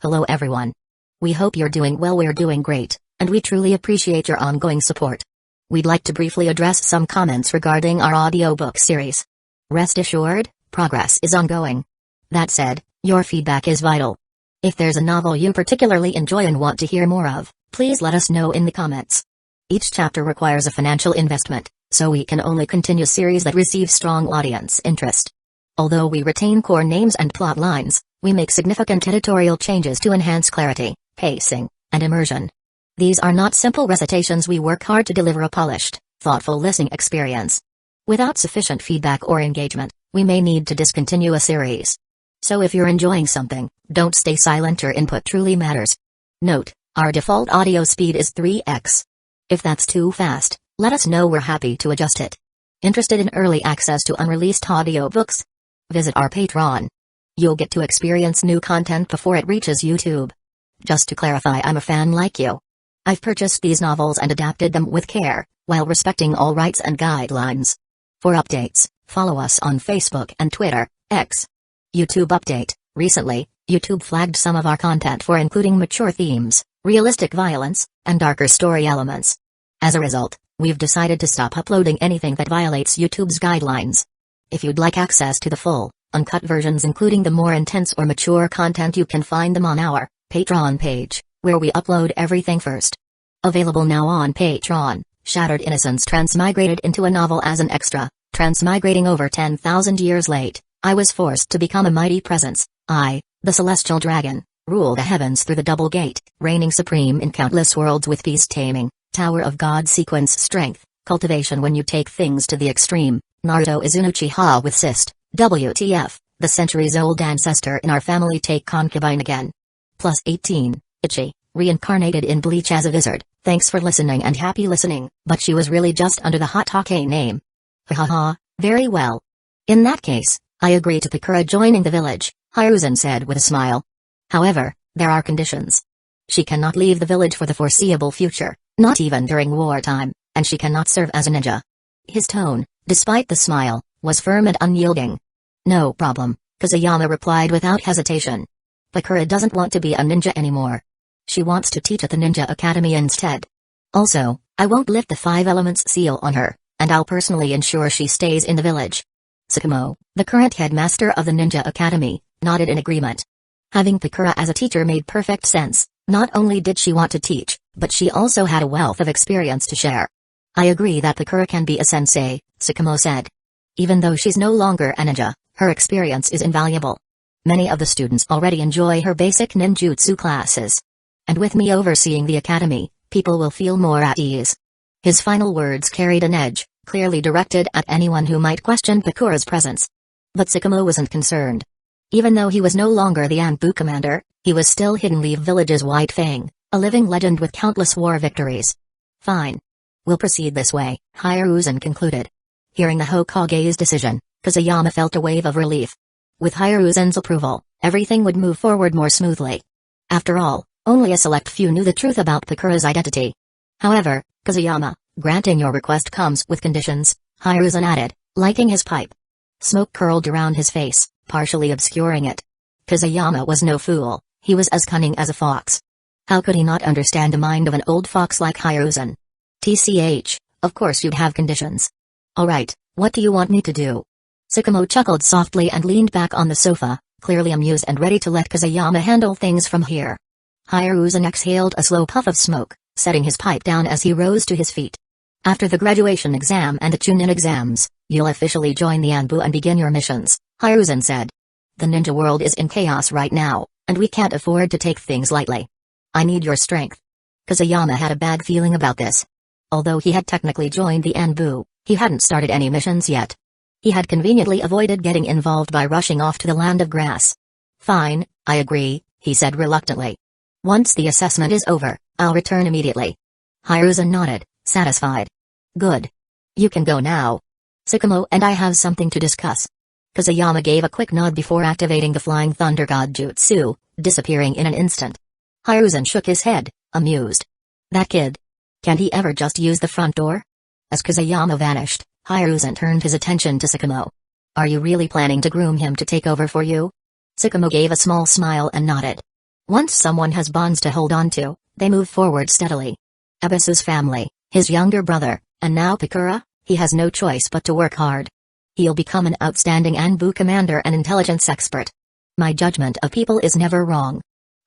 Hello everyone. We hope you're doing well. We're doing great, and we truly appreciate your ongoing support. We'd like to briefly address some comments regarding our audiobook series. Rest assured, progress is ongoing. That said, your feedback is vital. If there's a novel you particularly enjoy and want to hear more of, please let us know in the comments. Each chapter requires a financial investment, so we can only continue series that receive strong audience interest. Although we retain core names and plot lines, we make significant editorial changes to enhance clarity, pacing, and immersion. These are not simple recitations. We work hard to deliver a polished, thoughtful listening experience. Without sufficient feedback or engagement, we may need to discontinue a series. So if you're enjoying something, don't stay silent. Your input truly matters. Note, our default audio speed is 3x. If that's too fast, let us know. We're happy to adjust it. Interested in early access to unreleased audiobooks? Visit our Patreon. You'll get to experience new content before it reaches YouTube. Just to clarify, I'm a fan like you. I've purchased these novels and adapted them with care, while respecting all rights and guidelines. For updates, follow us on Facebook and Twitter, X. YouTube update: recently, YouTube flagged some of our content for including mature themes, realistic violence, and darker story elements. As a result, we've decided to stop uploading anything that violates YouTube's guidelines. If you'd like access to the full, uncut versions including the more intense or mature content, you can find them on our Patreon page, where we upload everything first. Available now on Patreon: Shattered Innocence transmigrated into a novel as an extra. Transmigrating over 10,000 years late, I was forced to become a mighty presence. I, the celestial dragon, rule the heavens through the double gate, reigning supreme in countless worlds with peace taming, Tower of God sequence strength, cultivation when you take things to the extreme. Naruto is an Uchiha with cyst. WTF, the centuries-old ancestor in our family take concubine again. Plus 18, Ichi, reincarnated in Bleach as a wizard. Thanks for listening and happy listening, but she was really just under the Hotake name. Hahaha, very well. In that case, I agree to Pakura joining the village, Hiruzen said with a smile. However, there are conditions. She cannot leave the village for the foreseeable future, not even during wartime, and she cannot serve as a ninja. His tone, despite the smile, was firm and unyielding. No problem, Kazuyama replied without hesitation. Pakura doesn't want to be a ninja anymore. She wants to teach at the Ninja Academy instead. Also, I won't lift the 5 elements seal on her, and I'll personally ensure she stays in the village. Tsukumo, the current headmaster of the Ninja Academy, nodded in agreement. Having Pakura as a teacher made perfect sense. Not only did she want to teach, but she also had a wealth of experience to share. I agree that Pakura can be a sensei, Tsukumo said. Even though she's no longer a ninja, her experience is invaluable. Many of the students already enjoy her basic ninjutsu classes. And with me overseeing the academy, people will feel more at ease. His final words carried an edge, clearly directed at anyone who might question Pakura's presence. But Tsukumo wasn't concerned. Even though he was no longer the Anbu commander, he was still Hidden Leaf Village's White Fang, a living legend with countless war victories. Fine. We'll proceed this way, Hiruzen concluded. Hearing the Hokage's decision, Kazuyama felt a wave of relief. With Hiruzen's approval, everything would move forward more smoothly. After all, only a select few knew the truth about Pakura's identity. However, Kazuyama, granting your request comes with conditions, Hiruzen added, lighting his pipe. Smoke curled around his face, partially obscuring it. Kazuyama was no fool, he was as cunning as a fox. How could he not understand the mind of an old fox like Hiruzen? TCH, of course you'd have conditions. Alright, what do you want me to do? Tsukumo chuckled softly and leaned back on the sofa, clearly amused and ready to let Kazuyama handle things from here. Hiruzen exhaled a slow puff of smoke, setting his pipe down as he rose to his feet. After the graduation exam and the Chunin exams, you'll officially join the Anbu and begin your missions, Hiruzen said. The ninja world is in chaos right now, and we can't afford to take things lightly. I need your strength. Kazuyama had a bad feeling about this. Although he had technically joined the Anbu, he hadn't started any missions yet. He had conveniently avoided getting involved by rushing off to the land of grass. Fine, I agree, he said reluctantly. Once the assessment is over, I'll return immediately. Hiruzen nodded, satisfied. Good. You can go now. Tsukumo and I have something to discuss. Kazuyama gave a quick nod before activating the Flying Thunder God Jutsu, disappearing in an instant. Hiruzen shook his head, amused. That kid. Can't he ever just use the front door? As Kazuyama vanished, Hiruzen turned his attention to Tsukumo. Are you really planning to groom him to take over for you? Tsukumo gave a small smile and nodded. Once someone has bonds to hold on to, they move forward steadily. Ebisu's family, his younger brother, and now Pakura, he has no choice but to work hard. He'll become an outstanding Anbu commander and intelligence expert. My judgment of people is never wrong.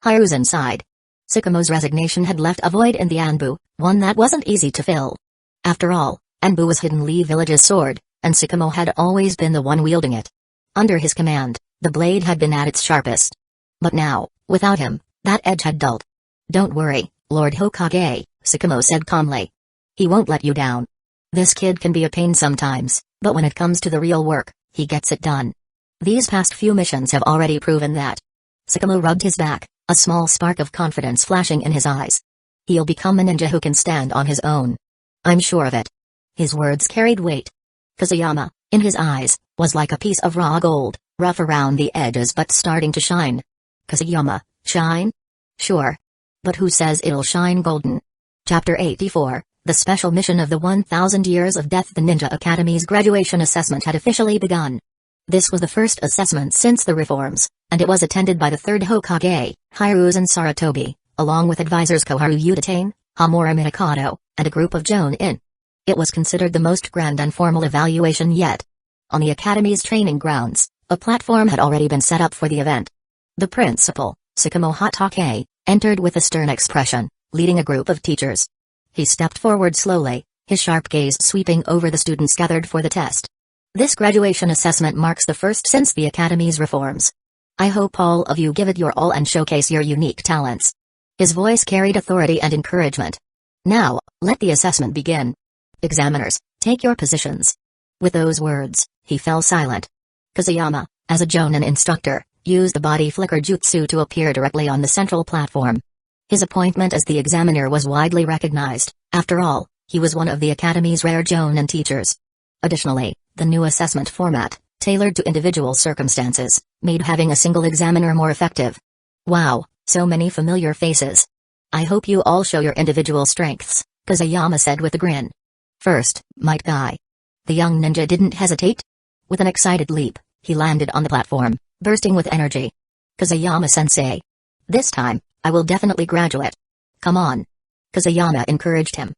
Hiruzen sighed. Sukumo's resignation had left a void in the Anbu, one that wasn't easy to fill. After all, Anbu was Hidden Lee Village's sword, and Sukumo had always been the one wielding it. Under his command, the blade had been at its sharpest. But now, without him, that edge had dulled. Don't worry, Lord Hokage, Sukumo said calmly. He won't let you down. This kid can be a pain sometimes, but when it comes to the real work, he gets it done. These past few missions have already proven that. Sukumo rubbed his back, a small spark of confidence flashing in his eyes. He'll become a ninja who can stand on his own. I'm sure of it. His words carried weight. Kusayama, in his eyes, was like a piece of raw gold, rough around the edges but starting to shine. Kusayama, shine? Sure. But who says it'll shine golden? Chapter 84, the special mission of the 1000 Years of Death. The Ninja Academy's graduation assessment had officially begun. This was the first assessment since the reforms, and it was attended by the third Hokage, Hiruzen Sarutobi, along with advisors Koharu Udatane, Hamura Minakato, and a group of Jonin. It was considered the most grand and formal evaluation yet. On the Academy's training grounds, a platform had already been set up for the event. The principal, Sukumo Hatake, entered with a stern expression, leading a group of teachers. He stepped forward slowly, his sharp gaze sweeping over the students gathered for the test. This graduation assessment marks the first since the Academy's reforms. I hope all of you give it your all and showcase your unique talents. His voice carried authority and encouragement. Now, let the assessment begin. Examiners, take your positions. With those words, he fell silent. Kusayama, as a Jonin instructor, used the body flicker jutsu to appear directly on the central platform. His appointment as the examiner was widely recognized. After all, he was one of the Academy's rare Jonin teachers. Additionally, the new assessment format, tailored to individual circumstances, made having a single examiner more effective. Wow, so many familiar faces. I hope you all show your individual strengths, Kusayama said with a grin. First, Might Guy. The young ninja didn't hesitate. With an excited leap, he landed on the platform, bursting with energy. Kusayama-sensei. This time, I will definitely graduate. Come on. Kusayama encouraged him.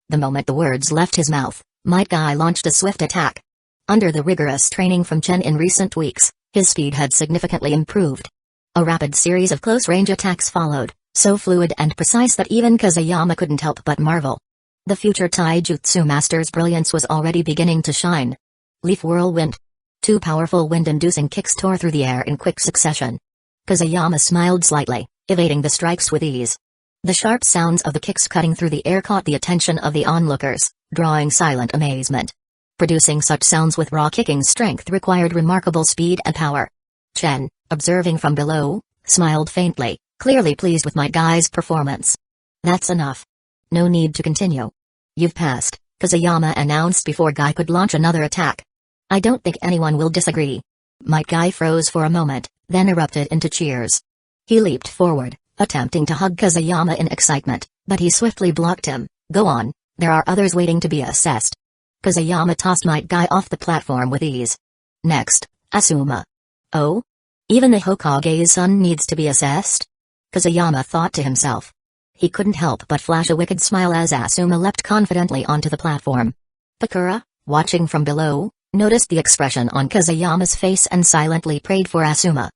The moment the words left his mouth, Might Guy launched a swift attack. Under the rigorous training from Chen in recent weeks, his speed had significantly improved. A rapid series of close-range attacks followed, so fluid and precise that even Kusayama couldn't help but marvel. The future taijutsu master's brilliance was already beginning to shine. Leaf Whirlwind. Two powerful wind-inducing kicks tore through the air in quick succession. Kusayama smiled slightly, evading the strikes with ease. The sharp sounds of the kicks cutting through the air caught the attention of the onlookers, drawing silent amazement. Producing such sounds with raw kicking strength required remarkable speed and power. Chen, observing from below, smiled faintly, clearly pleased with Might Guy's performance. That's enough. No need to continue. You've passed, Kusayama announced before Guy could launch another attack. I don't think anyone will disagree. Might Guy froze for a moment, then erupted into cheers. He leaped forward, attempting to hug Kusayama in excitement, but he swiftly blocked him. Go on, there are others waiting to be assessed. Kusayama tossed Might Guy off the platform with ease. Next, Asuma. Oh? Even the Hokage's son needs to be assessed? Kusayama thought to himself. He couldn't help but flash a wicked smile as Asuma leapt confidently onto the platform. Pakura, watching from below, noticed the expression on Kusayama's face and silently prayed for Asuma.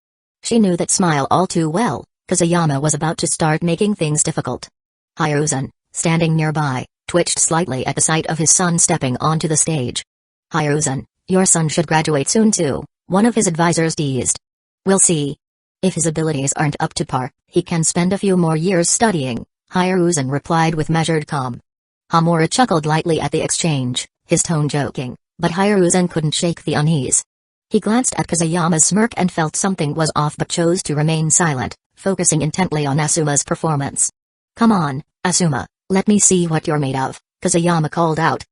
She knew that smile all too well. Kusayama was about to start making things difficult. Hiruzen, standing nearby, twitched slightly at the sight of his son stepping onto the stage. Hiruzen, your son should graduate soon too, one of his advisors teased. We'll see. If his abilities aren't up to par, he can spend a few more years studying, Hiruzen replied with measured calm. Hamura chuckled lightly at the exchange, his tone joking, but Hiruzen couldn't shake the unease. He glanced at Kusayama's smirk and felt something was off but chose to remain silent, focusing intently on Asuma's performance. Come on, Asuma, let me see what you're made of, Kusayama called out.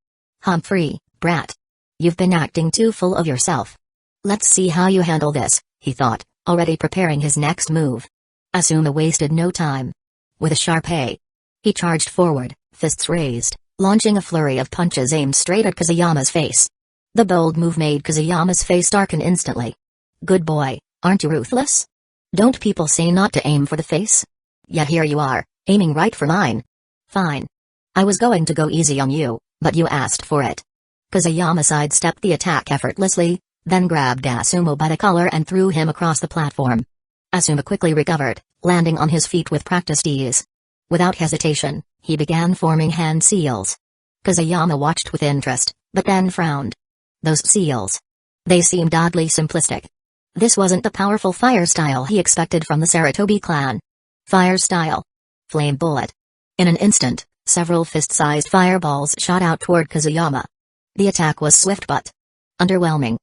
Humphrey, brat. You've been acting too full of yourself. Let's see how you handle this, he thought, already preparing his next move. Asuma wasted no time. With a sharp hey, he charged forward, fists raised, launching a flurry of punches aimed straight at Kusayama's face. The bold move made Kusayama's face darken instantly. Good boy, aren't you ruthless? Don't people say not to aim for the face? Yet here you are, aiming right for mine. Fine. I was going to go easy on you, but you asked for it. Kusayama sidestepped the attack effortlessly, then grabbed Asuma by the collar and threw him across the platform. Asuma quickly recovered, landing on his feet with practiced ease. Without hesitation, he began forming hand seals. Kusayama watched with interest, but then frowned. Those seals. They seemed oddly simplistic. This wasn't the powerful fire style he expected from the Sarutobi clan. Fire style. Flame bullet. In an instant, several fist-sized fireballs shot out toward Kusayama. The attack was swift but underwhelming.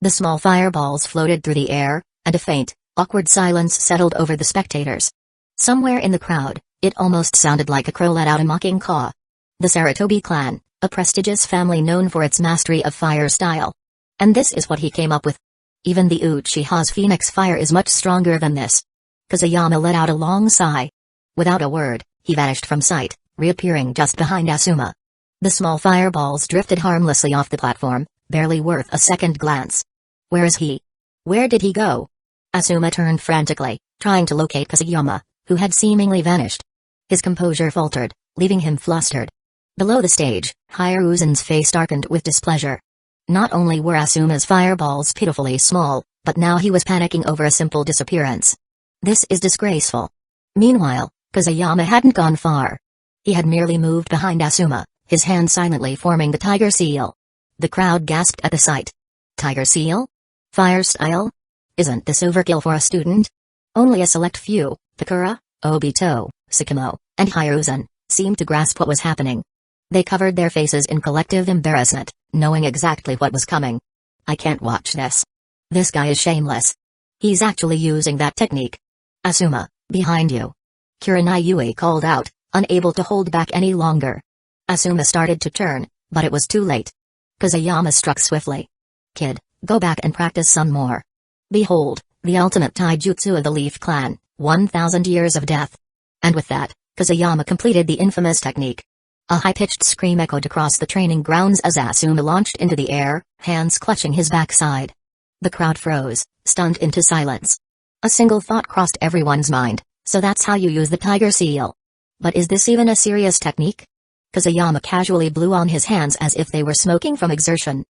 The small fireballs floated through the air, and a faint, awkward silence settled over the spectators. Somewhere in the crowd, it almost sounded like a crow let out a mocking caw. The Sarutobi clan, a prestigious family known for its mastery of fire style. And this is what he came up with. Even the Uchiha's Phoenix Fire is much stronger than this. Kusayama let out a long sigh. Without a word, he vanished from sight, reappearing just behind Asuma. The small fireballs drifted harmlessly off the platform, barely worth a second glance. Where is he? Where did he go? Asuma turned frantically, trying to locate Kusayama, who had seemingly vanished. His composure faltered, leaving him flustered. Below the stage, Hiruzen's face darkened with displeasure. Not only were Asuma's fireballs pitifully small, but now he was panicking over a simple disappearance. This is disgraceful. Meanwhile, Kusayama hadn't gone far. He had merely moved behind Asuma, his hand silently forming the tiger seal. The crowd gasped at the sight. Tiger seal? Fire style? Isn't this overkill for a student? Only a select few, Takura, Obito, Sakamo, and Hiruzen, seemed to grasp what was happening. They covered their faces in collective embarrassment, knowing exactly what was coming. I can't watch this. This guy is shameless. He's actually using that technique. Asuma, behind you. Kurenai called out, unable to hold back any longer. Asuma started to turn, but it was too late. Kusayama struck swiftly. Kid, go back and practice some more. Behold, the ultimate taijutsu of the Leaf Clan, 1,000 years of death. And with that, Kusayama completed the infamous technique. A high-pitched scream echoed across the training grounds as Asuma launched into the air, hands clutching his backside. The crowd froze, stunned into silence. A single thought crossed everyone's mind, so that's how you use the tiger seal. But is this even a serious technique? Kusayama casually blew on his hands as if they were smoking from exertion.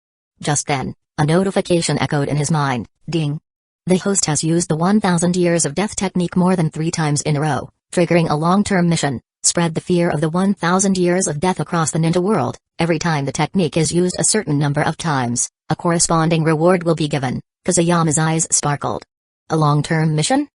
Just then, a notification echoed in his mind, ding. The host has used the 1,000 years of death technique more than 3 times in a row, triggering a long-term mission. Spread the fear of the 1,000 years of death across the ninja world. Every time the technique is used a certain number of times, a corresponding reward will be given. Kusayama's eyes sparkled. A long-term mission?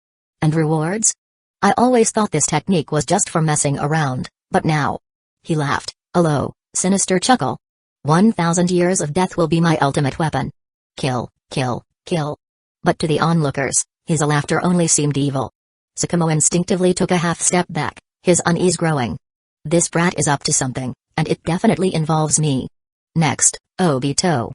And rewards? I always thought this technique was just for messing around, but now. He laughed, a low, sinister chuckle. 1,000 years of death will be my ultimate weapon. Kill, kill, kill. But to the onlookers, his laughter only seemed evil. Sakamo instinctively took a half-step back, his unease growing. This brat is up to something, and it definitely involves me. Next, Obito.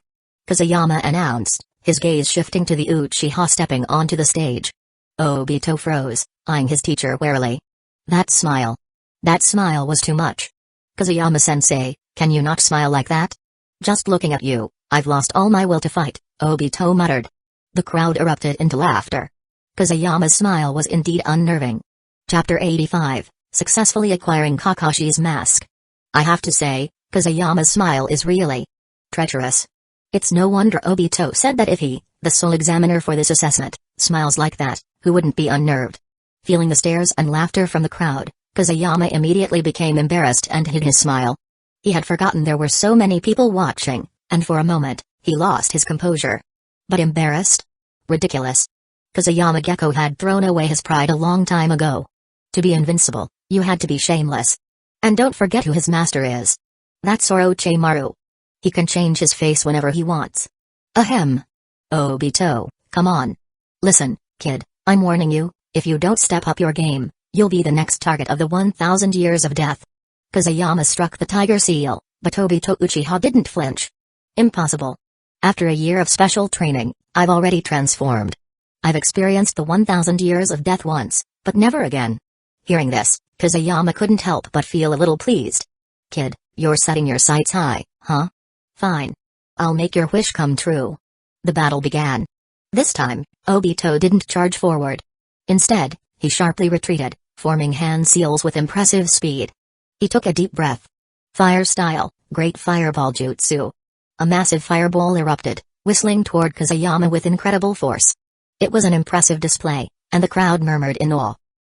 Kusayama announced, his gaze shifting to the Uchiha stepping onto the stage. Obito froze, eyeing his teacher warily. That smile was too much. Kusayama-sensei, can you not smile like that? Just looking at you, I've lost all my will to fight, Obito muttered. The crowd erupted into laughter. Kusayama's smile was indeed unnerving. Chapter 85. Successfully acquiring Kakashi's mask. I have to say, Kusayama's smile is really treacherous. It's no wonder Obito said that if he, the sole examiner for this assessment, smiles like that, who wouldn't be unnerved? Feeling the stares and laughter from the crowd, Kusayama immediately became embarrassed and hid his smile. He had forgotten there were so many people watching, and for a moment, he lost his composure. But embarrassed? Ridiculous. Kusayama Gecko had thrown away his pride a long time ago. To be invincible, you had to be shameless. And don't forget who his master is. That's Orochimaru. He can change his face whenever he wants. Ahem. Obito, come on. Listen, kid, I'm warning you, if you don't step up your game, you'll be the next target of the 1,000 years of death. Kusayama struck the tiger seal, but Obito Uchiha didn't flinch. Impossible. After a year of special training, I've already transformed. I've experienced the 1,000 years of death once, but never again. Hearing this, Kusayama couldn't help but feel a little pleased. Kid, you're setting your sights high, huh? Fine. I'll make your wish come true. The battle began. This time, Obito didn't charge forward. Instead, he sharply retreated, forming hand seals with impressive speed. He took a deep breath. Fire style, Great Fireball Jutsu. A massive fireball erupted, whistling toward Kusayama with incredible force. It was an impressive display, and the crowd murmured in awe.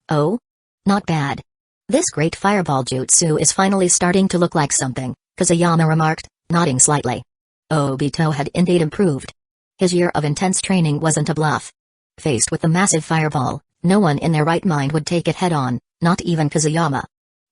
Oh? Not bad. This Great Fireball Jutsu is finally starting to look like something, Kusayama remarked, nodding slightly. Obito had indeed improved. His year of intense training wasn't a bluff. Faced with the massive fireball, no one in their right mind would take it head-on, not even Kusayama.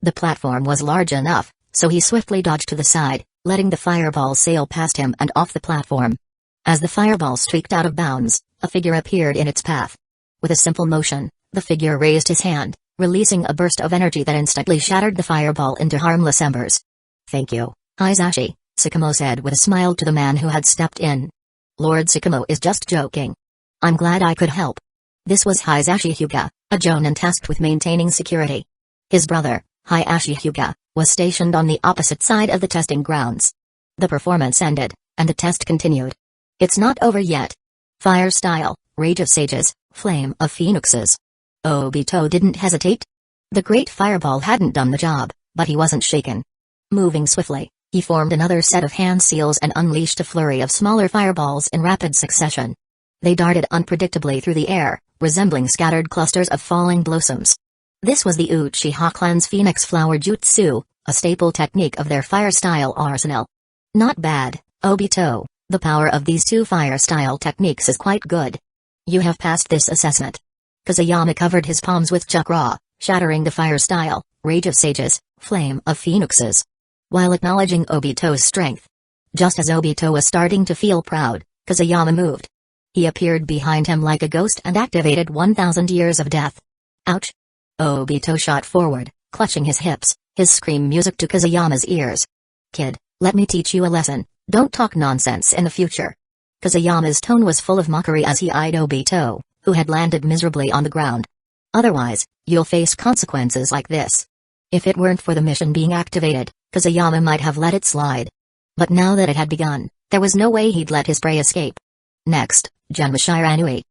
The platform was large enough, so he swiftly dodged to the side, letting the fireball sail past him and off the platform. As the fireball streaked out of bounds, a figure appeared in its path. With a simple motion, the figure raised his hand, releasing a burst of energy that instantly shattered the fireball into harmless embers. "Thank you, Hisashi," Sakamo said with a smile to the man who had stepped in. "Lord Sakamo is just joking. I'm glad I could help." This was Hisashi Hyuga, a jonin tasked with maintaining security. His brother, Hisashi Hyuga, was stationed on the opposite side of the testing grounds. The performance ended, and the test continued. It's not over yet. Fire style, Rage of Sages, Flame of Phoenixes. Obito didn't hesitate. The great fireball hadn't done the job, but he wasn't shaken. Moving swiftly, he formed another set of hand seals and unleashed a flurry of smaller fireballs in rapid succession. They darted unpredictably through the air, resembling scattered clusters of falling blossoms. This was the Uchiha clan's Phoenix Flower Jutsu, a staple technique of their fire-style arsenal. Not bad, Obito. The power of these two fire-style techniques is quite good. You have passed this assessment. Kusayama covered his palms with chakra, shattering the fire-style, Rage of Sages, Flame of Phoenixes, while acknowledging Obito's strength. Just as Obito was starting to feel proud, Kusayama moved. He appeared behind him like a ghost and activated 1,000 Years of Death. Ouch! Obito shot forward, clutching his hips, his scream music to Kusayama's ears. "Kid, let me teach you a lesson, don't talk nonsense in the future." Kusayama's tone was full of mockery as he eyed Obito, who had landed miserably on the ground. "Otherwise, you'll face consequences like this." If it weren't for the mission being activated, Kusayama might have let it slide. But now that it had begun, there was no way he'd let his prey escape. Next, Genma Shiranui.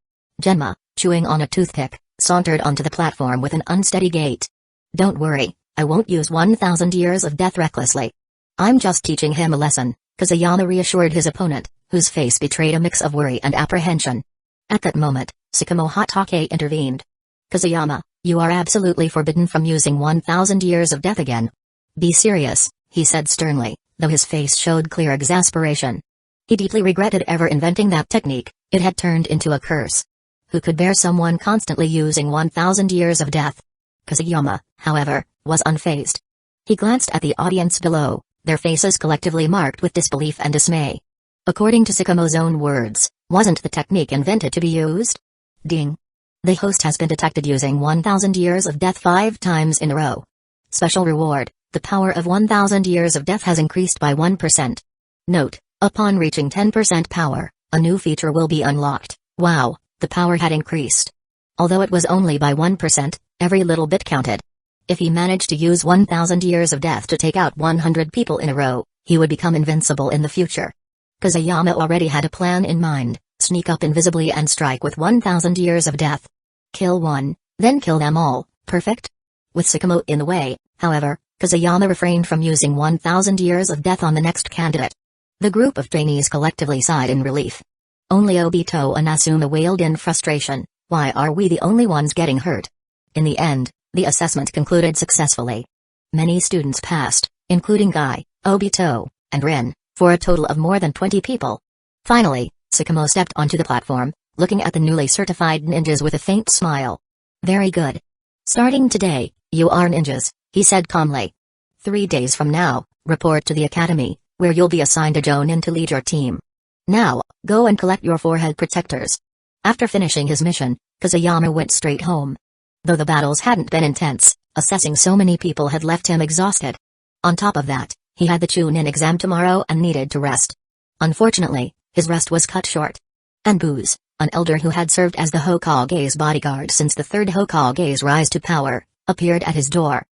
Genma, chewing on a toothpick, sauntered onto the platform with an unsteady gait. "Don't worry, I won't use 1,000 Years of Death recklessly. I'm just teaching him a lesson," Kusayama reassured his opponent, whose face betrayed a mix of worry and apprehension. At that moment, Sakamo Hatake intervened. "Kusayama, you are absolutely forbidden from using 1,000 Years of Death again. Be serious," he said sternly, though his face showed clear exasperation. He deeply regretted ever inventing that technique, it had turned into a curse. Who could bear someone constantly using 1,000 Years of Death? Kusayama, however, was unfazed. He glanced at the audience below, their faces collectively marked with disbelief and dismay. According to Sakamo's own words, wasn't the technique invented to be used? Ding. The host has been detected using 1,000 Years of Death 5 times in a row. Special reward, the power of 1,000 Years of Death has increased by 1%. Note, upon reaching 10% power, a new feature will be unlocked. Wow, the power had increased. Although it was only by 1%, every little bit counted. If he managed to use 1,000 Years of Death to take out 100 people in a row, he would become invincible in the future. Kusayama already had a plan in mind, sneak up invisibly and strike with 1,000 Years of Death. Kill one, then kill them all, perfect? With Sakamo in the way, however, Kusayama refrained from using 1,000 Years of Death on the next candidate. The group of trainees collectively sighed in relief. Only Obito and Asuma wailed in frustration, "Why are we the only ones getting hurt?" In the end, the assessment concluded successfully. Many students passed, including Guy, Obito, and Rin, for a total of more than 20 people. Finally, Sakamo stepped onto the platform, looking at the newly certified ninjas with a faint smile. "Very good. Starting today, you are ninjas," he said calmly. 3 days from now, report to the academy, where you'll be assigned a jonin to lead your team. Now, go and collect your forehead protectors." After finishing his mission, Kusayama went straight home. Though the battles hadn't been intense, assessing so many people had left him exhausted. On top of that, he had the Chunin exam tomorrow and needed to rest. Unfortunately, his rest was cut short. Anbuz, an elder who had served as the Hokage's bodyguard since the third Hokage's rise to power, appeared at his door.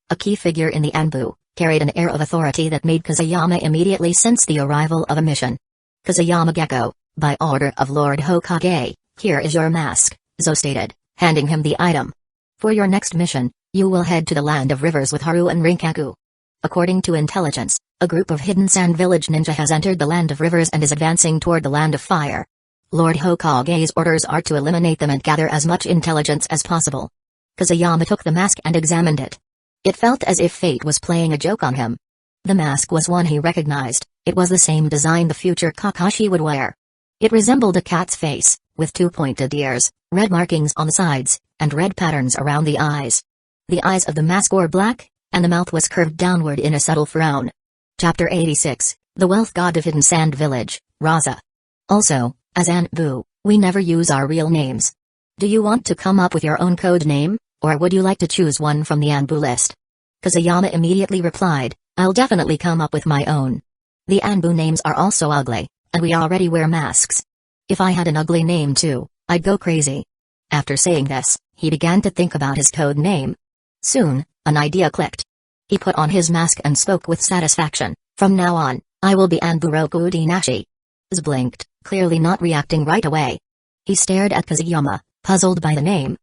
A key figure in the Anbu, carried an air of authority that made Kusayama immediately sense the arrival of a mission. "Kusayama Gecko, by order of Lord Hokage, here is your mask," Zo stated, handing him the item. For your next mission, you will head to the Land of Rivers with Haru and Rinkaku. According to intelligence, a group of hidden sand village ninja has entered the Land of Rivers and is advancing toward the Land of Fire. Lord Hokage's orders are to eliminate them and gather as much intelligence as possible. Kazuyama took the mask and examined it. It felt as if fate was playing a joke on him. The mask was one he recognized. It was the same design the future Kakashi would wear. It resembled a cat's face, with 2 pointed ears, red markings on the sides, and red patterns around the eyes. The eyes of the mask were black, and the mouth was curved downward in a subtle frown. Chapter 86, The Wealth God of Hidden Sand Village, Raza. Also, as Anbu, we never use our real names. Do you want to come up with your own code name, or would you like to choose one from the Anbu list? Kazuyama immediately replied, I'll definitely come up with my own. The Anbu names are also ugly, and we already wear masks. If I had an ugly name too, I'd go crazy. After saying this, he began to think about his code name. Soon, an idea clicked. He put on his mask and spoke with satisfaction, from now on, I will be Anbu Rokudi Nashi. Z blinked, clearly not reacting right away. He stared at Kazuyama, puzzled by the name.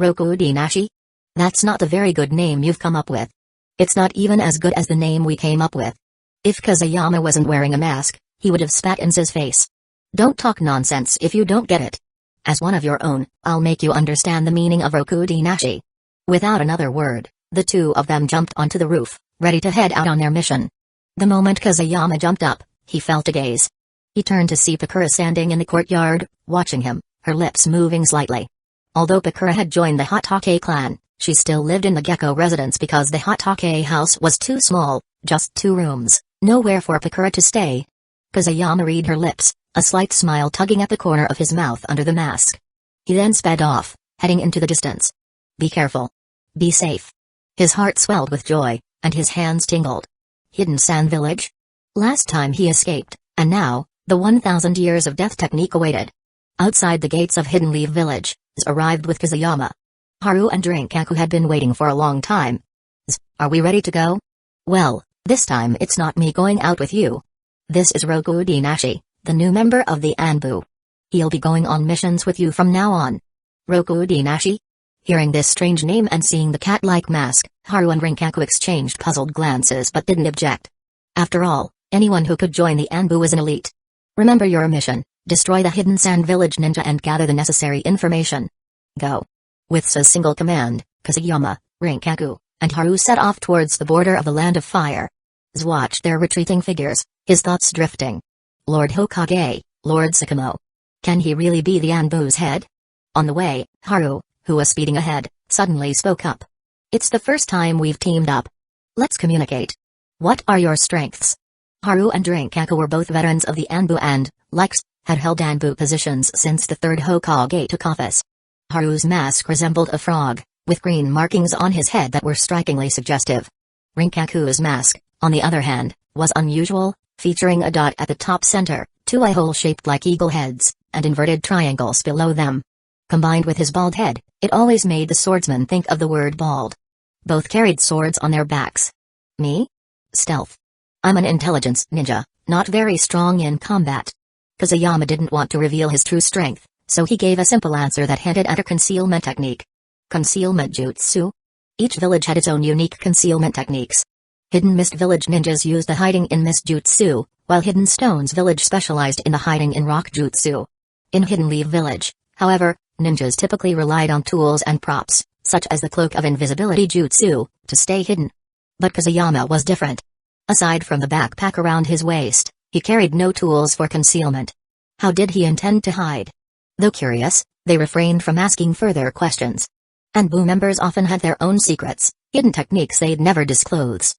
Rokudi Nashi? That's not a very good name you've come up with. It's not even as good as the name we came up with. If Kazuyama wasn't wearing a mask, he would have spat in his face. Don't talk nonsense if you don't get it. As one of your own, I'll make you understand the meaning of Rokudi Nashi. Without another word, the two of them jumped onto the roof, ready to head out on their mission. The moment Kazuyama jumped up, he felt a gaze. He turned to see Pakura standing in the courtyard, watching him, her lips moving slightly. Although Pakura had joined the Hatake clan, she still lived in the Gecko residence because the Hatake house was too small, just 2 rooms, nowhere for Pakura to stay. Kazuyama read her lips, a slight smile tugging at the corner of his mouth under the mask. He then sped off, heading into the distance. Be careful. Be safe. His heart swelled with joy, and his hands tingled. Hidden Sand Village? Last time he escaped, and now, the 1,000 years of death technique awaited. Outside the gates of Hidden Leaf Village, Z arrived with Kazuyama. Haru and Rinkaku had been waiting for a long time. Z, are we ready to go? Well, this time it's not me going out with you. This is Rokudi Nashi, the new member of the Anbu. He'll be going on missions with you from now on. Rokudi Nashi? Hearing this strange name and seeing the cat-like mask, Haru and Rinkaku exchanged puzzled glances but didn't object. After all, anyone who could join the Anbu is an elite. Remember your mission, destroy the Hidden Sand Village ninja and gather the necessary information. Go. With a single command, Kazuyama, Rinkaku, and Haru set off towards the border of the Land of Fire. Z watched their retreating figures, his thoughts drifting. Lord Hokage, Lord Sakamo. Can he really be the Anbu's head? On the way, Haru, who was speeding ahead, suddenly spoke up. It's the first time we've teamed up. Let's communicate. What are your strengths? Haru and Rinkaku were both veterans of the Anbu and, like Z, had held Anbu positions since the 3rd Hokage took office. Haru's mask resembled a frog, with green markings on his head that were strikingly suggestive. Rinkaku's mask, on the other hand, was unusual, featuring a dot at the top center, 2 eye holes shaped like eagle heads, and inverted triangles below them. Combined with his bald head, it always made the swordsman think of the word bald. Both carried swords on their backs. Me? Stealth. I'm an intelligence ninja, not very strong in combat. Kazuyama didn't want to reveal his true strength, so he gave a simple answer that hinted at a concealment technique. Concealment jutsu? Each village had its own unique concealment techniques. Hidden Mist Village ninjas used the hiding in mist jutsu, while Hidden Stones Village specialized in the hiding in rock jutsu. In Hidden Leaf Village, however, ninjas typically relied on tools and props, such as the Cloak of Invisibility jutsu, to stay hidden. But Kazuyama was different. Aside from the backpack around his waist, he carried no tools for concealment. How did he intend to hide? Though curious, they refrained from asking further questions. Anbu members often had their own secrets, hidden techniques they'd never disclose.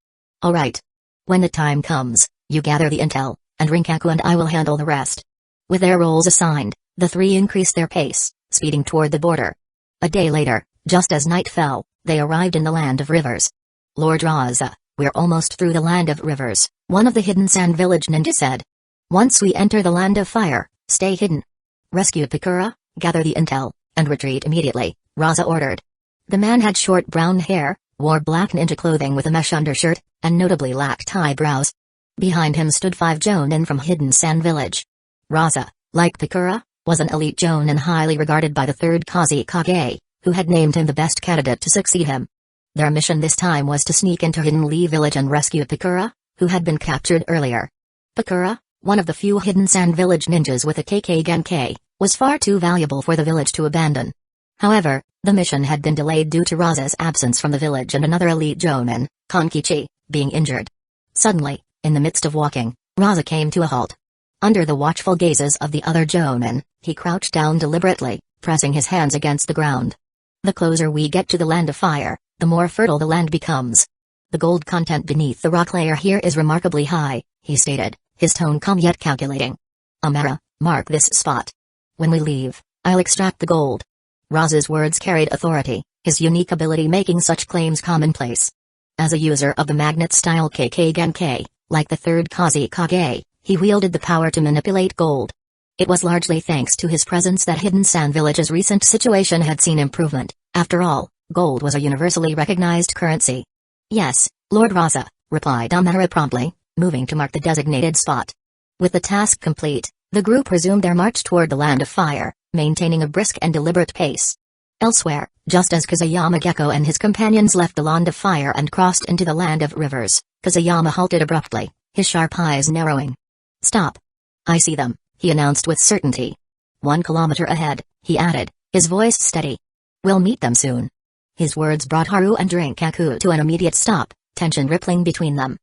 Alright. When the time comes, you gather the intel, and Rinkaku and I will handle the rest. With their roles assigned, the 3 increased their pace, speeding toward the border. A day later, just as night fell, they arrived in the Land of Rivers. Lord Raza, we're almost through the Land of Rivers, one of the Hidden Sand Village ninja said. Once we enter the Land of Fire, stay hidden. Rescue Pakura, gather the intel, and retreat immediately, Raza ordered. The man had short brown hair, wore black ninja clothing with a mesh undershirt, and notably lacked eyebrows. Behind him stood 5 jonin from Hidden Sand Village. Raza, like Pakura, was an elite jonin highly regarded by the 3rd Kazekage, who had named him the best candidate to succeed him. Their mission this time was to sneak into Hidden Lee village and rescue Pakura, who had been captured earlier. Pakura, one of the few hidden sand village ninjas with a KK Genkai, was far too valuable for the village to abandon. However, the mission had been delayed due to Raza's absence from the village and another elite jonin, Konkichi, being injured. Suddenly, in the midst of walking, Raza came to a halt. Under the watchful gazes of the other jonin, he crouched down deliberately, pressing his hands against the ground. The closer we get to the land of fire, the more fertile the land becomes. The gold content beneath the rock layer here is remarkably high, he stated, his tone calm yet calculating. Amara, mark this spot. When we leave, I'll extract the gold. Raza's words carried authority, his unique ability making such claims commonplace. As a user of the magnet-style KK Genkai, like the third Kazekage, he wielded the power to manipulate gold. It was largely thanks to his presence that Hidden Sand Village's recent situation had seen improvement. After all, gold was a universally recognized currency. Yes, Lord Raza, replied Amara promptly, moving to mark the designated spot. With the task complete, the group resumed their march toward the land of fire, maintaining a brisk and deliberate pace. Elsewhere, just as Kazuyama Gecko and his companions left the land of fire and crossed into the land of rivers, Kazuyama halted abruptly, his sharp eyes narrowing. Stop. I see them, he announced with certainty. 1 kilometer ahead, he added, his voice steady. We'll meet them soon. His words brought Haru and Rinkaku to an immediate stop, tension rippling between them.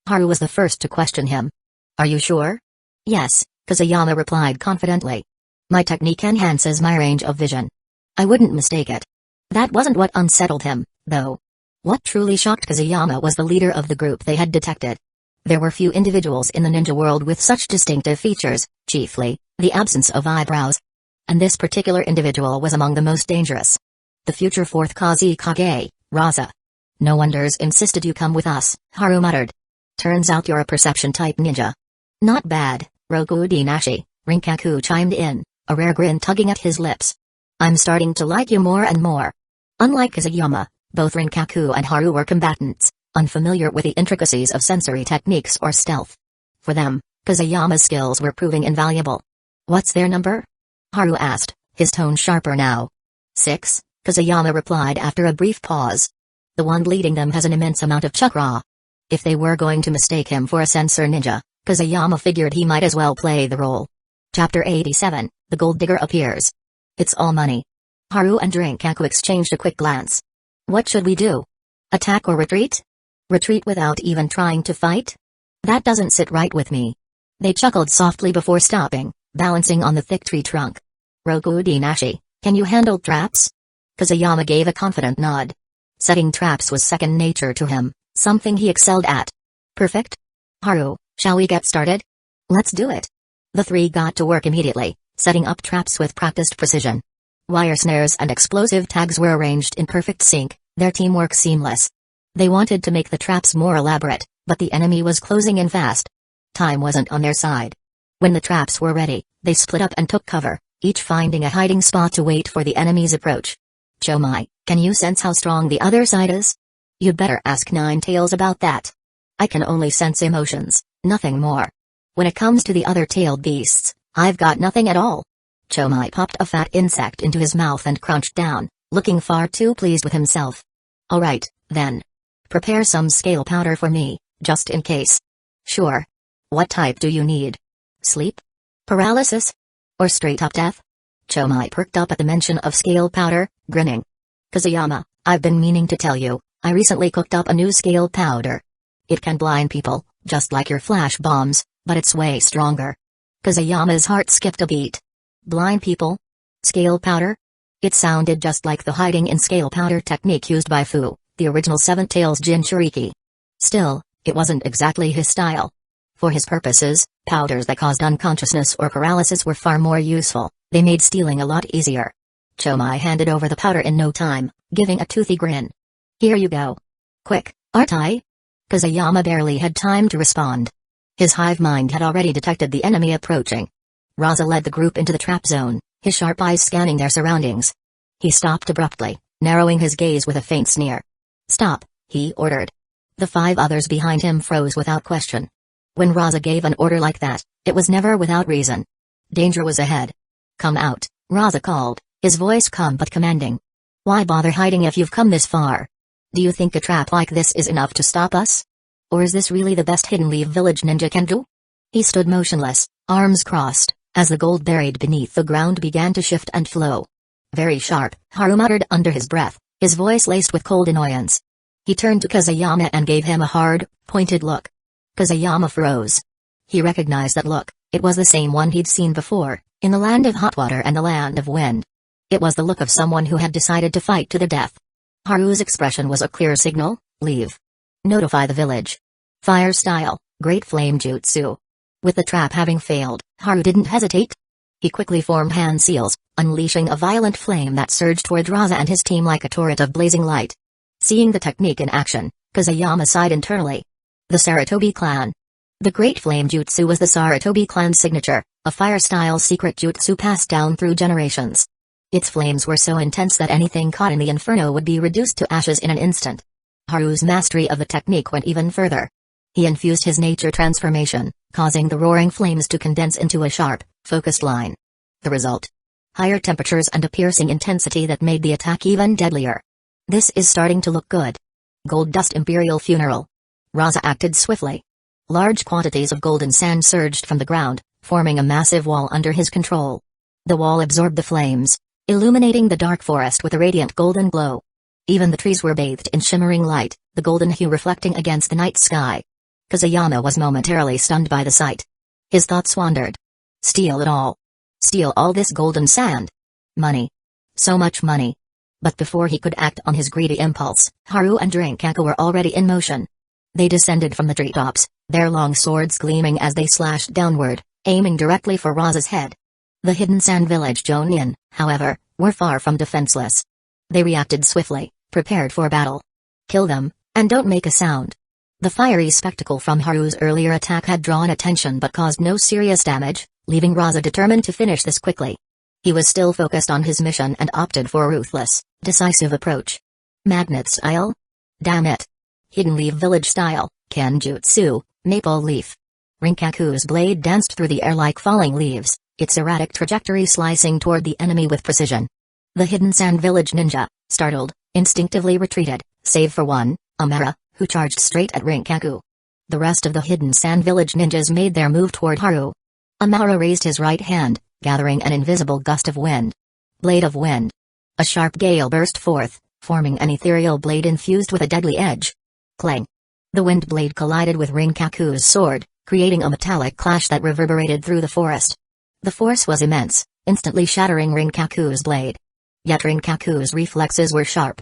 Haru was the first to question him. Are you sure? Yes, Kazuyama replied confidently. My technique enhances my range of vision. I wouldn't mistake it. That wasn't what unsettled him, though. What truly shocked Kazuyama was the leader of the group they had detected. There were few individuals in the ninja world with such distinctive features, chiefly, the absence of eyebrows. And this particular individual was among the most dangerous. The future fourth Kazekage, Raza. No wonders insisted you come with us, Haru muttered. Turns out you're a perception-type ninja. Not bad, Rokudinashi, Rinkaku chimed in, a rare grin tugging at his lips. I'm starting to like you more and more. Unlike Kazuyama, both Rinkaku and Haru were combatants, unfamiliar with the intricacies of sensory techniques or stealth. For them, Kazuyama's skills were proving invaluable. What's their number? Haru asked, his tone sharper now. 6, Kazuyama replied after a brief pause. The one leading them has an immense amount of chakra. If they were going to mistake him for a sensor ninja, Kazuyama figured he might as well play the role. Chapter 87, The Gold Digger Appears. It's all money. Haru and Rinkaku exchanged a quick glance. What should we do? Attack or retreat? Retreat without even trying to fight? That doesn't sit right with me. They chuckled softly before stopping, balancing on the thick tree trunk. Rokudinashi, can you handle traps? Kazuyama gave a confident nod. Setting traps was second nature to him, something he excelled at. Perfect. Haru, shall we get started? Let's do it. The three got to work immediately, setting up traps with practiced precision. Wire snares and explosive tags were arranged in perfect sync, their teamwork seamless. They wanted to make the traps more elaborate, but the enemy was closing in fast. Time wasn't on their side. When the traps were ready, they split up and took cover, each finding a hiding spot to wait for the enemy's approach. Chomai, can you sense how strong the other side is? You'd better ask Ninetails about that. I can only sense emotions, nothing more. When it comes to the other tailed beasts, I've got nothing at all. Chomai popped a fat insect into his mouth and crunched down, looking far too pleased with himself. Alright, then. Prepare some scale powder for me, just in case. Sure. What type do you need? Sleep? Paralysis? Or straight up death? Chomai perked up at the mention of scale powder, grinning. Kazuyama, I've been meaning to tell you, I recently cooked up a new scale powder. It can blind people, just like your flash bombs, but it's way stronger. Kazuyama's heart skipped a beat. Blind people? Scale powder? It sounded just like the hiding in scale powder technique used by Fu, the original Seven Tails Jinchūriki. Still, it wasn't exactly his style. For his purposes, powders that caused unconsciousness or paralysis were far more useful. They made stealing a lot easier. Chomai handed over the powder in no time, giving a toothy grin. Here you go. Quick, aren't I? Kazuyama barely had time to respond. His hive mind had already detected the enemy approaching. Raza led the group into the trap zone, his sharp eyes scanning their surroundings. He stopped abruptly, narrowing his gaze with a faint sneer. Stop, he ordered. The 5 others behind him froze without question. When Raza gave an order like that, it was never without reason. Danger was ahead. Come out, Raza called, his voice calm but commanding. Why bother hiding if you've come this far? Do you think a trap like this is enough to stop us? Or is this really the best hidden leaf village ninja can do? He stood motionless, arms crossed, as the gold buried beneath the ground began to shift and flow. Very sharp, Haru muttered under his breath, his voice laced with cold annoyance. He turned to Kazuyama and gave him a hard, pointed look. Kazuyama froze. He recognized that look. It was the same one he'd seen before, in the land of hot water and the land of wind. It was the look of someone who had decided to fight to the death. Haru's expression was a clear signal: leave. Notify the village. Fire style, Great Flame Jutsu. With the trap having failed, Haru didn't hesitate. He quickly formed hand seals, unleashing a violent flame that surged toward Raza and his team like a torrent of blazing light. Seeing the technique in action, Kazuyama sighed internally. The Sarutobi clan. The Great Flame Jutsu was the Sarutobi clan's signature, a fire-style secret jutsu passed down through generations. Its flames were so intense that anything caught in the inferno would be reduced to ashes in an instant. Haru's mastery of the technique went even further. He infused his nature transformation, causing the roaring flames to condense into a sharp, focused line. The result? Higher temperatures and a piercing intensity that made the attack even deadlier. This is starting to look good. Gold Dust Imperial Funeral. Raza acted swiftly. Large quantities of golden sand surged from the ground, forming a massive wall under his control. The wall absorbed the flames, illuminating the dark forest with a radiant golden glow. Even the trees were bathed in shimmering light, the golden hue reflecting against the night sky. Kazuyama was momentarily stunned by the sight. His thoughts wandered. Steal it all. Steal all this golden sand. Money. So much money. But before he could act on his greedy impulse, Haru and Rinkaku were already in motion. They descended from the treetops, their long swords gleaming as they slashed downward, aiming directly for Raza's head. The hidden sand village Jonin, however, were far from defenseless. They reacted swiftly, prepared for battle. Kill them, and don't make a sound. The fiery spectacle from Haru's earlier attack had drawn attention but caused no serious damage, leaving Raza determined to finish this quickly. He was still focused on his mission and opted for a ruthless, decisive approach. Magnet style? Damn it. Hidden Leaf Village style, Kenjutsu, Maple Leaf. Rinkaku's blade danced through the air like falling leaves, its erratic trajectory slicing toward the enemy with precision. The Hidden Sand Village ninja, startled, instinctively retreated, save for one, Amara, who charged straight at Rinkaku. The rest of the Hidden Sand Village ninjas made their move toward Haru. Amara raised his right hand, gathering an invisible gust of wind. Blade of Wind. A sharp gale burst forth, forming an ethereal blade infused with a deadly edge. Clang. The wind blade collided with Rinkaku's sword, creating a metallic clash that reverberated through the forest. The force was immense, instantly shattering Rinkaku's blade. Yet Rinkaku's reflexes were sharp.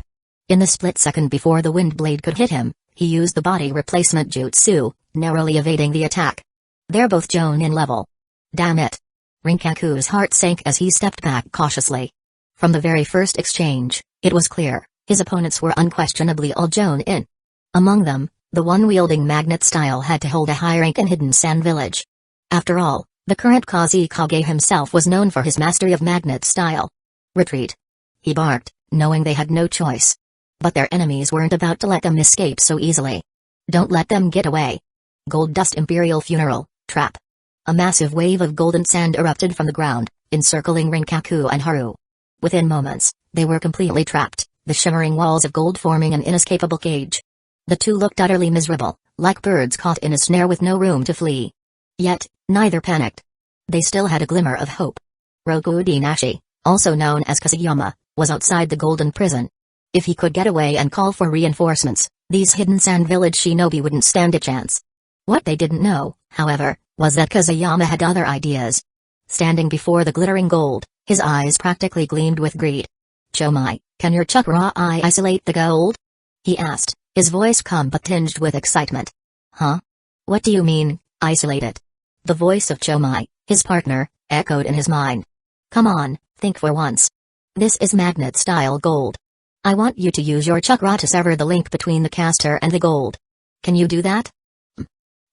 In the split second before the wind blade could hit him, he used the body replacement jutsu, narrowly evading the attack. They're both Jonin level. Damn it. Rinkaku's heart sank as he stepped back cautiously. From the very first exchange, it was clear, his opponents were unquestionably all Jonin. Among them, the one wielding magnet style had to hold a high rank in Hidden Sand Village. After all, the current Kazekage himself was known for his mastery of magnet style. Retreat. He barked, knowing they had no choice. But their enemies weren't about to let them escape so easily. Don't let them get away. Gold Dust Imperial Funeral, Trap. A massive wave of golden sand erupted from the ground, encircling Rinkaku and Haru. Within moments, they were completely trapped, the shimmering walls of gold forming an inescapable cage. The two looked utterly miserable, like birds caught in a snare with no room to flee. Yet, neither panicked. They still had a glimmer of hope. Rokudinashi, also known as Kazuyama, was outside the golden prison. If he could get away and call for reinforcements, these Hidden Sand Village shinobi wouldn't stand a chance. What they didn't know, however, was that Kazuyama had other ideas. Standing before the glittering gold, his eyes practically gleamed with greed. "Chomai, can your chakra eye isolate the gold?" he asked, his voice calm but tinged with excitement. "Huh? What do you mean, isolate it?" The voice of Chomai, his partner, echoed in his mind. "Come on, think for once. This is magnet-style gold. I want you to use your chakra to sever the link between the caster and the gold. Can you do that?"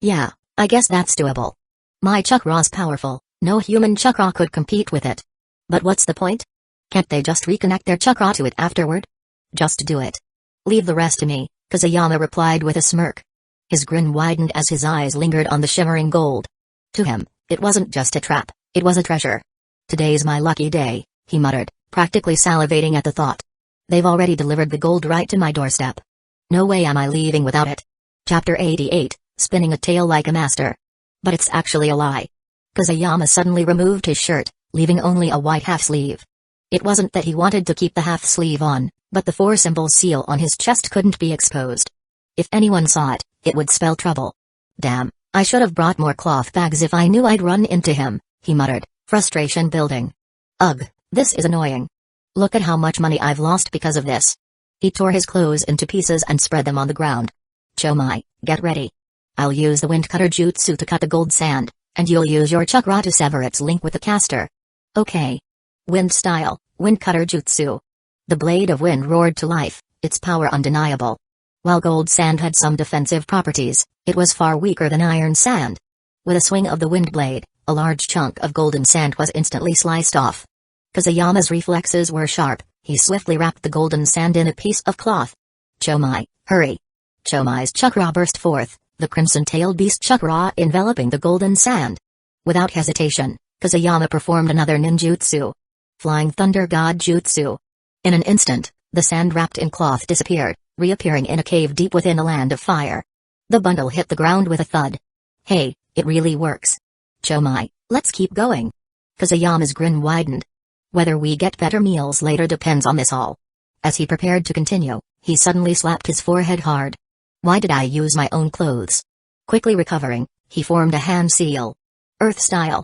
"Yeah, I guess that's doable. My chakra's powerful, no human chakra could compete with it. But what's the point? Can't they just reconnect their chakra to it afterward? Just do it. Leave the rest to me," Kazuyama replied with a smirk. His grin widened as his eyes lingered on the shimmering gold. To him, it wasn't just a trap, it was a treasure. "Today's my lucky day," he muttered, practically salivating at the thought. They've already delivered the gold right to my doorstep. No way am I leaving without it. Chapter 88, Spinning a Tale Like a Master. But it's actually a lie. Kusayama suddenly removed his shirt, leaving only a white half-sleeve. It wasn't that he wanted to keep the half-sleeve on, but the 4-symbol seal on his chest couldn't be exposed. If anyone saw it, it would spell trouble. Damn, I should have brought more cloth bags if I knew I'd run into him, he muttered, frustration building. Ugh, this is annoying. Look at how much money I've lost because of this. He tore his clothes into pieces and spread them on the ground. Chomai, get ready. I'll use the wind cutter jutsu to cut the gold sand, and you'll use your chakra to sever its link with the caster. Okay. Wind style, wind cutter jutsu. The blade of wind roared to life, its power undeniable. While gold sand had some defensive properties, it was far weaker than iron sand. With a swing of the wind blade, a large chunk of golden sand was instantly sliced off. Kusayama's reflexes were sharp, he swiftly wrapped the golden sand in a piece of cloth. Chomai, hurry. Chomai's chakra burst forth, the crimson-tailed beast chakra enveloping the golden sand. Without hesitation, Kusayama performed another ninjutsu. Flying Thunder God Jutsu. In an instant, the sand wrapped in cloth disappeared, reappearing in a cave deep within a land of fire. The bundle hit the ground with a thud. Hey, it really works. Chomai, let's keep going. Kusayama's grin widened. Whether we get better meals later depends on this all. As he prepared to continue, he suddenly slapped his forehead hard. Why did I use my own clothes? Quickly recovering, he formed a hand seal. Earth style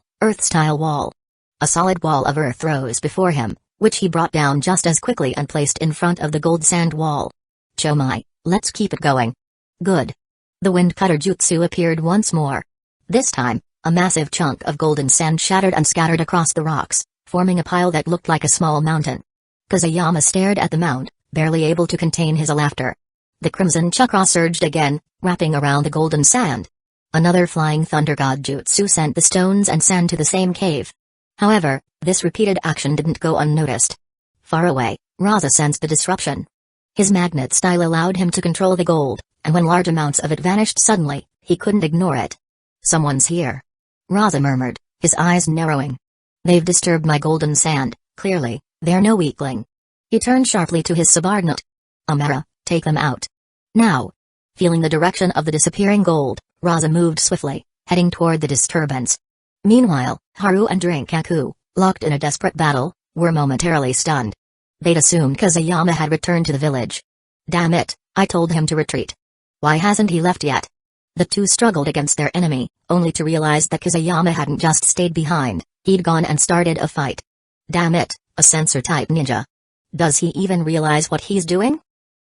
wall. A solid wall of earth rose before him, which he brought down just as quickly and placed in front of the gold sand wall. Chomai, let's keep it going. Good. The wind cutter jutsu appeared once more. This time, a massive chunk of golden sand shattered and scattered across the rocks, forming a pile that looked like a small mountain. Kusayama stared at the mound, barely able to contain his laughter. The crimson chakra surged again, wrapping around the golden sand. Another flying thunder god jutsu sent the stones and sand to the same cave. However, this repeated action didn't go unnoticed. Far away, Raza sensed the disruption. His magnet style allowed him to control the gold, and when large amounts of it vanished suddenly, he couldn't ignore it. Someone's here. Raza murmured, his eyes narrowing. They've disturbed my golden sand, clearly, they're no weakling. He turned sharply to his subordinate. Amara, take them out. Now. Feeling the direction of the disappearing gold, Raza moved swiftly, heading toward the disturbance. Meanwhile, Haru and Rinkaku, locked in a desperate battle, were momentarily stunned. They'd assumed Kusayama had returned to the village. Damn it, I told him to retreat. Why hasn't he left yet? The two struggled against their enemy, only to realize that Kusayama hadn't just stayed behind, he'd gone and started a fight. Damn it, a sensor-type ninja. Does he even realize what he's doing?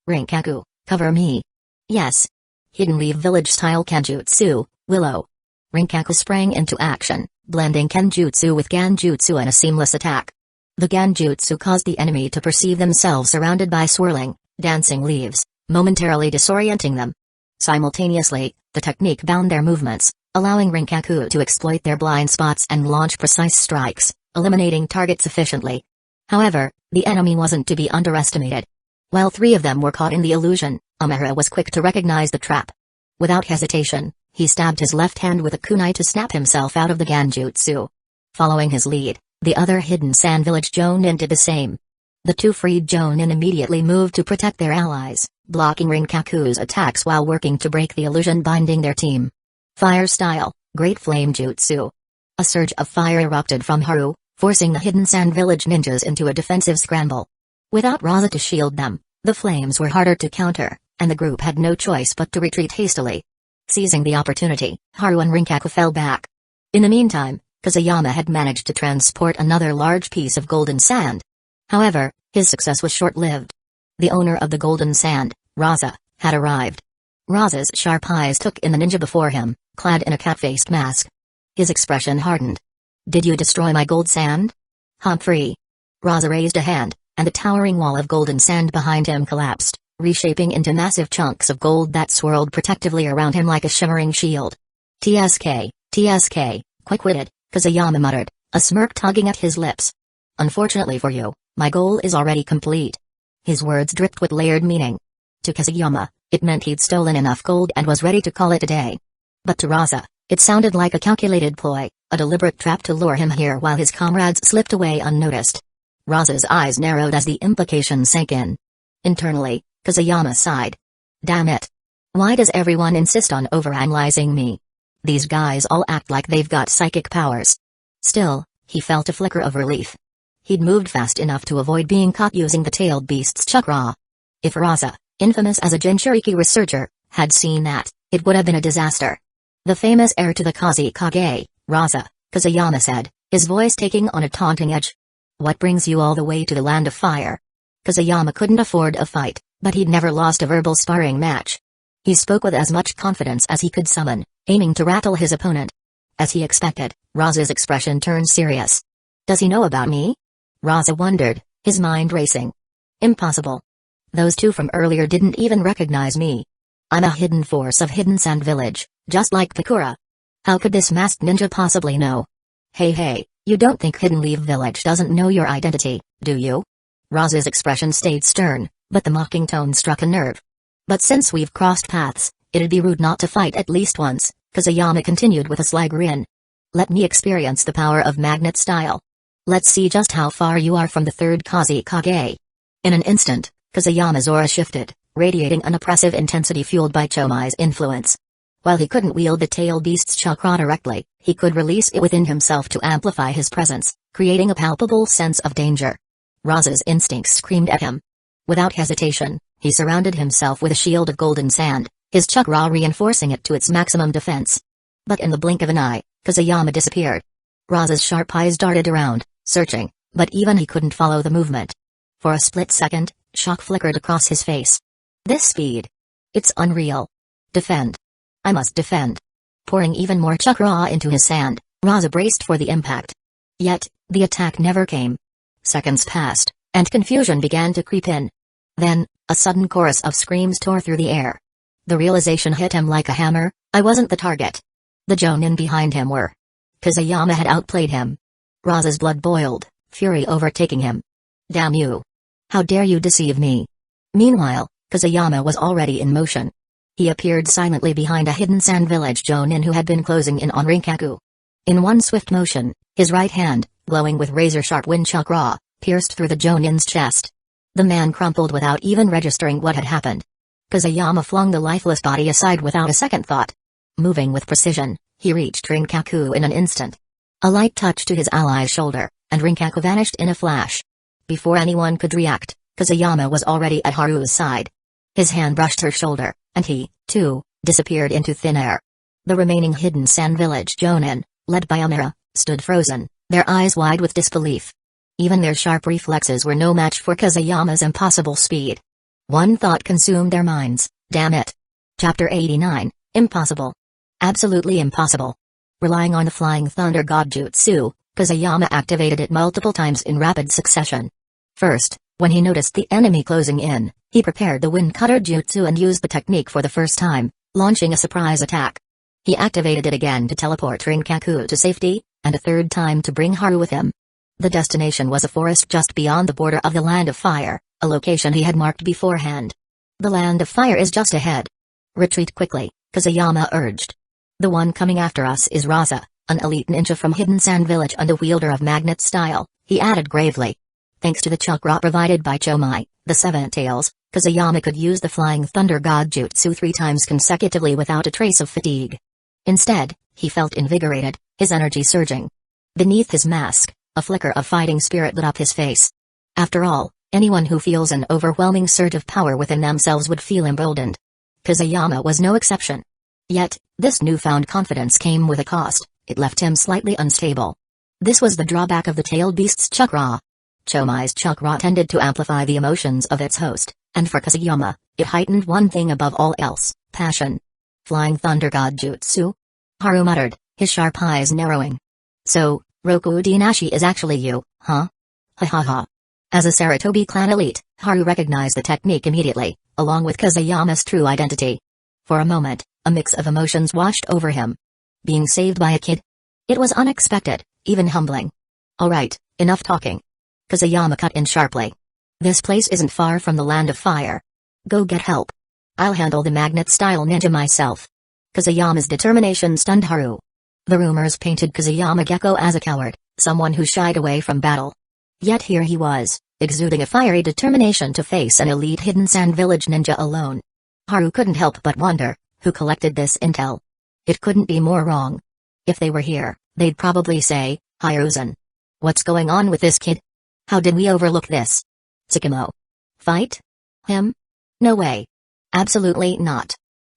Rinkaku, cover me. Yes. Hidden Leaf Village-style Kenjutsu, Willow. Rinkaku sprang into action, blending Kenjutsu with Ganjutsu in a seamless attack. The Ganjutsu caused the enemy to perceive themselves surrounded by swirling, dancing leaves, momentarily disorienting them. Simultaneously, the technique bound their movements, allowing Rinkaku to exploit their blind spots and launch precise strikes, eliminating targets efficiently. However, the enemy wasn't to be underestimated. While 3 of them were caught in the illusion, Amara was quick to recognize the trap. Without hesitation, he stabbed his left hand with a kunai to snap himself out of the Ganjutsu. Following his lead, the other hidden sand village Jonin did the same. The 2 freed Jonin immediately moved to protect their allies, blocking Rinkaku's attacks while working to break the illusion binding their team. Fire style, Great Flame Jutsu. A surge of fire erupted from Haru, forcing the hidden sand village ninjas into a defensive scramble. Without Raza to shield them, the flames were harder to counter, and the group had no choice but to retreat hastily. Seizing the opportunity, Haru and Rinkaku fell back. In the meantime, Kusayama had managed to transport another large piece of golden sand. However, his success was short-lived. The owner of the golden sand, Raza, had arrived. Raza's sharp eyes took in the ninja before him, clad in a cat-faced mask. His expression hardened. Did you destroy my gold sand? Humphrey. Raza raised a hand, and the towering wall of golden sand behind him collapsed, reshaping into massive chunks of gold that swirled protectively around him like a shimmering shield. TSK, quick-witted, Kusayama muttered, a smirk tugging at his lips. Unfortunately for you, my goal is already complete. His words dripped with layered meaning. To Kusayama, it meant he'd stolen enough gold and was ready to call it a day. But to Raza, it sounded like a calculated ploy, a deliberate trap to lure him here while his comrades slipped away unnoticed. Raza's eyes narrowed as the implication sank in. Internally, Kazuyama sighed. Damn it. Why does everyone insist on overanalyzing me? These guys all act like they've got psychic powers. Still, he felt a flicker of relief. He'd moved fast enough to avoid being caught using the tailed beast's chakra. If Raza, infamous as a Jinchūriki researcher, had seen that, it would have been a disaster. The famous heir to the Kusagakure, Raza, Kazuyama said, his voice taking on a taunting edge. What brings you all the way to the land of fire? Kazuyama couldn't afford a fight, but he'd never lost a verbal sparring match. He spoke with as much confidence as he could summon, aiming to rattle his opponent. As he expected, Raza's expression turned serious. Does he know about me? Raza wondered, his mind racing. Impossible. Those two from earlier didn't even recognize me. I'm a hidden force of Hidden Sand Village, just like Pakura. How could this masked ninja possibly know? Hey, you don't think Hidden Leaf Village doesn't know your identity, do you? Raza's expression stayed stern, but the mocking tone struck a nerve. But since we've crossed paths, it'd be rude not to fight at least once, Kazuyama continued with a sly grin. Let me experience the power of magnet style. Let's see just how far you are from the third Kusagakure. In an instant, Kazuyama's aura shifted, radiating an oppressive intensity fueled by Chomai's influence. While he couldn't wield the tail beast's chakra directly, he could release it within himself to amplify his presence, creating a palpable sense of danger. Raza's instincts screamed at him. Without hesitation, he surrounded himself with a shield of golden sand, his chakra reinforcing it to its maximum defense. But in the blink of an eye, Kazuyama disappeared. Raza's sharp eyes darted around, searching, but even he couldn't follow the movement. For a split second, shock flickered across his face. This speed. It's unreal. Defend. I must defend. Pouring even more chakra into his sand, Raza braced for the impact. Yet, the attack never came. Seconds passed, and confusion began to creep in. Then, a sudden chorus of screams tore through the air. The realization hit him like a hammer, I wasn't the target. The Jonin behind him were. Kazuyama had outplayed him. Raza's blood boiled, fury overtaking him. Damn you. How dare you deceive me? Meanwhile, Kazuyama was already in motion. He appeared silently behind a hidden sand village Jonin who had been closing in on Rinkaku. In one swift motion, his right hand, glowing with razor-sharp wind chakra, pierced through the Jonin's chest. The man crumpled without even registering what had happened. Kazuyama flung the lifeless body aside without a second thought. Moving with precision, he reached Rinkaku in an instant. A light touch to his ally's shoulder, and Rinkaku vanished in a flash. Before anyone could react, Kazuyama was already at Haru's side. His hand brushed her shoulder, and he, too, disappeared into thin air. The remaining hidden sand village Jonin, led by Amira, stood frozen, their eyes wide with disbelief. Even their sharp reflexes were no match for Kazuyama's impossible speed. One thought consumed their minds, damn it. Chapter 89, Impossible. Absolutely impossible. Relying on the Flying Thunder God Jutsu, Kazuyama activated it multiple times in rapid succession. First, when he noticed the enemy closing in, he prepared the Wind Cutter Jutsu and used the technique for the first time, launching a surprise attack. He activated it again to teleport Rinkaku to safety, and a third time to bring Haru with him. The destination was a forest just beyond the border of the Land of Fire, a location he had marked beforehand. The Land of Fire is just ahead. Retreat quickly, Kazuyama urged. The one coming after us is Raza, an elite ninja from Hidden Sand Village and a wielder of magnet style, he added gravely. Thanks to the chakra provided by Chomai, the Seven Tails, Kazuyama could use the Flying Thunder God Jutsu 3 times consecutively without a trace of fatigue. Instead, he felt invigorated, his energy surging. Beneath his mask, a flicker of fighting spirit lit up his face. After all, anyone who feels an overwhelming surge of power within themselves would feel emboldened. Kazuyama was no exception. Yet, this newfound confidence came with a cost, it left him slightly unstable. This was the drawback of the tailed beast's chakra. Chomai's chakra tended to amplify the emotions of its host, and for Kazuyama, it heightened one thing above all else, passion. Flying Thunder God Jutsu? Haru muttered, his sharp eyes narrowing. So, Roku Dinashi is actually you, huh? Ha ha ha. As a Saratobi clan elite, Haru recognized the technique immediately, along with Kazuyama's true identity. For a moment, a mix of emotions washed over him. Being saved by a kid? It was unexpected, even humbling. Alright, enough talking. Kazuyama cut in sharply. This place isn't far from the Land of Fire. Go get help. I'll handle the magnet-style ninja myself. Kazuyama's determination stunned Haru. The rumors painted Kazuyama Gecko as a coward, someone who shied away from battle. Yet here he was, exuding a fiery determination to face an elite hidden sand village ninja alone. Haru couldn't help but wonder, who collected this intel? It couldn't be more wrong. If they were here, they'd probably say, "Hiruzen, what's going on with this kid? How did we overlook this? Tsukimo. Fight? Him? No way. Absolutely not."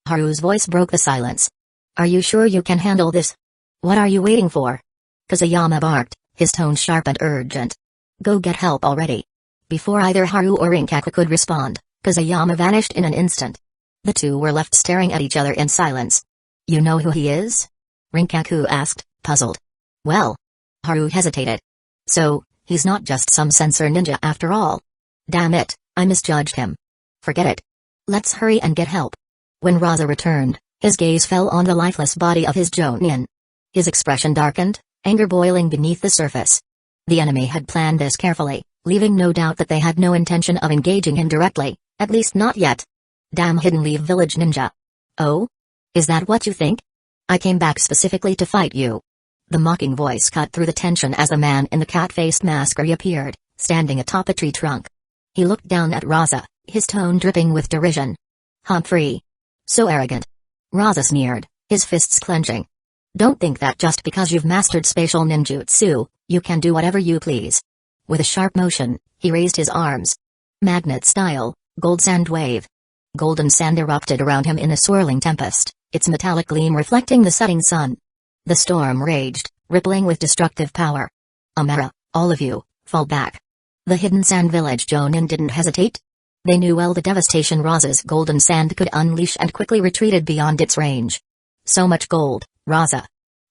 Haru's voice broke the silence. "Are you sure you can handle this? What are you waiting for?" Kusayama barked, his tone sharp and urgent. "Go get help already." Before either Haru or Rinkaku could respond, Kusayama vanished in an instant. The two were left staring at each other in silence. "You know who he is?" Rinkaku asked, puzzled. "Well." Haru hesitated. "So, he's not just some censor ninja after all. Damn it, I misjudged him. Forget it. Let's hurry and get help." When Raza returned, his gaze fell on the lifeless body of his Jonin. His expression darkened, anger boiling beneath the surface. The enemy had planned this carefully, leaving no doubt that they had no intention of engaging him directly, at least not yet. Damn hidden leaf village ninja. "Oh? Is that what you think? I came back specifically to fight you." The mocking voice cut through the tension as the man in the cat-faced mask reappeared, standing atop a tree trunk. He looked down at Raza, his tone dripping with derision. "Humphrey. So arrogant." Raza sneered, his fists clenching. "Don't think that just because you've mastered spatial ninjutsu, you can do whatever you please." With a sharp motion, he raised his arms. Magnet style, gold sand wave. Golden sand erupted around him in a swirling tempest, its metallic gleam reflecting the setting sun. The storm raged, rippling with destructive power. "Amara, all of you, fall back." The hidden sand village Jonin didn't hesitate. They knew well the devastation Raza's golden sand could unleash and quickly retreated beyond its range. "So much gold, Raza.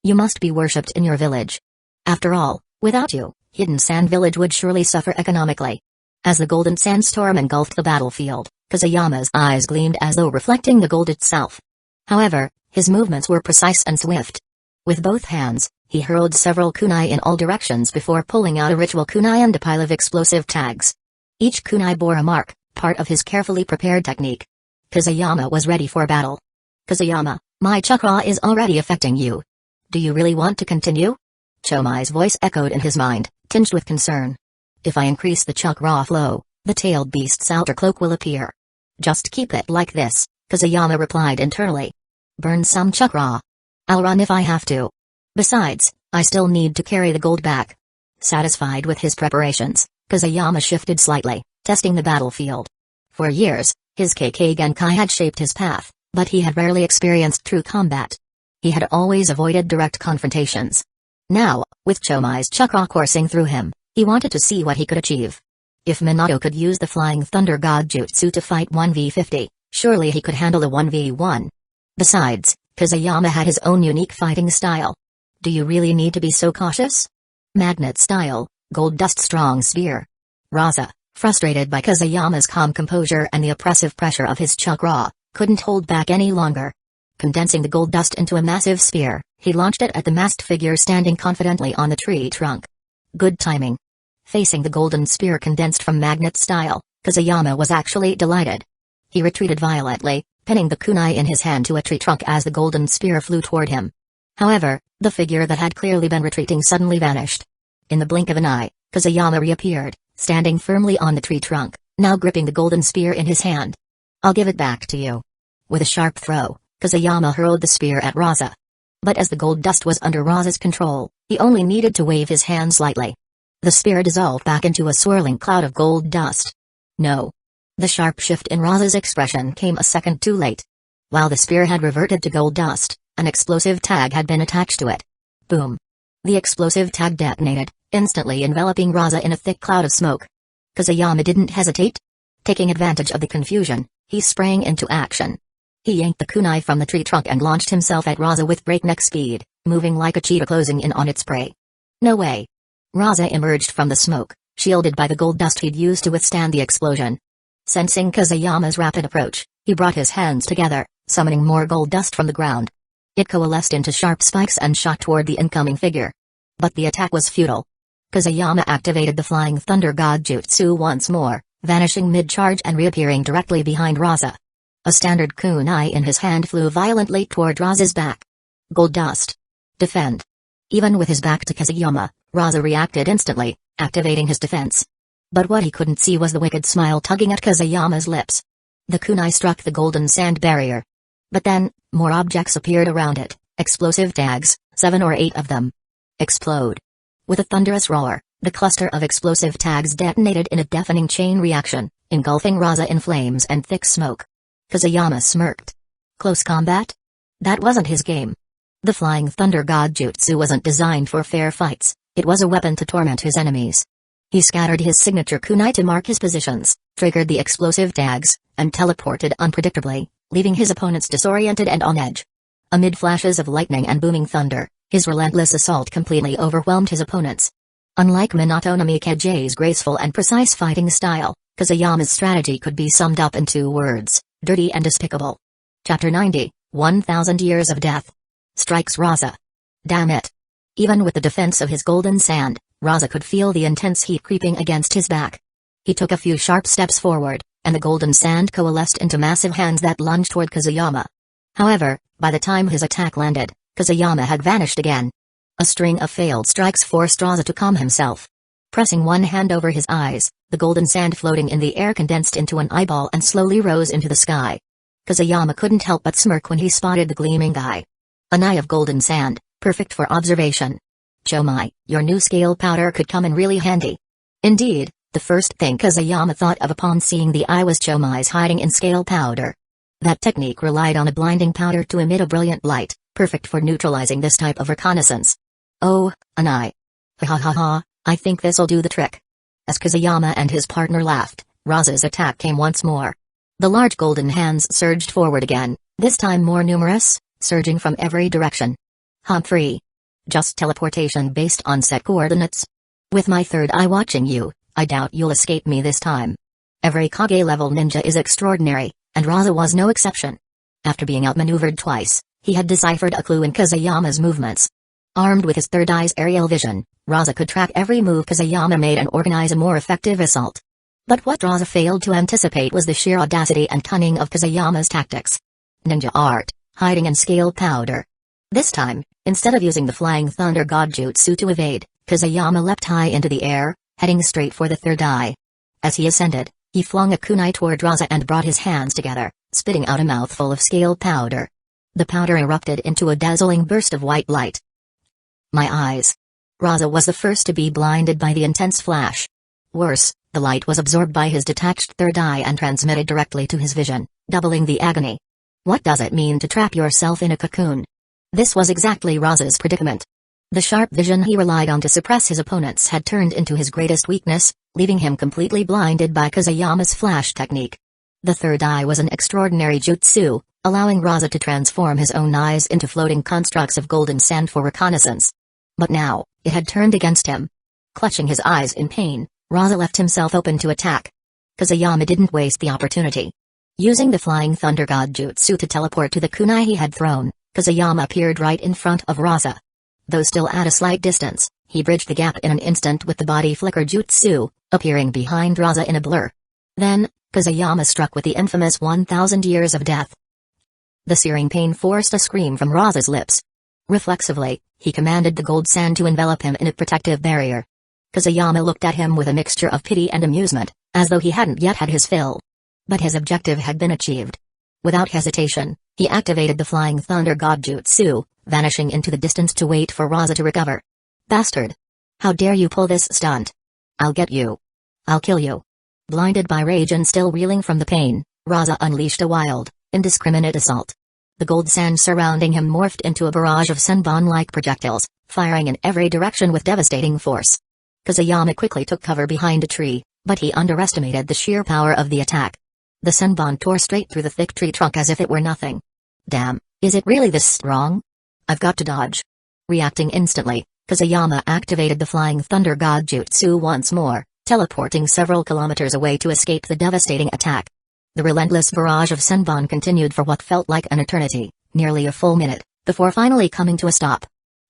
You must be worshipped in your village. After all, without you, hidden sand village would surely suffer economically." As the golden sandstorm engulfed the battlefield, Kusayama's eyes gleamed as though reflecting the gold itself. However, his movements were precise and swift. With both hands, he hurled several kunai in all directions before pulling out a ritual kunai and a pile of explosive tags. Each kunai bore a mark, part of his carefully prepared technique. Kusayama was ready for battle. "Kusayama, my chakra is already affecting you. Do you really want to continue?" Chomai's voice echoed in his mind, tinged with concern. "If I increase the chakra flow, the tailed beast's outer cloak will appear." "Just keep it like this," Kusayama replied internally. "Burn some chakra. I'll run if I have to. Besides, I still need to carry the gold back." Satisfied with his preparations, Kusayama shifted slightly, testing the battlefield. For years, his KK Genkai had shaped his path, but he had rarely experienced true combat. He had always avoided direct confrontations. Now, with Chomai's chakra coursing through him, he wanted to see what he could achieve. If Minato could use the Flying Thunder God Jutsu to fight 1v50, surely he could handle a 1v1. Besides, Kusayama had his own unique fighting style. Do you really need to be so cautious? Magnet style, gold dust strong spear. Raza, frustrated by Kusayama's calm composure and the oppressive pressure of his chakra, couldn't hold back any longer. Condensing the gold dust into a massive spear, he launched it at the masked figure standing confidently on the tree trunk. Good timing. Facing the golden spear condensed from magnet style, Kusayama was actually delighted. He retreated violently, pinning the kunai in his hand to a tree trunk as the golden spear flew toward him. However, the figure that had clearly been retreating suddenly vanished. In the blink of an eye, Kusayama reappeared, standing firmly on the tree trunk, now gripping the golden spear in his hand. "I'll give it back to you." With a sharp throw, Kusayama hurled the spear at Raza. But as the gold dust was under Raza's control, he only needed to wave his hand slightly. The spear dissolved back into a swirling cloud of gold dust. "No." The sharp shift in Raza's expression came a second too late. While the spear had reverted to gold dust, an explosive tag had been attached to it. Boom. The explosive tag detonated, instantly enveloping Raza in a thick cloud of smoke. Kusayama didn't hesitate. Taking advantage of the confusion, he sprang into action. He yanked the kunai from the tree trunk and launched himself at Raza with breakneck speed, moving like a cheetah closing in on its prey. "No way." Raza emerged from the smoke, shielded by the gold dust he'd used to withstand the explosion. Sensing Kusayama's rapid approach, he brought his hands together, summoning more gold dust from the ground. It coalesced into sharp spikes and shot toward the incoming figure. But the attack was futile. Kusayama activated the Flying Thunder God Jutsu once more, vanishing mid-charge and reappearing directly behind Raza. A standard kunai in his hand flew violently toward Raza's back. Gold dust. Defend. Even with his back to Kusayama, Raza reacted instantly, activating his defense. But what he couldn't see was the wicked smile tugging at Kazuyama's lips. The kunai struck the golden sand barrier. But then, more objects appeared around it, explosive tags, 7 or 8 of them. Explode. With a thunderous roar, the cluster of explosive tags detonated in a deafening chain reaction, engulfing Raza in flames and thick smoke. Kazuyama smirked. Close combat? That wasn't his game. The Flying Thunder God Jutsu wasn't designed for fair fights, it was a weapon to torment his enemies. He scattered his signature kunai to mark his positions, triggered the explosive tags, and teleported unpredictably, leaving his opponents disoriented and on edge. Amid flashes of lightning and booming thunder, his relentless assault completely overwhelmed his opponents. Unlike Minato no Mikage's graceful and precise fighting style, Kazuyama's strategy could be summed up in 2 words: dirty and despicable. Chapter 90, 1000 Years of Death. Strikes Raza. Damn it. Even with the defense of his golden sand, Raza could feel the intense heat creeping against his back. He took a few sharp steps forward, and the golden sand coalesced into massive hands that lunged toward Kazuyama. However, by the time his attack landed, Kazuyama had vanished again. A string of failed strikes forced Raza to calm himself. Pressing one hand over his eyes, the golden sand floating in the air condensed into an eyeball and slowly rose into the sky. Kazuyama couldn't help but smirk when he spotted the gleaming eye. An eye of golden sand, perfect for observation. Chomai, your new scale powder could come in really handy. Indeed, the first thing Kazuyama thought of upon seeing the eye was Chomai's hiding in scale powder. That technique relied on a blinding powder to emit a brilliant light, perfect for neutralizing this type of reconnaissance. Oh, an eye. Ha ha ha, I think this'll do the trick. As Kazuyama and his partner laughed, Raza's attack came once more. The large golden hands surged forward again, this time more numerous, surging from every direction. Humphrey. Just teleportation based on set coordinates? With my third eye watching you, I doubt you'll escape me this time. Every Kage-level ninja is extraordinary, and Raza was no exception. After being outmaneuvered twice, he had deciphered a clue in Kazuyama's movements. Armed with his third eye's aerial vision, Raza could track every move Kazuyama made and organize a more effective assault. But what Raza failed to anticipate was the sheer audacity and cunning of Kazuyama's tactics. Ninja art, hiding in scale powder. This time, instead of using the Flying Thunder God Jutsu to evade, Kazuyama leapt high into the air, heading straight for the third eye. As he ascended, he flung a kunai toward Raza and brought his hands together, spitting out a mouthful of scale powder. The powder erupted into a dazzling burst of white light. My eyes. Raza was the first to be blinded by the intense flash. Worse, the light was absorbed by his detached third eye and transmitted directly to his vision, doubling the agony. What does it mean to trap yourself in a cocoon? This was exactly Raza's predicament. The sharp vision he relied on to suppress his opponents had turned into his greatest weakness, leaving him completely blinded by Kazuyama's flash technique. The third eye was an extraordinary jutsu, allowing Raza to transform his own eyes into floating constructs of golden sand for reconnaissance. But now, it had turned against him. Clutching his eyes in pain, Raza left himself open to attack. Kazuyama didn't waste the opportunity. Using the Flying Thunder God Jutsu to teleport to the kunai he had thrown, Kazuyama appeared right in front of Raza. Though still at a slight distance, he bridged the gap in an instant with the body flicker jutsu, appearing behind Raza in a blur. Then, Kazuyama struck with the infamous 1000 Years of Death. The searing pain forced a scream from Raza's lips. Reflexively, he commanded the gold sand to envelop him in a protective barrier. Kazuyama looked at him with a mixture of pity and amusement, as though he hadn't yet had his fill. But his objective had been achieved. Without hesitation, he activated the Flying Thunder God Jutsu, vanishing into the distance to wait for Raza to recover. Bastard! How dare you pull this stunt? I'll get you. I'll kill you. Blinded by rage and still reeling from the pain, Raza unleashed a wild, indiscriminate assault. The gold sand surrounding him morphed into a barrage of senbon-like projectiles, firing in every direction with devastating force. Kazuyama quickly took cover behind a tree, but he underestimated the sheer power of the attack. The senbon tore straight through the thick tree trunk as if it were nothing. Damn, is it really this strong? I've got to dodge. Reacting instantly, Kazuyama activated the Flying Thunder God Jutsu once more, teleporting several kilometers away to escape the devastating attack. The relentless barrage of senbon continued for what felt like an eternity, nearly a full minute, before finally coming to a stop.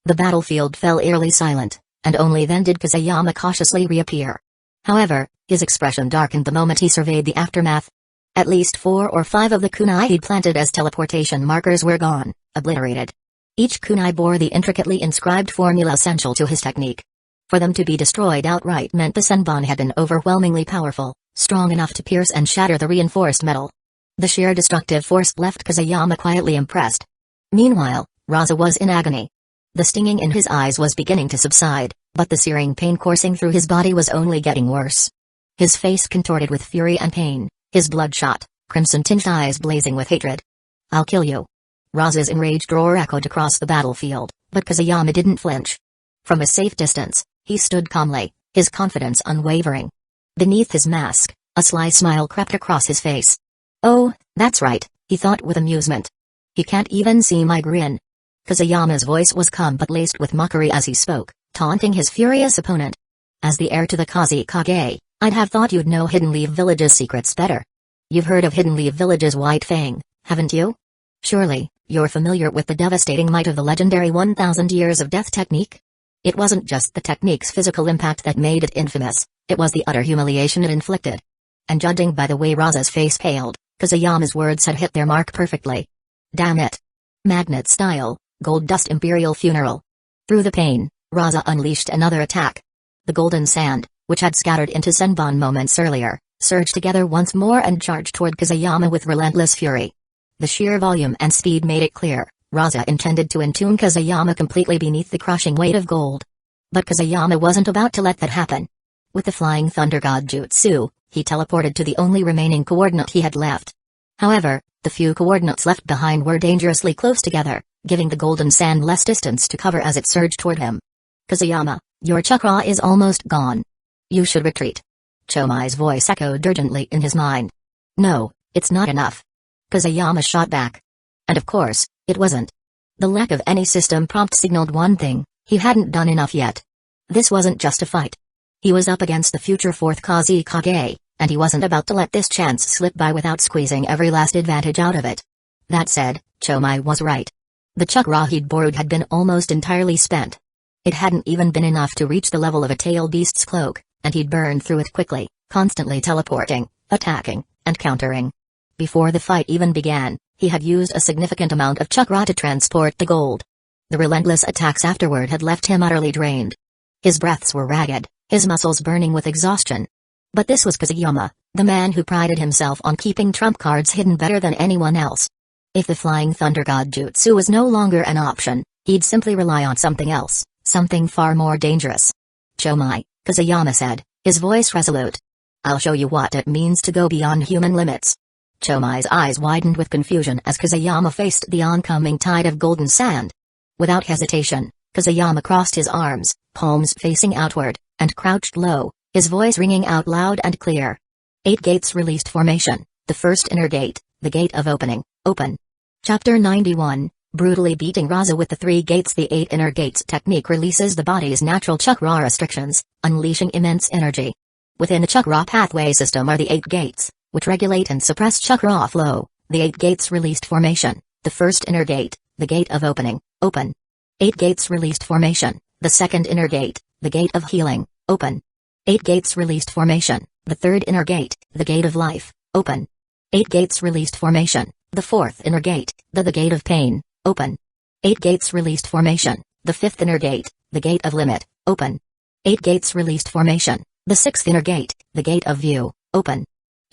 The battlefield fell eerily silent, and only then did Kazuyama cautiously reappear. However, his expression darkened the moment he surveyed the aftermath. At least 4 or 5 of the kunai he'd planted as teleportation markers were gone, obliterated. Each kunai bore the intricately inscribed formula essential to his technique. For them to be destroyed outright meant the Senbon had been overwhelmingly powerful, strong enough to pierce and shatter the reinforced metal. The sheer destructive force left Kusayama quietly impressed. Meanwhile, Raza was in agony. The stinging in his eyes was beginning to subside, but the searing pain coursing through his body was only getting worse. His face contorted with fury and pain, his bloodshot, crimson-tinged eyes blazing with hatred. "I'll kill you." Raza's enraged roar echoed across the battlefield, but Kusayama didn't flinch. From a safe distance, he stood calmly, his confidence unwavering. Beneath his mask, a sly smile crept across his face. "Oh, that's right," he thought with amusement. "He can't even see my grin." Kusayama's voice was calm but laced with mockery as he spoke, taunting his furious opponent. "As the heir to the Kusagakure, I'd have thought you'd know Hidden Leaf Village's secrets better. You've heard of Hidden Leaf Village's White Fang, haven't you? Surely, you're familiar with the devastating might of the legendary 1,000 Years of Death technique? It wasn't just the technique's physical impact that made it infamous, it was the utter humiliation it inflicted." And judging by the way Raza's face paled, Kusayama's words had hit their mark perfectly. "Damn it. Magnet style, Gold Dust Imperial Funeral." Through the pain, Raza unleashed another attack. The golden sand, which had scattered into Senbon moments earlier, surged together once more and charged toward Kusayama with relentless fury. The sheer volume and speed made it clear, Raza intended to entomb Kusayama completely beneath the crushing weight of gold. But Kusayama wasn't about to let that happen. With the Flying Thunder God Jutsu, he teleported to the only remaining coordinate he had left. However, the few coordinates left behind were dangerously close together, giving the golden sand less distance to cover as it surged toward him. "Kusayama, your chakra is almost gone. You should retreat." Chomai's voice echoed urgently in his mind. "No, it's not enough." Kusayama shot back. And of course, it wasn't. The lack of any system prompt signaled one thing: he hadn't done enough yet. This wasn't just a fight. He was up against the future fourth Kusagakure, and he wasn't about to let this chance slip by without squeezing every last advantage out of it. That said, Chomai was right. The chakra he'd borrowed had been almost entirely spent. It hadn't even been enough to reach the level of a tail beast's cloak, and he'd burned through it quickly, constantly teleporting, attacking, and countering. Before the fight even began, he had used a significant amount of chakra to transport the gold. The relentless attacks afterward had left him utterly drained. His breaths were ragged, his muscles burning with exhaustion. But this was Kusayama, the man who prided himself on keeping trump cards hidden better than anyone else. If the Flying Thunder God Jutsu was no longer an option, he'd simply rely on something else, something far more dangerous. "Chomai," Kusayama said, his voice resolute. "I'll show you what it means to go beyond human limits." Chomai's eyes widened with confusion as Kusayama faced the oncoming tide of golden sand. Without hesitation, Kusayama crossed his arms, palms facing outward, and crouched low, his voice ringing out loud and clear. 8 gates released formation, the first inner gate, the gate of opening, open. Chapter 91, brutally beating Raza with the 3 gates. The 8 inner gates technique releases the body's natural chakra restrictions, unleashing immense energy. Within the chakra pathway system are the 8 gates, which regulate and suppress chakra flow. The 8 gates released formation, the first inner gate, the gate of opening, open. 8 gates released formation, the second inner gate, the gate of healing, open. 8 gates released formation, the third inner gate, the gate of life, open. 8 gates released formation, the fourth inner gate, the gate of pain, open. 8 gates released formation, the fifth inner gate, the gate of limit, open. 8 gates released formation, the sixth inner gate, the gate of view, open.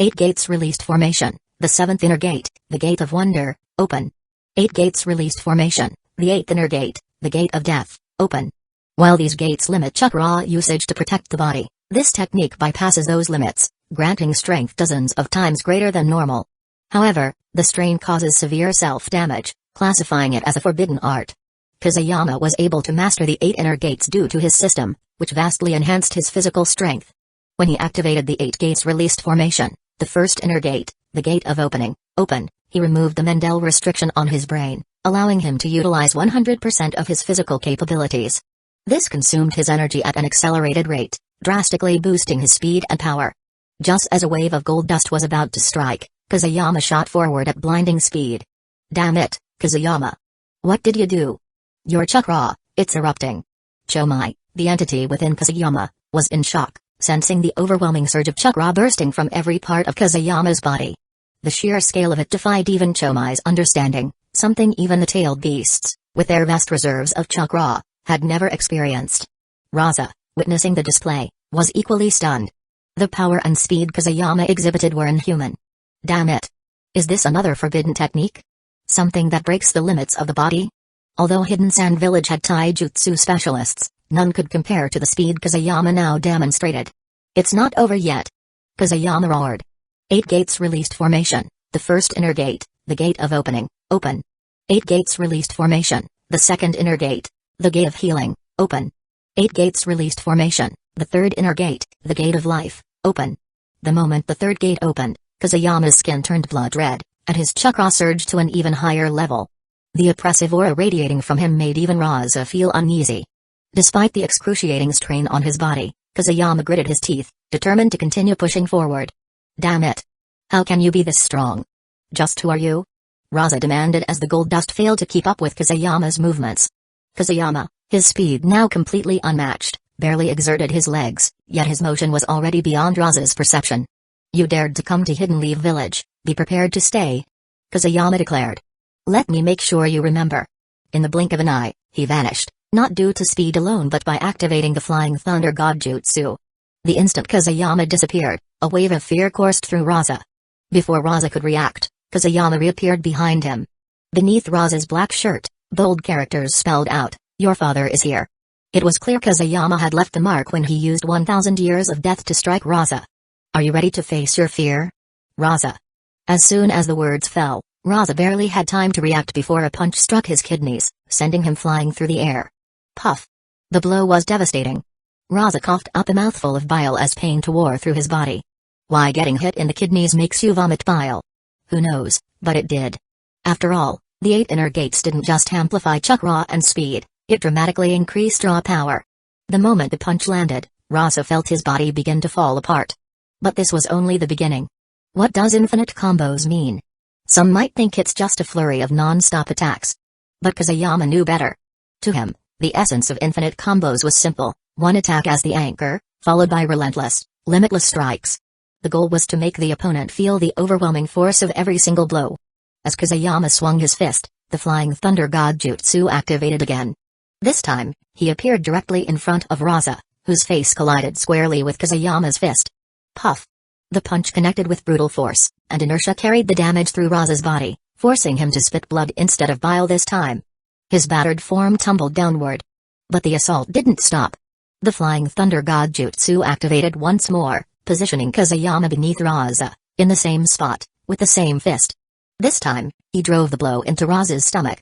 8 gates released formation, the seventh inner gate, the gate of wonder, open. 8 gates released formation, the eighth inner gate, the gate of death, open. While these gates limit chakra usage to protect the body, this technique bypasses those limits, granting strength dozens of times greater than normal. However, the strain causes severe self-damage, classifying it as a forbidden art. Kusayama was able to master the 8 inner gates due to his system, which vastly enhanced his physical strength. When he activated the 8 gates released formation, the first inner gate, the gate of opening, open, he removed the Mendel restriction on his brain, allowing him to utilize 100% of his physical capabilities. This consumed his energy at an accelerated rate, drastically boosting his speed and power. Just as a wave of gold dust was about to strike, Kusayama shot forward at blinding speed. "Damn it, Kusayama. What did you do? Your chakra, it's erupting." Chomai, the entity within Kusayama, was in shock, sensing the overwhelming surge of chakra bursting from every part of Kusayama's body. The sheer scale of it defied even Chomai's understanding, something even the tailed beasts, with their vast reserves of chakra, had never experienced. "Raza, witnessing the display, was equally stunned. The power and speed Kusayama exhibited were inhuman. Damn it. Is this another forbidden technique? Something that breaks the limits of the body? Although Hidden Sand Village had taijutsu specialists, none could compare to the speed Kusayama now demonstrated. It's not over yet. Kusayama roared. 8 gates released formation, the first inner gate, the gate of opening, open. 8 gates released formation, the second inner gate, the gate of healing, open. 8 gates released formation, the third inner gate, the gate of life, open. The moment the third gate opened, Kusayama's skin turned blood red, and his chakra surged to an even higher level. The oppressive aura radiating from him made even Raza feel uneasy. Despite the excruciating strain on his body, Kusayama gritted his teeth, determined to continue pushing forward. Damn it. How can you be this strong? Just who are you? Raza demanded as the gold dust failed to keep up with Kusayama's movements. Kusayama, his speed now completely unmatched, barely exerted his legs, yet his motion was already beyond Raza's perception. You dared to come to Hidden Leaf Village, be prepared to stay. Kusayama declared. Let me make sure you remember. In the blink of an eye, he vanished, not due to speed alone but by activating the Flying Thunder God Jutsu. The instant Kusayama disappeared, a wave of fear coursed through Raza. Before Raza could react, Kusayama reappeared behind him. Beneath Raza's black shirt, bold characters spelled out, "Your father is here." It was clear Kusayama had left the mark when he used 1,000 years of death to strike Raza. Are you ready to face your fear? Raza. As soon as the words fell, Raza barely had time to react before a punch struck his kidneys, sending him flying through the air. Puff. The blow was devastating. Raza coughed up a mouthful of bile as pain tore through his body. Why getting hit in the kidneys makes you vomit bile? Who knows, but it did. After all, the 8 inner gates didn't just amplify chakra and speed, it dramatically increased raw power. The moment the punch landed, Raza felt his body begin to fall apart. But this was only the beginning. What does infinite combos mean? Some might think it's just a flurry of non-stop attacks. But Kusayama knew better. To him, the essence of infinite combos was simple, one attack as the anchor, followed by relentless, limitless strikes. The goal was to make the opponent feel the overwhelming force of every single blow. As Kusayama swung his fist, the Flying Thunder God Jutsu activated again. This time, he appeared directly in front of Raza, whose face collided squarely with Kusayama's fist. Puff. The punch connected with brutal force, and inertia carried the damage through Raza's body, forcing him to spit blood instead of bile this time. His battered form tumbled downward. But the assault didn't stop. The Flying Thunder God Jutsu activated once more, positioning Kusayama beneath Raza, in the same spot, with the same fist. This time, he drove the blow into Raza's stomach.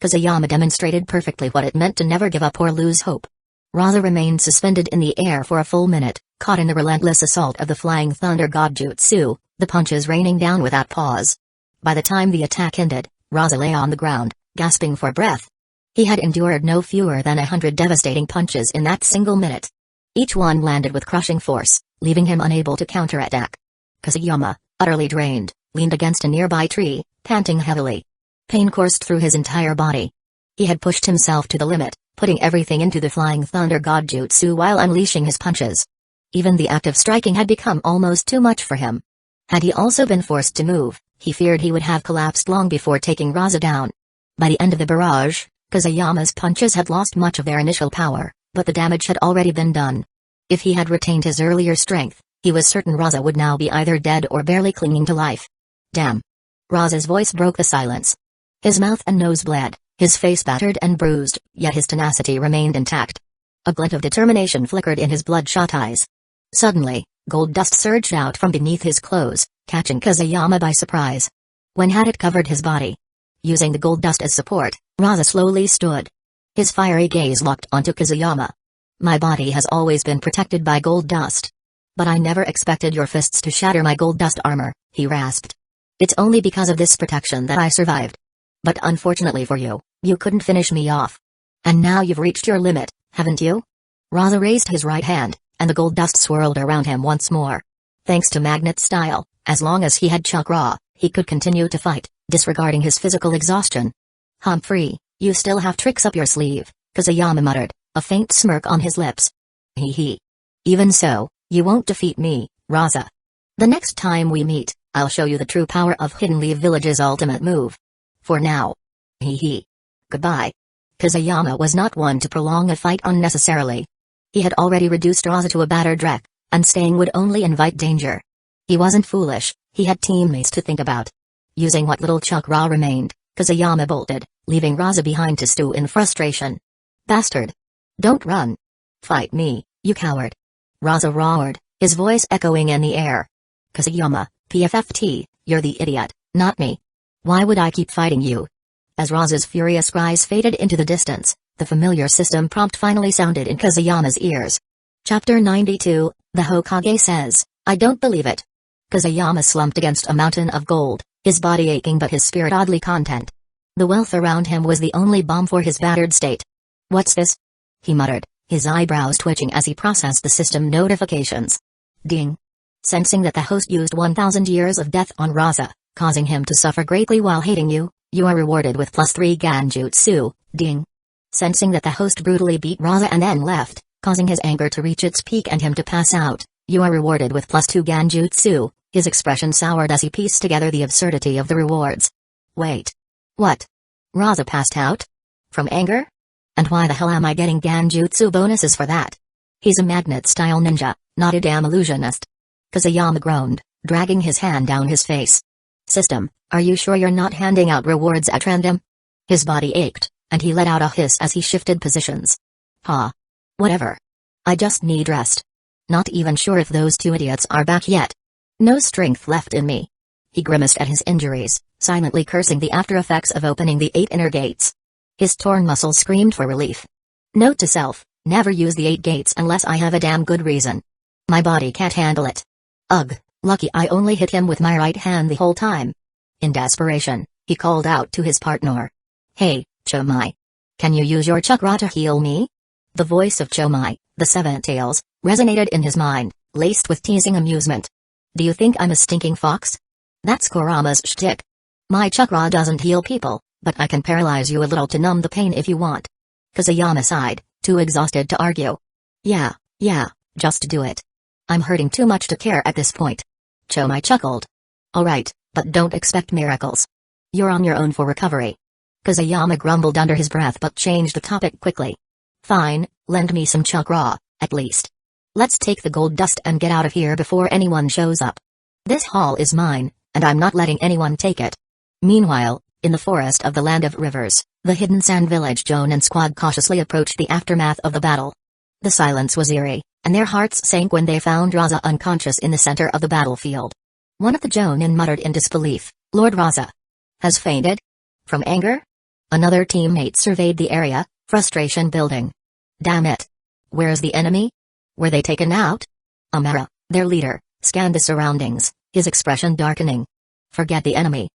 Kusayama demonstrated perfectly what it meant to never give up or lose hope. Raza remained suspended in the air for a full minute, caught in the relentless assault of the Flying Thunder God Jutsu, the punches raining down without pause. By the time the attack ended, Raza lay on the ground, gasping for breath. He had endured no fewer than 100 devastating punches in that single minute. Each one landed with crushing force, leaving him unable to counterattack. Kusayama, utterly drained, leaned against a nearby tree, panting heavily. Pain coursed through his entire body. He had pushed himself to the limit, putting everything into the Flying Thunder God Jutsu while unleashing his punches. Even the act of striking had become almost too much for him. Had he also been forced to move, he feared he would have collapsed long before taking Raza down. By the end of the barrage, Kusayama's punches had lost much of their initial power, but the damage had already been done. If he had retained his earlier strength, he was certain Raza would now be either dead or barely clinging to life. Damn. Raza's voice broke the silence. His mouth and nose bled, his face battered and bruised, yet his tenacity remained intact. A glint of determination flickered in his bloodshot eyes. Suddenly, gold dust surged out from beneath his clothes, catching Kusayama by surprise. When had it covered his body? Using the gold dust as support, Raza slowly stood. His fiery gaze locked onto Kusayama. My body has always been protected by gold dust. But I never expected your fists to shatter my gold dust armor, he rasped. It's only because of this protection that I survived. But unfortunately for you, you couldn't finish me off. And now you've reached your limit, haven't you? Raza raised his right hand, and the gold dust swirled around him once more. Thanks to magnet style, as long as he had chakra, he could continue to fight, disregarding his physical exhaustion. Humphrey, you still have tricks up your sleeve, Kusayama muttered, a faint smirk on his lips. Hee hee. Even so, you won't defeat me, Raza. The next time we meet, I'll show you the true power of Hidden Leaf Village's ultimate move. For now. Hee hee. Goodbye. Kusayama was not one to prolong a fight unnecessarily. He had already reduced Raza to a battered wreck, and staying would only invite danger. He wasn't foolish, he had teammates to think about. Using what little chakra remained, Kusayama bolted, leaving Raza behind to stew in frustration. Bastard! Don't run! Fight me, you coward! Raza roared, his voice echoing in the air. Kusayama, PFFT, you're the idiot, not me. Why would I keep fighting you? As Raza's furious cries faded into the distance, the familiar system prompt finally sounded in Kusayama's ears. Chapter 92, The Hokage says, I don't believe it. Kusayama slumped against a mountain of gold, his body aching but his spirit oddly content. The wealth around him was the only balm for his battered state. What's this? He muttered, his eyebrows twitching as he processed the system notifications. Ding. Sensing that the host used 1,000 years of death on Raza, causing him to suffer greatly while hating you, you are rewarded with +3 Genjutsu. Ding. Sensing that the host brutally beat Raza and then left, causing his anger to reach its peak and him to pass out, you are rewarded with +2 Genjutsu. His expression soured as he pieced together the absurdity of the rewards. Wait. What? Raza passed out? From anger? And why the hell am I getting Genjutsu bonuses for that? He's a magnet-style ninja, not a damn illusionist. Kusayama groaned, dragging his hand down his face. System, are you sure you're not handing out rewards at random? His body ached, and he let out a hiss as he shifted positions. Ha. Whatever. I just need rest. Not even sure if those two idiots are back yet. No strength left in me. He grimaced at his injuries, silently cursing the after-effects of opening the 8 inner gates. His torn muscles screamed for relief. Note to self, never use the 8 gates unless I have a damn good reason. My body can't handle it. Ugh, lucky I only hit him with my right hand the whole time. In desperation, he called out to his partner. Hey, Chomai. Can you use your chakra to heal me? The voice of Chomai, the Seven Tails, resonated in his mind, laced with teasing amusement. Do you think I'm a stinking fox? That's Kurama's shtick. My chakra doesn't heal people, but I can paralyze you a little to numb the pain if you want. Kusayama sighed, too exhausted to argue. Yeah, just do it. I'm hurting too much to care at this point. Chomai chuckled. Alright, but don't expect miracles. You're on your own for recovery. Kusayama grumbled under his breath but changed the topic quickly. Fine, lend me some chakra, at least. Let's take the gold dust and get out of here before anyone shows up. This hall is mine, and I'm not letting anyone take it. Meanwhile, in the forest of the Land of Rivers, the hidden sand village Jonin squad cautiously approached the aftermath of the battle. The silence was eerie, and their hearts sank when they found Raza unconscious in the center of the battlefield. One of the Jonin muttered in disbelief, Lord Raza has fainted? From anger? Another teammate surveyed the area, frustration building. Damn it. Where's the enemy? Were they taken out? Amara, their leader, scanned the surroundings, his expression darkening. Forget the enemy.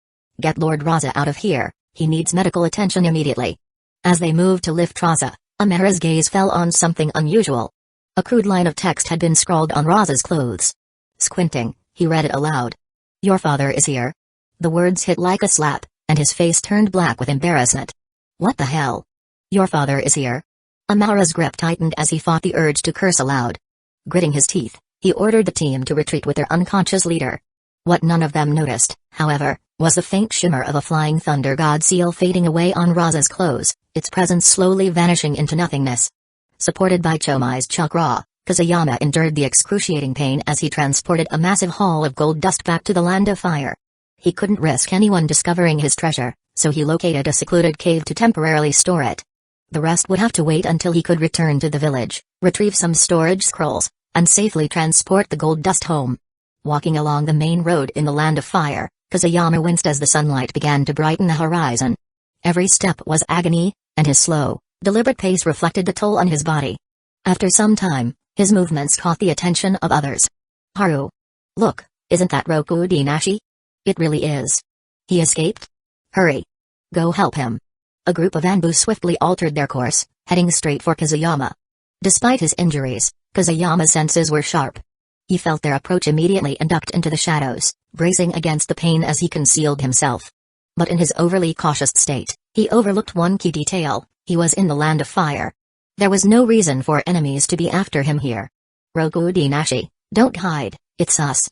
Get Lord Raza out of here, he needs medical attention immediately. As they moved to lift Raza, Amara's gaze fell on something unusual. A crude line of text had been scrawled on Raza's clothes. Squinting, he read it aloud. Your father is here. The words hit like a slap, and his face turned black with embarrassment. What the hell? Your father is here? Amara's grip tightened as he fought the urge to curse aloud. Gritting his teeth, he ordered the team to retreat with their unconscious leader. What none of them noticed, however, was the faint shimmer of a flying thunder god seal fading away on Raza's clothes, its presence slowly vanishing into nothingness. Supported by Chomai's chakra, Kusayama endured the excruciating pain as he transported a massive haul of gold dust back to the Land of Fire. He couldn't risk anyone discovering his treasure, so he located a secluded cave to temporarily store it. The rest would have to wait until he could return to the village, retrieve some storage scrolls, and safely transport the gold dust home. Walking along the main road in the Land of Fire, Kusayama winced as the sunlight began to brighten the horizon. Every step was agony, and his slow, deliberate pace reflected the toll on his body. After some time, his movements caught the attention of others. Haru. Look, isn't that Roku Dinashi? It really is. He escaped? Hurry. Go help him. A group of Anbu swiftly altered their course, heading straight for Kusayama. Despite his injuries, Kusayama's senses were sharp. He felt their approach immediately and ducked into the shadows, bracing against the pain as he concealed himself. But in his overly cautious state, he overlooked one key detail: he was in the Land of Fire. There was no reason for enemies to be after him here. Roku Dinashi, don't hide, it's us.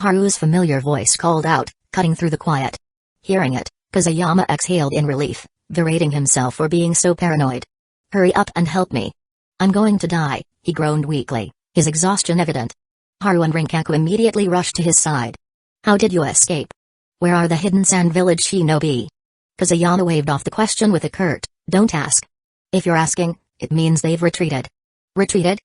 Haru's familiar voice called out, cutting through the quiet. Hearing it, Kusayama exhaled in relief, berating himself for being so paranoid. Hurry up and help me. I'm going to die, He groaned weakly, his exhaustion evident. Haru and Rinkaku immediately rushed to his side. How did you escape? Where are the hidden sand village shinobi? Kazuyama waved off the question with a curt, don't ask. If you're asking, it means they've retreated. Retreated?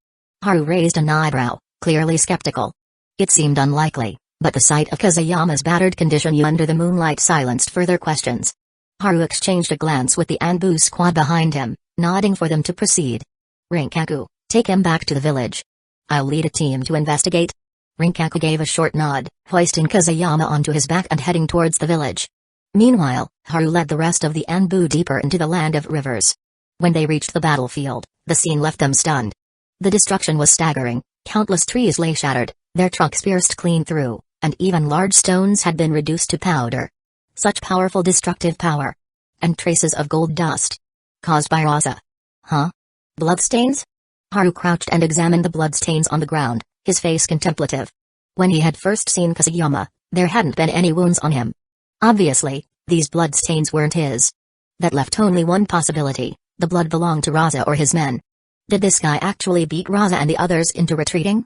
Haru raised an eyebrow, clearly skeptical. It seemed unlikely, but the sight of Kazuyama's battered condition under the moonlight silenced further questions. Haru exchanged a glance with the Anbu squad behind him, nodding for them to proceed. Rinkaku, take him back to the village. I'll lead a team to investigate. Rinkaku gave a short nod, hoisting Kazuyama onto his back and heading towards the village. Meanwhile, Haru led the rest of the Anbu deeper into the land of rivers. When they reached the battlefield, the scene left them stunned. The destruction was staggering, countless trees lay shattered, their trunks pierced clean through, and even large stones had been reduced to powder. Such powerful destructive power. And traces of gold dust. Caused by Raza. Huh? Bloodstains? Haru crouched and examined the bloodstains on the ground, his face contemplative. When he had first seen Kazuyama, there hadn't been any wounds on him. Obviously, these bloodstains weren't his. That left only one possibility, the blood belonged to Raza or his men. Did this guy actually beat Raza and the others into retreating?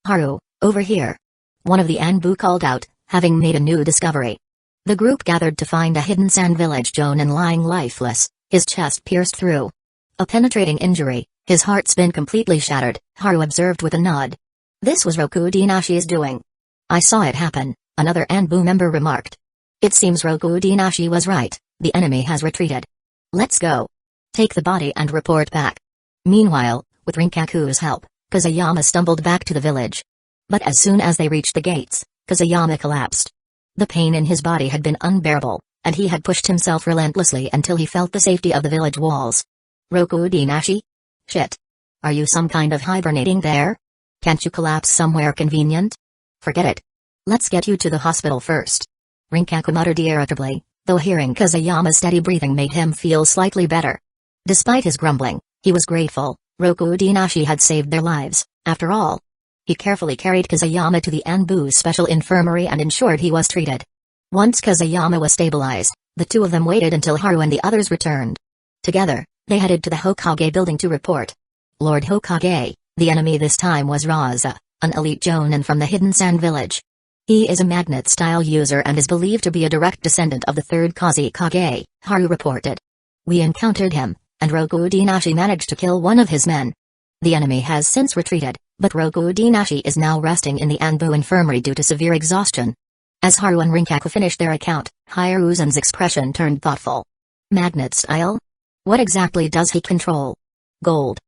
Haru, over here. One of the Anbu called out, having made a new discovery. The group gathered to find a hidden sand village Jonin lying lifeless, his chest pierced through. A penetrating injury, his heart's been completely shattered, Haru observed with a nod. This was Rokudinashi's doing. I saw it happen, another Anbu member remarked. It seems Rokudinashi was right, the enemy has retreated. Let's go. Take the body and report back. Meanwhile, with Rinkaku's help, Kazuyama stumbled back to the village. But as soon as they reached the gates, Kazuyama collapsed. The pain in his body had been unbearable, and he had pushed himself relentlessly until he felt the safety of the village walls. Rokudinashi? Shit. Are you some kind of hibernating there? Can't you collapse somewhere convenient? Forget it. Let's get you to the hospital first. Rinkaku muttered irritably, though hearing Kazuyama's steady breathing made him feel slightly better. Despite his grumbling, he was grateful. Rokudinashi had saved their lives, after all. He carefully carried Kazuyama to the Anbu special infirmary and ensured he was treated. Once Kazuyama was stabilized, the two of them waited until Haru and the others returned. Together, they headed to the Hokage building to report. Lord Hokage, the enemy this time was Raza, an elite Jonin from the hidden sand village. He is a magnet-style user and is believed to be a direct descendant of the third Kusagakure, Haru reported. We encountered him, and Rokudinashi managed to kill one of his men. The enemy has since retreated, but Rokudinashi is now resting in the Anbu infirmary due to severe exhaustion. As Haru and Rinkaku finished their account, Hiruzen's expression turned thoughtful. Magnet style? What exactly does he control? Gold.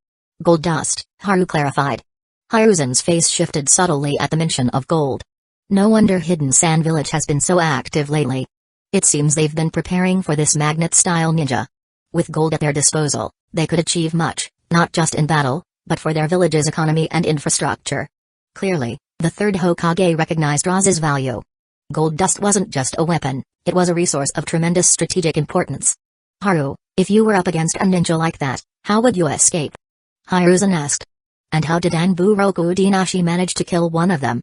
Gold dust, Haru clarified. Hiruzen's face shifted subtly at the mention of gold. No wonder Hidden Sand Village has been so active lately. It seems they've been preparing for this magnet-style ninja. With gold at their disposal, they could achieve much, not just in battle, but for their village's economy and infrastructure. Clearly, the third Hokage recognized Raza's value. Gold dust wasn't just a weapon, it was a resource of tremendous strategic importance. Haru, if you were up against a ninja like that, how would you escape? Hiruzen asked. And how did Anbu Rokudinashi manage to kill one of them?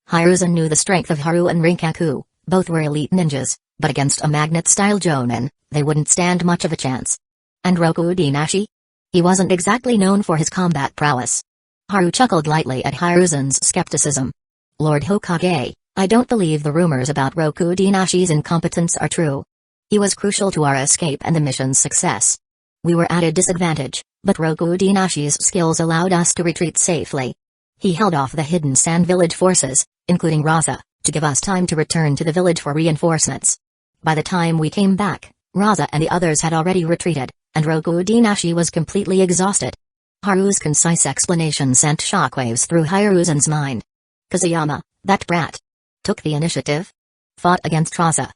Hiruzen knew the strength of Haru and Rinkaku, both were elite ninjas, but against a magnet-style Jonin, they wouldn't stand much of a chance. And Rokudinashi? He wasn't exactly known for his combat prowess. Haru chuckled lightly at Hiruzen's skepticism. Lord Hokage, I don't believe the rumors about Rokudinashi's incompetence are true. He was crucial to our escape and the mission's success. We were at a disadvantage, but Rokudinashi's skills allowed us to retreat safely. He held off the Hidden Sand Village forces, including Raza, to give us time to return to the village for reinforcements. By the time we came back, Raza and the others had already retreated, and Rokudinashi was completely exhausted. Haru's concise explanation sent shockwaves through Hiruzen's mind. Kazuyama, that brat, took the initiative? Fought against Raza.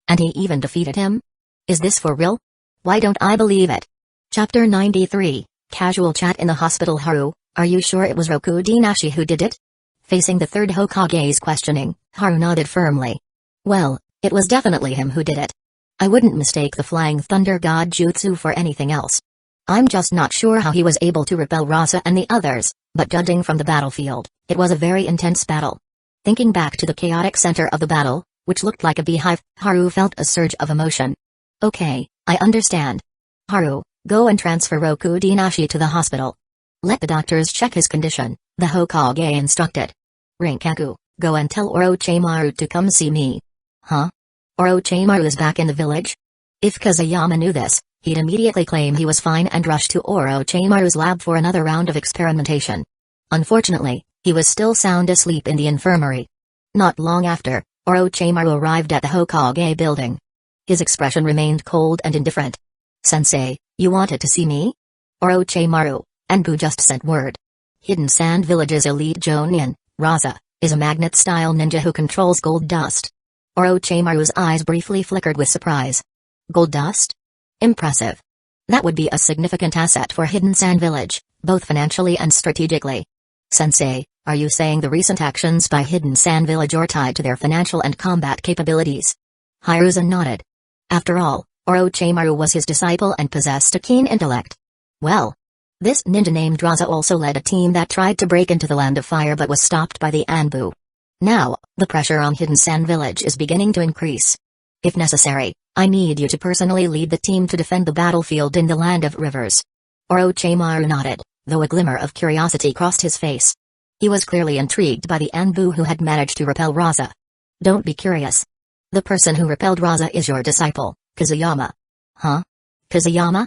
And he even defeated him? Is this for real? Why don't I believe it? Chapter 93, Casual Chat in the Hospital. Haru, are you sure it was Rokudinashi who did it? Facing the third Hokage's questioning, Haru nodded firmly. Well, it was definitely him who did it. I wouldn't mistake the Flying Thunder God Jutsu for anything else. I'm just not sure how he was able to repel Raza and the others, but judging from the battlefield, it was a very intense battle. Thinking back to the chaotic center of the battle, which looked like a beehive, Haru felt a surge of emotion. Okay, I understand. Haru, go and transfer Rokudinashi to the hospital. Let the doctors check his condition, the Hokage instructed. Rinkaku, go and tell Orochimaru to come see me. Huh? Orochimaru is back in the village? If Kazuyama knew this, he'd immediately claim he was fine and rush to Orochimaru's lab for another round of experimentation. Unfortunately, he was still sound asleep in the infirmary. Not long after, Orochimaru arrived at the Hokage building. His expression remained cold and indifferent. Sensei, you wanted to see me? Orochimaru, Anbu just sent word. Hidden Sand Village's elite Jonin, Raza, is a magnet-style ninja who controls gold dust. Orochimaru's eyes briefly flickered with surprise. Gold dust? Impressive. That would be a significant asset for Hidden Sand Village, both financially and strategically. Sensei, are you saying the recent actions by Hidden Sand Village are tied to their financial and combat capabilities? Hiruzen nodded. After all, Orochimaru was his disciple and possessed a keen intellect. Well, this ninja named Raza also led a team that tried to break into the Land of Fire but was stopped by the Anbu. Now, the pressure on Hidden Sand Village is beginning to increase. If necessary, I need you to personally lead the team to defend the battlefield in the Land of Rivers. Orochimaru nodded, though a glimmer of curiosity crossed his face. He was clearly intrigued by the Anbu who had managed to repel Raza. Don't be curious. The person who repelled Raza is your disciple, Kazuyama. Huh? Kazuyama?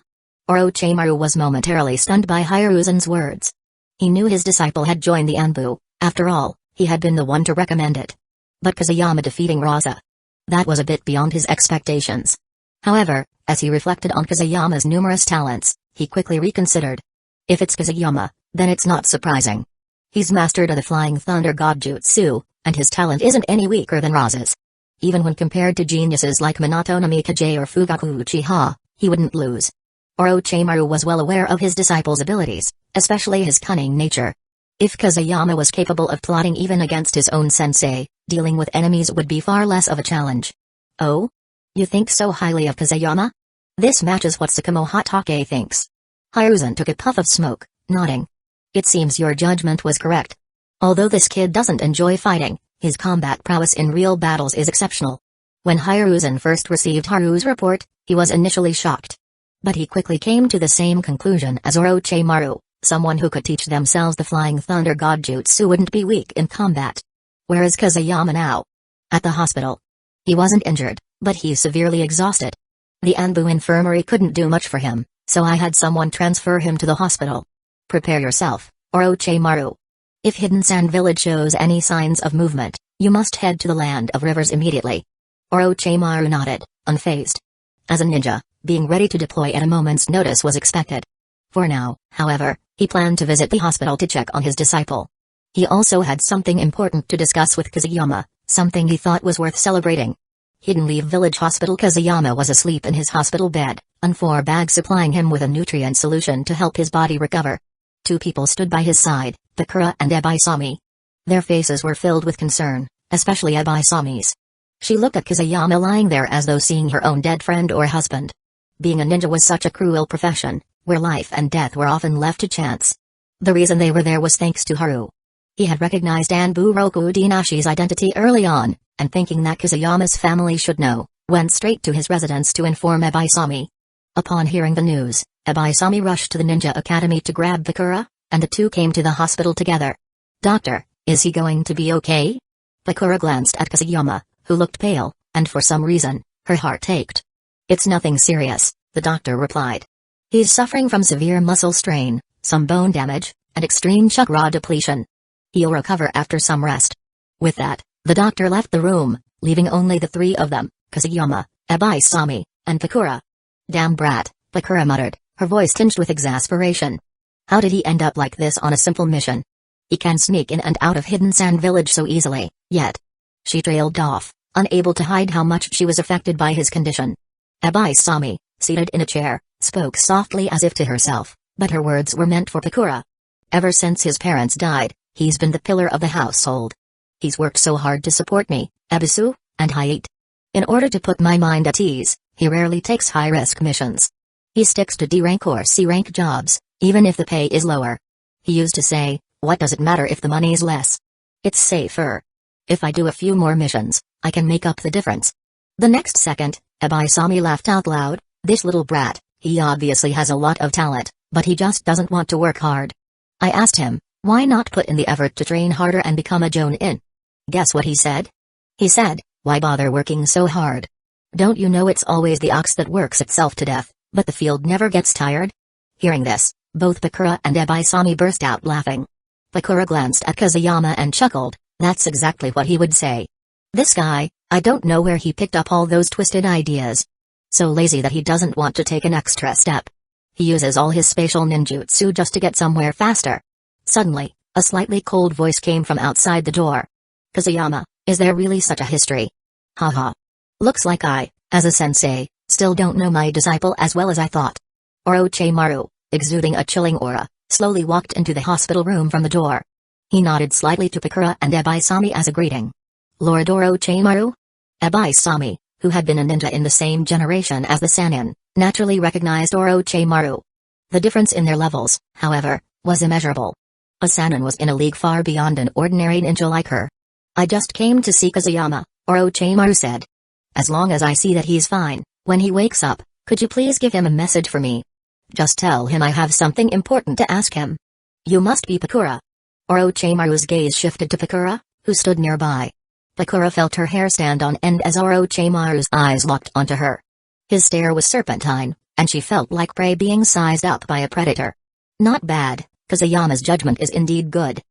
Orochimaru was momentarily stunned by Hiruzen's words. He knew his disciple had joined the Anbu, after all, he had been the one to recommend it. But Kazuyama defeating Raza? That was a bit beyond his expectations. However, as he reflected on Kazuyama's numerous talents, he quickly reconsidered. If it's Kazuyama, then it's not surprising. He's mastered the Flying Thunder God Jutsu, and his talent isn't any weaker than Raza's. Even when compared to geniuses like Minato no Mikaze or Fugaku Uchiha, he wouldn't lose. Orochimaru was well aware of his disciple's abilities, especially his cunning nature. If Kazuyama was capable of plotting even against his own sensei, dealing with enemies would be far less of a challenge. Oh? You think so highly of Kazuyama? This matches what Sakamo Hatake thinks. Hiruzen took a puff of smoke, nodding. It seems your judgment was correct. Although this kid doesn't enjoy fighting, his combat prowess in real battles is exceptional. When Hiruzen first received Haru's report, he was initially shocked. But he quickly came to the same conclusion as Orochimaru, someone who could teach themselves the Flying Thunder God Jutsu wouldn't be weak in combat. Where is Kazuyama now? At the hospital. He wasn't injured, but he's severely exhausted. The Anbu infirmary couldn't do much for him, so I had someone transfer him to the hospital. Prepare yourself, Orochimaru. If Hidden Sand Village shows any signs of movement, you must head to the Land of Rivers immediately. Orochimaru nodded, unfazed. As a ninja, being ready to deploy at a moment's notice was expected. For now, however, he planned to visit the hospital to check on his disciple. He also had something important to discuss with Kazuyama, something he thought was worth celebrating. Hidden Leaf Village Hospital. Kazuyama was asleep in his hospital bed, an 4-bag supplying him with a nutrient solution to help his body recover. Two people stood by his side, Bakura and Ebaisami. Their faces were filled with concern, especially Ebaisami's. She looked at Kazuyama lying there as though seeing her own dead friend or husband. Being a ninja was such a cruel profession, where life and death were often left to chance. The reason they were there was thanks to Haru. He had recognized Anbu Rokudinashi's identity early on, and thinking that Kazuyama's family should know, went straight to his residence to inform Ebaisami. Upon hearing the news, Ebaisami rushed to the ninja academy to grab Bakura, and the two came to the hospital together. Doctor, is he going to be okay? Bakura glanced at Kazuyama, who looked pale, and for some reason, her heart ached. It's nothing serious, the doctor replied. He's suffering from severe muscle strain, some bone damage, and extreme chakra depletion. He'll recover after some rest. With that, the doctor left the room, leaving only the three of them, Kazuyama, Ebaisami, and Bakura. Damn brat, Bakura muttered, her voice tinged with exasperation. How did he end up like this on a simple mission? He can sneak in and out of Hidden Sand Village so easily, yet. She trailed off, unable to hide how much she was affected by his condition. Ebaisami, seated in a chair, spoke softly as if to herself, but her words were meant for Bakura. Ever since his parents died, he's been the pillar of the household. He's worked so hard to support me, Ebisu, and Hayate. In order to put my mind at ease, he rarely takes high-risk missions. He sticks to D-rank or C-rank jobs, even if the pay is lower. He used to say, what does it matter if the money's less? It's safer. If I do a few more missions, I can make up the difference. The next second, Ebaisami laughed out loud. This little brat, he obviously has a lot of talent, but he just doesn't want to work hard. I asked him, why not put in the effort to train harder and become a Jonin? Guess what he said? He said, why bother working so hard? Don't you know it's always the ox that works itself to death, but the field never gets tired? Hearing this, both Bakura and Ebiasami burst out laughing. Bakura glanced at Kazuyama and chuckled, that's exactly what he would say. This guy, I don't know where he picked up all those twisted ideas. So lazy that he doesn't want to take an extra step. He uses all his spatial ninjutsu just to get somewhere faster. Suddenly, a slightly cold voice came from outside the door. Kazuyama, is there really such a history? Haha. Looks like I, as a sensei, still don't know my disciple as well as I thought. Orochimaru, exuding a chilling aura, slowly walked into the hospital room from the door. He nodded slightly to Bakura and Ebiasami as a greeting. Lord Orochimaru? Ebiasami, who had been a ninja in the same generation as the Sannin, naturally recognized Orochimaru. The difference in their levels, however, was immeasurable. A Sannin was in a league far beyond an ordinary ninja like her. I just came to see Kazuyama, Orochimaru said. As long as I see that he's fine, when he wakes up, could you please give him a message for me? Just tell him I have something important to ask him. You must be Bakura. Orochimaru's gaze shifted to Bakura, who stood nearby. Bakura felt her hair stand on end as Orochimaru's eyes locked onto her. His stare was serpentine, and she felt like prey being sized up by a predator. Not bad, Kazuyama's judgment is indeed good.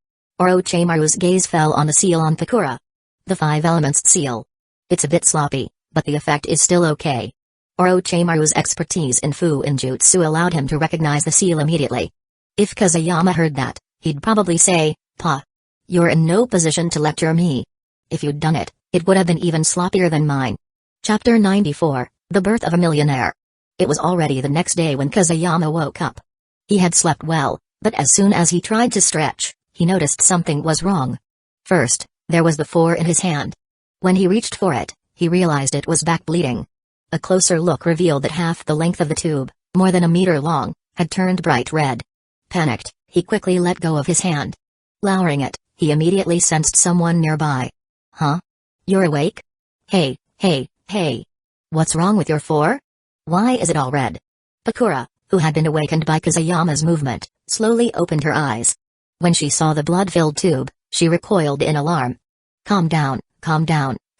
Orochimaru's gaze fell on the seal on Bakura. The 5 elements seal. It's a bit sloppy, but the effect is still okay. Orochimaru's expertise in Fuinjutsu allowed him to recognize the seal immediately. If Kazuyama heard that, he'd probably say, "Pa, you're in no position to lecture me. If you'd done it, it would have been even sloppier than mine." Chapter 94, The Birth of a Millionaire. It was already the next day when Kazuyama woke up. He had slept well, but as soon as he tried to stretch, he noticed something was wrong. First, there was the 4 in his hand. When he reached for it, he realized it was back bleeding. A closer look revealed that half the length of the tube, more than a meter long, had turned bright red. Panicked, he quickly let go of his hand. Lowering it, he immediately sensed someone nearby. Huh? You're awake? Hey, hey, hey. What's wrong with your 4? Why is it all red? Bakura, who had been awakened by Kazuyama's movement, slowly opened her eyes. When she saw the blood-filled tube, she recoiled in alarm. Calm down,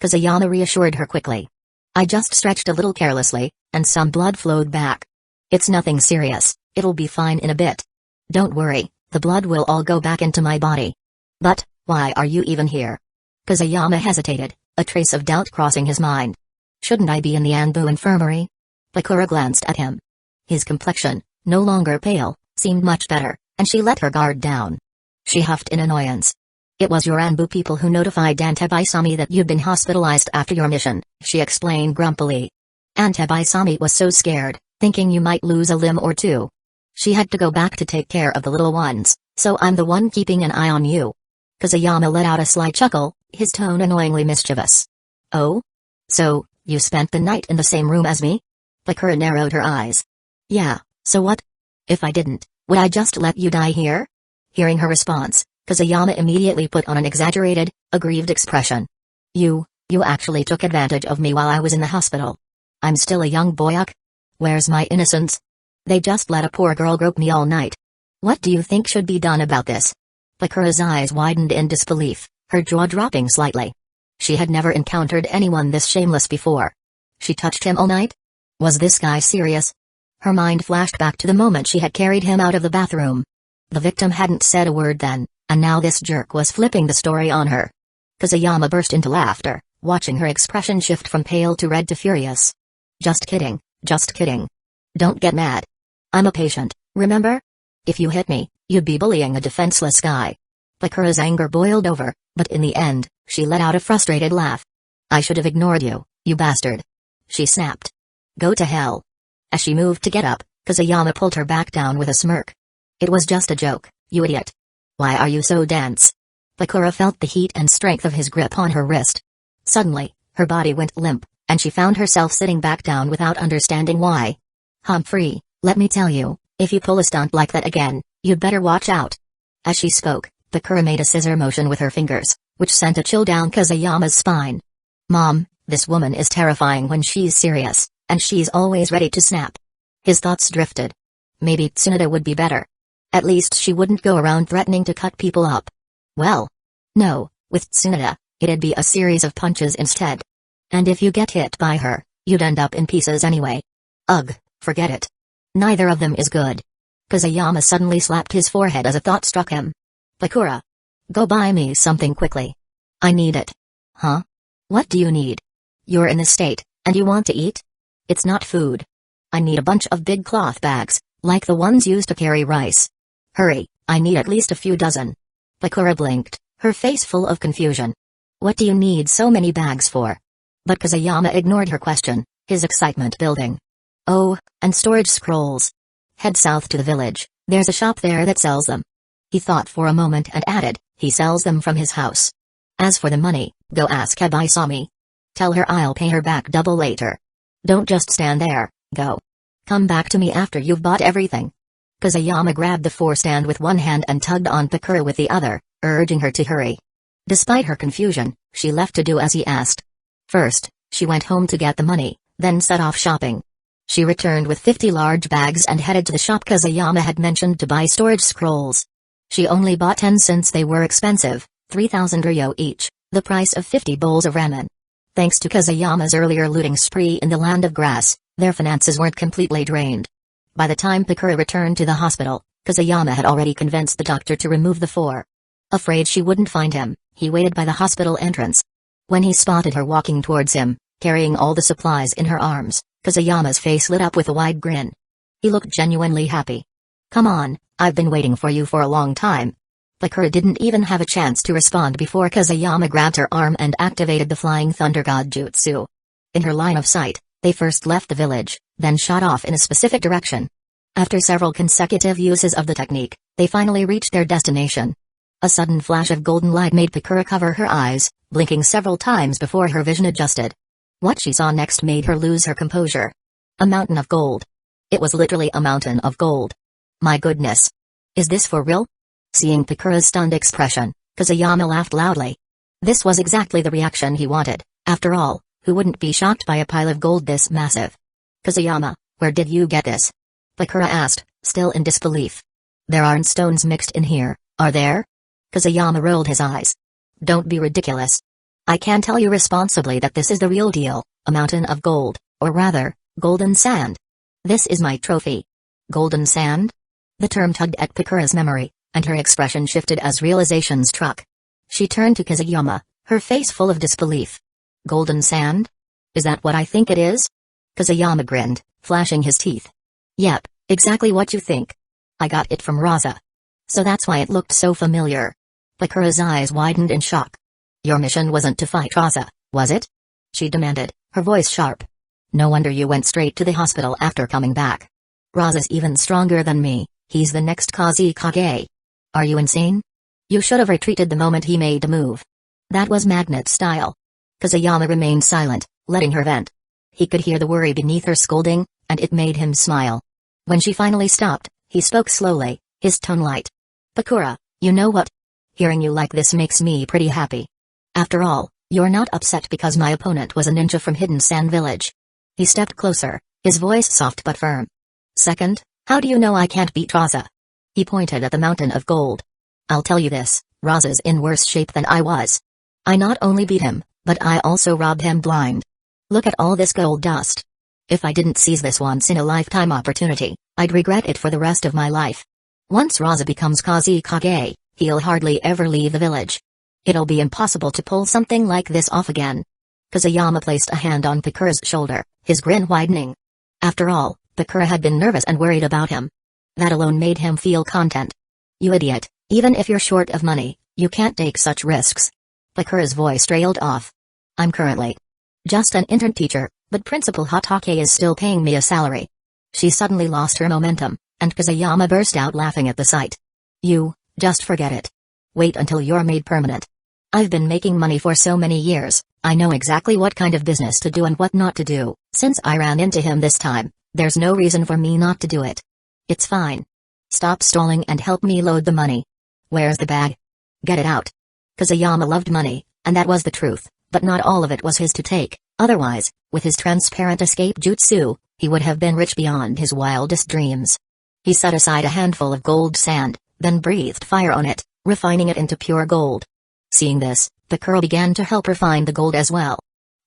Kazuyama reassured her quickly. I just stretched a little carelessly, and some blood flowed back. It's nothing serious, it'll be fine in a bit. Don't worry, the blood will all go back into my body. But, why are you even here? Kazuyama hesitated, a trace of doubt crossing his mind. Shouldn't I be in the Anbu infirmary? Bakura glanced at him. His complexion, no longer pale, seemed much better, and she let her guard down. She huffed in annoyance. It was your Anbu people who notified Aunt Ebiasami that you'd been hospitalized after your mission, she explained grumpily. Aunt Ebiasami was so scared, thinking you might lose a limb or two. She had to go back to take care of the little ones, so I'm the one keeping an eye on you. Kazuyama let out a sly chuckle, his tone annoyingly mischievous. Oh? So, you spent the night in the same room as me? Bakura narrowed her eyes. Yeah, so what? If I didn't, would I just let you die here? Hearing her response, Kazuyama immediately put on an exaggerated, aggrieved expression. You actually took advantage of me while I was in the hospital. I'm still a young boyuk. Where's my innocence? They just let a poor girl grope me all night. What do you think should be done about this? Bakura's eyes widened in disbelief, her jaw dropping slightly. She had never encountered anyone this shameless before. She touched him all night? Was this guy serious? Her mind flashed back to the moment she had carried him out of the bathroom. The victim hadn't said a word then, and now this jerk was flipping the story on her. Kazuyama burst into laughter, watching her expression shift from pale to red to furious. Just kidding, just kidding. Don't get mad. I'm a patient, remember? If you hit me, you'd be bullying a defenseless guy. Bakura's anger boiled over, but in the end, she let out a frustrated laugh. I should have ignored you, you bastard. She snapped. Go to hell. As she moved to get up, Kazuyama pulled her back down with a smirk. It was just a joke, you idiot. Why are you so dense? Bakura felt the heat and strength of his grip on her wrist. Suddenly, her body went limp, and she found herself sitting back down without understanding why. Humphrey, let me tell you, if you pull a stunt like that again, you'd better watch out. As she spoke, Bakura made a scissor motion with her fingers, which sent a chill down Kazuyama's spine. Mom, this woman is terrifying when she's serious, and she's always ready to snap. His thoughts drifted. Maybe Tsunade would be better. At least she wouldn't go around threatening to cut people up. Well, no, with Tsunade, it'd be a series of punches instead. And if you get hit by her, you'd end up in pieces anyway. Ugh, forget it. Neither of them is good. Kazuyama suddenly slapped his forehead as a thought struck him. Bakura. Go buy me something quickly. I need it. Huh? What do you need? You're in this state, and you want to eat? It's not food. I need a bunch of big cloth bags, like the ones used to carry rice. Hurry, I need at least a few dozen. Bakura blinked, her face full of confusion. What do you need so many bags for? But Kazuyama ignored her question, his excitement building. Oh, and storage scrolls. Head south to the village, there's a shop there that sells them. He thought for a moment and added, he sells them from his house. As for the money, go ask Ebiasami. Tell her I'll pay her back double later. Don't just stand there, go. Come back to me after you've bought everything. Kazuyama grabbed the forestand with one hand and tugged on Bakura with the other, urging her to hurry. Despite her confusion, she left to do as he asked. First, she went home to get the money, then set off shopping. She returned with 50 large bags and headed to the shop Kazuyama had mentioned to buy storage scrolls. She only bought 10 since they were expensive, 3,000 ryo each, the price of 50 bowls of ramen. Thanks to Kazuyama's earlier looting spree in the Land of Grass, their finances weren't completely drained. By the time Bakura returned to the hospital, Kazuyama had already convinced the doctor to remove the four. Afraid she wouldn't find him, he waited by the hospital entrance. When he spotted her walking towards him, carrying all the supplies in her arms, Kazuyama's face lit up with a wide grin. He looked genuinely happy. Come on, I've been waiting for you for a long time. Bakura didn't even have a chance to respond before Kazuyama grabbed her arm and activated the Flying Thunder God Jutsu. In her line of sight, they first left the village, then shot off in a specific direction. After several consecutive uses of the technique, they finally reached their destination. A sudden flash of golden light made Bakura cover her eyes, blinking several times before her vision adjusted. What she saw next made her lose her composure. A mountain of gold. It was literally a mountain of gold. My goodness. Is this for real? Seeing Bakura's stunned expression, Kazuyama laughed loudly. This was exactly the reaction he wanted. After all, who wouldn't be shocked by a pile of gold this massive? Kazuyama, where did you get this? Bakura asked, still in disbelief. There aren't stones mixed in here, are there? Kazuyama rolled his eyes. Don't be ridiculous. I can tell you responsibly that this is the real deal, a mountain of gold, or rather, golden sand. This is my trophy. Golden sand? The term tugged at Bakura's memory, and her expression shifted as realization struck. She turned to Kazuyama, her face full of disbelief. Golden sand? Is that what I think it is? Kazuyama grinned, flashing his teeth. Yep, exactly what you think. I got it from Raza. So that's why it looked so familiar. Bakura's eyes widened in shock. Your mission wasn't to fight Raza, was it? She demanded, her voice sharp. No wonder you went straight to the hospital after coming back. Raza's even stronger than me, he's the next Kazekage. Are you insane? You should have retreated the moment he made a move. That was magnet style. Kazuyama remained silent, letting her vent. He could hear the worry beneath her scolding, and it made him smile. When she finally stopped, he spoke slowly, his tone light. Bakura, you know what? Hearing you like this makes me pretty happy. After all, you're not upset because my opponent was a ninja from Hidden Sand Village. He stepped closer, his voice soft but firm. Second, how do you know I can't beat Raza? He pointed at the mountain of gold. I'll tell you this, Raza's in worse shape than I was. I not only beat him, but I also robbed him blind. Look at all this gold dust. If I didn't seize this once-in-a-lifetime opportunity, I'd regret it for the rest of my life. Once Raza becomes Kazekage, he'll hardly ever leave the village. It'll be impossible to pull something like this off again. Kazuyama placed a hand on Bakura's shoulder, his grin widening. After all, Bakura had been nervous and worried about him. That alone made him feel content. You idiot, even if you're short of money, you can't take such risks. Bakura's voice trailed off. I'm currently just an intern teacher, but Principal Hatake is still paying me a salary. She suddenly lost her momentum, and Kazuyama burst out laughing at the sight. You, just forget it. Wait until you're made permanent. I've been making money for so many years, I know exactly what kind of business to do and what not to do. Since I ran into him this time, there's no reason for me not to do it. It's fine. Stop stalling and help me load the money. Where's the bag? Get it out. Kazuyama loved money, and that was the truth, but not all of it was his to take. Otherwise, with his transparent escape jutsu, he would have been rich beyond his wildest dreams. He set aside a handful of gold sand, then breathed fire on it, refining it into pure gold. Seeing this, Bakura began to help refine the gold as well.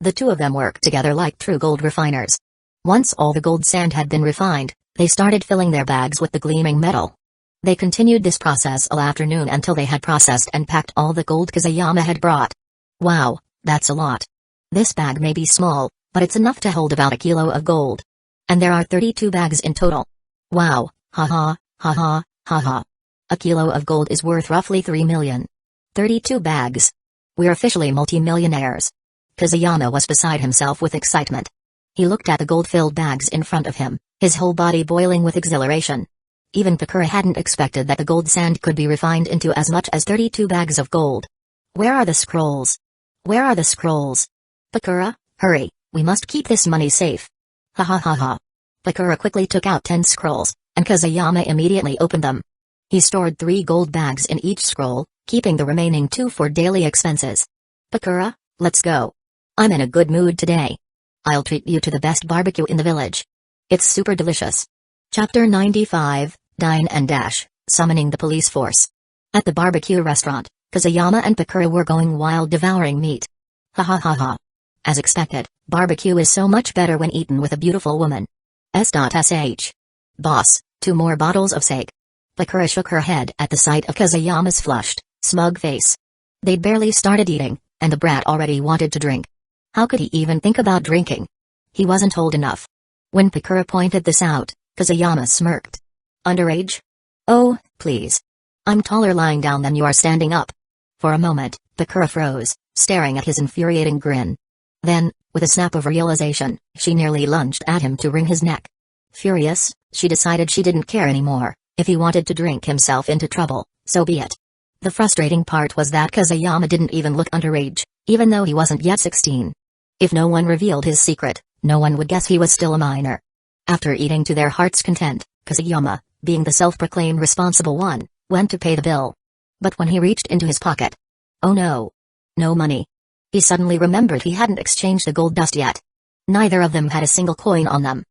The two of them worked together like true gold refiners. Once all the gold sand had been refined, they started filling their bags with the gleaming metal. They continued this process all afternoon until they had processed and packed all the gold Kusayama had brought. Wow, that's a lot. This bag may be small, but it's enough to hold about a kilo of gold. And there are 32 bags in total. Wow, haha, haha, haha. A kilo of gold is worth roughly 3 million. 32 bags. We're officially multi-millionaires. Kusayama was beside himself with excitement. He looked at the gold-filled bags in front of him, his whole body boiling with exhilaration. Even Bakura hadn't expected that the gold sand could be refined into as much as 32 bags of gold. Where are the scrolls? Where are the scrolls? Bakura, hurry, we must keep this money safe. Ha ha ha ha. Bakura quickly took out 10 scrolls, and Kusayama immediately opened them. He stored 3 gold bags in each scroll, keeping the remaining 2 for daily expenses. Bakura, let's go. I'm in a good mood today. I'll treat you to the best barbecue in the village. It's super delicious. Chapter 95, Dine and Dash, Summoning the Police Force. At the barbecue restaurant, Kusayama and Bakura were going wild devouring meat. Ha ha ha ha. As expected, barbecue is so much better when eaten with a beautiful woman. S.Sh. Boss, 2 more bottles of Saga. Bakura shook her head at the sight of Kusayama's flushed, smug face. They'd barely started eating, and the brat already wanted to drink. How could he even think about drinking? He wasn't old enough. When Bakura pointed this out, Kusayama smirked. Underage? Oh, please. I'm taller lying down than you are standing up. For a moment, Bakura froze, staring at his infuriating grin. Then, with a snap of realization, she nearly lunged at him to wring his neck. Furious, she decided she didn't care anymore. If he wanted to drink himself into trouble, so be it. The frustrating part was that Kusayama didn't even look underage, even though he wasn't yet 16. If no one revealed his secret, no one would guess he was still a minor. After eating to their heart's content, Kusayama, being the self-proclaimed responsible one, went to pay the bill. But when he reached into his pocket, oh no! No money. He suddenly remembered he hadn't exchanged the gold dust yet. Neither of them had a single coin on them.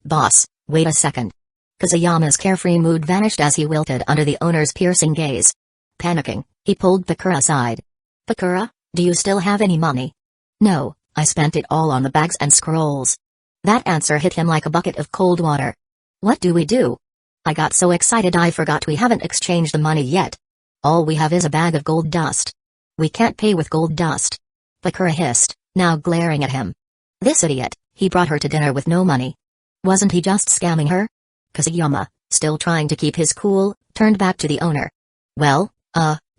Boss, wait a second. Kusayama's carefree mood vanished as he wilted under the owner's piercing gaze. Panicking, he pulled Bakura aside. Bakura, do you still have any money? No, I spent it all on the bags and scrolls. That answer hit him like a bucket of cold water. What do we do? I got so excited I forgot we haven't exchanged the money yet. All we have is a bag of gold dust. We can't pay with gold dust. Bakura hissed, now glaring at him. This idiot, he brought her to dinner with no money. Wasn't he just scamming her? Kusayama, still trying to keep his cool, turned back to the owner. Well,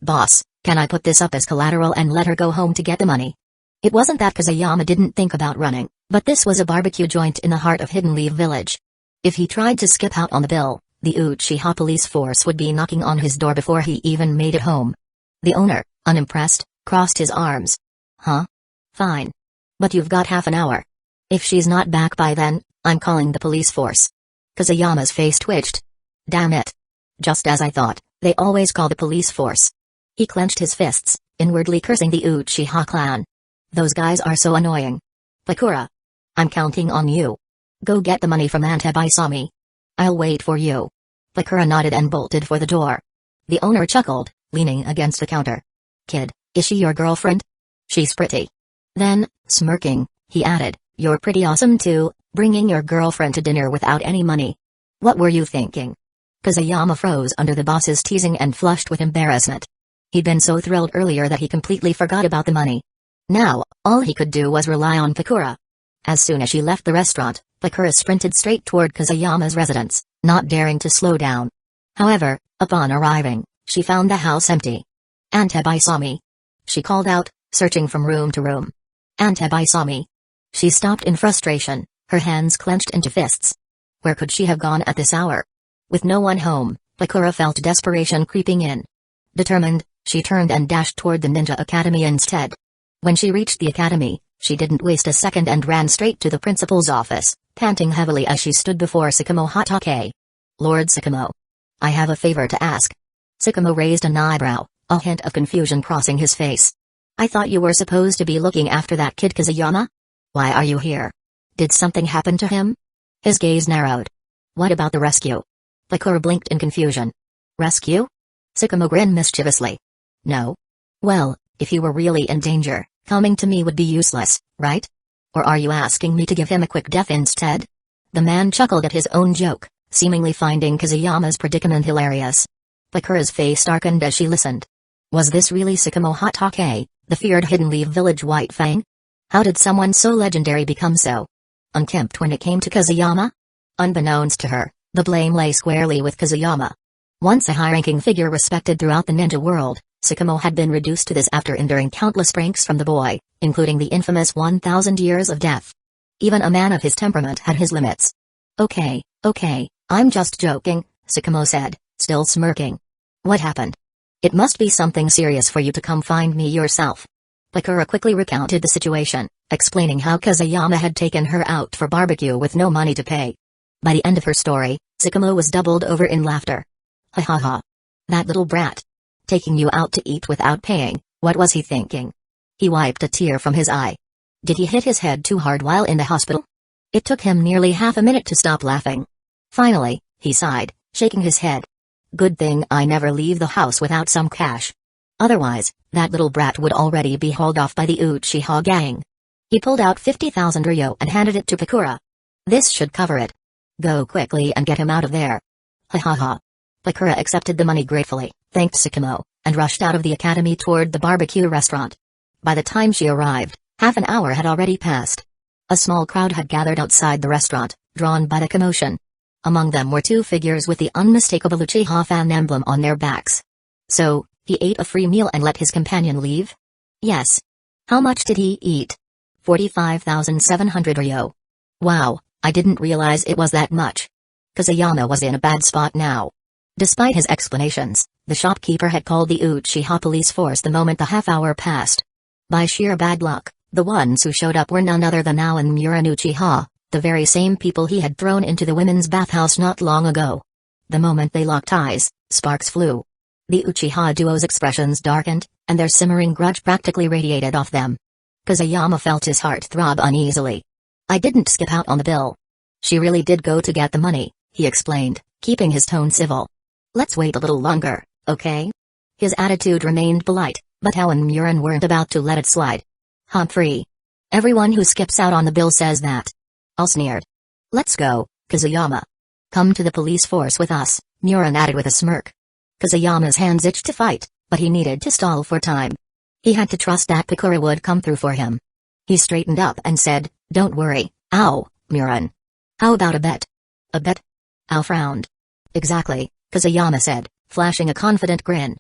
boss, can I put this up as collateral and let her go home to get the money? It wasn't that Kusayama didn't think about running, but this was a barbecue joint in the heart of Hidden Leaf Village. If he tried to skip out on the bill, the Uchiha police force would be knocking on his door before he even made it home. The owner, unimpressed, crossed his arms. Huh? Fine. But you've got half an hour. If she's not back by then, I'm calling the police force. Kusayama's face twitched. Damn it. Just as I thought, they always call the police force. He clenched his fists, inwardly cursing the Uchiha clan. Those guys are so annoying. Bakura. I'm counting on you. Go get the money from Aunt Ebisami. I'll wait for you. Bakura nodded and bolted for the door. The owner chuckled, leaning against the counter. Kid, is she your girlfriend? She's pretty. Then, smirking, he added, you're pretty awesome too, bringing your girlfriend to dinner without any money. What were you thinking? Kusayama froze under the boss's teasing and flushed with embarrassment. He'd been so thrilled earlier that he completely forgot about the money. Now, all he could do was rely on Bakura. As soon as she left the restaurant, Bakura sprinted straight toward Kusayama's residence, not daring to slow down. However, upon arriving, she found the house empty. Aunt Ebisami. She called out, searching from room to room. Aunt Ebisami. She stopped in frustration, her hands clenched into fists. Where could she have gone at this hour? With no one home, Bakura felt desperation creeping in. Determined, she turned and dashed toward the ninja academy instead. When she reached the academy, she didn't waste a second and ran straight to the principal's office, panting heavily as she stood before Sakamo Hatake. Lord Sakamo. I have a favor to ask. Sakamo raised an eyebrow, a hint of confusion crossing his face. I thought you were supposed to be looking after that kid Kusayama? Why are you here? Did something happen to him? His gaze narrowed. What about the rescue? Bakura blinked in confusion. Rescue? Sycamore grinned mischievously. No. Well, if you were really in danger, coming to me would be useless, right? Or are you asking me to give him a quick death instead? The man chuckled at his own joke, seemingly finding Kazuyama's predicament hilarious. Bakura's face darkened as she listened. Was this really Sycamore Hatake, the feared Hidden Leaf Village White Fang? How did someone so legendary become so unkempt when it came to Kazuyama? Unbeknownst to her, the blame lay squarely with Kazuyama. Once a high-ranking figure respected throughout the ninja world, Sycamore had been reduced to this after enduring countless pranks from the boy, including the infamous 1,000 years of death. Even a man of his temperament had his limits. Okay, I'm just joking, Sycamore said, still smirking. What happened? It must be something serious for you to come find me yourself. Bakura quickly recounted the situation, explaining how Kazuyama had taken her out for barbecue with no money to pay. By the end of her story, Sycamore was doubled over in laughter. Ha ha ha. That little brat. Taking you out to eat without paying, what was he thinking? He wiped a tear from his eye. Did he hit his head too hard while in the hospital? It took him nearly half a minute to stop laughing. Finally, he sighed, shaking his head. Good thing I never leave the house without some cash. Otherwise, that little brat would already be hauled off by the Uchiha gang. He pulled out 50,000 ryo and handed it to Bakura. This should cover it. Go quickly and get him out of there. Ha ha ha. Bakura accepted the money gratefully, thanked Sycamore, and rushed out of the academy toward the barbecue restaurant. By the time she arrived, half an hour had already passed. A small crowd had gathered outside the restaurant, drawn by the commotion. Among them were two figures with the unmistakable Uchiha fan emblem on their backs. So, he ate a free meal and let his companion leave? Yes. How much did he eat? 45,700 ryo. Wow, I didn't realize it was that much. Kazuyama was in a bad spot now. Despite his explanations, the shopkeeper had called the Uchiha police force the moment the half hour passed. By sheer bad luck, the ones who showed up were none other than Aon Muran Uchiha, the very same people he had thrown into the women's bathhouse not long ago. The moment they locked eyes, sparks flew. The Uchiha duo's expressions darkened, and their simmering grudge practically radiated off them. Kazuyama felt his heart throb uneasily. I didn't skip out on the bill. She really did go to get the money, he explained, keeping his tone civil. Let's wait a little longer, okay? His attitude remained polite, but Aon Muran weren't about to let it slide. Humphrey. Everyone who skips out on the bill says that. I'll sneered. Let's go, Kazuyama. Come to the police force with us, Muran added with a smirk. Kazuyama's hands itched to fight, but he needed to stall for time. He had to trust that Bakura would come through for him. He straightened up and said, Don't worry, Muran. How about a bet? A bet? Ao frowned. Exactly, Kazuyama said, flashing a confident grin.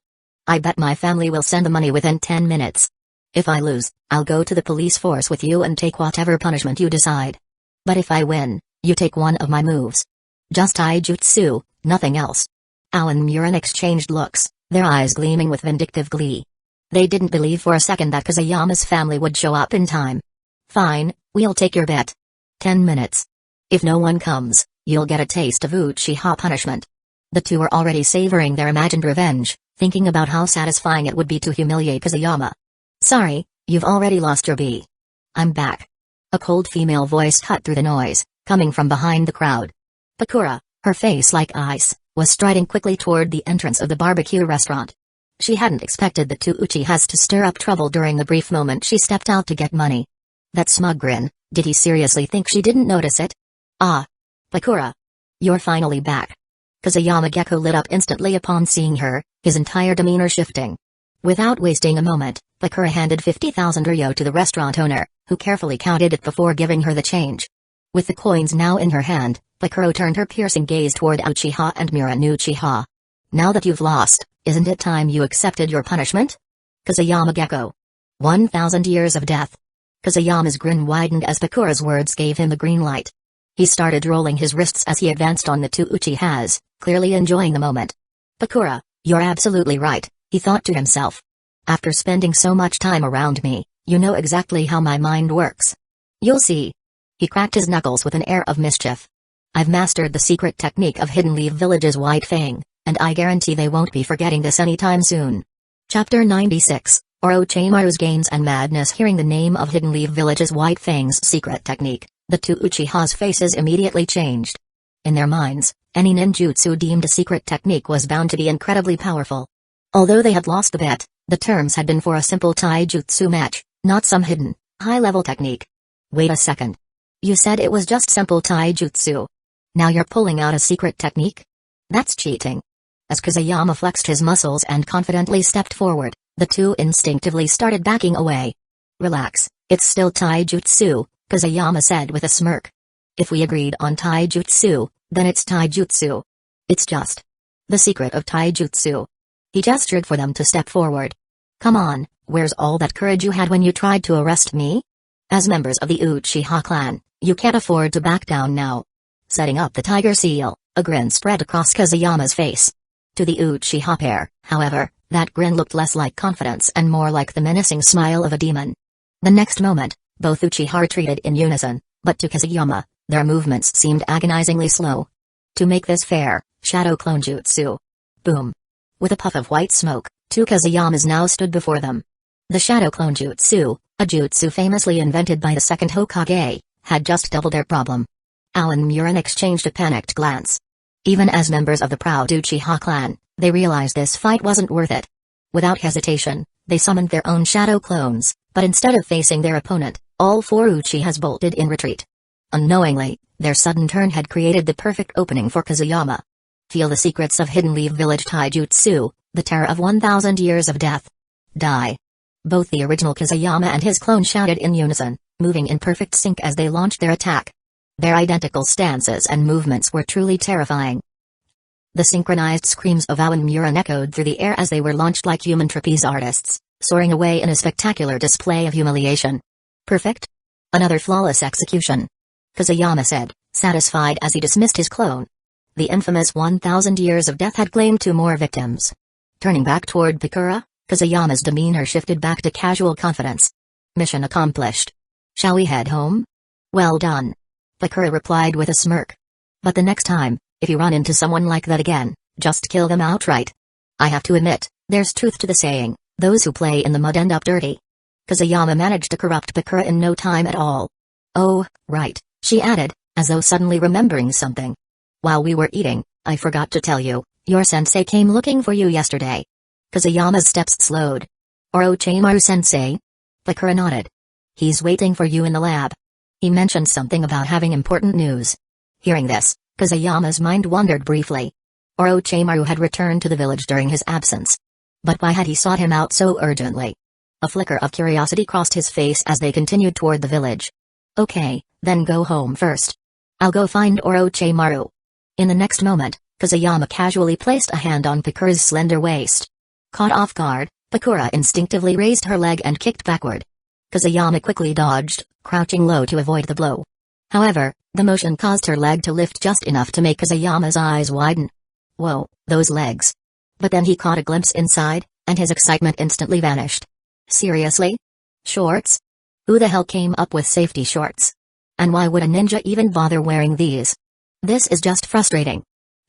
I bet my family will send the money within 10 minutes. If I lose, I'll go to the police force with you and take whatever punishment you decide. But if I win, you take one of my moves. Just taijutsu, nothing else. Ao and Muran exchanged looks, their eyes gleaming with vindictive glee. They didn't believe for a second that Kazuyama's family would show up in time. Fine, we'll take your bet. 10 minutes. If no one comes, you'll get a taste of Uchiha punishment. The two were already savoring their imagined revenge, thinking about how satisfying it would be to humiliate Kazuyama. Sorry, you've already lost your bee. I'm back. A cold female voice cut through the noise, coming from behind the crowd. Bakura, her face like ice, was striding quickly toward the entrance of the barbecue restaurant. She hadn't expected the two Uchihas to stir up trouble during the brief moment she stepped out to get money. That smug grin, did he seriously think she didn't notice it? Ah. Bakura. You're finally back. Kazuyama Gecko lit up instantly upon seeing her, his entire demeanor shifting. Without wasting a moment, Bakura handed 50,000 ryo to the restaurant owner, who carefully counted it before giving her the change. With the coins now in her hand, Bakura turned her piercing gaze toward Uchiha and Muran Uchiha. Now that you've lost, isn't it time you accepted your punishment? Kazuyama Gecko. 1,000 years of death. Kazuyama's grin widened as Bakura's words gave him the green light. He started rolling his wrists as he advanced on the two Uchihas, clearly enjoying the moment. Bakura, you're absolutely right, he thought to himself. After spending so much time around me, you know exactly how my mind works. You'll see. He cracked his knuckles with an air of mischief. I've mastered the secret technique of Hidden Leaf Village's White Fang, and I guarantee they won't be forgetting this anytime soon. Chapter 96, Orochimaru's Gains and Madness. Hearing the name of Hidden Leaf Village's White Fang's secret technique, the two Uchiha's faces immediately changed. In their minds, Any ninjutsu deemed a secret technique was bound to be incredibly powerful. Although they had lost the bet, the terms had been for a simple taijutsu match, not some hidden, high-level technique. Wait a second. You said it was just simple taijutsu. Now you're pulling out a secret technique? That's cheating. As Kusayama flexed his muscles and confidently stepped forward, the two instinctively started backing away. Relax, it's still taijutsu, Kusayama said with a smirk. If we agreed on taijutsu, then it's taijutsu. It's just the secret of taijutsu. He gestured for them to step forward. Come on, where's all that courage you had when you tried to arrest me? As members of the Uchiha clan, you can't afford to back down now. Setting up the tiger seal, a grin spread across Kusayama's face. To the Uchiha pair, however, that grin looked less like confidence and more like the menacing smile of a demon. The next moment, both Uchiha retreated in unison, but to Kusayama, their movements seemed agonizingly slow. To make this fair, shadow clone jutsu. Boom. With a puff of white smoke, two Kusayamas now stood before them. The shadow clone jutsu, a jutsu famously invented by the second Hokage, had just doubled their problem. Alan and Murin exchanged a panicked glance. Even as members of the proud Uchiha clan, they realized this fight wasn't worth it. Without hesitation, they summoned their own shadow clones, but instead of facing their opponent, all four Uchihas bolted in retreat. Unknowingly, their sudden turn had created the perfect opening for Kusayama. Feel the secrets of Hidden Leaf Village Taijutsu, the terror of 1,000 years of death. Die. Both the original Kusayama and his clone shouted in unison, moving in perfect sync as they launched their attack. Their identical stances and movements were truly terrifying. The synchronized screams of Alan Murin echoed through the air as they were launched like human trapeze artists, soaring away in a spectacular display of humiliation. Perfect? Another flawless execution. Kusayama said, satisfied as he dismissed his clone. The infamous 1,000 years of death had claimed 2 more victims. Turning back toward Pakura, Kusayama's demeanor shifted back to casual confidence. Mission accomplished. Shall we head home? Well done. Pakura replied with a smirk. But the next time, if you run into someone like that again, just kill them outright. I have to admit, there's truth to the saying, those who play in the mud end up dirty. Kusayama managed to corrupt Pakura in no time at all. Oh, right, she added, as though suddenly remembering something. While we were eating, I forgot to tell you, your sensei came looking for you yesterday. Kusayama's steps slowed. Orochimaru sensei? Pakura nodded. He's waiting for you in the lab. He mentioned something about having important news. Hearing this, Kusayama's mind wandered briefly. Orochimaru had returned to the village during his absence. But why had he sought him out so urgently? A flicker of curiosity crossed his face as they continued toward the village. Okay, then go home first. I'll go find Orochimaru. In the next moment, Kusayama casually placed a hand on Pakura's slender waist. Caught off guard, Pakura instinctively raised her leg and kicked backward. Kusayama quickly dodged, crouching low to avoid the blow. However, the motion caused her leg to lift just enough to make Kusayama's eyes widen. Whoa, those legs. But then he caught a glimpse inside, and his excitement instantly vanished. Seriously? Shorts? Who the hell came up with safety shorts? And why would a ninja even bother wearing these? This is just frustrating.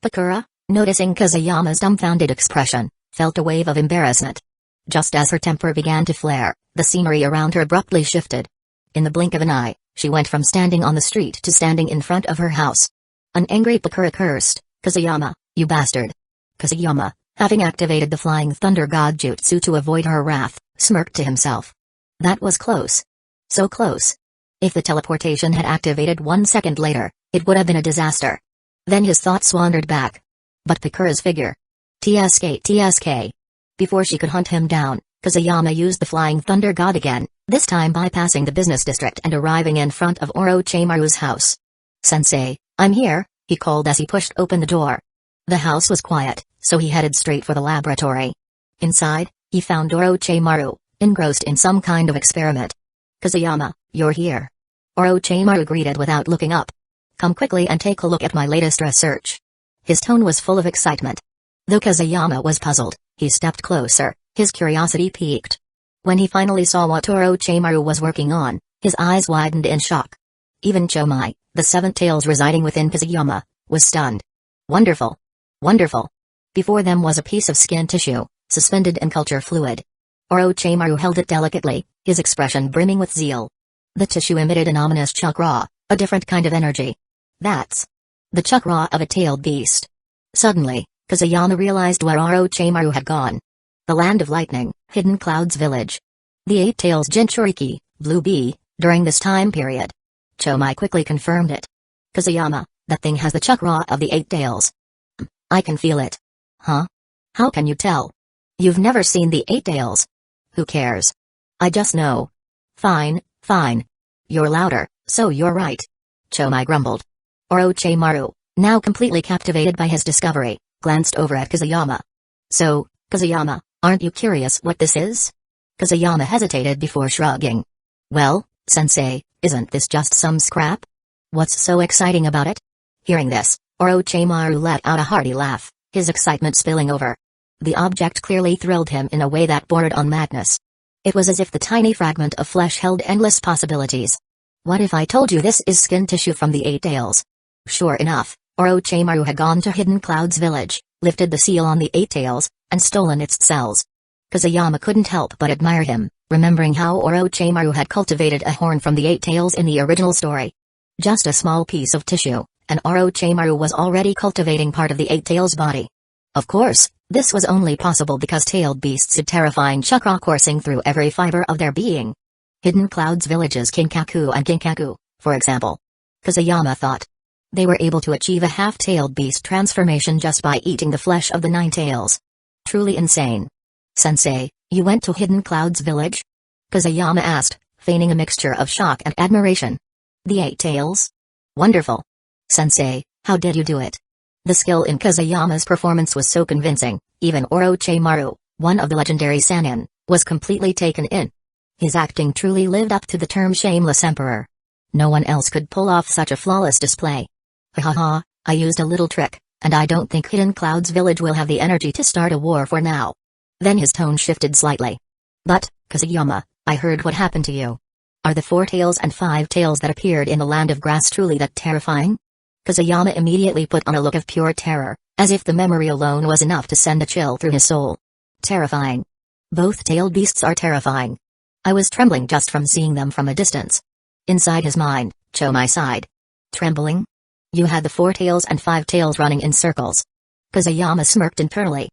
Pakura, noticing Kusayama's dumbfounded expression, felt a wave of embarrassment. Just as her temper began to flare, the scenery around her abruptly shifted. In the blink of an eye, she went from standing on the street to standing in front of her house. An angry Pakura cursed, Kusayama, you bastard. Kusayama, having activated the Flying Thunder God Jutsu to avoid her wrath, smirked to himself. That was close. So close. If the teleportation had activated 1 second later, it would have been a disaster. Then his thoughts wandered back. But Pakura's figure. TSK. Before she could hunt him down, Kusayama used the Flying Thunder God again, this time bypassing the business district and arriving in front of Orochimaru's house. Sensei, I'm here, he called as he pushed open the door. The house was quiet, so he headed straight for the laboratory. Inside, he found Orochimaru, engrossed in some kind of experiment. Kusayama, you're here. Orochimaru greeted without looking up. Come quickly and take a look at my latest research. His tone was full of excitement. Though Kusayama was puzzled, he stepped closer, his curiosity piqued. When he finally saw what Orochimaru was working on, his eyes widened in shock. Even Chomai, the 7 tails residing within Kusayama, was stunned. Wonderful. Wonderful. Before them was a piece of skin tissue, suspended in culture fluid. Orochimaru held it delicately, his expression brimming with zeal. The tissue emitted an ominous chakra, a different kind of energy. That's The chakra of a tailed beast. Suddenly, Kusayama realized where Orochimaru had gone. The land of lightning, Hidden Cloud's village. The Eight Tails Jinchūriki, Blue Bee, during this time period. Chomai quickly confirmed it. Kusayama, that thing has the chakra of the Eight Tails. I can feel it. Huh? How can you tell? You've never seen the Eight Tails. Who cares? I just know. Fine, fine. You're louder, so you're right. Chomai grumbled. Orochimaru, now completely captivated by his discovery, glanced over at Kusayama. So, Kusayama, aren't you curious what this is? Kusayama hesitated before shrugging. Well, sensei, isn't this just some scrap? What's so exciting about it? Hearing this, Orochimaru let out a hearty laugh, his excitement spilling over. The object clearly thrilled him in a way that bordered on madness. It was as if the tiny fragment of flesh held endless possibilities. What if I told you this is skin tissue from the Eight Tails? Sure enough, Orochimaru had gone to Hidden Cloud's village, lifted the seal on the Eight Tails, and stolen its cells. Kusayama couldn't help but admire him, remembering how Orochimaru had cultivated a horn from the Eight Tails in the original story. Just a small piece of tissue, and Orochimaru was already cultivating part of the Eight Tails' body. Of course, this was only possible because tailed beasts had terrifying chakra coursing through every fiber of their being. Hidden Cloud's villages Kinkaku and Ginkaku, for example. Kusayama thought. They were able to achieve a half-tailed beast transformation just by eating the flesh of the Nine Tails. Truly insane. Sensei, you went to Hidden Cloud's village? Kusayama asked, feigning a mixture of shock and admiration. The Eight Tails? Wonderful. Sensei, how did you do it? The skill in Kusayama's performance was so convincing, even Orochimaru, one of the legendary Sannin, was completely taken in. His acting truly lived up to the term shameless emperor. No one else could pull off such a flawless display. Haha, I used a little trick, and I don't think Hidden Cloud's village will have the energy to start a war for now. Then his tone shifted slightly. But, Kusayama, I heard what happened to you. Are the 4 tails and 5 tails that appeared in the land of grass truly that terrifying? Kusayama immediately put on a look of pure terror, as if the memory alone was enough to send a chill through his soul. Terrifying. Both tailed beasts are terrifying. I was trembling just from seeing them from a distance. Inside his mind, Chomai sighed. Trembling? You had the 4 tails and 5 tails running in circles. Kusayama smirked internally.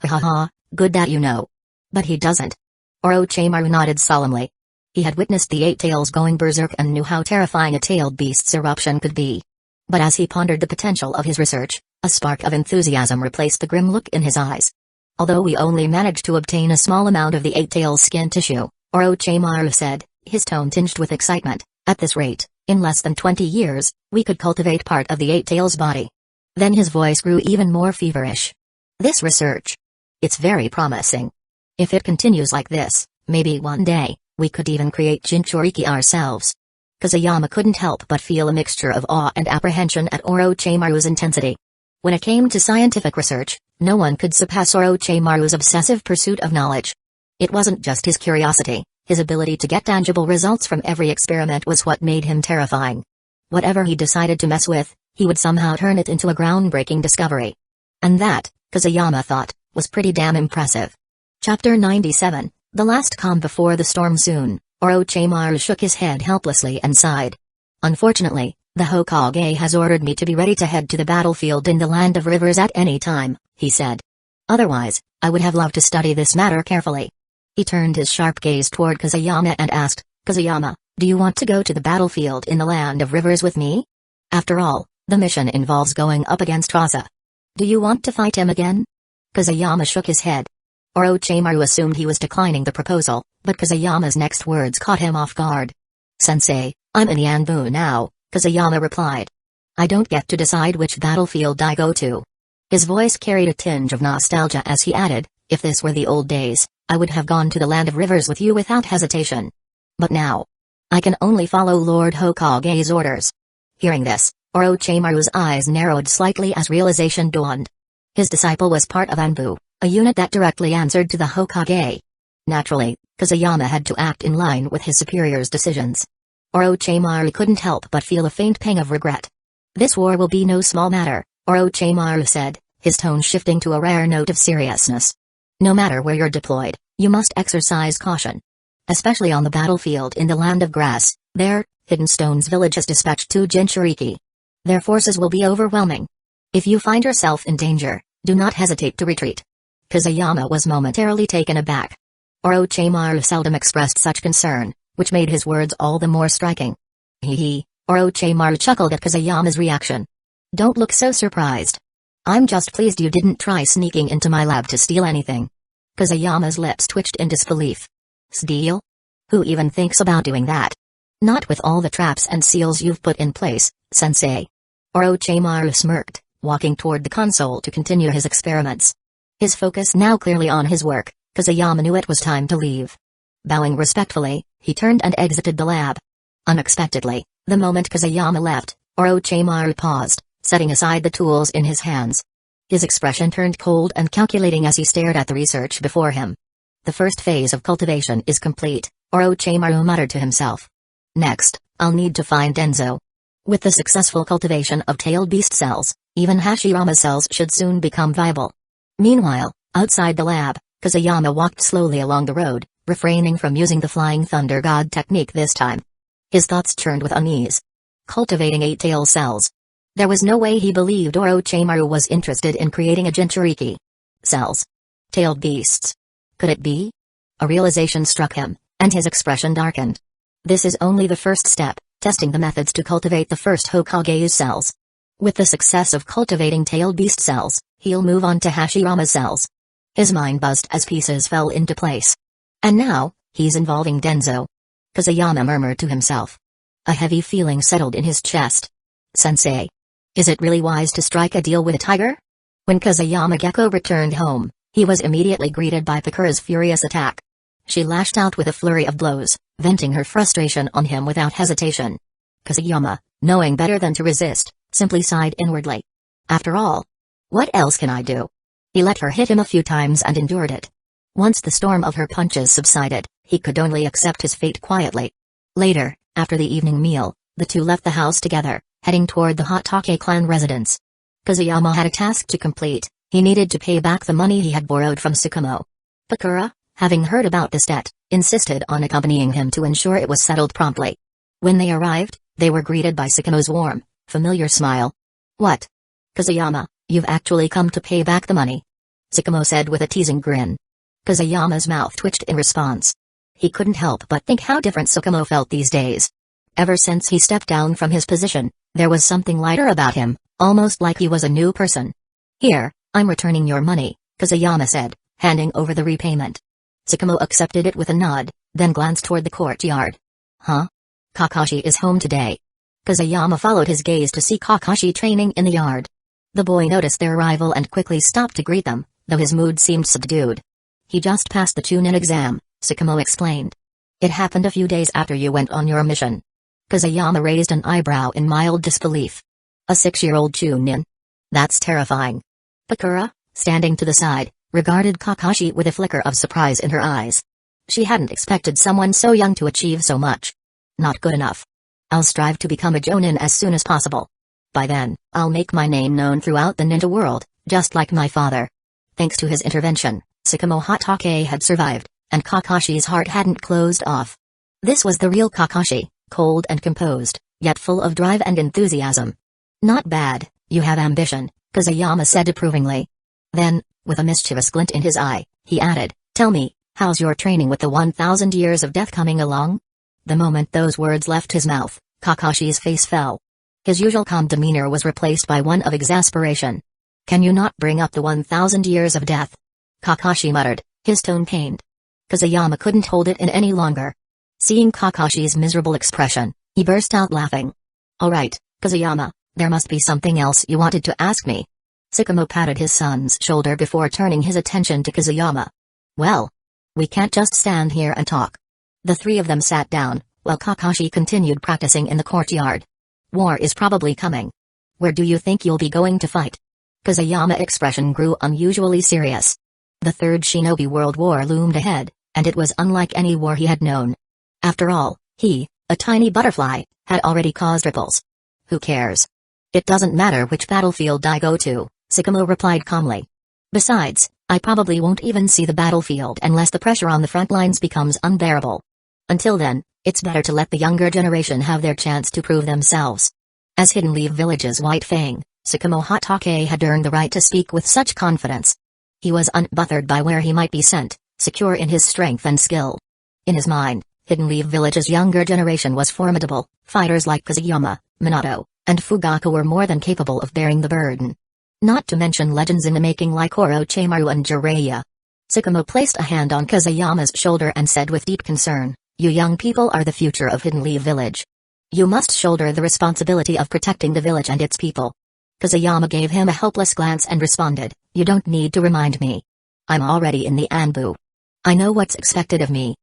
Haha, good that you know. But he doesn't. Orochimaru nodded solemnly. He had witnessed the 8 tails going berserk and knew how terrifying a tailed beast's eruption could be. But as he pondered the potential of his research, a spark of enthusiasm replaced the grim look in his eyes. Although we only managed to obtain a small amount of the 8 tails skin tissue, Orochimaru said, his tone tinged with excitement, at this rate, in less than 20 years, we could cultivate part of the 8 tails body. Then his voice grew even more feverish. This research. It's very promising. If it continues like this, maybe one day, we could even create Jinchūriki ourselves. Kusayama couldn't help but feel a mixture of awe and apprehension at Orochimaru's intensity. When it came to scientific research, no one could surpass Orochimaru's obsessive pursuit of knowledge. It wasn't just his curiosity, his ability to get tangible results from every experiment was what made him terrifying. Whatever he decided to mess with, he would somehow turn it into a groundbreaking discovery. And that, Kusayama thought, was pretty damn impressive. Chapter 97, The Last Calm Before the Storm Soon. Orochimaru shook his head helplessly and sighed. Unfortunately, the Hokage has ordered me to be ready to head to the battlefield in the Land of Rivers at any time, he said. Otherwise, I would have loved to study this matter carefully. He turned his sharp gaze toward Kusayama and asked, Kusayama, do you want to go to the battlefield in the Land of Rivers with me? After all, the mission involves going up against Rasa. Do you want to fight him again? Kusayama shook his head. Orochimaru assumed he was declining the proposal, but Kusayama's next words caught him off guard. Sensei, I'm in Yanbu now, Kusayama replied. I don't get to decide which battlefield I go to. His voice carried a tinge of nostalgia as he added, if this were the old days, I would have gone to the Land of Rivers with you without hesitation. But now, I can only follow Lord Hokage's orders. Hearing this, Orochimaru's eyes narrowed slightly as realization dawned. His disciple was part of Anbu, a unit that directly answered to the Hokage. Naturally, Kusayama had to act in line with his superior's decisions. Orochimaru couldn't help but feel a faint pang of regret. This war will be no small matter, Orochimaru said, his tone shifting to a rare note of seriousness. No matter where you're deployed, you must exercise caution. Especially on the battlefield in the Land of Grass, there, Hidden Stone's village has dispatched 2 Jinchūriki. Their forces will be overwhelming. If you find yourself in danger, do not hesitate to retreat. Kazuyama was momentarily taken aback. Orochimaru seldom expressed such concern, which made his words all the more striking. Hee. Orochimaru chuckled at Kazuyama's reaction. Don't look so surprised. I'm just pleased you didn't try sneaking into my lab to steal anything. Kazuyama's lips twitched in disbelief. Steal? Who even thinks about doing that? Not with all the traps and seals you've put in place, sensei. Orochimaru smirked, walking toward the console to continue his experiments. His focus now clearly on his work, Kazuyama knew it was time to leave. Bowing respectfully, he turned and exited the lab. Unexpectedly, the moment Kazuyama left, Orochimaru paused, setting aside the tools in his hands. His expression turned cold and calculating as he stared at the research before him. The first phase of cultivation is complete, Orochimaru muttered to himself. Next, I'll need to find Danzō. With the successful cultivation of tailed beast cells, even Hashirama cells should soon become viable. Meanwhile, outside the lab, Kazuyama walked slowly along the road, refraining from using the Flying Thunder God technique this time. His thoughts churned with unease. Cultivating 8 tail cells. There was no way he believed Orochimaru was interested in creating a Jinchūriki. Cells. Tailed beasts. Could it be? A realization struck him, and his expression darkened. This is only the first step, testing the methods to cultivate the first Hokage's cells. With the success of cultivating tailed beast cells, he'll move on to Hashirama cells. His mind buzzed as pieces fell into place. And now, he's involving Danzō. Kazuyama murmured to himself. A heavy feeling settled in his chest. Sensei. Is it really wise to strike a deal with a tiger? When Kazuyama Gecko returned home, he was immediately greeted by Pakura's furious attack. She lashed out with a flurry of blows, venting her frustration on him without hesitation. Kazuyama, knowing better than to resist, simply sighed inwardly. After all, what else can I do? He let her hit him a few times and endured it. Once the storm of her punches subsided, he could only accept his fate quietly. Later, after the evening meal, the two left the house together, heading toward the Hatake clan residence. Kazuyama had a task to complete. He needed to pay back the money he had borrowed from Tsukumo. Pakura, having heard about this debt, insisted on accompanying him to ensure it was settled promptly. When they arrived, they were greeted by Tsukumo's warm, familiar smile. What? Kazuyama, you've actually come to pay back the money? Tsukumo said with a teasing grin. Kazuyama's mouth twitched in response. He couldn't help but think how different Tsukumo felt these days. Ever since he stepped down from his position, there was something lighter about him, almost like he was a new person. Here, I'm returning your money, Kazuyama said, handing over the repayment. Tsukumo accepted it with a nod, then glanced toward the courtyard. Huh? Kakashi is home today. Kazuyama followed his gaze to see Kakashi training in the yard. The boy noticed their arrival and quickly stopped to greet them, though his mood seemed subdued. He just passed the Chunin exam, Tsukumo explained. It happened a few days after you went on your mission. Kazuyama raised an eyebrow in mild disbelief. A 6-year-old Chunin? That's terrifying. Pakura, standing to the side, regarded Kakashi with a flicker of surprise in her eyes. She hadn't expected someone so young to achieve so much. Not good enough. I'll strive to become a Jonin as soon as possible. By then, I'll make my name known throughout the ninja world, just like my father. Thanks to his intervention, Tsukumo Hatake had survived, and Kakashi's heart hadn't closed off. This was the real Kakashi, cold and composed, yet full of drive and enthusiasm. Not bad, you have ambition, Kazuyama said approvingly. Then, with a mischievous glint in his eye, he added, tell me, how's your training with the 1,000 years of death coming along? The moment those words left his mouth, Kakashi's face fell. His usual calm demeanor was replaced by one of exasperation. Can you not bring up the 1,000 years of death? Kakashi muttered, his tone pained. Kazuyama couldn't hold it in any longer. Seeing Kakashi's miserable expression, he burst out laughing. Alright, Kazuyama, there must be something else you wanted to ask me. Tsukumo patted his son's shoulder before turning his attention to Kazuyama. Well, we can't just stand here and talk. The three of them sat down, while Kakashi continued practicing in the courtyard. War is probably coming. Where do you think you'll be going to fight? Kazuyama's expression grew unusually serious. The Third Shinobi World War loomed ahead, and it was unlike any war he had known. After all, he, a tiny butterfly, had already caused ripples. Who cares? It doesn't matter which battlefield I go to, Tsukumo replied calmly. Besides, I probably won't even see the battlefield unless the pressure on the front lines becomes unbearable. Until then, it's better to let the younger generation have their chance to prove themselves. As Hidden Leaf Village's White Fang, Tsukumo Hatake had earned the right to speak with such confidence. He was unbothered by where he might be sent, secure in his strength and skill. In his mind, Hidden Leaf Village's younger generation was formidable. Fighters like Kazuyama, Minato, and Fugaku were more than capable of bearing the burden. Not to mention legends in the making like Orochimaru and Jiraiya. Tsukumo placed a hand on Kazuyama's shoulder and said with deep concern, "You young people are the future of Hidden Leaf Village. You must shoulder the responsibility of protecting the village and its people." Kazuyama gave him a helpless glance and responded, "You don't need to remind me. I'm already in the Anbu. I know what's expected of me.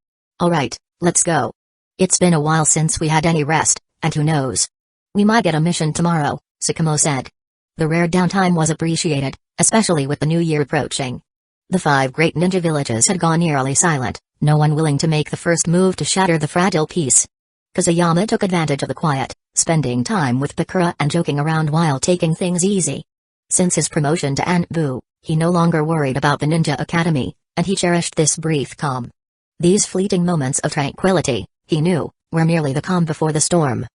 Alright, let's go. It's been a while since we had any rest, and who knows? We might get a mission tomorrow," Tsukumo said. The rare downtime was appreciated, especially with the new year approaching. The 5 great ninja villages had gone eerily silent, no one willing to make the first move to shatter the fragile peace. Kazuyama took advantage of the quiet, spending time with Bakura and joking around while taking things easy. Since his promotion to Anbu, he no longer worried about the Ninja Academy, and he cherished this brief calm. These fleeting moments of tranquility, he knew, were merely the calm before the storm.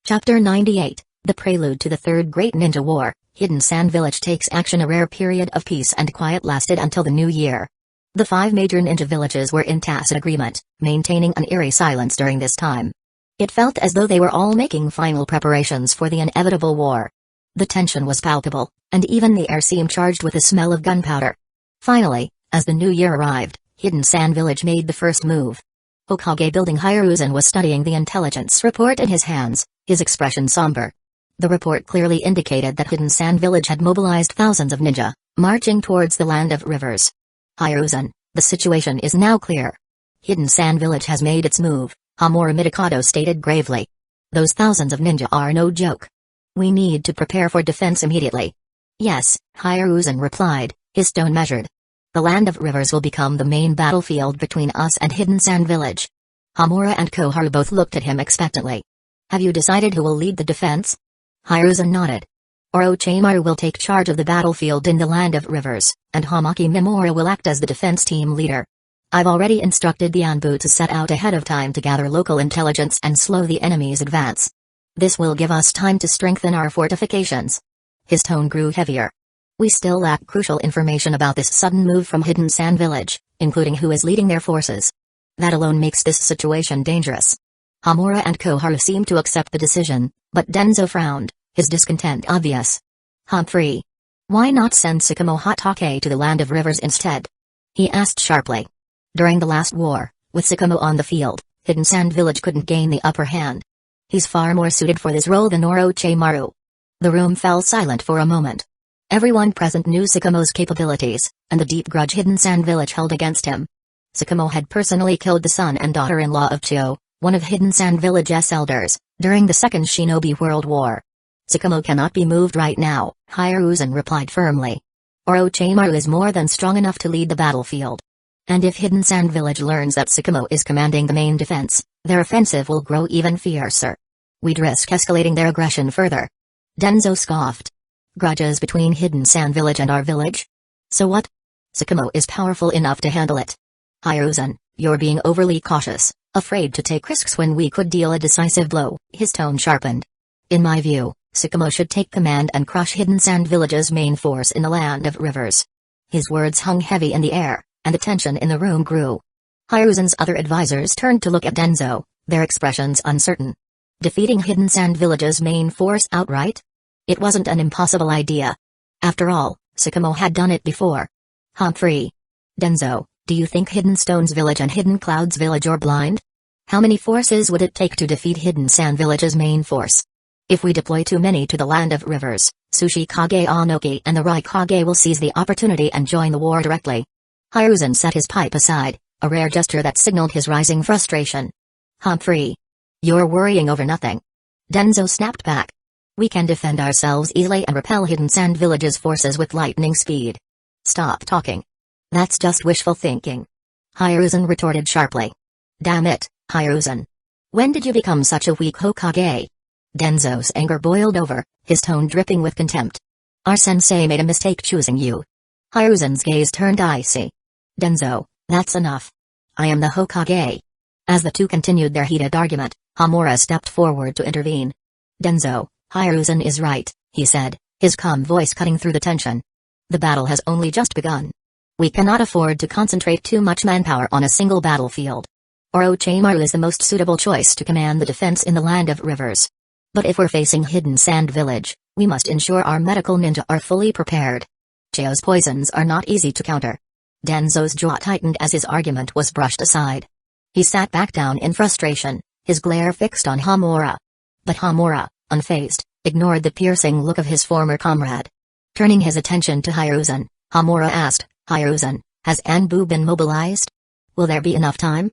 Chapter 98, The Prelude to the Third Great Ninja War. Hidden Sand Village takes action. A rare period of peace and quiet lasted until the new year. The 5 major ninja villages were in tacit agreement, maintaining an eerie silence during this time. It felt as though they were all making final preparations for the inevitable war. The tension was palpable, and even the air seemed charged with the smell of gunpowder. Finally, as the new year arrived, Hidden Sand Village made the first move. Hokage Building Hiruzen was studying the intelligence report in his hands, his expression somber. The report clearly indicated that Hidden Sand Village had mobilized thousands of ninja, marching towards the Land of Rivers. "Hiruzen, the situation is now clear. Hidden Sand Village has made its move," Hamura Midokado stated gravely. "Those thousands of ninja are no joke. We need to prepare for defense immediately." "Yes," Hiruzen replied, his tone measured. "The Land of Rivers will become the main battlefield between us and Hidden Sand Village." Hamura and Koharu both looked at him expectantly. "Have you decided who will lead the defense?" Hiruzen nodded. "Orochimaru will take charge of the battlefield in the Land of Rivers, and Hamaki Mimura will act as the defense team leader. I've already instructed the Anbu to set out ahead of time to gather local intelligence and slow the enemy's advance. This will give us time to strengthen our fortifications." His tone grew heavier. "We still lack crucial information about this sudden move from Hidden Sand Village, including who is leading their forces. That alone makes this situation dangerous." Hamura and Koharu seemed to accept the decision, but Danzō frowned, his discontent obvious. "Humphrey. Why not send Tsukumo Hatake to the Land of Rivers instead?" he asked sharply. During the last war, with Tsukumo on the field, Hidden Sand Village couldn't gain the upper hand. He's far more suited for this role than Orochimaru. The room fell silent for a moment. Everyone present knew Tsukumo's capabilities, and the deep grudge Hidden Sand Village held against him. Tsukumo had personally killed the son and daughter-in-law of Chiyo, one of Hidden Sand Village's elders, during the Second Shinobi World War. "Tsukumo cannot be moved right now," Hiruzen replied firmly. "Orochimaru is more than strong enough to lead the battlefield. And if Hidden Sand Village learns that Tsukumo is commanding the main defense, their offensive will grow even fiercer. We'd risk escalating their aggression further." Danzō scoffed. "Grudges between Hidden Sand Village and our village? So what? Tsukumo is powerful enough to handle it." "Hiruzen, you're being overly cautious, afraid to take risks when we could deal a decisive blow." His tone sharpened. "In my view, Tsukumo should take command and crush Hidden Sand Village's main force in the Land of Rivers." His words hung heavy in the air, and the tension in the room grew. Hiruzen's other advisors turned to look at Danzō, their expressions uncertain. Defeating Hidden Sand Village's main force outright? It wasn't an impossible idea. After all, Tsukumo had done it before. "Humphrey. Danzō, do you think Hidden Stones Village and Hidden Clouds Village are blind? How many forces would it take to defeat Hidden Sand Village's main force? If we deploy too many to the Land of Rivers, Tsuchikage Onoki and the Raikage will seize the opportunity and join the war directly." Hiruzen set his pipe aside, a rare gesture that signaled his rising frustration. "Humphrey. You're worrying over nothing." Danzō snapped back. "We can defend ourselves easily and repel Hidden Sand Village's forces with lightning speed." "Stop talking. That's just wishful thinking," Hiruzen retorted sharply. "Damn it, Hiruzen. When did you become such a weak Hokage?" Danzō's anger boiled over, his tone dripping with contempt. "Our sensei made a mistake choosing you." Hiruzen's gaze turned icy. "Danzō, that's enough. I am the Hokage." As the two continued their heated argument, Hamura stepped forward to intervene. "Danzō, Hiruzen is right, he said, his calm voice cutting through the tension. The battle has only just begun. We cannot afford to concentrate too much manpower on a single battlefield. Orochimaru is the most suitable choice to command the defense in the Land of Rivers. But if we're facing Hidden Sand Village, we must ensure our medical ninja are fully prepared. Chio's poisons are not easy to counter. Danzō's jaw tightened as his argument was brushed aside. He sat back down in frustration, his glare fixed on Hamura. But Hamura, unfazed, ignored the piercing look of his former comrade. Turning his attention to Hiruzen, Hamura asked, Hiruzen, has Anbu been mobilized? Will there be enough time?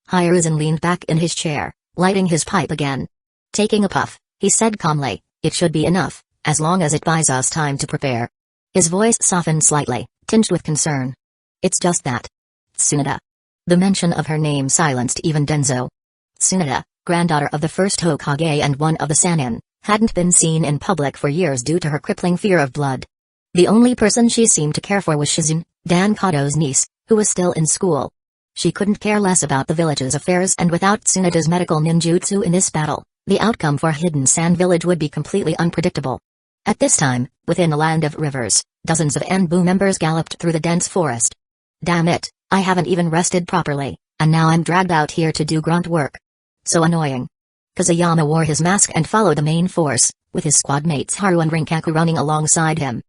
Hiruzen leaned back in his chair, lighting his pipe again. Taking a puff, he said calmly, it should be enough, as long as it buys us time to prepare. His voice softened slightly, tinged with concern. It's just that. Tsunade. The mention of her name silenced even Danzō. Tsunade, granddaughter of the first Hokage and one of the Sannin, hadn't been seen in public for years due to her crippling fear of blood. The only person she seemed to care for was Shizune, Dan Kato's niece, who was still in school. She couldn't care less about the village's affairs, and without Tsunade's medical ninjutsu in this battle, the outcome for Hidden Sand Village would be completely unpredictable. At this time, within the Land of Rivers, dozens of Anbu members galloped through the dense forest. Damn it, I haven't even rested properly, and now I'm dragged out here to do grunt work. So annoying. Kazuyama wore his mask and followed the main force, with his squad mates Haru and Rinkaku running alongside him.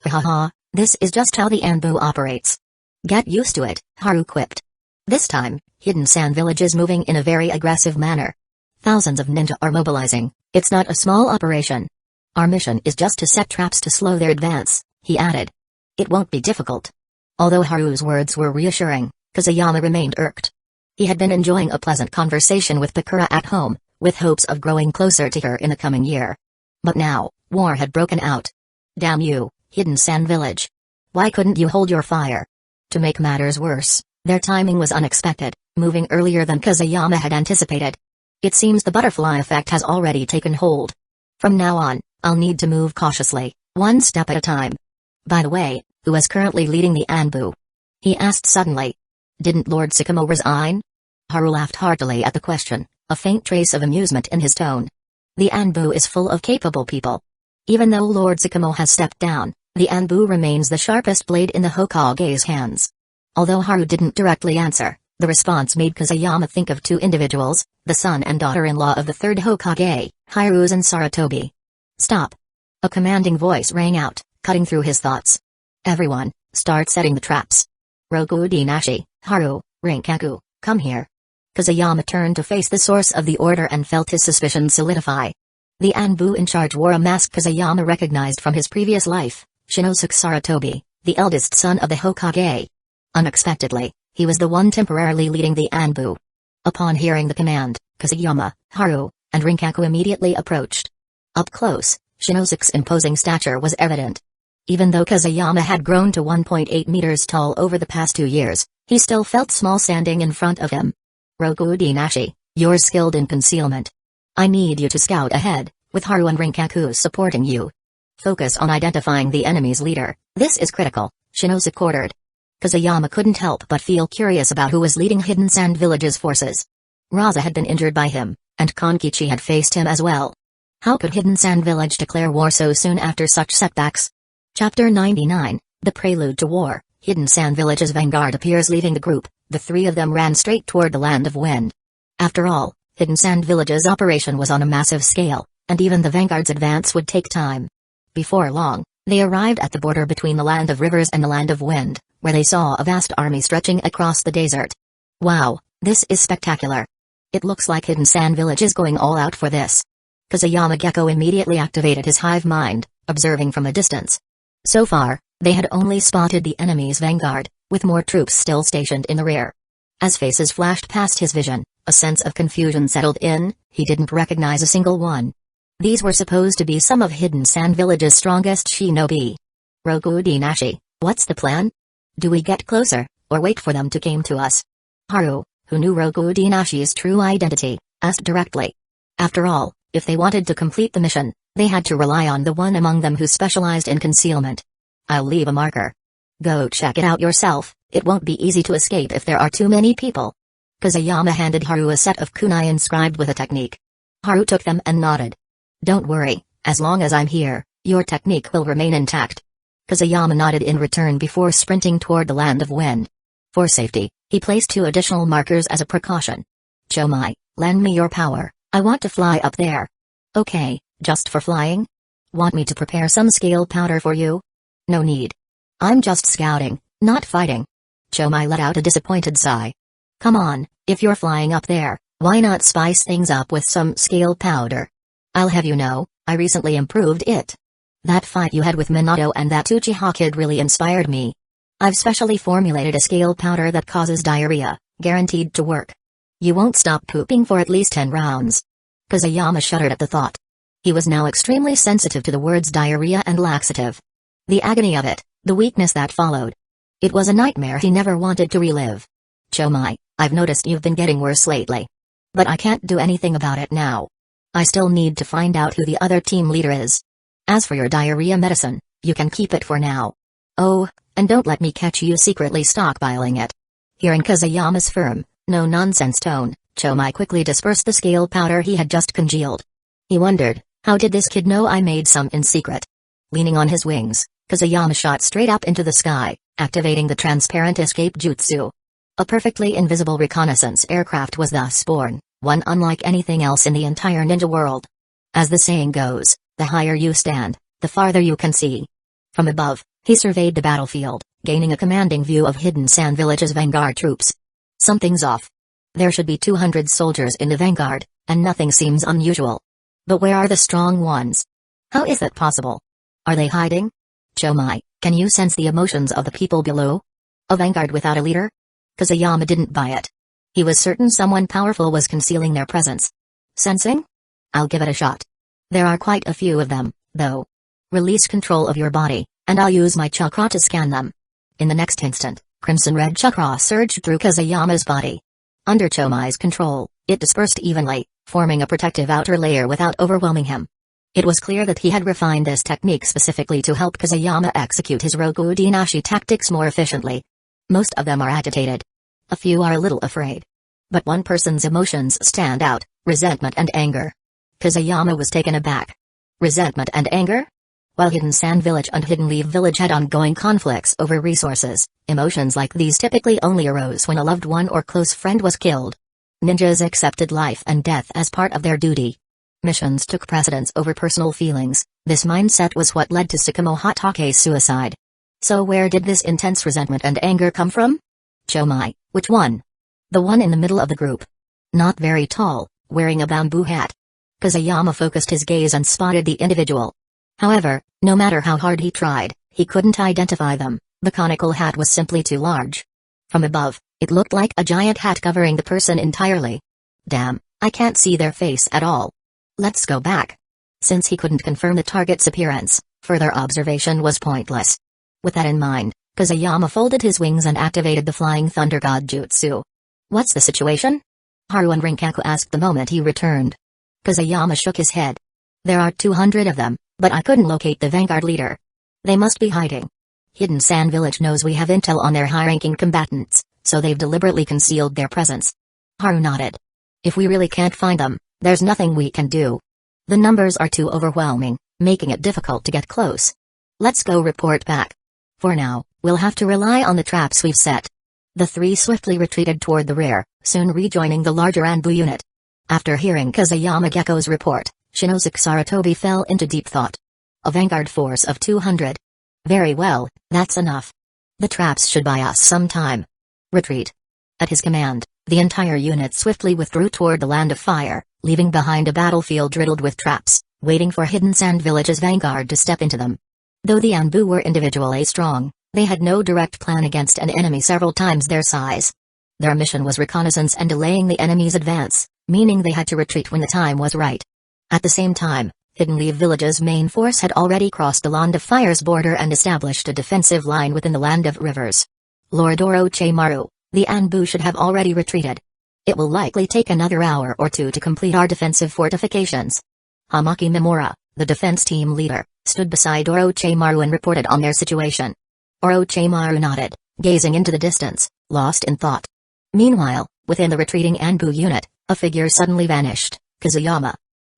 Haha, this is just how the Anbu operates. Get used to it, Haru quipped. This time, Hidden Sand Village is moving in a very aggressive manner. Thousands of ninja are mobilizing, it's not a small operation. Our mission is just to set traps to slow their advance, he added. It won't be difficult. Although Haru's words were reassuring, Kazuyama remained irked. He had been enjoying a pleasant conversation with Bakura at home, with hopes of growing closer to her in the coming year. But now, war had broken out. Damn you, Hidden Sand Village. Why couldn't you hold your fire? To make matters worse, their timing was unexpected, moving earlier than Kazuyama had anticipated. It seems the butterfly effect has already taken hold. From now on, I'll need to move cautiously, one step at a time. By the way, who is currently leading the Anbu? He asked suddenly. Didn't Lord Sakamo resign? Haru laughed heartily at the question, a faint trace of amusement in his tone. The Anbu is full of capable people. Even though Lord Sakamo has stepped down, the Anbu remains the sharpest blade in the Hokage's hands. Although Haru didn't directly answer, the response made Kazuyama think of two individuals, the son and daughter-in-law of the third Hokage, Hiruzen Sarutobi. Stop! A commanding voice rang out, cutting through his thoughts. Everyone, start setting the traps. Rokude Nashi, Haru, Rinkaku, come here. Kazuyama turned to face the source of the order and felt his suspicions solidify. The Anbu in charge wore a mask Kazuyama recognized from his previous life, Shinosuke Sarutobi, the eldest son of the Hokage. Unexpectedly, he was the one temporarily leading the Anbu. Upon hearing the command, Kazuyama, Haru, and Rinkaku immediately approached. Up close, Shinosuke's imposing stature was evident. Even though Kazuyama had grown to 1.8 meters tall over the past 2 years, he still felt small standing in front of him. Rokude Nashi, you're skilled in concealment. I need you to scout ahead, with Haru and Rinkaku supporting you. Focus on identifying the enemy's leader, this is critical, Shinosuke ordered. Kazuyama couldn't help but feel curious about who was leading Hidden Sand Village's forces. Raza had been injured by him, and Konkichi had faced him as well. How could Hidden Sand Village declare war so soon after such setbacks? Chapter 99, The Prelude to War. Hidden Sand Village's vanguard appears leaving the group. The three of them ran straight toward the Land of Wind. After all, Hidden Sand Village's operation was on a massive scale, and even the vanguard's advance would take time. Before long, they arrived at the border between the Land of Rivers and the Land of Wind, where they saw a vast army stretching across the desert. Wow, this is spectacular. It looks like Hidden Sand Village is going all out for this. Kazuyama Gecko immediately activated his hive mind, observing from a distance. So far, they had only spotted the enemy's vanguard, with more troops still stationed in the rear. As faces flashed past his vision, a sense of confusion settled in, he didn't recognize a single one. These were supposed to be some of Hidden Sand Village's strongest shinobi. Rokude Nashi, what's the plan? Do we get closer, or wait for them to come to us? Haru, who knew Rokude Nashi's true identity, asked directly. After all, if they wanted to complete the mission, they had to rely on the one among them who specialized in concealment. I'll leave a marker. Go check it out yourself, it won't be easy to escape if there are too many people. Kazuyama handed Haru a set of kunai inscribed with a technique. Haru took them and nodded. Don't worry, As long as I'm here, your technique will remain intact. Kazuyama nodded in return before sprinting toward the land of wind. For safety, he placed 2 additional markers as a precaution. Chomai, lend me your power, I want to fly up there. Okay, just for flying? Want me to prepare some scale powder for you? No need. I'm just scouting, not fighting. Chomai let out a disappointed sigh. Come on, if you're flying up there, why not spice things up with some scale powder? I'll have you know, I recently improved it. That fight you had with Minato and that Uchiha kid really inspired me. I've specially formulated a scale powder that causes diarrhea, guaranteed to work. You won't stop pooping for at least 10 rounds. Kazuyama shuddered at the thought. He was now extremely sensitive to the words diarrhea and laxative. The agony of it, the weakness that followed. It was a nightmare he never wanted to relive. Chomai, I've noticed you've been getting worse lately. But I can't do anything about it now. I still need to find out who the other team leader is. As for your diarrhea medicine, you can keep it for now. Oh, and don't let me catch you secretly stockpiling it. Hearing Kazuyama's firm, no-nonsense tone, Chomai quickly dispersed the scale powder he had just congealed. He wondered, how did this kid know I made some in secret? Leaning on his wings, Kazuyama shot straight up into the sky, activating the transparent escape jutsu. A perfectly invisible reconnaissance aircraft was thus born, one unlike anything else in the entire ninja world. As the saying goes, the higher you stand, the farther you can see. From above, he surveyed the battlefield, gaining a commanding view of hidden Sand Village's vanguard troops. Something's off. There should be 200 soldiers in the vanguard, and nothing seems unusual. But where are the strong ones? How is that possible? Are they hiding? Chomai, can you sense the emotions of the people below? A vanguard without a leader? Kazuyama didn't buy it. He was certain someone powerful was concealing their presence. Sensing? I'll give it a shot. There are quite a few of them, though. Release control of your body, and I'll use my chakra to scan them. In the next instant, crimson-red chakra surged through Kazuyama's body. Under Chomai's control, it dispersed evenly, forming a protective outer layer without overwhelming him. It was clear that he had refined this technique specifically to help Kazuyama execute his Rokudenashi tactics more efficiently. Most of them are agitated. A few are a little afraid. But one person's emotions stand out, resentment and anger. Kazuyama was taken aback. Resentment and anger? While Hidden Sand Village and Hidden Leaf Village had ongoing conflicts over resources, emotions like these typically only arose when a loved one or close friend was killed. Ninjas accepted life and death as part of their duty. Missions took precedence over personal feelings. This mindset was what led to Tsukumo Hatake's suicide. So where did this intense resentment and anger come from? Chomai, which one? The one in the middle of the group. Not very tall, wearing a bamboo hat. Kazuyama focused his gaze and spotted the individual. However, no matter how hard he tried, he couldn't identify them. The conical hat was simply too large. From above, it looked like a giant hat covering the person entirely. Damn, I can't see their face at all. Let's go back. Since he couldn't confirm the target's appearance, further observation was pointless. With that in mind, Kazuyama folded his wings and activated the Flying Thunder God Jutsu. What's the situation? Haru and Rinkaku asked the moment he returned. Kazuyama shook his head. There are 200 of them, but I couldn't locate the vanguard leader. They must be hiding. Hidden Sand Village knows we have intel on their high-ranking combatants, so they've deliberately concealed their presence. Haru nodded. If we really can't find them, there's nothing we can do. The numbers are too overwhelming, making it difficult to get close. Let's go report back. For now, we'll have to rely on the traps we've set. The three swiftly retreated toward the rear, soon rejoining the larger Anbu unit. After hearing Kazuyama Gekko's report, Shinosuke Sarutobi fell into deep thought. A vanguard force of 200. Very well, that's enough. The traps should buy us some time. Retreat. At his command, the entire unit swiftly withdrew toward the land of fire, leaving behind a battlefield riddled with traps, waiting for Hidden Sand Village's vanguard to step into them. Though the Anbu were individually strong, they had no direct plan against an enemy several times their size. Their mission was reconnaissance and delaying the enemy's advance, meaning they had to retreat when the time was right. At the same time, Hidden Leaf Village's main force had already crossed the Land of Fire's border and established a defensive line within the Land of Rivers. Lord Orochimaru, the Anbu should have already retreated. It will likely take another hour or two to complete our defensive fortifications. Hamaki Mimura, the defense team leader, stood beside Orochimaru and reported on their situation. Orochimaru nodded, gazing into the distance, lost in thought. Meanwhile, within the retreating Anbu unit, a figure suddenly vanished. Kazuyama.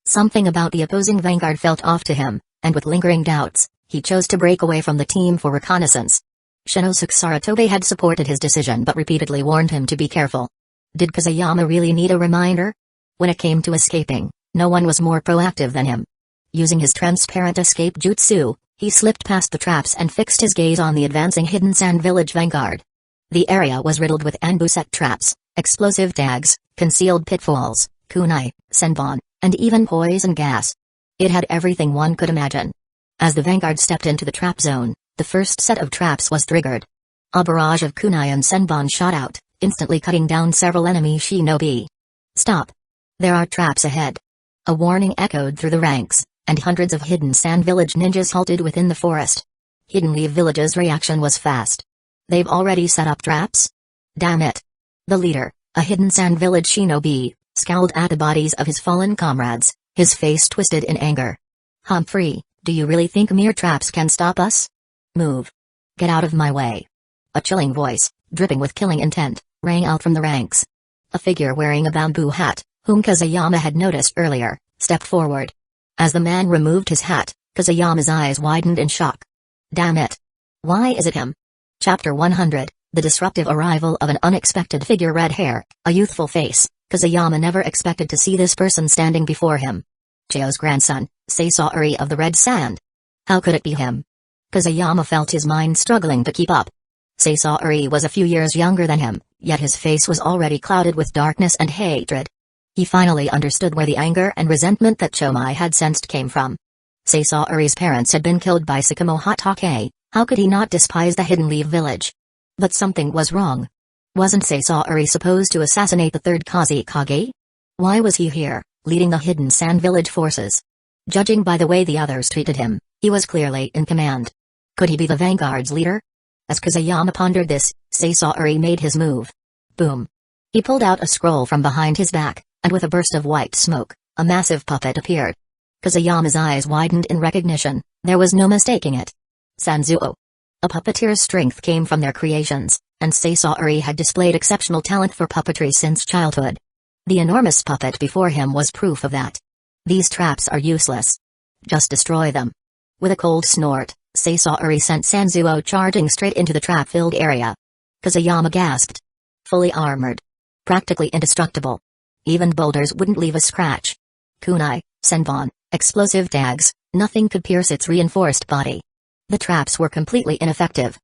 Something about the opposing vanguard felt off to him, and with lingering doubts, he chose to break away from the team for reconnaissance. Shinosuke Sarutobi had supported his decision but repeatedly warned him to be careful. Did Kusayama really need a reminder? When it came to escaping, no one was more proactive than him. Using his transparent escape jutsu, he slipped past the traps and fixed his gaze on the advancing hidden sand village vanguard. The area was riddled with ambuset traps, explosive tags, concealed pitfalls, kunai, senbon, and even poison gas. It had everything one could imagine. As the vanguard stepped into the trap zone, the first set of traps was triggered. A barrage of kunai and senbon shot out, instantly cutting down several enemy shinobi. Stop! There are traps ahead. A warning echoed through the ranks, and hundreds of hidden sand village ninjas halted within the forest. Hidden Leaf Village's reaction was fast. They've already set up traps? Damn it! The leader, a hidden sand village shinobi, scowled at the bodies of his fallen comrades, his face twisted in anger. Humphrey, do you really think mere traps can stop us? Move. Get out of my way. A chilling voice, dripping with killing intent, rang out from the ranks. A figure wearing a bamboo hat, whom Kusayama had noticed earlier, stepped forward. As the man removed his hat, Kusayama's eyes widened in shock. Damn it! Why is it him? Chapter 100, The Disruptive Arrival of an Unexpected Figure. Red hair, a youthful face. Kusayama never expected to see this person standing before him. Chio's grandson, Sasaori of the Red Sand. How could it be him? Kusayama felt his mind struggling to keep up. Sasaori was a few years younger than him, yet his face was already clouded with darkness and hatred. He finally understood where the anger and resentment that Chomai had sensed came from. Sasaori's parents had been killed by Sakamo Hatake. How could he not despise the Hidden Leaf Village? But something was wrong. Wasn't Sasaori supposed to assassinate the third Kazekage? Why was he here, leading the Hidden Sand Village forces? Judging by the way the others treated him, he was clearly in command. Could he be the vanguard's leader? As Kusayama pondered this, Sasaori made his move. Boom. He pulled out a scroll from behind his back, and with a burst of white smoke, a massive puppet appeared. Kusayama's eyes widened in recognition. There was no mistaking it. Sanzuo. A puppeteer's strength came from their creations, and Sasaori had displayed exceptional talent for puppetry since childhood. The enormous puppet before him was proof of that. These traps are useless. Just destroy them. With a cold snort, Sasaori sent Sanzuo charging straight into the trap-filled area. Kusayama gasped. Fully armored. Practically indestructible. Even boulders wouldn't leave a scratch. Kunai, senbon, explosive tags, nothing could pierce its reinforced body. The traps were completely ineffective.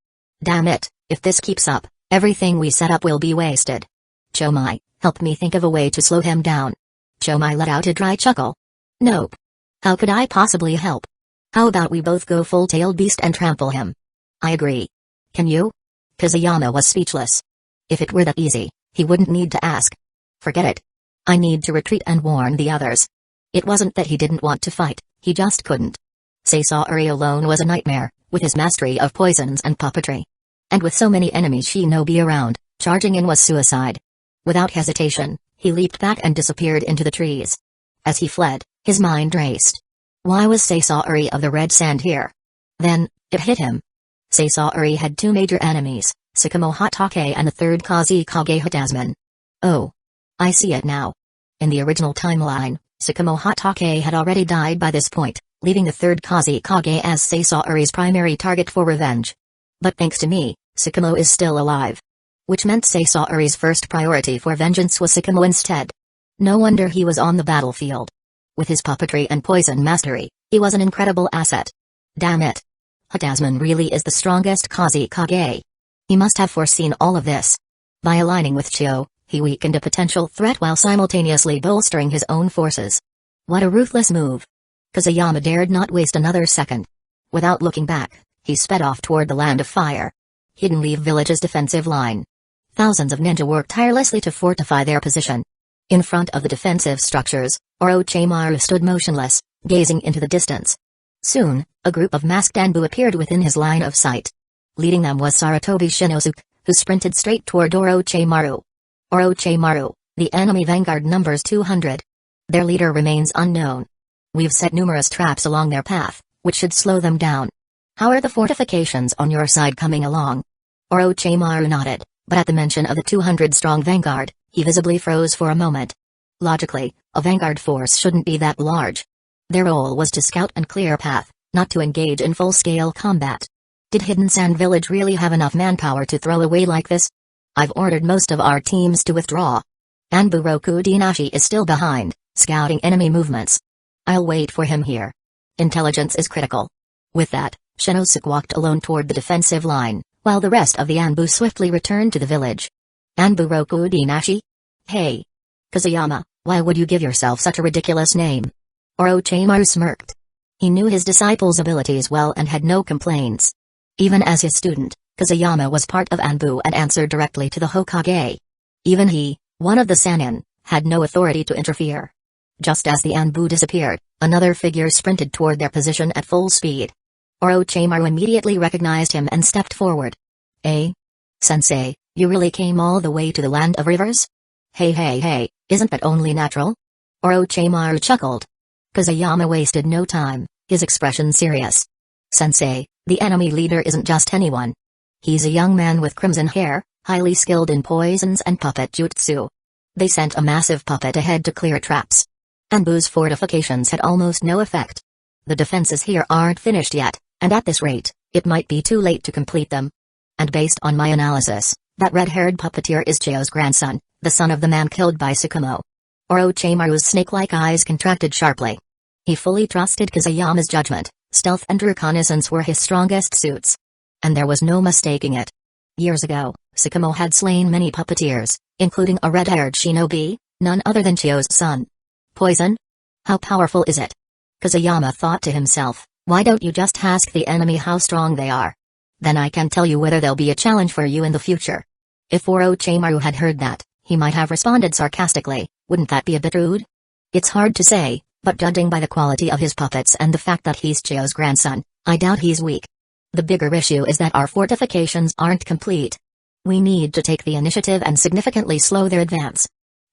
Damn it, if this keeps up, everything we set up will be wasted. Chomai, help me think of a way to slow him down. Chomai let out a dry chuckle. Nope. How could I possibly help? How about we both go full-tailed beast and trample him? I agree. Can you? Kusayama was speechless. If it were that easy, he wouldn't need to ask. Forget it. I need to retreat and warn the others. It wasn't that he didn't want to fight, he just couldn't. Sasaori alone was a nightmare, with his mastery of poisons and puppetry. And with so many enemy shinobi around, charging in was suicide. Without hesitation, he leaped back and disappeared into the trees. As he fled, his mind raced. Why was Sasaori of the Red Sand here? Then, it hit him. Sasaori had two major enemies, Sakamo Hatake and the third Kazekage Hatasman. Oh. I see it now. In the original timeline, Sakamo Hatake had already died by this point, leaving the third Kazekage as Sasaori's primary target for revenge. But thanks to me, Sakamo is still alive. Which meant Sasaori's first priority for vengeance was Sakamo instead. No wonder he was on the battlefield. With his puppetry and poison mastery, he was an incredible asset. Damn it. Hatasman really is the strongest Kazekage. He must have foreseen all of this. By aligning with Chio, he weakened a potential threat while simultaneously bolstering his own forces. What a ruthless move. Kusayama dared not waste another second. Without looking back, he sped off toward the Land of Fire. Hidden Leaf Village's defensive line. Thousands of ninja worked tirelessly to fortify their position. In front of the defensive structures, Orochimaru stood motionless, gazing into the distance. Soon, a group of masked Anbu appeared within his line of sight. Leading them was Sarutobi Shinosuke, who sprinted straight toward Orochimaru. Orochimaru, the enemy vanguard numbers 200. Their leader remains unknown. We've set numerous traps along their path, which should slow them down. How are the fortifications on your side coming along? Orochimaru nodded, but at the mention of the 200-strong vanguard, he visibly froze for a moment. Logically, a vanguard force shouldn't be that large. Their role was to scout and clear a path, not to engage in full-scale combat. Did Hidden Sand Village really have enough manpower to throw away like this? I've ordered most of our teams to withdraw. Anburoku Dinashi is still behind, scouting enemy movements. I'll wait for him here. Intelligence is critical. With that, Shinosuke walked alone toward the defensive line, while the rest of the Anbu swiftly returned to the village. Anburoku Dinashi? Hey! Kazuyama, why would you give yourself such a ridiculous name? Orochimaru smirked. He knew his disciple's abilities well and had no complaints. Even as his student, Kazuyama was part of Anbu and answered directly to the Hokage. Even he, one of the Sannin, had no authority to interfere. Just as the Anbu disappeared, another figure sprinted toward their position at full speed. Orochimaru immediately recognized him and stepped forward. Eh? Sensei, you really came all the way to the land of rivers? Hey, isn't that only natural? Orochimaru chuckled. Kazuyama wasted no time, his expression serious. Sensei, the enemy leader isn't just anyone. He's a young man with crimson hair, highly skilled in poisons and puppet jutsu. They sent a massive puppet ahead to clear traps. Anbu's fortifications had almost no effect. The defenses here aren't finished yet, and at this rate, it might be too late to complete them. And based on my analysis, that red-haired puppeteer is Chiyo's grandson, the son of the man killed by Tsukumo. Orochimaru's snake-like eyes contracted sharply. He fully trusted Kazuyama's judgment. Stealth and reconnaissance were his strongest suits. And there was no mistaking it. Years ago, Tsukumo had slain many puppeteers, including a red-haired shinobi, none other than Chiyo's son. Poison? How powerful is it? Kazuyama thought to himself, why don't you just ask the enemy how strong they are? Then I can tell you whether they'll be a challenge for you in the future. If Orochimaru had heard that, he might have responded sarcastically, wouldn't that be a bit rude? It's hard to say, but judging by the quality of his puppets and the fact that he's Chiyo's grandson, I doubt he's weak. The bigger issue is that our fortifications aren't complete. We need to take the initiative and significantly slow their advance.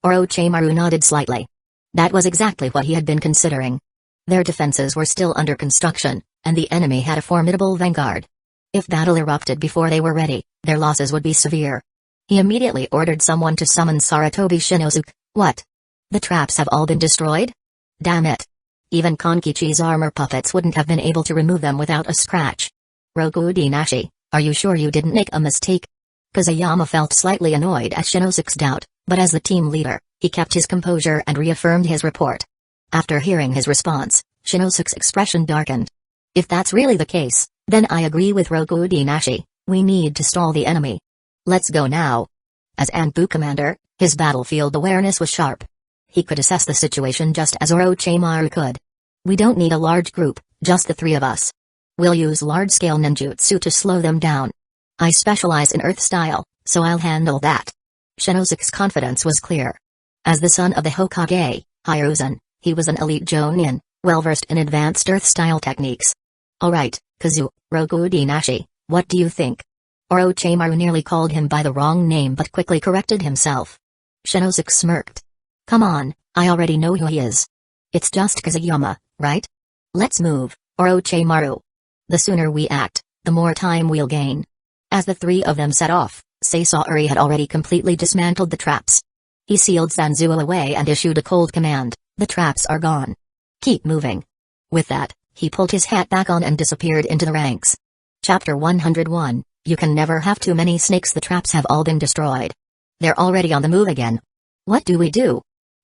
Orochimaru nodded slightly. That was exactly what he had been considering. Their defenses were still under construction, and the enemy had a formidable vanguard. If battle erupted before they were ready, their losses would be severe. He immediately ordered someone to summon Sarutobi Shinosuke. What? The traps have all been destroyed? Damn it. Even Konkichi's armor puppets wouldn't have been able to remove them without a scratch. Roku Dinashi, are you sure you didn't make a mistake? Kazuyama felt slightly annoyed at Shinosuke's doubt, but as the team leader, he kept his composure and reaffirmed his report. After hearing his response, Shinosuke's expression darkened. If that's really the case, then I agree with Roku Dinashi, we need to stall the enemy. Let's go now. As Anbu commander, his battlefield awareness was sharp. He could assess the situation just as Orochimaru could. We don't need a large group, just the three of us. We'll use large-scale ninjutsu to slow them down. I specialize in earth style, so I'll handle that. Shinosuke's confidence was clear. As the son of the Hokage, Hiruzen, he was an elite Jonin, well-versed in advanced earth style techniques. Alright, Kazu, Roku Dinashi, what do you think? Orochimaru nearly called him by the wrong name but quickly corrected himself. Shinosuke smirked. Come on, I already know who he is. It's just Kazuyama, right? Let's move, Orochimaru. The sooner we act, the more time we'll gain. As the three of them set off, Sasori had already completely dismantled the traps. He sealed Danzō away and issued a cold command, the traps are gone. Keep moving. With that, he pulled his hat back on and disappeared into the ranks. Chapter 101, You can never have too many snakes. The traps have all been destroyed. They're already on the move again. What do we do?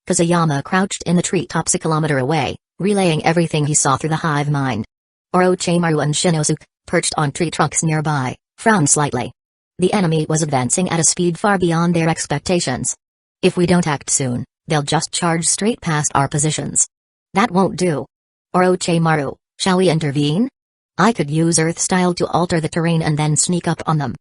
Kazuyama crouched in the treetops a kilometer away, relaying everything he saw through the hive mind. Orochimaru and Shinosuke, perched on tree trunks nearby, frowned slightly. The enemy was advancing at a speed far beyond their expectations. If we don't act soon, they'll just charge straight past our positions. That won't do. Orochimaru, shall we intervene? I could use earth style to alter the terrain and then sneak up on them.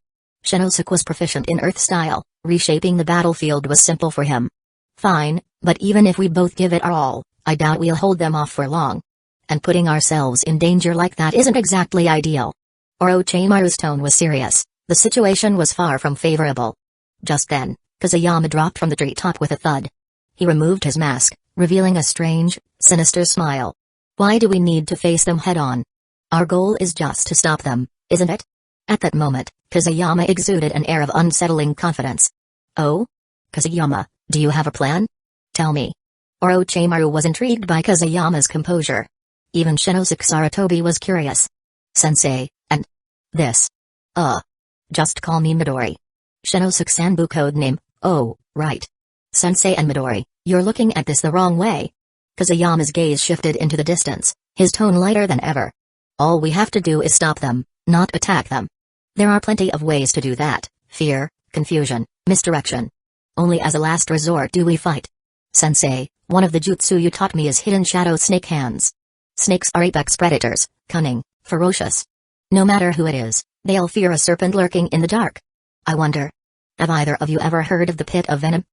Shinosuke was proficient in earth style, reshaping the battlefield was simple for him. Fine, but even if we both give it our all, I doubt we'll hold them off for long. And putting ourselves in danger like that isn't exactly ideal. Orochimaru's tone was serious, the situation was far from favorable. Just then, Kazuyama dropped from the treetop with a thud. He removed his mask, revealing a strange, sinister smile. Why do we need to face them head-on? Our goal is just to stop them, isn't it? At that moment, Kazuyama exuded an air of unsettling confidence. Oh? Kazuyama, do you have a plan? Tell me. Orochimaru was intrigued by Kazuyama's composure. Even Shinosuke Sarutobi was curious. Sensei, and this? Just call me Midori. Shinosuke Sanbu code name. Oh, right. Sensei and Midori, you're looking at this the wrong way. Kazuyama's gaze shifted into the distance, his tone lighter than ever. All we have to do is stop them, not attack them. There are plenty of ways to do that: fear, confusion, misdirection. Only as a last resort do we fight. Sensei, one of the jutsu you taught me is hidden shadow snake hands. Snakes are apex predators, cunning, ferocious. No matter who it is, they'll fear a serpent lurking in the dark. I wonder, have either of you ever heard of the pit of venom?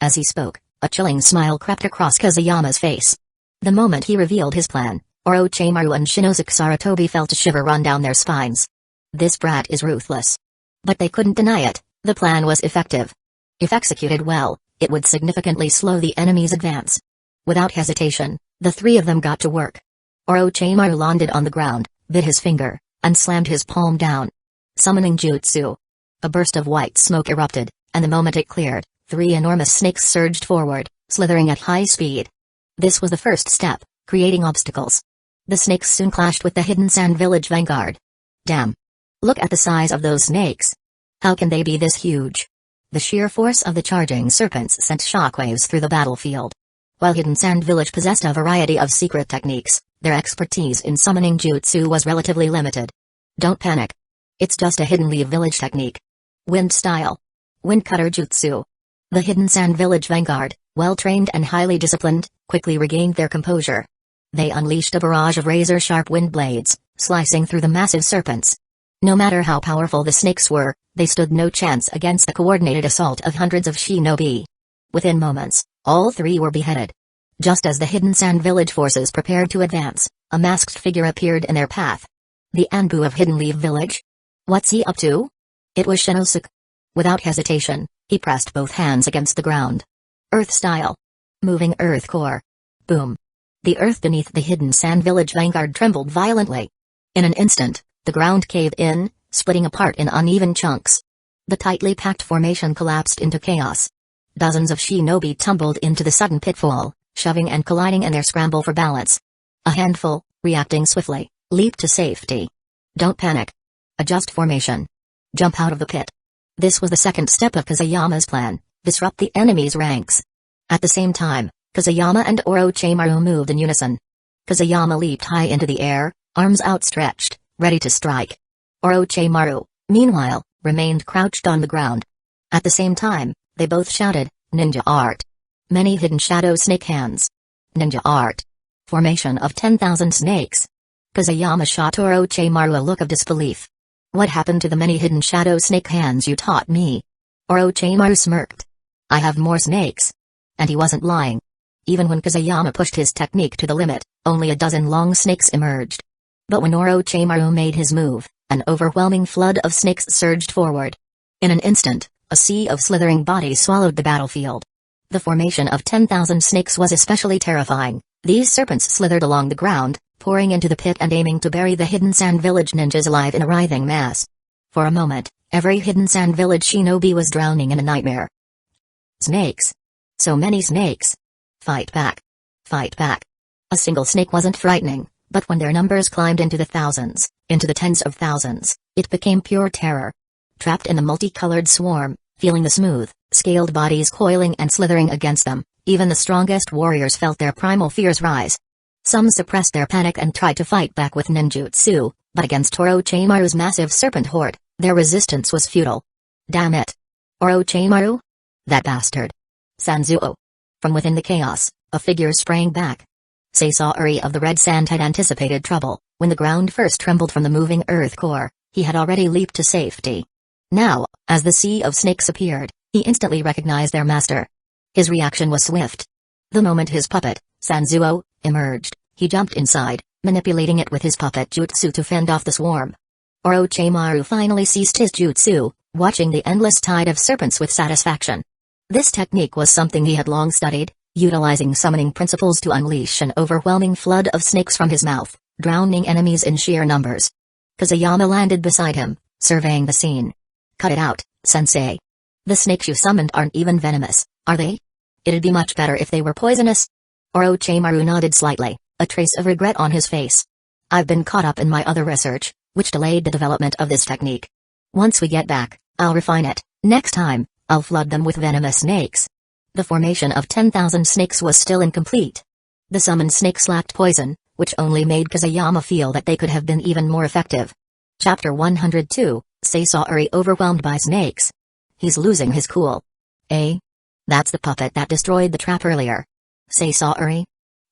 As he spoke, a chilling smile crept across Kazuyama's face. The moment he revealed his plan, Orochimaru and Shinosuke Sarutobi felt a shiver run down their spines. This brat is ruthless. But they couldn't deny it, the plan was effective. If executed well, it would significantly slow the enemy's advance. Without hesitation, the three of them got to work. Orochimaru landed on the ground, bit his finger, and slammed his palm down. Summoning jutsu. A burst of white smoke erupted, and the moment it cleared, 3 enormous snakes surged forward, slithering at high speed. This was the first step, creating obstacles. The snakes soon clashed with the hidden sand village vanguard. Damn! Look at the size of those snakes. How can they be this huge? The sheer force of the charging serpents sent shockwaves through the battlefield. While Hidden Sand Village possessed a variety of secret techniques, their expertise in summoning jutsu was relatively limited. Don't panic. It's just a Hidden Leaf Village technique. Wind style. Wind cutter jutsu. The Hidden Sand Village vanguard, well-trained and highly disciplined, quickly regained their composure. They unleashed a barrage of razor-sharp wind blades, slicing through the massive serpents. No matter how powerful the snakes were, they stood no chance against the coordinated assault of hundreds of shinobi. Within moments, all 3 were beheaded. Just as the Hidden Sand Village forces prepared to advance, a masked figure appeared in their path. The Anbu of Hidden Leaf Village? What's he up to? It was Shinosuke. Without hesitation, he pressed both hands against the ground. Earth style. Moving earth core. Boom. The earth beneath the Hidden Sand Village vanguard trembled violently. In an instant, the ground caved in, splitting apart in uneven chunks. The tightly packed formation collapsed into chaos. Dozens of shinobi tumbled into the sudden pitfall, shoving and colliding in their scramble for balance. A handful, reacting swiftly, leaped to safety. Don't panic. Adjust formation. Jump out of the pit. This was the second step of Kazuyama's plan: disrupt the enemy's ranks. At the same time, Kazuyama and Orochimaru moved in unison. Kazuyama leaped high into the air, arms outstretched, ready to strike. Orochimaru, meanwhile, remained crouched on the ground. At the same time, they both shouted, "Ninja art!" Many hidden shadow snake hands. Ninja art. Formation of 10,000 snakes. Kazuyama shot Orochimaru a look of disbelief. What happened to the many hidden shadow snake hands you taught me? Orochimaru smirked. I have more snakes. And he wasn't lying. Even when Kazuyama pushed his technique to the limit, only a dozen long snakes emerged. But when Orochimaru made his move, an overwhelming flood of snakes surged forward. In an instant, a sea of slithering bodies swallowed the battlefield. The formation of 10,000 snakes was especially terrifying. These serpents slithered along the ground, pouring into the pit and aiming to bury the Hidden Sand Village ninjas alive in a writhing mass. For a moment, every Hidden Sand Village shinobi was drowning in a nightmare. Snakes. So many snakes. Fight back. Fight back. A single snake wasn't frightening, but when their numbers climbed into the thousands, into the tens of thousands, it became pure terror. Trapped in the multicolored swarm, feeling the smooth, scaled bodies coiling and slithering against them, even the strongest warriors felt their primal fears rise. Some suppressed their panic and tried to fight back with ninjutsu, but against Orochimaru's massive serpent horde, their resistance was futile. Damn it! Orochimaru? That bastard! Sanzuo! From within the chaos, a figure sprang back. Sasori of the Red Sand had anticipated trouble. When the ground first trembled from the moving earth core, he had already leaped to safety. Now, as the sea of snakes appeared, he instantly recognized their master. His reaction was swift. The moment his puppet, Sanzuo, emerged, he jumped inside, manipulating it with his puppet jutsu to fend off the swarm. Orochimaru finally ceased his jutsu, watching the endless tide of serpents with satisfaction. This technique was something he had long studied, utilizing summoning principles to unleash an overwhelming flood of snakes from his mouth, drowning enemies in sheer numbers. Kazuyama landed beside him, surveying the scene. Cut it out, sensei. The snakes you summoned aren't even venomous, are they? It'd be much better if they were poisonous. Orochimaru nodded slightly, a trace of regret on his face. I've been caught up in my other research, which delayed the development of this technique. Once we get back, I'll refine it. Next time, I'll flood them with venomous snakes. The formation of 10,000 snakes was still incomplete. The summoned snakes lacked poison, which only made Kusayama feel that they could have been even more effective. Chapter 102, Sasori overwhelmed by snakes. He's losing his cool. Eh? That's the puppet that destroyed the trap earlier. Sasori?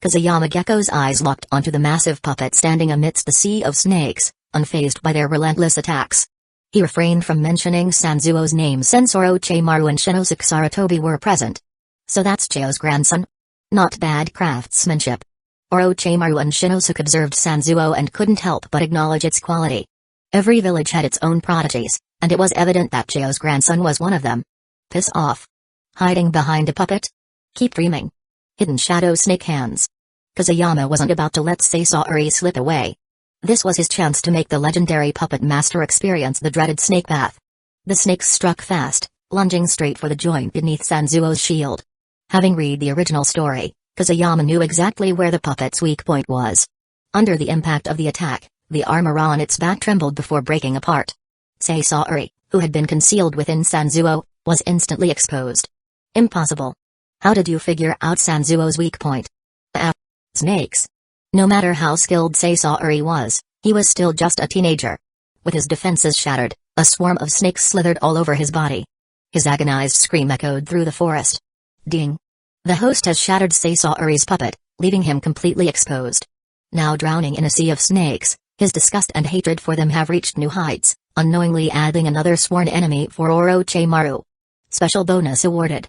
Kusayama Gekko's eyes locked onto the massive puppet standing amidst the sea of snakes, unfazed by their relentless attacks. He refrained from mentioning Sanzuo's name since Orochimaru and Shinosuke Sarutobi were present. So that's Cho's grandson? Not bad craftsmanship. Orochimaru and Shinosuke observed Sanzuo and couldn't help but acknowledge its quality. Every village had its own prodigies, and it was evident that Cho's grandson was one of them. Piss off. Hiding behind a puppet? Keep dreaming. Hidden shadow snake hands. Kusayama wasn't about to let Sasori slip away. This was his chance to make the legendary puppet master experience the dreaded snake bath. The snakes struck fast, lunging straight for the joint beneath Sanzuo's shield. Having read the original story, Kusayama knew exactly where the puppet's weak point was. Under the impact of the attack, the armor on its back trembled before breaking apart. Sasori, who had been concealed within Sanzuo, was instantly exposed. Impossible. How did you figure out Sanzuo's weak point? Snakes. No matter how skilled Sasori was, he was still just a teenager. With his defenses shattered, a swarm of snakes slithered all over his body. His agonized scream echoed through the forest. Ding. The host has shattered Sasori's puppet, leaving him completely exposed. Now drowning in a sea of snakes, his disgust and hatred for them have reached new heights, unknowingly adding another sworn enemy for Orochimaru. Special bonus awarded.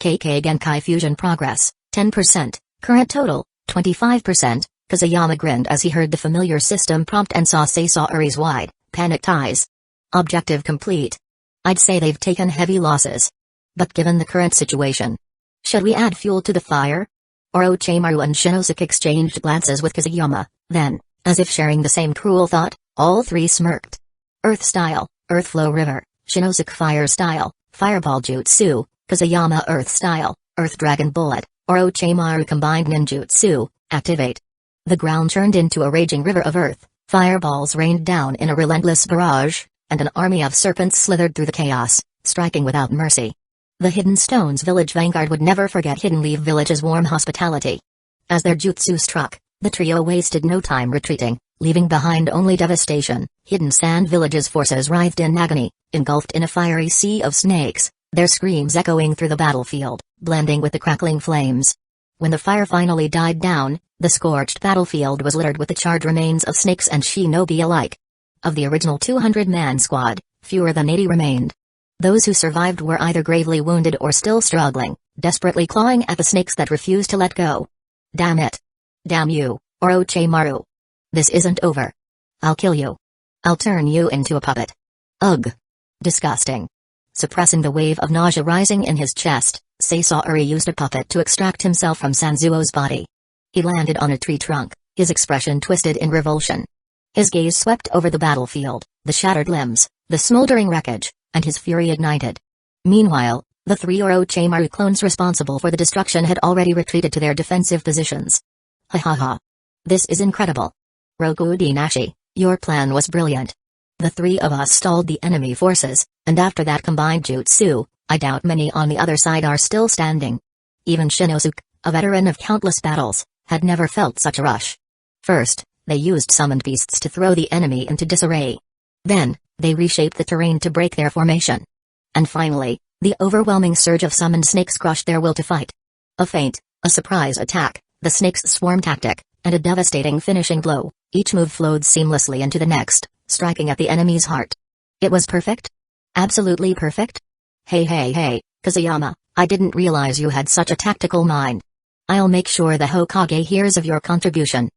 KK Genkai Fusion Progress, 10%, current total, 25%. Kusayama grinned as he heard the familiar system prompt and saw Sasori's wide, panicked eyes. Objective complete. I'd say they've taken heavy losses. But given the current situation, should we add fuel to the fire? Orochimaru and Shinosuke exchanged glances with Kusayama, then, as if sharing the same cruel thought, all three smirked. Earth style, Earth Flow River, Shinosuke Fire style, Fireball Jutsu, Kusayama Earth style, Earth Dragon Bullet, Orochimaru combined ninjutsu, activate. The ground churned into a raging river of earth, fireballs rained down in a relentless barrage, and an army of serpents slithered through the chaos, striking without mercy. The Hidden Stones village vanguard would never forget Hidden Leaf Village's warm hospitality. As their jutsu struck, the trio wasted no time retreating, leaving behind only devastation. Hidden Sand Village's forces writhed in agony, engulfed in a fiery sea of snakes, their screams echoing through the battlefield, blending with the crackling flames. When the fire finally died down, the scorched battlefield was littered with the charred remains of snakes and shinobi alike. Of the original 200-man squad, fewer than 80 remained. Those who survived were either gravely wounded or still struggling, desperately clawing at the snakes that refused to let go. Damn it. Damn you, Orochimaru. This isn't over. I'll kill you. I'll turn you into a puppet. Ugh. Disgusting. Suppressing the wave of nausea rising in his chest, Sasori used a puppet to extract himself from Sanzuo's body. He landed on a tree trunk, his expression twisted in revulsion. His gaze swept over the battlefield, the shattered limbs, the smoldering wreckage, and his fury ignited. Meanwhile, the three Orochimaru clones responsible for the destruction had already retreated to their defensive positions. Ha ha ha. This is incredible. Rokuudi Nashi, your plan was brilliant. The three of us stalled the enemy forces, and after that combined jutsu, I doubt many on the other side are still standing. Even Shinosuke, a veteran of countless battles, had never felt such a rush. First, they used summoned beasts to throw the enemy into disarray. Then, they reshaped the terrain to break their formation. And finally, the overwhelming surge of summoned snakes crushed their will to fight. A feint, a surprise attack, the snake's swarm tactic, and a devastating finishing blow, each move flowed seamlessly into the next, striking at the enemy's heart. It was perfect? Absolutely perfect? Hey, Kusayama, I didn't realize you had such a tactical mind. I'll make sure the Hokage hears of your contribution.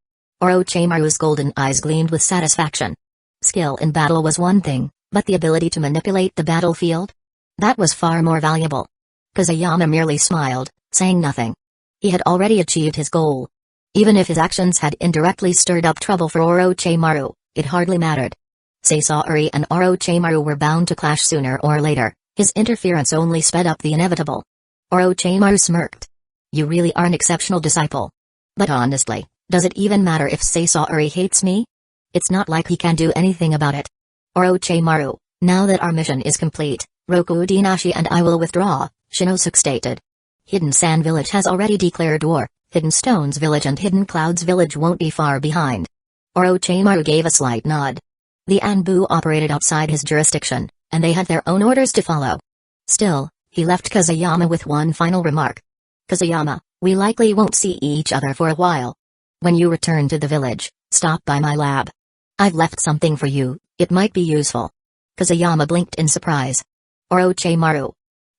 Orochimaru's golden eyes gleamed with satisfaction. Skill in battle was one thing, but the ability to manipulate the battlefield? That was far more valuable. Kusayama merely smiled, saying nothing. He had already achieved his goal. Even if his actions had indirectly stirred up trouble for Orochimaru, it hardly mattered. Sasori and Orochimaru were bound to clash sooner or later. His interference only sped up the inevitable. Orochimaru smirked. You really are an exceptional disciple. But honestly, does it even matter if Sasaori hates me? It's not like he can do anything about it. Orochimaru, now that our mission is complete, Roku Dinashi and I will withdraw, Shinosuke stated. Hidden Sand Village has already declared war, Hidden Stones Village and Hidden Clouds Village won't be far behind. Orochimaru gave a slight nod. The Anbu operated outside his jurisdiction, and they had their own orders to follow. Still, he left Kazuyama with one final remark. Kazuyama, we likely won't see each other for a while. When you return to the village, stop by my lab. I've left something for you, it might be useful. Kazuyama blinked in surprise. Orochimaru.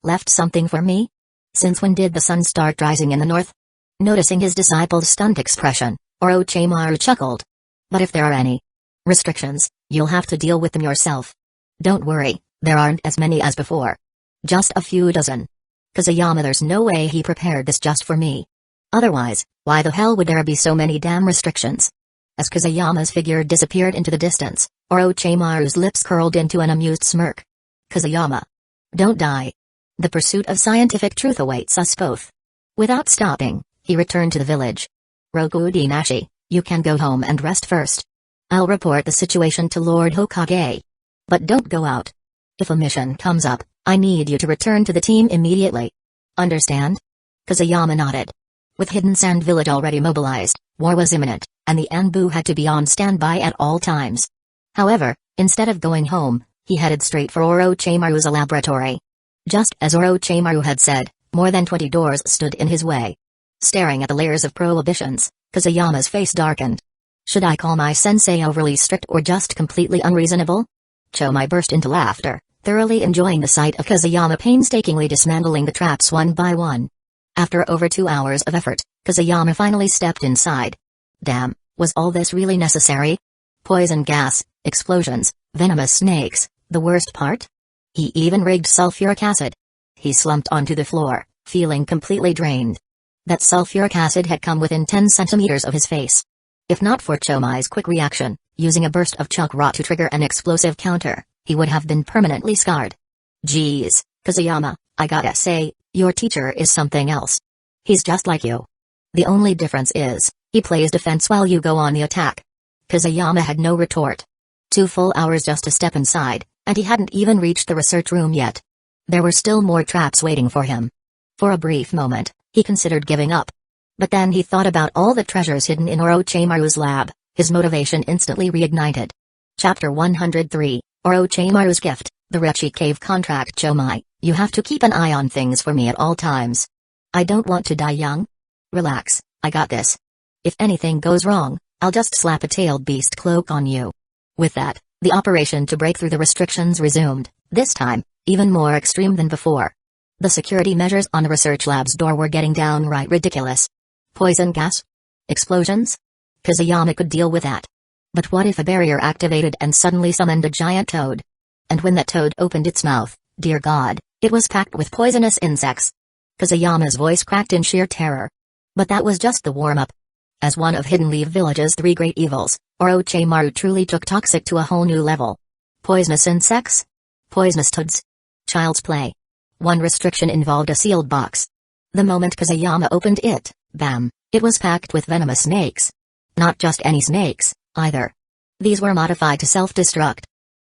Left something for me? Since when did the sun start rising in the north? Noticing his disciple's stunned expression, Orochimaru chuckled. But if there are any restrictions, you'll have to deal with them yourself. Don't worry, there aren't as many as before. Just a few dozen. Kazuyama, there's no way he prepared this just for me. Otherwise, why the hell would there be so many damn restrictions? As Kazuyama's figure disappeared into the distance, Orochimaru's lips curled into an amused smirk. Kazuyama. Don't die. The pursuit of scientific truth awaits us both. Without stopping, he returned to the village. Roku Dinashi, you can go home and rest first. I'll report the situation to Lord Hokage. But don't go out. If a mission comes up, I need you to return to the team immediately. Understand? Kazuyama nodded. With Hidden Sand Village already mobilized, war was imminent, and the Anbu had to be on standby at all times. However, instead of going home, he headed straight for Orochimaru's laboratory. Just as Orochimaru had said, more than 20 doors stood in his way. Staring at the layers of prohibitions, Kazuyama's face darkened. Should I call my sensei overly strict or just completely unreasonable? Chomai burst into laughter, thoroughly enjoying the sight of Kazuyama painstakingly dismantling the traps one by one. After over 2 hours of effort, Kazuyama finally stepped inside. Damn, was all this really necessary? Poison gas, explosions, venomous snakes, the worst part? He even rigged sulfuric acid. He slumped onto the floor, feeling completely drained. That sulfuric acid had come within 10 centimeters of his face. If not for Chomai's quick reaction, using a burst of chakra to trigger an explosive counter, he would have been permanently scarred. Geez, Kazuyama, I gotta say, your teacher is something else. He's just like you. The only difference is, he plays defense while you go on the attack. Kazuyama had no retort. 2 full hours just to step inside, and he hadn't even reached the research room yet. There were still more traps waiting for him. For a brief moment, he considered giving up. But then he thought about all the treasures hidden in Orochimaru's lab, his motivation instantly reignited. Chapter 103, Orochimaru's Gift, the Rechi Cave Contract. Chomai, you have to keep an eye on things for me at all times. I don't want to die young. Relax, I got this. If anything goes wrong, I'll just slap a tailed beast cloak on you. With that, the operation to break through the restrictions resumed, this time, even more extreme than before. The security measures on the research lab's door were getting downright ridiculous. Poison gas? Explosions? Kazuyama could deal with that. But what if a barrier activated and suddenly summoned a giant toad? And when that toad opened its mouth, dear God, it was packed with poisonous insects. Kazuyama's voice cracked in sheer terror. But that was just the warm-up. As one of Hidden Leaf Village's 3 great evils, Orochimaru truly took toxic to a whole new level. Poisonous insects? Poisonous toads? Child's play. One restriction involved a sealed box. The moment Kazuyama opened it, bam, it was packed with venomous snakes. Not just any snakes, either. These were modified to self-destruct.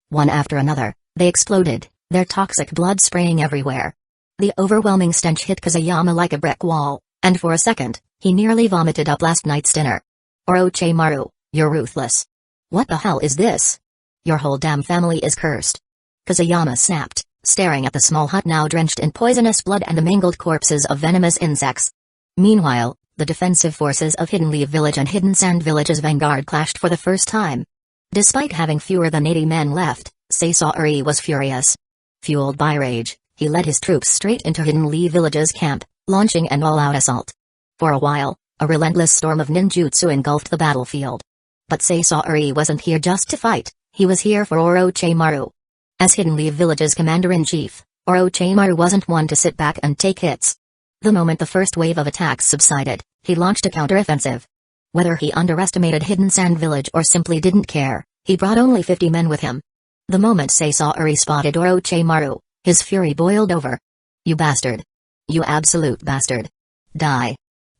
One after another, they exploded, their toxic blood spraying everywhere. The overwhelming stench hit Kazuyama like a brick wall, and for a second, he nearly vomited up last night's dinner. Orochimaru, you're ruthless. What the hell is this? Your whole damn family is cursed. Kazuyama snapped, staring at the small hut now drenched in poisonous blood and the mangled corpses of venomous insects. Meanwhile, the defensive forces of Hidden Leaf Village and Hidden Sand Village's vanguard clashed for the first time. Despite having fewer than 80 men left, Sasaori was furious. Fueled by rage, he led his troops straight into Hidden Leaf Village's camp, launching an all-out assault. For a while, a relentless storm of ninjutsu engulfed the battlefield. But Sasaori wasn't here just to fight, he was here for Orochimaru. As Hidden Leaf Village's commander-in-chief, Orochimaru wasn't one to sit back and take hits. The moment the first wave of attacks subsided, he launched a counteroffensive. Whether he underestimated Hidden Sand Village or simply didn't care, he brought only 50 men with him. The moment Sasaori spotted Orochimaru, his fury boiled over. You bastard. You absolute bastard. Die.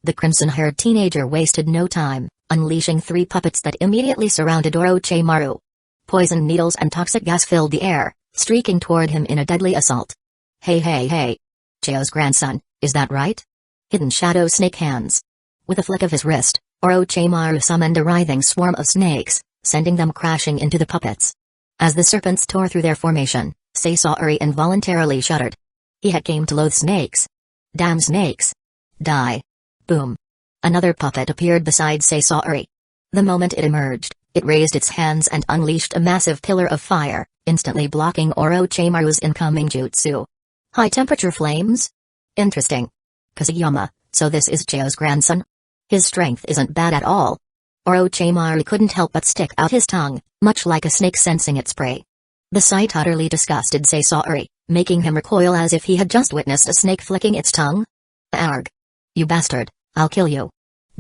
The crimson-haired teenager wasted no time, unleashing 3 puppets that immediately surrounded Orochimaru. Poison needles and toxic gas filled the air, streaking toward him in a deadly assault. Hey hey hey! Cho's grandson, is that right? Hidden shadow snake hands. With a flick of his wrist, Orochimaru summoned a writhing swarm of snakes, sending them crashing into the puppets. As the serpents tore through their formation, Sasori involuntarily shuddered. He had came to loathe snakes. Damn snakes! Die! Boom! Another puppet appeared beside Sasori. The moment it emerged, it raised its hands and unleashed a massive pillar of fire, instantly blocking Orochimaru's incoming jutsu. High-temperature flames? Interesting. Kazuyama, so this is Cho's grandson? His strength isn't bad at all. Orochimaru couldn't help but stick out his tongue, much like a snake sensing its prey. The sight utterly disgusted Sasori, making him recoil as if he had just witnessed a snake flicking its tongue. Arg! You bastard, I'll kill you.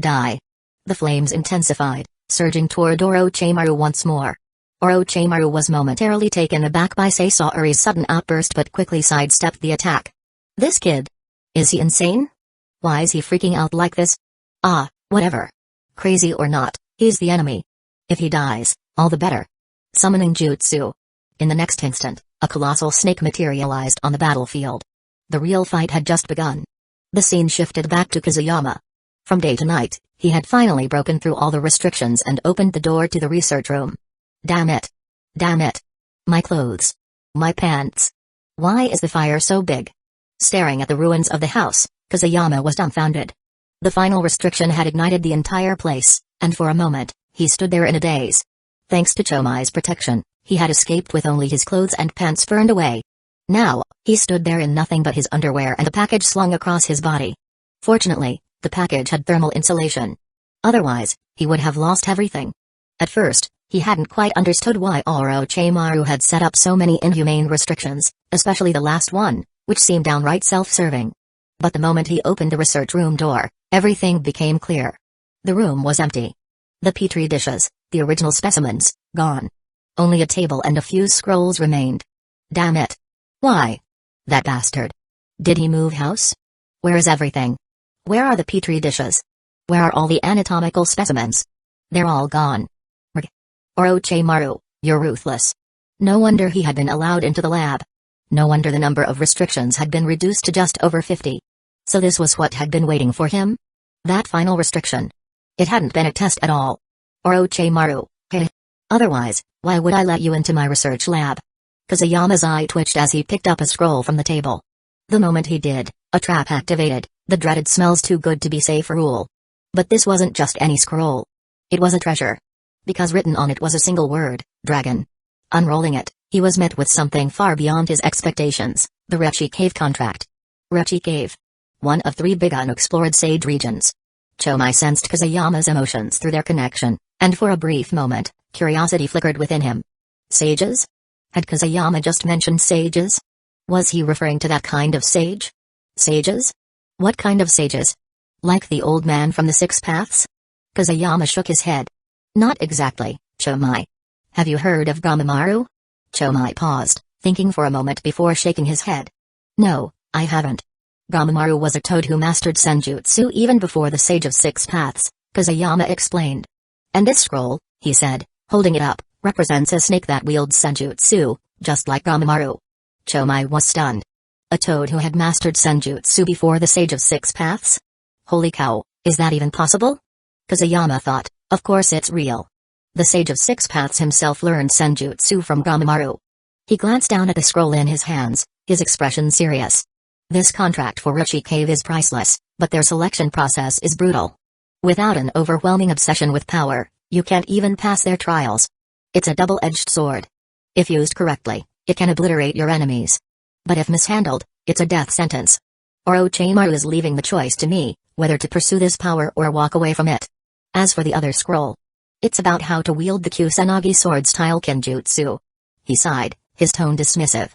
Die. The flames intensified, surging toward Orochimaru once more. Orochimaru was momentarily taken aback by Sasori's sudden outburst but quickly sidestepped the attack. This kid? Is he insane? Why is he freaking out like this? Ah, whatever. Crazy or not, he's the enemy. If he dies, all the better. Summoning jutsu. In the next instant, a colossal snake materialized on the battlefield. The real fight had just begun. The scene shifted back to Kazuyama. From day to night, he had finally broken through all the restrictions and opened the door to the research room. Damn it. Damn it. My clothes. My pants. Why is the fire so big? Staring at the ruins of the house, Kazuyama was dumbfounded. The final restriction had ignited the entire place, and for a moment, he stood there in a daze. Thanks to Chomai's protection, he had escaped with only his clothes and pants burned away. Now, he stood there in nothing but his underwear and a package slung across his body. Fortunately, the package had thermal insulation. Otherwise, he would have lost everything. At first, he hadn't quite understood why Orochimaru had set up so many inhumane restrictions, especially the last one, which seemed downright self-serving. But the moment he opened the research room door, everything became clear. The room was empty. The petri dishes, the original specimens, gone. Only a table and a few scrolls remained. Damn it. Why? That bastard. Did he move house? Where is everything? Where are the petri dishes? Where are all the anatomical specimens? They're all gone. Orochimaru, you're ruthless. No wonder he had been allowed into the lab. No wonder the number of restrictions had been reduced to just over 50. So this was what had been waiting for him? That final restriction. It hadn't been a test at all. Orochimaru, hey. Otherwise, why would I let you into my research lab? Kazuyama's eye twitched as he picked up a scroll from the table. The moment he did, a trap activated, the dreaded smells too good to be safe rule. But this wasn't just any scroll. It was a treasure. Because written on it was a single word, dragon. Unrolling it, he was met with something far beyond his expectations, the Rechi Cave contract. Rechi Cave. One of 3 big unexplored sage regions. Chomai sensed Kazuyama's emotions through their connection, and for a brief moment, curiosity flickered within him. Sages? Had Kazuyama just mentioned sages? Was he referring to that kind of sage? Sages? What kind of sages? Like the old man from the 6 Paths? Kazuyama shook his head. Not exactly, Chomai. Have you heard of Gamamaru? Chomai paused, thinking for a moment before shaking his head. No, I haven't. Gamamaru was a toad who mastered senjutsu even before the Sage of 6 Paths, Kazuyama explained. And this scroll, he said, holding it up, represents a snake that wields senjutsu, just like Gamamaru. Chomai was stunned. A toad who had mastered senjutsu before the Sage of 6 Paths? Holy cow, is that even possible? Kazuyama thought, of course it's real. The Sage of 6 Paths himself learned senjutsu from Gamamaru. He glanced down at the scroll in his hands, his expression serious. This contract for Rechi Cave is priceless, but their selection process is brutal. Without an overwhelming obsession with power, you can't even pass their trials. It's a double-edged sword. If used correctly, it can obliterate your enemies. But if mishandled, it's a death sentence. Orochimaru is leaving the choice to me, whether to pursue this power or walk away from it. As for the other scroll, it's about how to wield the Kusanagi sword-style kenjutsu. He sighed, his tone dismissive.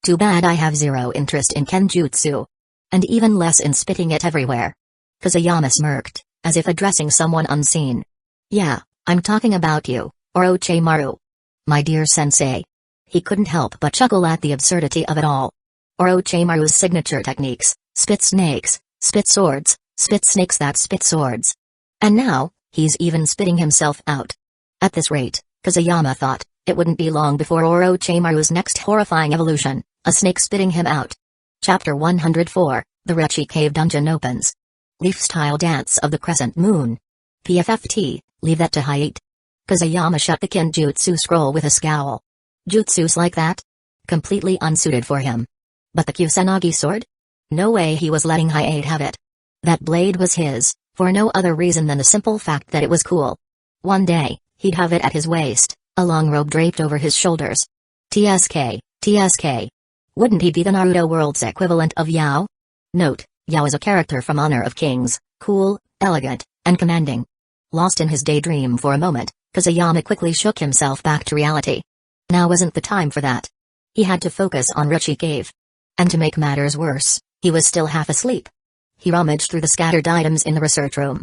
Too bad I have zero interest in kenjutsu. And even less in spitting it everywhere. Kazuyama smirked, as if addressing someone unseen. Yeah, I'm talking about you, Orochimaru. My dear sensei. He couldn't help but chuckle at the absurdity of it all. Orochimaru's signature techniques, spit snakes, spit swords, Spit snakes that spit swords. And now, he's even spitting himself out. At this rate, Kazuyama thought, it wouldn't be long before Orochimaru's next horrifying evolution, a snake spitting him out. Chapter 104, The Rechi Cave Dungeon opens. Leaf-style Dance of the Crescent Moon. PFFT, leave that to Hayate. Kazuyama shut the Kinjutsu scroll with a scowl. Jutsus like that? Completely unsuited for him. But the Kusanagi sword? No way he was letting Hayate have it. That blade was his, for no other reason than the simple fact that it was cool. One day, he'd have it at his waist, a long robe draped over his shoulders. TSK, TSK. Wouldn't he be the Naruto world's equivalent of Yao? Note, Yao is a character from Honor of Kings, cool, elegant, and commanding. Lost in his daydream for a moment, Kazuyama quickly shook himself back to reality. Now wasn't the time for that. He had to focus on Rechi Cave. And to make matters worse, he was still half asleep. He rummaged through the scattered items in the research room.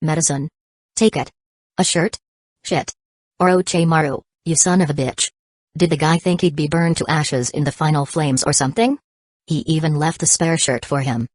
Medicine. Take it. A shirt? Shit. Orochimaru, you son of a bitch. Did the guy think he'd be burned to ashes in the final flames or something? He even left the spare shirt for him.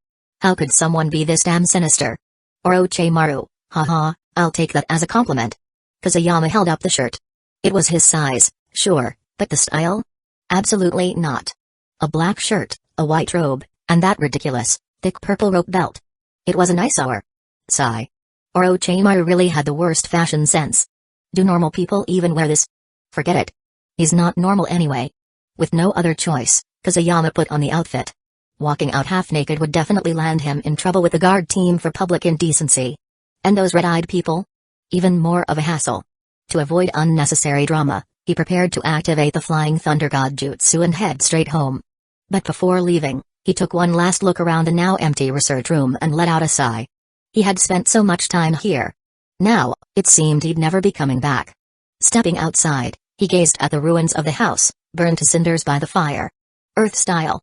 How could someone be this damn sinister? Orochimaru, haha, I'll take that as a compliment. Kazuyama held up the shirt. It was his size, sure, but the style? Absolutely not. A black shirt, a white robe, and that ridiculous, thick purple rope belt. It was an eyesore. Sigh. Orochimaru really had the worst fashion sense. Do normal people even wear this? Forget it. He's not normal anyway. With no other choice, Kazuyama put on the outfit. Walking out half-naked would definitely land him in trouble with the guard team for public indecency. And those red-eyed people? Even more of a hassle. To avoid unnecessary drama, he prepared to activate the Flying Thunder God Jutsu and head straight home. But before leaving, he took one last look around the now empty research room and let out a sigh. He had spent so much time here. Now, it seemed he'd never be coming back. Stepping outside, he gazed at the ruins of the house, burned to cinders by the fire. Earth-style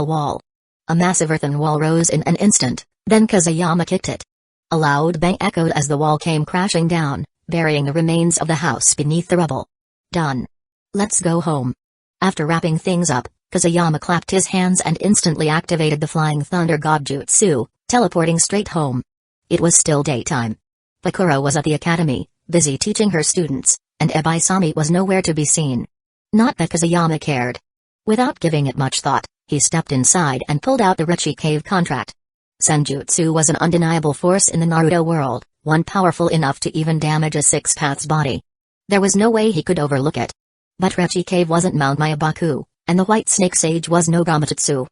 wall. A massive earthen wall rose in an instant, then Kazuyama kicked it. A loud bang echoed as the wall came crashing down, burying the remains of the house beneath the rubble. Done. Let's go home. After wrapping things up, Kazuyama clapped his hands and instantly activated the Flying Thunder God Jutsu, teleporting straight home. It was still daytime. Bakura was at the academy, busy teaching her students, and Ebiasami was nowhere to be seen. Not that Kazuyama cared. Without giving it much thought, he stepped inside and pulled out the Rechi Cave contract. Senjutsu was an undeniable force in the Naruto world, one powerful enough to even damage a six-path's body. There was no way he could overlook it. But Rechi Cave wasn't Mount Myabaku, and the White Snake Sage was no Gamatotsu.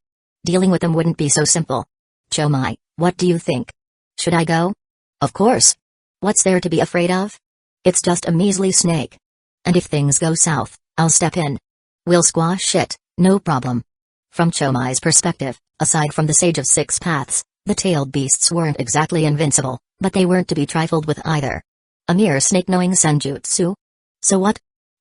Dealing with them wouldn't be so simple. Chomai, what do you think? Should I go? Of course. What's there to be afraid of? It's just a measly snake. And if things go south, I'll step in. We'll squash it, no problem. From Chomai's perspective, aside from the Sage of Six Paths, the tailed beasts weren't exactly invincible, but they weren't to be trifled with either. A mere snake-knowing senjutsu? So what?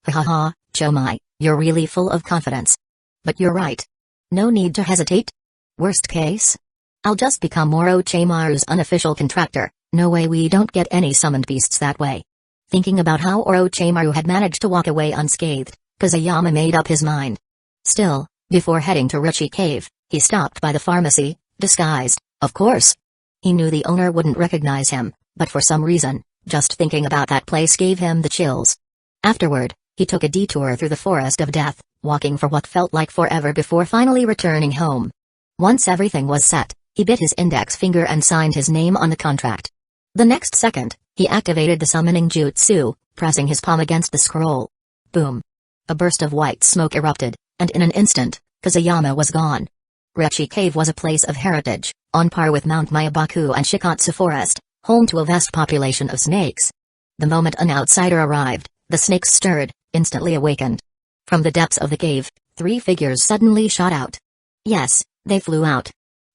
Ha, Chomai, you're really full of confidence. But you're right. No need to hesitate. Worst case? I'll just become Orochimaru's unofficial contractor. No way we don't get any summoned beasts that way. Thinking about how Orochimaru had managed to walk away unscathed, Kazuyama made up his mind. Still, before heading to Rechi Cave, he stopped by the pharmacy, disguised, of course. He knew the owner wouldn't recognize him, but for some reason, just thinking about that place gave him the chills. Afterward, he took a detour through the forest of death, walking for what felt like forever before finally returning home. Once everything was set, he bit his index finger and signed his name on the contract. The next second, he activated the summoning jutsu, pressing his palm against the scroll. Boom. A burst of white smoke erupted, and in an instant, Kazuyama was gone. Rechi Cave was a place of heritage, on par with Mount Myabaku and Shikatsu Forest, home to a vast population of snakes. The moment an outsider arrived, the snakes stirred, instantly awakened. From the depths of the cave, three figures suddenly shot out. Yes, they flew out.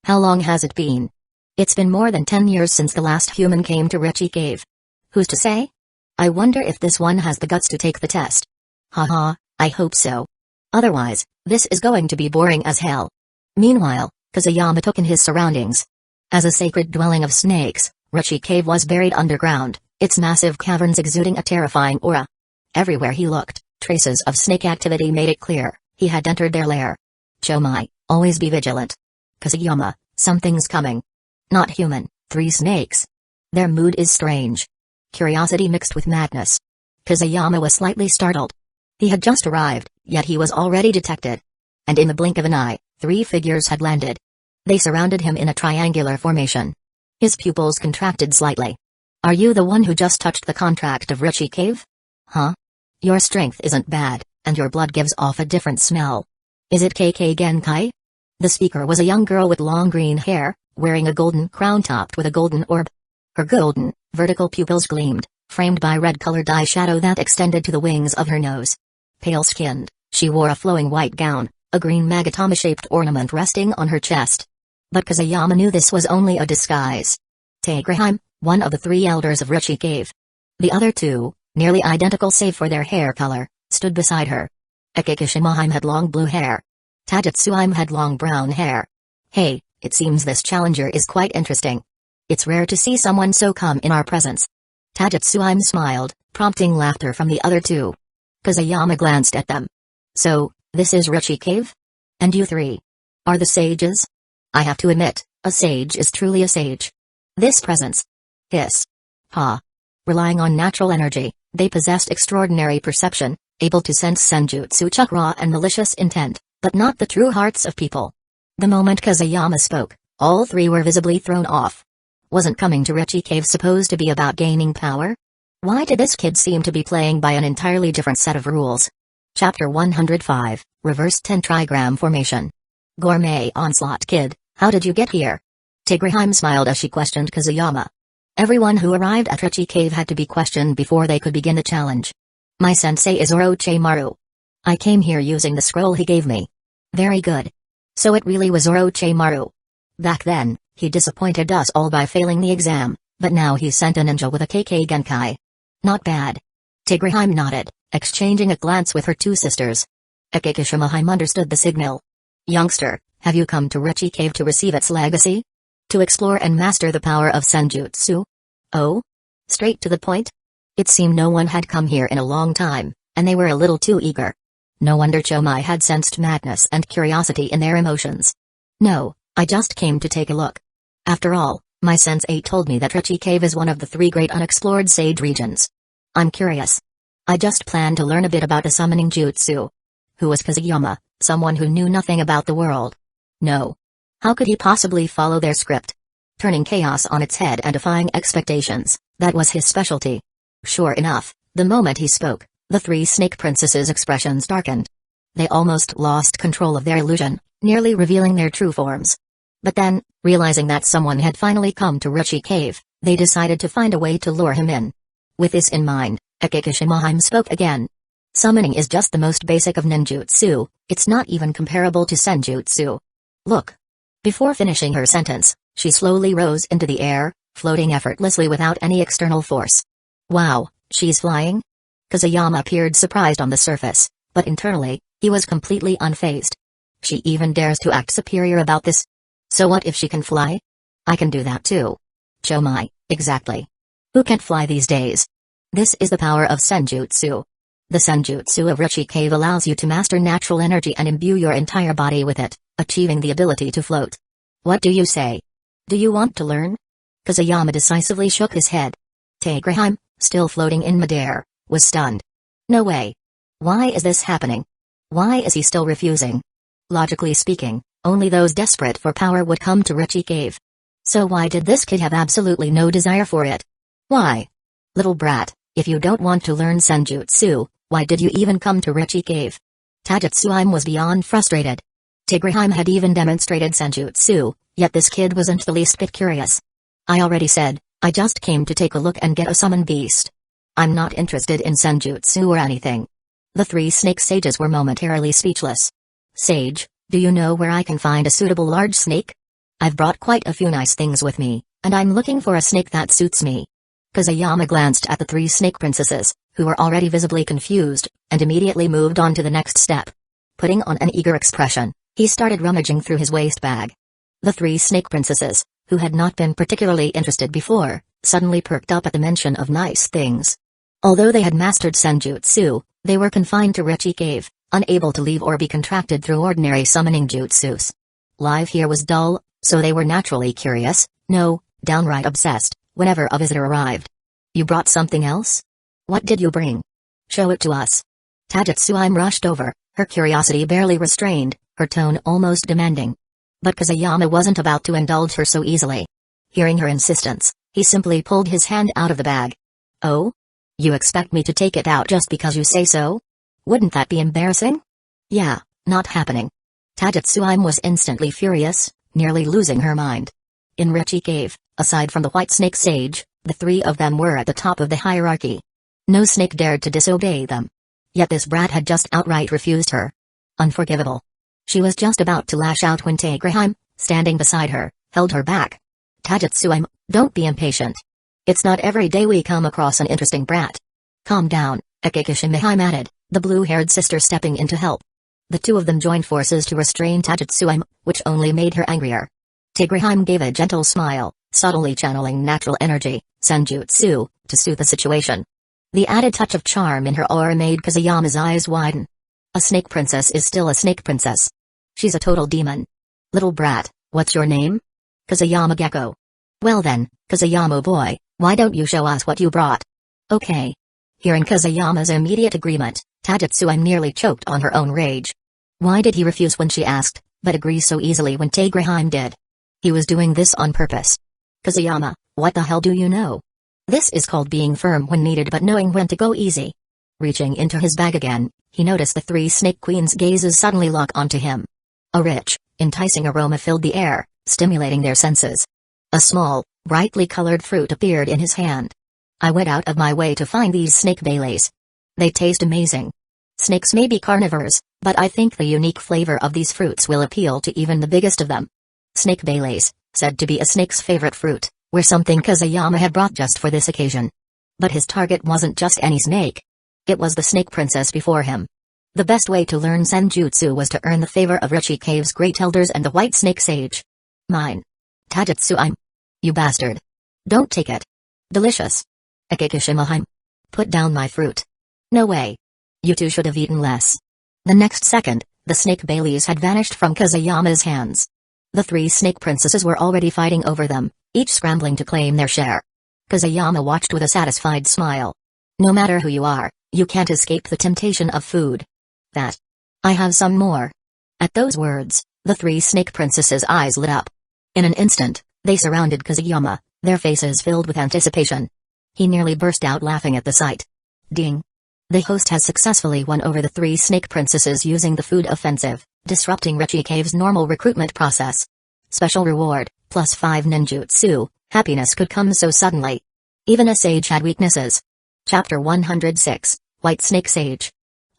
How long has it been? It's been more than 10 years since the last human came to Rechi Cave. Who's to say? I wonder if this one has the guts to take the test. Haha, I hope so. Otherwise, this is going to be boring as hell. Meanwhile, Kazuyama took in his surroundings. As a sacred dwelling of snakes, Rechi Cave was buried underground, its massive caverns exuding a terrifying aura. Everywhere he looked, traces of snake activity made it clear, he had entered their lair. Chomai, always be vigilant. Kazuyama, something's coming. Not human, 3 snakes. Their mood is strange. Curiosity mixed with madness. Kazuyama was slightly startled. He had just arrived, yet he was already detected. And in the blink of an eye, 3 figures had landed. They surrounded him in a triangular formation. His pupils contracted slightly. Are you the one who just touched the contract of Richie Cave? Huh? Your strength isn't bad, and your blood gives off a different smell. Is it KK Genkai? The speaker was a young girl with long green hair, wearing a golden crown topped with a golden orb. Her golden, vertical pupils gleamed, framed by red-colored eyeshadow that extended to the wings of her nose. Pale-skinned, she wore a flowing white gown, a green magatama-shaped ornament resting on her chest. But Kazuyama knew this was only a disguise. Tagrahime, one of the 3 elders of Richie Cave. The other 2, nearly identical save for their hair color, stood beside her. Akikishimaheim had long blue hair. Tajutsuheim had long brown hair. Hey, it seems this challenger is quite interesting. It's rare to see someone so calm in our presence. Tajutsuheim smiled, prompting laughter from the other 2. Kazuyama glanced at them. So, this is Richie Cave? And you 3 are the sages? I have to admit, a sage is truly a sage. This presence. Hiss. Ha. Relying on natural energy, they possessed extraordinary perception, able to sense senjutsu chakra and malicious intent, but not the true hearts of people. The moment Kazuyama spoke, all 3 were visibly thrown off. Wasn't coming to Richie Cave supposed to be about gaining power? Why did this kid seem to be playing by an entirely different set of rules? Chapter 105, Reverse 10 Trigram Formation. Gourmet Onslaught Kid, how did you get here? Tigrahime smiled as she questioned Kazuyama. Everyone who arrived at Richie Cave had to be questioned before they could begin the challenge. My sensei is Orochimaru. I came here using the scroll he gave me. Very good. So it really was Orochimaru. Back then, he disappointed us all by failing the exam, but now he sent a ninja with a KK Genkai. Not bad. Tigrahime nodded, exchanging a glance with her 2 sisters. Akikishimaheim understood the signal. Youngster, have you come to Richie Cave to receive its legacy? To explore and master the power of senjutsu? Oh? Straight to the point? It seemed no one had come here in a long time, and they were a little too eager. No wonder Chomai had sensed madness and curiosity in their emotions. No, I just came to take a look. After all, my sensei told me that Richie Cave is one of the 3 great unexplored sage regions. I'm curious. I just planned to learn a bit about a summoning jutsu. Who was Kazuyama, someone who knew nothing about the world? No. How could he possibly follow their script? Turning chaos on its head and defying expectations, that was his specialty. Sure enough, the moment he spoke, the 3 snake princesses' expressions darkened. They almost lost control of their illusion, nearly revealing their true forms. But then, realizing that someone had finally come to Richie Cave, they decided to find a way to lure him in. With this in mind, Akikishimaheim spoke again. Summoning is just the most basic of ninjutsu, it's not even comparable to senjutsu. Look. Before finishing her sentence, she slowly rose into the air, floating effortlessly without any external force. Wow, she's flying? Kazuyama appeared surprised on the surface, but internally, he was completely unfazed. She even dares to act superior about this. So what if she can fly? I can do that too. Chomai, exactly. Who can't fly these days? This is the power of senjutsu. The senjutsu of Richie Cave allows you to master natural energy and imbue your entire body with it, achieving the ability to float. What do you say? Do you want to learn? Kazuyama decisively shook his head. Tigrahime, still floating in midair, was stunned. No way. Why is this happening? Why is he still refusing? Logically speaking, only those desperate for power would come to Richie Cave. So why did this kid have absolutely no desire for it? Why? Little brat, if you don't want to learn senjutsu, why did you even come to Richie Cave? Tajutsuheim was beyond frustrated. Tigrahime had even demonstrated senjutsu, yet this kid wasn't the least bit curious. I already said, I just came to take a look and get a summon beast. I'm not interested in senjutsu or anything. The 3 snake sages were momentarily speechless. Sage, do you know where I can find a suitable large snake? I've brought quite a few nice things with me, and I'm looking for a snake that suits me. Kazuyama glanced at the 3 snake princesses, who were already visibly confused, and immediately moved on to the next step. Putting on an eager expression, he started rummaging through his waist bag. The 3 snake princesses, who had not been particularly interested before, suddenly perked up at the mention of nice things. Although they had mastered senjutsu, they were confined to Richie Cave, unable to leave or be contracted through ordinary summoning jutsus. Life here was dull, So they were naturally curious, no, downright obsessed, whenever a visitor arrived. You brought something else? What did you bring? Show it to us. Tagetsuim rushed over, her curiosity barely restrained, her tone almost demanding. But Kazuyama wasn't about to indulge her so easily. Hearing her insistence, he simply pulled his hand out of the bag. Oh? You expect me to take it out just because you say so? Wouldn't that be embarrassing? Yeah, not happening. Tagetsuim was instantly furious, nearly losing her mind. In Richie Cave, aside from the White Snake Sage, the three of them were at the top of the hierarchy. No snake dared to disobey them. Yet this brat had just outright refused her. Unforgivable. She was just about to lash out when Tageheim, standing beside her, held her back. Tagetsuim, don't be impatient. It's not every day we come across an interesting brat. Calm down, Akikishimeheim added, the blue-haired sister stepping in to help. The two of them joined forces to restrain Tagetsuim, which only made her angrier. Tageheim gave a gentle smile, subtly channeling natural energy, senjutsu, to soothe the situation. The added touch of charm in her aura made Kazuyama's eyes widen. A snake princess is still a snake princess. She's a total demon. Little brat, what's your name? Kazuyama Gecko. Well then, Kazuyama boy, why don't you show us what you brought? Okay. Hearing Kazuyama's immediate agreement, Tagetsuim nearly choked on her own rage. Why did he refuse when she asked, but agree so easily when Tageheim did? He was doing this on purpose. Kazuyama, what the hell do you know? This is called being firm when needed but knowing when to go easy. Reaching into his bag again, he noticed the three snake queens' gazes suddenly lock onto him. A rich, enticing aroma filled the air, stimulating their senses. A small, brightly colored fruit appeared in his hand. I went out of my way to find these snake baileys. They taste amazing. Snakes may be carnivores, but I think the unique flavor of these fruits will appeal to even the biggest of them. Snake baileys, said to be a snake's favorite fruit, were something Kazuyama had brought just for this occasion. But his target wasn't just any snake. It was the snake princess before him. The best way to learn senjutsu was to earn the favor of Richie Cave's great elders and the White Snake Sage. Mine. Tagetsuim. You bastard. Don't take it. Delicious. Akikishimeheim. Put down my fruit. No way. You two should have eaten less. The next second, the snake baileys had vanished from Kazuyama's hands. The three snake princesses were already fighting over them, each scrambling to claim their share. Kazuyama watched with a satisfied smile. No matter who you are, you can't escape the temptation of food. That. I have some more. At those words, the three snake princesses' eyes lit up. In an instant, they surrounded Kazuyama, their faces filled with anticipation. He nearly burst out laughing at the sight. Ding. The host has successfully won over the three snake princesses using the food offensive, disrupting Richie Cave's normal recruitment process. Special reward, +5 ninjutsu, happiness could come so suddenly. Even a sage had weaknesses. Chapter 106, White Snake Sage.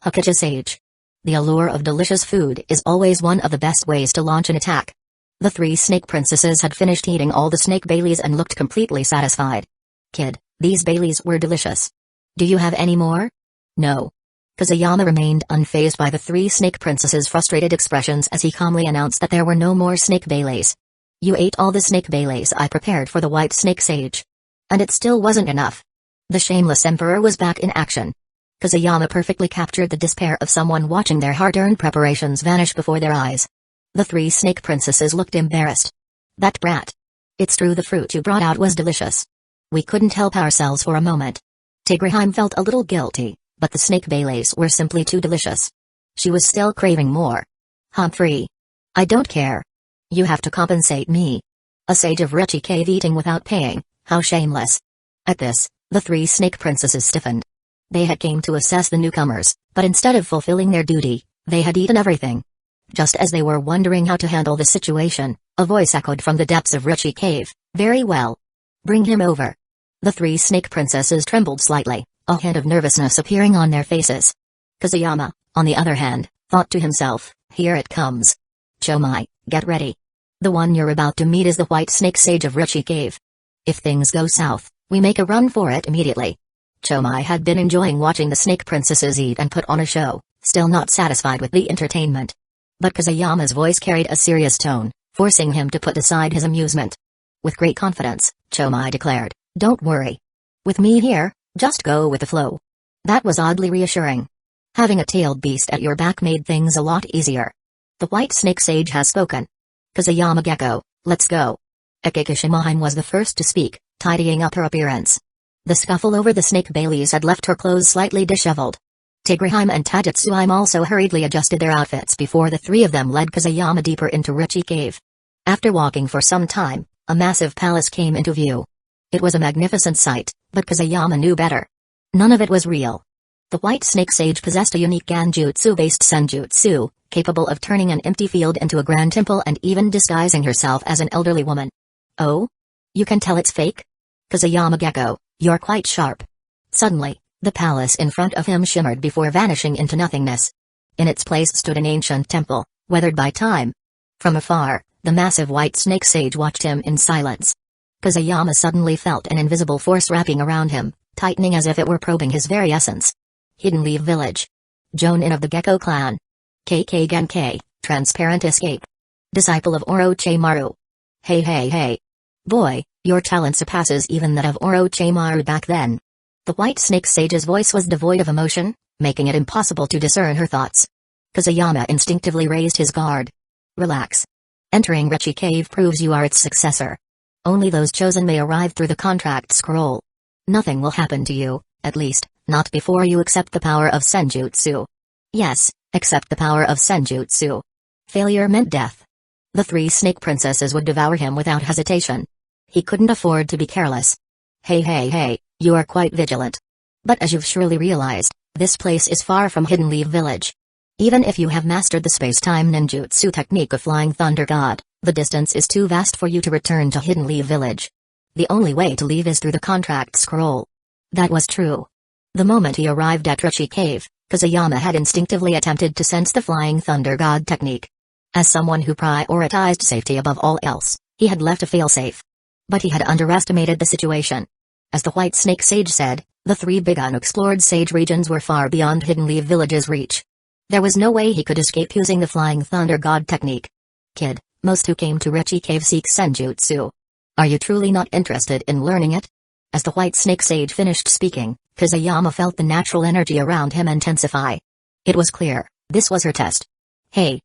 Hokaja Sage. The allure of delicious food is always one of the best ways to launch an attack. The three snake princesses had finished eating all the snake baileys and looked completely satisfied. Kid, these baileys were delicious. Do you have any more? No. Kazuyama remained unfazed by the three snake princesses' frustrated expressions as he calmly announced that there were no more snake baileys. You ate all the snake baileys I prepared for the White Snake Sage. And it still wasn't enough. The shameless emperor was back in action. Kazuyama perfectly captured the despair of someone watching their hard-earned preparations vanish before their eyes. The three snake princesses looked embarrassed. That brat. It's true the fruit you brought out was delicious. We couldn't help ourselves for a moment. Tageheim felt a little guilty, but the snake baileys were simply too delicious. She was still craving more. Humphrey. I don't care. You have to compensate me. A sage of Richie Cave eating without paying, how shameless. At this, the three snake princesses stiffened. They had came to assess the newcomers, but instead of fulfilling their duty, they had eaten everything. Just as they were wondering how to handle the situation, a voice echoed from the depths of Richie Cave, very well. Bring him over. The three snake princesses trembled slightly, a hint of nervousness appearing on their faces. Kazuyama, on the other hand, thought to himself, here it comes. Chomai, get ready. The one you're about to meet is the White Snake Sage of Richie Cave. If things go south, we make a run for it immediately. Chomai had been enjoying watching the snake princesses eat and put on a show, still not satisfied with the entertainment. But Kazuyama's voice carried a serious tone, forcing him to put aside his amusement. With great confidence, Chomai declared, don't worry. With me here, just go with the flow. That was oddly reassuring. Having a tailed beast at your back made things a lot easier. The White Snake Sage has spoken. Kazuyama Gecko, Let's go. Akikishimahime was the first to speak, tidying up her appearance. The scuffle over the snake baileys had left her clothes slightly disheveled. Tigrahime and Taijutsuhime also hurriedly adjusted their outfits before the three of them led Kazuyama deeper into Richie Cave. After walking for some time, a massive palace came into view. It was a magnificent sight, but Kazuyama knew better. None of it was real. The White Snake Sage possessed a unique Ganjutsu-based senjutsu, capable of turning an empty field into a grand temple and even disguising herself as an elderly woman. Oh? You can tell it's fake? Kazuyama Gecko, you're quite sharp. Suddenly, the palace in front of him shimmered before vanishing into nothingness. In its place stood an ancient temple, weathered by time. From afar, the massive White Snake Sage watched him in silence. Kazuyama suddenly felt an invisible force wrapping around him, tightening as if it were probing his very essence. Hidden Leaf Village. Jonin of the Gecko Clan. KK Genkai, Transparent Escape. Disciple of Orochimaru. Hey. Boy, your talent surpasses even that of Orochimaru back then. The White Snake Sage's voice was devoid of emotion, making it impossible to discern her thoughts. Kazuyama instinctively raised his guard. Relax. Entering Richie Cave proves you are its successor. Only those chosen may arrive through the contract scroll. Nothing will happen to you, at least, not before you accept the power of Senjutsu. Yes, accept the power of Senjutsu. Failure meant death. The three snake princesses would devour him without hesitation. He couldn't afford to be careless. Hey, you are quite vigilant. But as you've surely realized, this place is far from Hidden Leaf Village. Even if you have mastered the space-time ninjutsu technique of Flying Thunder God, the distance is too vast for you to return to Hidden Leaf Village. The only way to leave is through the contract scroll. That was true. The moment he arrived at Richie Cave, Kazuyama had instinctively attempted to sense the Flying Thunder God technique. As someone who prioritized safety above all else, he had left a failsafe. But he had underestimated the situation. As the White Snake Sage said, the three big unexplored sage regions were far beyond Hidden Leaf Village's reach. There was no way he could escape using the Flying Thunder God technique. Kid, most who came to Richie Cave seek senjutsu. Are you truly not interested in learning it? As the White Snake Sage finished speaking, Kazuyama felt the natural energy around him intensify. It was clear, this was her test. Hey,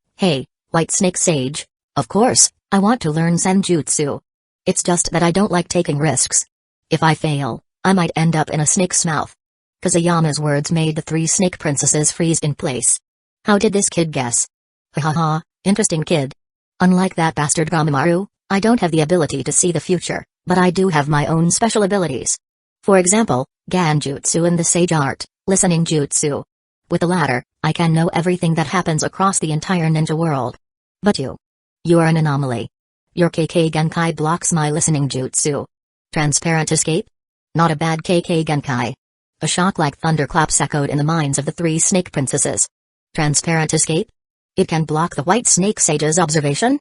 White Snake Sage, of course, I want to learn senjutsu. It's just that I don't like taking risks. If I fail, I might end up in a snake's mouth. Kazuyama's words made the three snake princesses freeze in place. How did this kid guess? Ha, interesting kid. Unlike that bastard Gamaru, I don't have the ability to see the future, but I do have my own special abilities. For example, Ganjutsu and the Sage Art, Listening Jutsu. With the latter, I can know everything that happens across the entire ninja world. But you are an anomaly. Your KK Genkai blocks my listening jutsu. Transparent Escape? Not a bad KK Genkai. A shock like thunderclaps echoed in the minds of the three snake princesses. Transparent Escape? It can block the White Snake Sage's observation?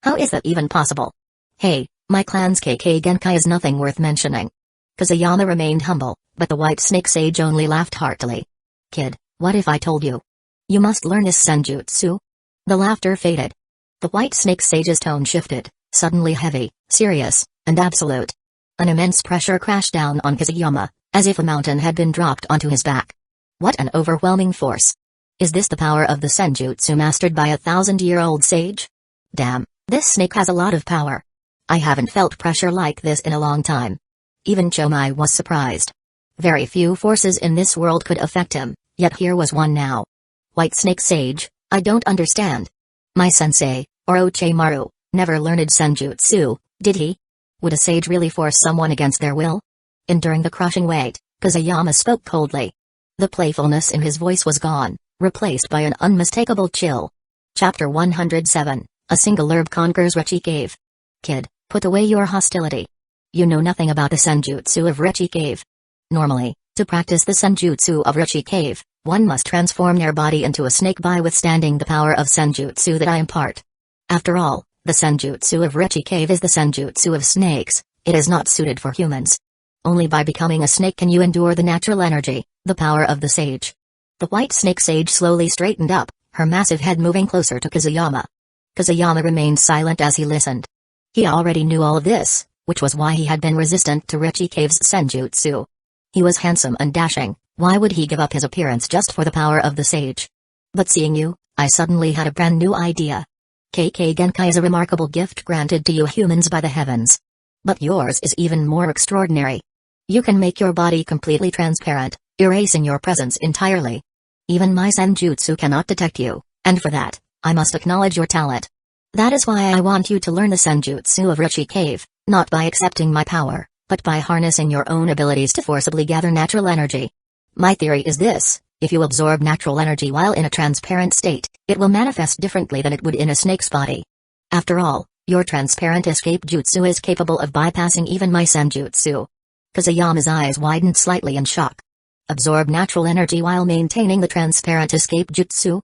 How is that even possible? Hey, my clan's KK Genkai is nothing worth mentioning. Kazuyama remained humble, but the White Snake Sage only laughed heartily. Kid, what if I told you? You must learn this senjutsu? The laughter faded. The White Snake Sage's tone shifted, suddenly heavy, serious, and absolute. An immense pressure crashed down on Kazuyama, as if a mountain had been dropped onto his back. What an overwhelming force. Is this the power of the senjutsu mastered by a 1,000-year-old sage? Damn, this snake has a lot of power. I haven't felt pressure like this in a long time. Even Chomai was surprised. Very few forces in this world could affect him, yet here was one now. White Snake Sage, I don't understand. My sensei, Orochimaru, never learned senjutsu, did he? Would a sage really force someone against their will? Enduring the crushing weight, Kazuyama spoke coldly. The playfulness in his voice was gone, replaced by an unmistakable chill. Chapter 107, A Single Herb Conquers Richie Cave. Kid, put away your hostility. You know nothing about the senjutsu of Richie Cave. Normally, to practice the senjutsu of Richie Cave, one must transform their body into a snake by withstanding the power of senjutsu that I impart. After all, the senjutsu of Richie Cave is the senjutsu of snakes, it is not suited for humans. Only by becoming a snake can you endure the natural energy, the power of the sage. The White Snake Sage slowly straightened up, her massive head moving closer to Kazuyama. Kazuyama remained silent as he listened. He already knew all of this, which was why he had been resistant to Richie Cave's senjutsu. He was handsome and dashing, why would he give up his appearance just for the power of the sage? But seeing you, I suddenly had a brand new idea. KK Genkai is a remarkable gift granted to you humans by the heavens. But yours is even more extraordinary. You can make your body completely transparent, erasing your presence entirely. Even my senjutsu cannot detect you, and for that, I must acknowledge your talent. That is why I want you to learn the senjutsu of Richie Cave, not by accepting my power, but by harnessing your own abilities to forcibly gather natural energy. My theory is this: if you absorb natural energy while in a transparent state, it will manifest differently than it would in a snake's body. After all, your transparent escape jutsu is capable of bypassing even my senjutsu. Kazuyama's eyes widened slightly in shock. Absorb natural energy while maintaining the transparent escape jutsu?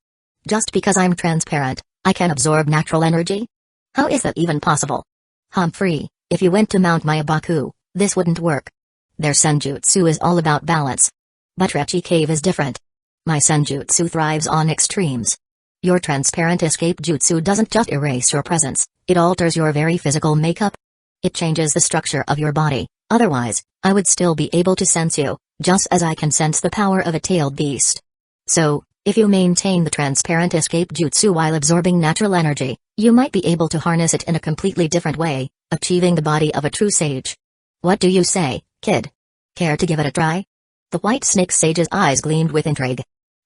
Just because I'm transparent, I can absorb natural energy? How is that even possible? Humphrey, if you went to Mount Mayabaku, this wouldn't work. Their senjutsu is all about balance. But Richie Cave is different. My senjutsu thrives on extremes. Your transparent escape jutsu doesn't just erase your presence, it alters your very physical makeup. It changes the structure of your body, otherwise, I would still be able to sense you, just as I can sense the power of a tailed beast. So, if you maintain the transparent escape jutsu while absorbing natural energy, you might be able to harness it in a completely different way, achieving the body of a true sage. What do you say, kid? Care to give it a try? The white snake sage's eyes gleamed with intrigue.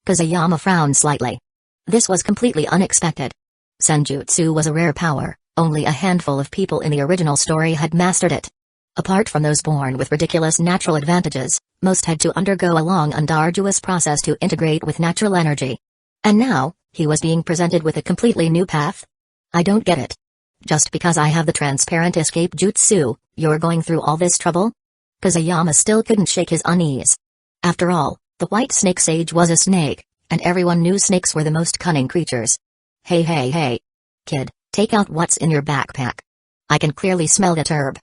Kazuyama frowned slightly. This was completely unexpected. Senjutsu was a rare power, only a handful of people in the original story had mastered it. Apart from those born with ridiculous natural advantages, most had to undergo a long and arduous process to integrate with natural energy. And now, he was being presented with a completely new path? I don't get it. Just because I have the transparent escape jutsu, you're going through all this trouble? Kazuyama still couldn't shake his unease. After all, the white snake sage was a snake, and everyone knew snakes were the most cunning creatures. Hey. Kid, take out what's in your backpack. I can clearly smell that herb.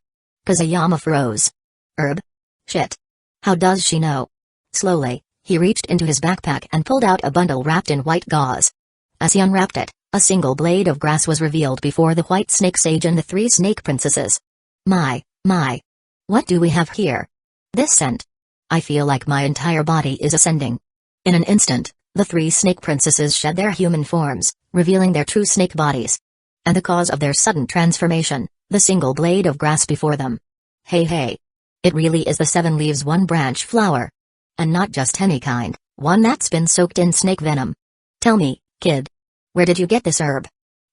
Kazuyama froze. Herb? Shit. How does she know? Slowly, he reached into his backpack and pulled out a bundle wrapped in white gauze. As he unwrapped it, a single blade of grass was revealed before the white snake sage and the three snake princesses. My. What do we have here? This scent. I feel like my entire body is ascending. In an instant, the three snake princesses shed their human forms, revealing their true snake bodies. And the cause of their sudden transformation, the single blade of grass before them. Hey. It really is the 7 leaves 1 branch flower. And not just any kind, one that's been soaked in snake venom. Tell me, kid. Where did you get this herb?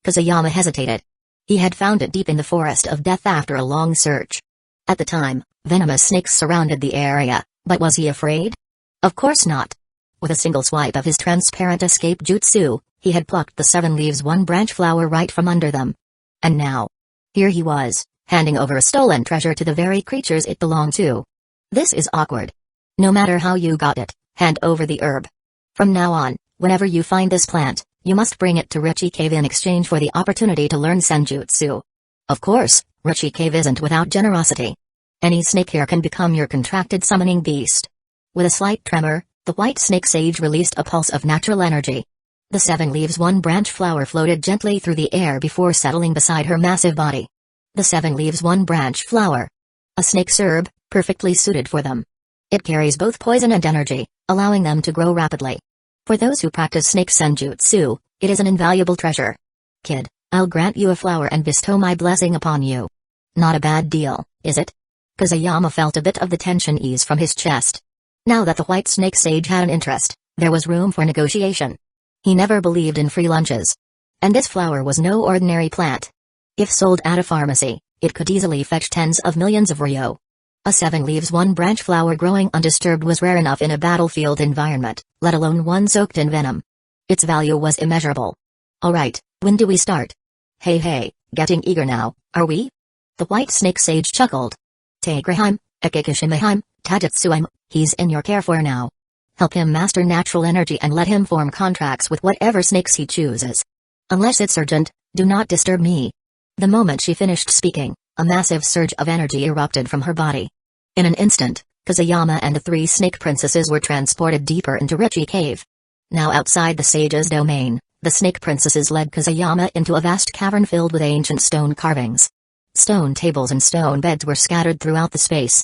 Kazuyama hesitated. He had found it deep in the forest of death after a long search. At the time, venomous snakes surrounded the area, but was he afraid? Of course not. With a single swipe of his transparent escape jutsu, he had plucked the 7 leaves 1 branch flower right from under them. And now, here he was, handing over a stolen treasure to the very creatures it belonged to. This is awkward. No matter how you got it, hand over the herb. From now on, whenever you find this plant, you must bring it to Richie Cave in exchange for the opportunity to learn senjutsu. Of course, Richie Cave isn't without generosity. Any snake here can become your contracted summoning beast. With a slight tremor, the white snake sage released a pulse of natural energy. The 7 leaves 1 branch flower floated gently through the air before settling beside her massive body. The 7 leaves 1 branch flower. A snake's herb, perfectly suited for them. It carries both poison and energy, allowing them to grow rapidly. For those who practice snake senjutsu, it is an invaluable treasure. Kid, I'll grant you a flower and bestow my blessing upon you. Not a bad deal, is it? Kazuyama felt a bit of the tension ease from his chest. Now that the white snake sage had an interest, there was room for negotiation. He never believed in free lunches. And this flower was no ordinary plant. If sold at a pharmacy, it could easily fetch tens of millions of ryo. A 7 leaves 1 branch flower growing undisturbed was rare enough in a battlefield environment, let alone one soaked in venom. Its value was immeasurable. Alright, when do we start? Hey, getting eager now, are we? The white snake sage chuckled. Tagrahime, Ekikishimeheim, Tajutsuim, he's in your care for now. Help him master natural energy and let him form contracts with whatever snakes he chooses. Unless it's urgent, do not disturb me. The moment she finished speaking, a massive surge of energy erupted from her body. In an instant, Kazuyama and the 3 snake princesses were transported deeper into Richie Cave. Now outside the sage's domain, the snake princesses led Kazuyama into a vast cavern filled with ancient stone carvings. Stone tables and stone beds were scattered throughout the space.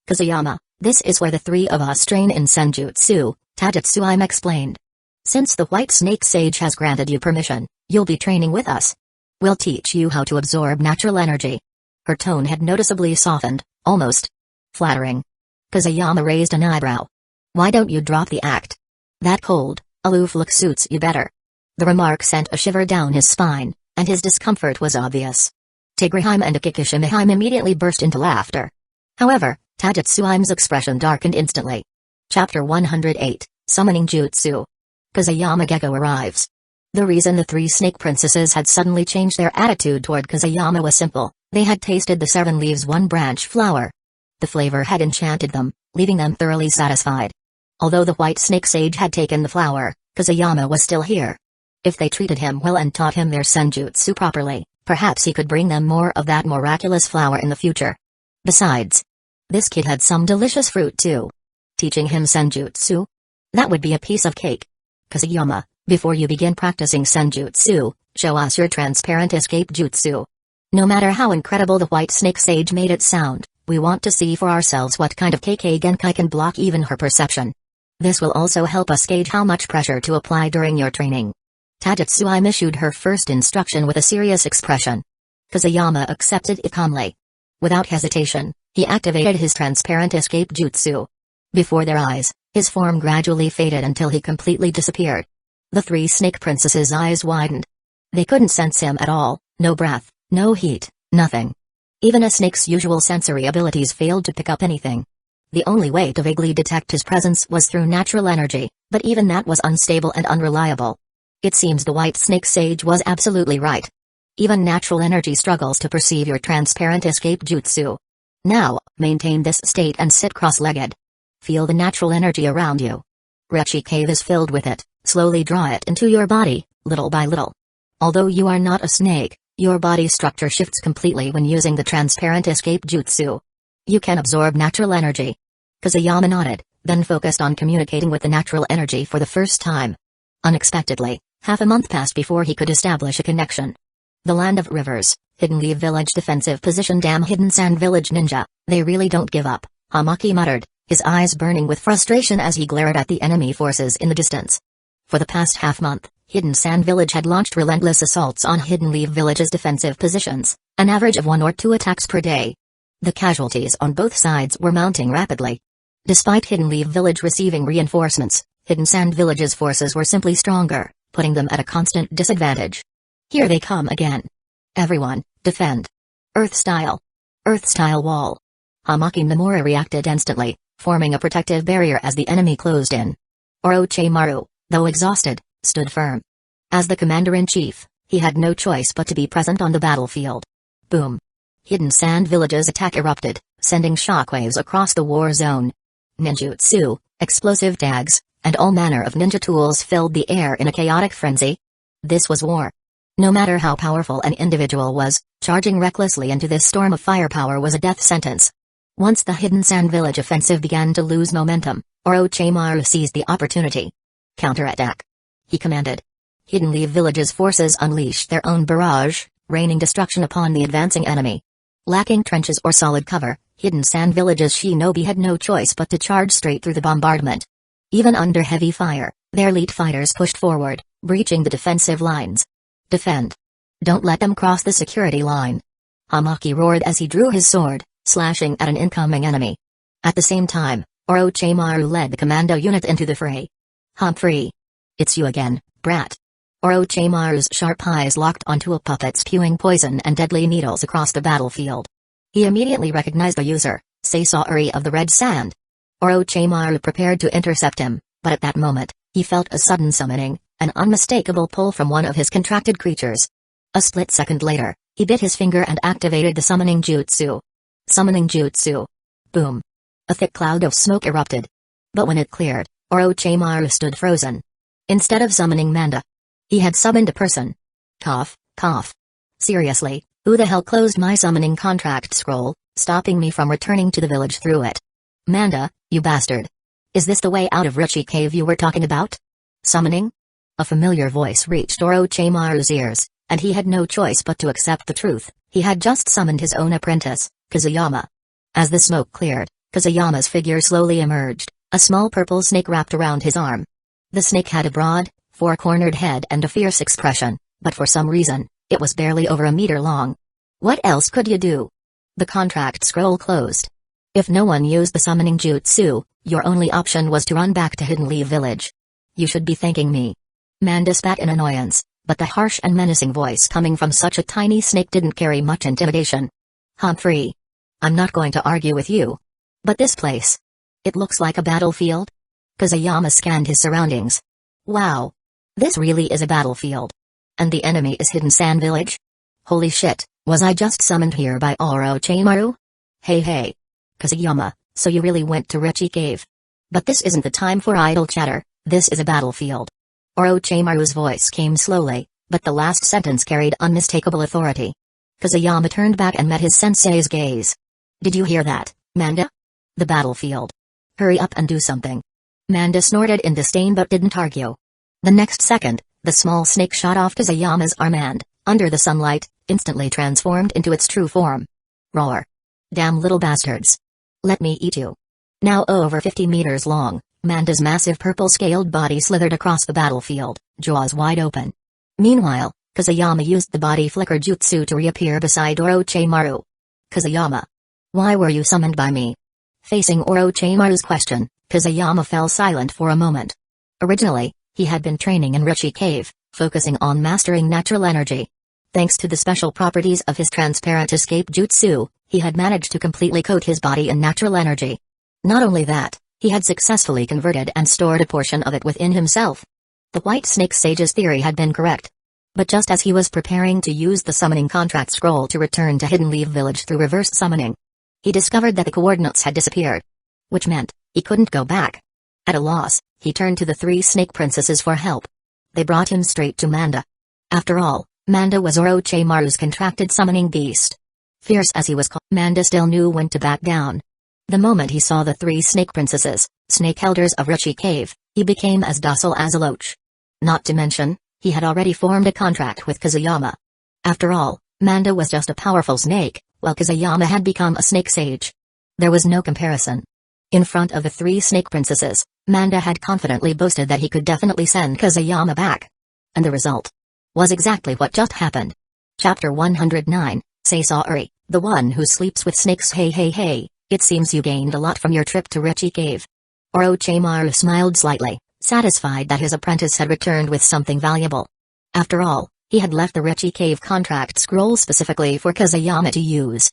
Kazuyama, this is where the 3 of us train in senjutsu, Tajutsuim explained. Since the white snake sage has granted you permission, you'll be training with us. We'll teach you how to absorb natural energy." Her tone had noticeably softened, almost flattering. Kazuyama raised an eyebrow. "Why don't you drop the act? That cold, aloof look suits you better." The remark sent a shiver down his spine, and his discomfort was obvious. Tigreheim and Akikishimeheim immediately burst into laughter. However, Taijutsuime's expression darkened instantly. Chapter 108, Summoning Jutsu. Kazuyama Gecko arrives. The reason the three snake princesses had suddenly changed their attitude toward Kazuyama was simple: they had tasted the 7 leaves 1 branch flower. The flavor had enchanted them, leaving them thoroughly satisfied. Although the white snake sage had taken the flower, Kazuyama was still here. If they treated him well and taught him their senjutsu properly, perhaps he could bring them more of that miraculous flower in the future. Besides, this kid had some delicious fruit too. Teaching him senjutsu? That would be a piece of cake. Kazuyama, before you begin practicing senjutsu, show us your transparent escape jutsu. No matter how incredible the white snake sage made it sound, we want to see for ourselves what kind of KK Genkai can block even her perception. This will also help us gauge how much pressure to apply during your training. Taijutsuime issued her first instruction with a serious expression. Kazuyama accepted it calmly. Without hesitation, he activated his transparent escape jutsu. Before their eyes, his form gradually faded until he completely disappeared. The three snake princesses' eyes widened. They couldn't sense him at all, no breath, no heat, nothing. Even a snake's usual sensory abilities failed to pick up anything. The only way to vaguely detect his presence was through natural energy, but even that was unstable and unreliable. It seems the white snake sage was absolutely right. Even natural energy struggles to perceive your transparent escape jutsu. Now, maintain this state and sit cross-legged. Feel the natural energy around you. Rechi Cave is filled with it, slowly draw it into your body, little by little. Although you are not a snake, your body structure shifts completely when using the transparent escape jutsu. You can absorb natural energy. Kazuyama nodded, then focused on communicating with the natural energy for the first time. Unexpectedly, half a month passed before he could establish a connection. The Land of Rivers, Hidden Leaf Village defensive position. Damn Hidden Sand Village ninja, they really don't give up, Hamaki muttered, his eyes burning with frustration as he glared at the enemy forces in the distance. For the past half-month, Hidden Sand Village had launched relentless assaults on Hidden Leaf Village's defensive positions, an average of 1 or 2 attacks per day. The casualties on both sides were mounting rapidly. Despite Hidden Leaf Village receiving reinforcements, Hidden Sand Village's forces were simply stronger, putting them at a constant disadvantage. Here they come again. Everyone, defend. Earth-style. Earth-style wall. Hamaki Nomura reacted instantly, forming a protective barrier as the enemy closed in. Orochimaru, though exhausted, stood firm. As the commander-in-chief, he had no choice but to be present on the battlefield. Boom. Hidden Sand Village's attack erupted, sending shockwaves across the war zone. Ninjutsu, explosive tags, and all manner of ninja tools filled the air in a chaotic frenzy. This was war. No matter how powerful an individual was, charging recklessly into this storm of firepower was a death sentence. Once the Hidden Sand Village offensive began to lose momentum, Orochimaru seized the opportunity. Counterattack. He commanded. Hidden Leaf Village's forces unleashed their own barrage, raining destruction upon the advancing enemy. Lacking trenches or solid cover, Hidden Sand Village's shinobi had no choice but to charge straight through the bombardment. Even under heavy fire, their elite fighters pushed forward, breaching the defensive lines. Defend. Don't let them cross the security line. Hamaki roared as he drew his sword, slashing at an incoming enemy. At the same time, Orochimaru led the commando unit into the fray. Humphrey. It's you again, brat. Orochimaru's sharp eyes locked onto a puppet spewing poison and deadly needles across the battlefield. He immediately recognized the user, Sasori of the Red Sand. Orochimaru prepared to intercept him, but at that moment, he felt a sudden summoning, an unmistakable pull from one of his contracted creatures. A split second later, he bit his finger and activated the summoning jutsu. Summoning jutsu. Boom. A thick cloud of smoke erupted. But when it cleared, Orochimaru stood frozen. Instead of summoning Manda, he had summoned a person. Cough, cough. Seriously, who the hell closed my summoning contract scroll, stopping me from returning to the village through it? Manda, you bastard. Is this the way out of Rechi Cave you were talking about? Summoning? A familiar voice reached Orochimaru's ears, and he had no choice but to accept the truth. He had just summoned his own apprentice, Kazuyama. As the smoke cleared, Kazuyama's figure slowly emerged, a small purple snake wrapped around his arm. The snake had a broad, four-cornered head and a fierce expression, but for some reason, It was barely over a meter long. What else could you do? The contract scroll closed. If no one used the summoning jutsu, your only option was to run back to Hidden Leaf Village. You should be thanking me. Manda spat in annoyance, but the harsh and menacing voice coming from such a tiny snake didn't carry much intimidation. Humphrey. I'm not going to argue with you. But this place. It looks like a battlefield? Kazuyama scanned his surroundings. Wow. This really is a battlefield. And the enemy is Hidden Sand Village? Holy shit, was I just summoned here by Orochimaru? Hey. Kazuyama, so you really went to Richie Cave. But this isn't the time for idle chatter, this is a battlefield. Orochimaru's voice came slowly, but the last sentence carried unmistakable authority. Kazuyama turned back and met his sensei's gaze. Did you hear that, Manda? The battlefield. Hurry up and do something. Manda snorted in disdain but didn't argue. The next second, the small snake shot off Kazuyama's arm and, under the sunlight, instantly transformed into its true form. Roar. Damn little bastards. Let me eat you. Now over 50 meters long, Manda's massive purple-scaled body slithered across the battlefield, jaws wide open. Meanwhile, Kazuyama used the body flicker jutsu to reappear beside Orochimaru. Kazuyama. Why were you summoned by me? Facing Orochimaru's question, Kazuyama fell silent for a moment. Originally, he had been training in Richie Cave, focusing on mastering natural energy. Thanks to the special properties of his transparent escape jutsu, he had managed to completely coat his body in natural energy. Not only that, he had successfully converted and stored a portion of it within himself. The White Snake Sage's theory had been correct. But just as he was preparing to use the summoning contract scroll to return to Hidden Leaf Village through reverse summoning, he discovered that the coordinates had disappeared. Which meant, he couldn't go back. At a loss, he turned to the three snake princesses for help. They brought him straight to Manda. After all, Manda was Orochimaru's contracted summoning beast. Fierce as he was called, Manda still knew when to back down. The moment he saw the three snake princesses, snake elders of Richie Cave, he became as docile as a loach. Not to mention, he had already formed a contract with Kazuyama. After all, Manda was just a powerful snake, while Kazuyama had become a snake sage. There was no comparison. In front of the three snake princesses, Manda had confidently boasted that he could definitely send Kazuyama back. And the result was exactly what just happened. Chapter 109, Saisari, the one who sleeps with snakes. Hey, it seems you gained a lot from your trip to Richie Cave. Orochimaru smiled slightly, satisfied that his apprentice had returned with something valuable. After all, he had left the Richie Cave contract scroll specifically for Kazuyama to use.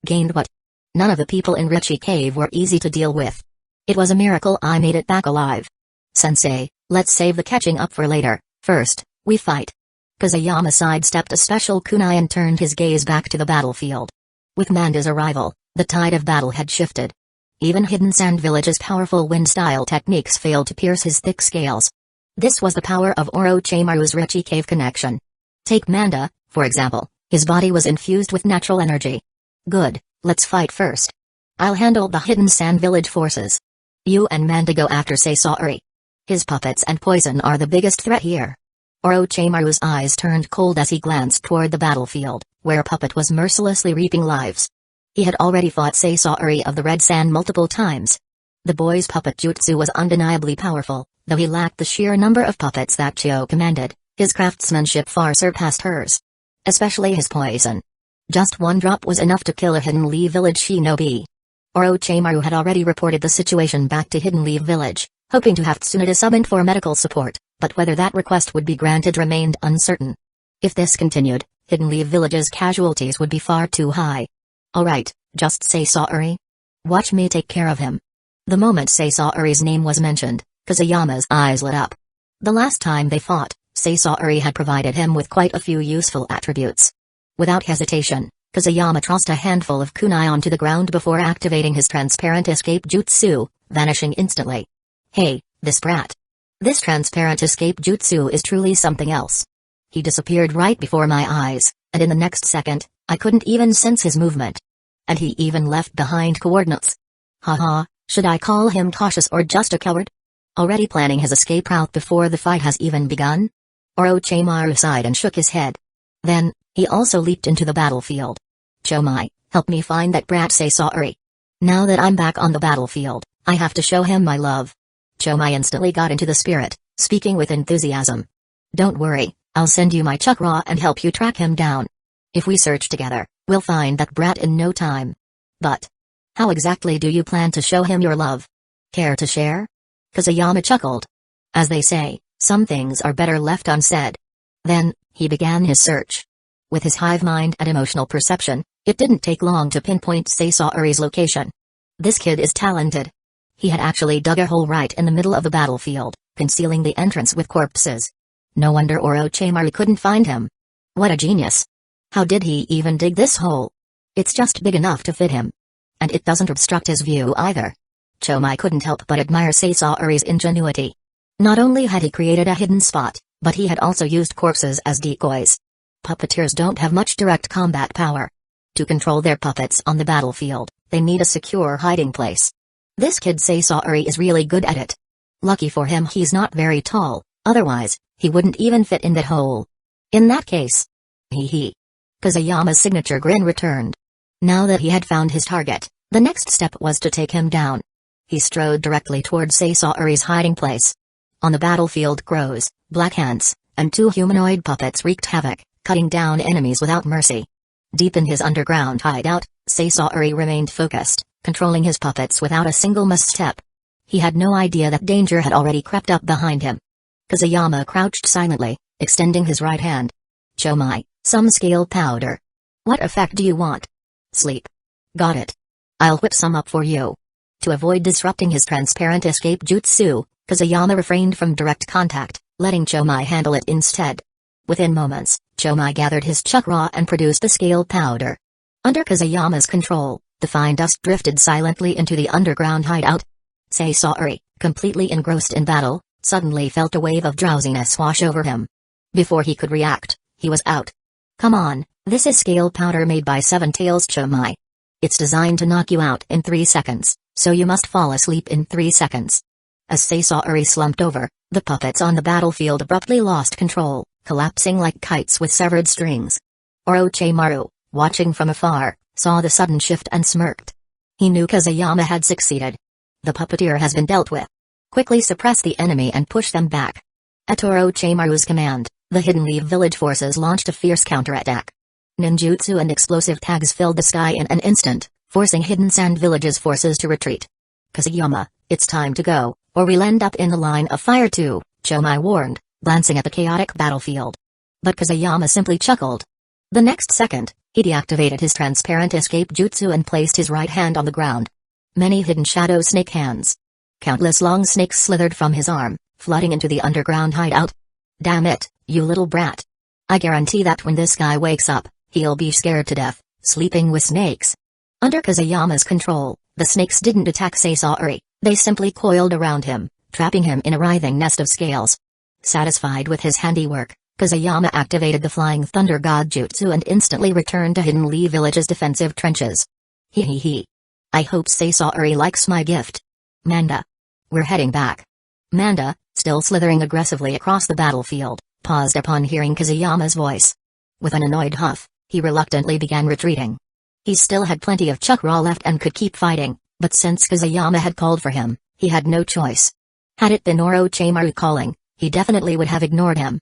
Gained what? None of the people in Richie Cave were easy to deal with. It was a miracle I made it back alive. Sensei, let's save the catching up for later. First, we fight. Kazuyama sidestepped a special kunai and turned his gaze back to the battlefield. With Manda's arrival, the tide of battle had shifted. Even Hidden Sand Village's powerful wind-style techniques failed to pierce his thick scales. This was the power of Orochimaru's Richie Cave connection. Take Manda, for example, his body was infused with natural energy. Good, let's fight first. I'll handle the Hidden Sand Village forces. You and Manda go after Saisari. His puppets and poison are the biggest threat here. Orochimaru's eyes turned cold as he glanced toward the battlefield, where Puppet was mercilessly reaping lives. He had already fought Saisari of the Red Sand multiple times. The boy's puppet jutsu was undeniably powerful, though he lacked the sheer number of puppets that Chio commanded. His craftsmanship far surpassed hers. Especially his poison. Just one drop was enough to kill a Hidden Leaf Village shinobi. Orochimaru had already reported the situation back to Hidden Leaf Village, hoping to have Tsunade summoned for medical support, but whether that request would be granted remained uncertain. If this continued, Hidden Leaf Village's casualties would be far too high. Alright, just Saisari. Watch me take care of him. The moment Saisari's name was mentioned, Kazuyama's eyes lit up. The last time they fought, Saisari had provided him with quite a few useful attributes. Without hesitation, Kazuyama tossed a handful of kunai onto the ground before activating his transparent escape jutsu, vanishing instantly. Hey, this brat. This transparent escape jutsu is truly something else. He disappeared right before my eyes, and in the next second, I couldn't even sense his movement. And he even left behind coordinates. Haha, should I call him cautious or just a coward? Already planning his escape route before the fight has even begun? Orochimaru sighed and shook his head. Then, he also leaped into the battlefield. Chomai, help me find that brat Saisari. Now that I'm back on the battlefield, I have to show him my love. Chomai instantly got into the spirit, speaking with enthusiasm. Don't worry, I'll send you my chakra and help you track him down. If we search together, we'll find that brat in no time. But how exactly do you plan to show him your love? Care to share? Kusayama chuckled. As they say, some things are better left unsaid. Then, he began his search. With his hive mind and emotional perception, it didn't take long to pinpoint Sasaori's location. This kid is talented. He had actually dug a hole right in the middle of the battlefield, concealing the entrance with corpses. No wonder Orochimaru couldn't find him. What a genius. How did he even dig this hole? It's just big enough to fit him. And it doesn't obstruct his view either. Chomai couldn't help but admire Sasaori's ingenuity. Not only had he created a hidden spot, but he had also used corpses as decoys. Puppeteers don't have much direct combat power. To control their puppets on the battlefield, they need a secure hiding place. This kid Sasaori is really good at it. Lucky for him he's not very tall, otherwise, he wouldn't even fit in that hole. In that case. Hee. Kusayama's signature grin returned. Now that he had found his target, the next step was to take him down. He strode directly toward Sasaori's hiding place. On the battlefield crows, black ants, and 2 humanoid puppets wreaked havoc, cutting down enemies without mercy. Deep in his underground hideout, Sasaori remained focused, controlling his puppets without a single misstep. He had no idea that danger had already crept up behind him. Kusayama crouched silently, extending his right hand. Chomai, some scale powder. What effect do you want? Sleep. Got it. I'll whip some up for you. To avoid disrupting his transparent escape jutsu, Kusayama refrained from direct contact, letting Chomai handle it instead. Within moments, Chomai gathered his chakra and produced the scale powder. Under Kusayama's control, the fine dust drifted silently into the underground hideout. Sasaori, completely engrossed in battle, suddenly felt a wave of drowsiness wash over him. Before he could react, he was out. Come on, this is scale powder made by Seven Tails Chomai. It's designed to knock you out in 3 seconds, so you must fall asleep in 3 seconds. As Sasaori slumped over, the puppets on the battlefield abruptly lost control, collapsing like kites with severed strings. Orochimaru, watching from afar, saw the sudden shift and smirked. He knew Kusayama had succeeded. The puppeteer has been dealt with. Quickly suppress the enemy and push them back. At Orochimaru's command, the Hidden Leaf village forces launched a fierce counterattack. Ninjutsu and explosive tags filled the sky in an instant, forcing Hidden Sand Village's forces to retreat. Kusayama, it's time to go, or we'll end up in the line of fire too, Chomai warned, glancing at the chaotic battlefield. But Kusayama simply chuckled. The next second, he deactivated his transparent escape jutsu and placed his right hand on the ground. Many hidden shadow snake hands. Countless long snakes slithered from his arm, flooding into the underground hideout. Damn it, you little brat. I guarantee that when this guy wakes up, he'll be scared to death, sleeping with snakes. Under Kusayama's control, the snakes didn't attack Sasaori, they simply coiled around him, trapping him in a writhing nest of scales. Satisfied with his handiwork, Kusayama activated the Flying Thunder God Jutsu and instantly returned to Hidden Leaf Village's defensive trenches. Hee. I hope Sasaori likes my gift. Manda. We're heading back. Manda, still slithering aggressively across the battlefield, paused upon hearing Kusayama's voice. With an annoyed huff, he reluctantly began retreating. He still had plenty of chakra left and could keep fighting, but since Kusayama had called for him, he had no choice. Had it been Orochimaru calling, he definitely would have ignored him.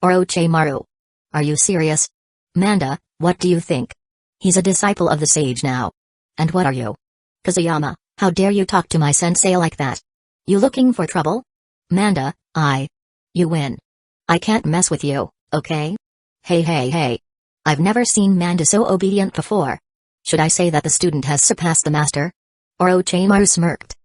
Orochimaru. Are you serious? Manda, what do you think? He's a disciple of the sage now. And what are you? Kusayama, how dare you talk to my sensei like that? You looking for trouble? Manda, You win. I can't mess with you, okay? Hey. I've never seen Manda so obedient before. Should I say that the student has surpassed the master? Orochimaru smirked.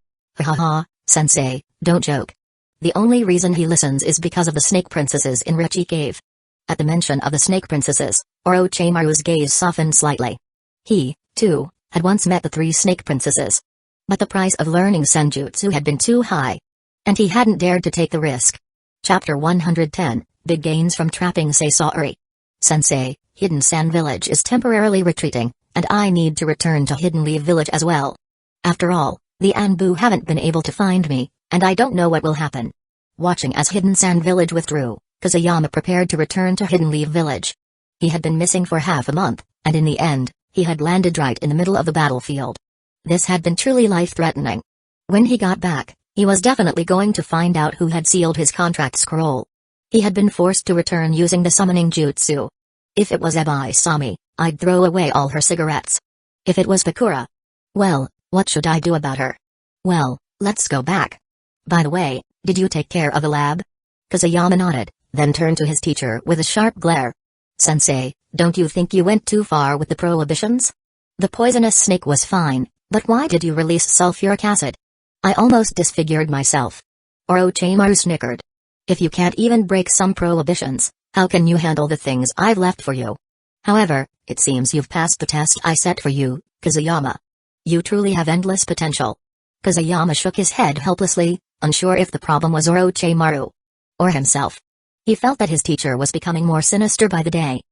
Ha, sensei, don't joke. The only reason he listens is because of the snake princesses in Rechi Cave. At the mention of the snake princesses, Orochimaru's gaze softened slightly. He, too, had once met the 3 snake princesses. But the price of learning senjutsu had been too high. And he hadn't dared to take the risk. Chapter 110, Big Gains from Trapping Sasaori. Sensei, Hidden Sand Village is temporarily retreating, and I need to return to Hidden Leaf Village as well. After all, the Anbu haven't been able to find me, and I don't know what will happen. Watching as Hidden Sand Village withdrew, Kusayama prepared to return to Hidden Leaf Village. He had been missing for half a month, and in the end, he had landed right in the middle of the battlefield. This had been truly life-threatening. When he got back, he was definitely going to find out who had sealed his contract scroll. He had been forced to return using the summoning jutsu. If it was Ebi-Sami, I'd throw away all her cigarettes. If it was Bakura, well, what should I do about her? Well, let's go back. By the way, did you take care of the lab? Kusayama nodded, then turned to his teacher with a sharp glare. Sensei, don't you think you went too far with the prohibitions? The poisonous snake was fine, but why did you release sulfuric acid? I almost disfigured myself. Orochimaru snickered. If you can't even break some prohibitions, how can you handle the things I've left for you? However, it seems you've passed the test I set for you, Kusayama. You truly have endless potential. Kusayama shook his head helplessly, unsure if the problem was Orochimaru or himself. He felt that his teacher was becoming more sinister by the day.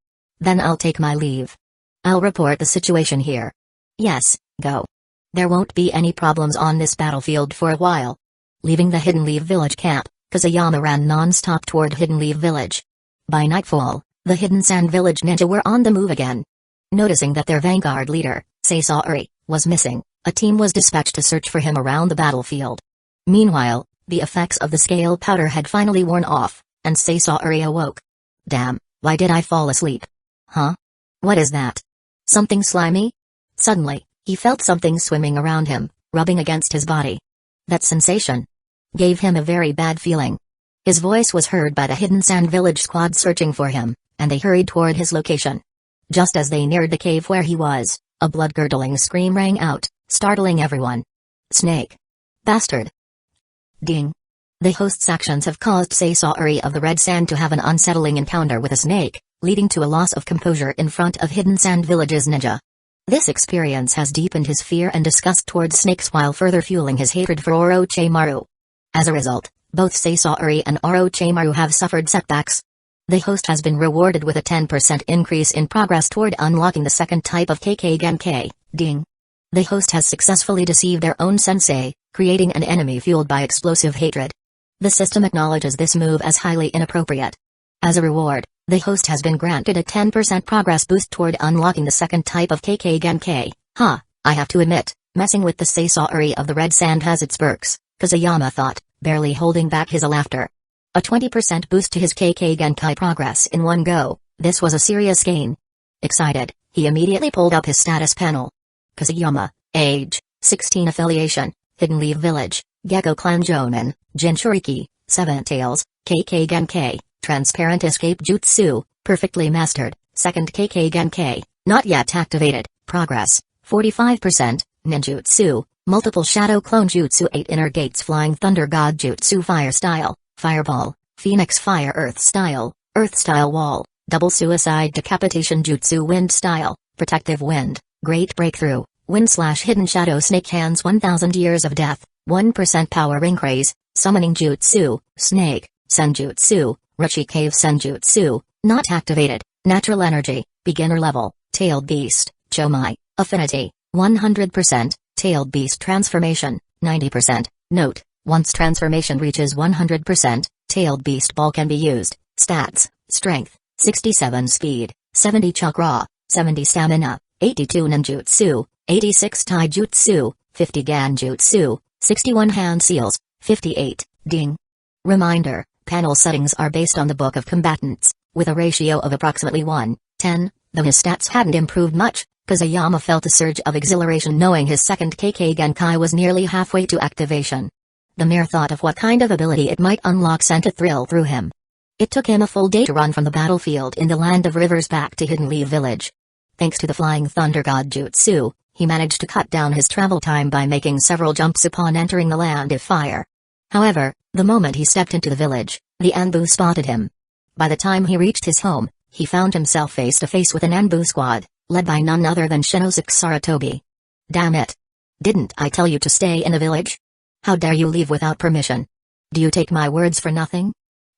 Then I'll take my leave. I'll report the situation here. Yes, go. There won't be any problems on this battlefield for a while. Leaving the Hidden Leaf Village camp, Kusayama ran non-stop toward Hidden Leaf Village. By nightfall, the Hidden Sand Village ninja were on the move again. Noticing that their vanguard leader, Sasaori, was missing, a team was dispatched to search for him around the battlefield. Meanwhile, the effects of the scale powder had finally worn off, and Sasaori awoke. Damn, why did I fall asleep? Huh? What is that? Something slimy? Suddenly, he felt something swimming around him, rubbing against his body. That sensation gave him a very bad feeling. His voice was heard by the Hidden Sand Village squad searching for him, and they hurried toward his location. Just as they neared the cave where he was, a blood-curdling scream rang out, startling everyone. Snake! Bastard! Ding! The host's actions have caused Sasaori of the Red Sand to have an unsettling encounter with a snake, leading to a loss of composure in front of Hidden Sand Village's ninja. This experience has deepened his fear and disgust towards snakes while further fueling his hatred for Orochimaru. As a result, both Sasaori and Orochimaru have suffered setbacks. The host has been rewarded with a 10% increase in progress toward unlocking the second type of KK Genkai, Ding. The host has successfully deceived their own sensei, creating an enemy fueled by explosive hatred. The system acknowledges this move as highly inappropriate. As a reward, the host has been granted a 10% progress boost toward unlocking the second type of KK Genkai. I have to admit, messing with the Sasaori of the Red Sand has its perks, Kusayama thought, barely holding back his laughter. A 20% boost to his KK Genkai progress in one go, this was a serious gain. Excited, he immediately pulled up his status panel. Kusayama, age, 16 affiliation, Hidden Leaf Village, Gecko Clan Jonin, Jinchūriki, Seven Tails, KK Genkai, Transparent Escape Jutsu, perfectly mastered, second KK Genkai, not yet activated, progress, 45%, Ninjutsu, multiple Shadow Clone Jutsu 8 Inner Gates Flying Thunder God Jutsu Fire Style, Fireball, Phoenix Fire Earth Style Wall, Double Suicide Decapitation Jutsu Wind Style, Protective Wind, Great Breakthrough, Wind/Hidden Shadow Snake Hands 1000 Years of Death, 1% Power Increase, Summoning Jutsu, Snake, Senjutsu, Ruchi Cave Senjutsu, not activated, Natural Energy, Beginner Level, Tailed Beast, Chomai, Affinity, 100%, Tailed Beast Transformation, 90%, Note, once transformation reaches 100%, Tailed Beast Ball can be used, Stats, Strength, 67 Speed, 70 Chakra, 70 Stamina, 82 Ninjutsu, 86 Taijutsu, 50 Ganjutsu, 61 Hand Seals, 58, Ding. Reminder, panel settings are based on the Book of Combatants, with a ratio of approximately 1:10, though his stats hadn't improved much, Kusayama felt a surge of exhilaration knowing his second KK Genkai was nearly halfway to activation. The mere thought of what kind of ability it might unlock sent a thrill through him. It took him a full day to run from the battlefield in the Land of Rivers back to Hidden Leaf Village. Thanks to the Flying Thunder God Jutsu, he managed to cut down his travel time by making several jumps upon entering the Land of Fire. However, the moment he stepped into the village, the Anbu spotted him. By the time he reached his home, he found himself face to face with an Anbu squad, led by none other than Shinosuke Sarutobi. Damn it! Didn't I tell you to stay in the village? How dare you leave without permission? Do you take my words for nothing?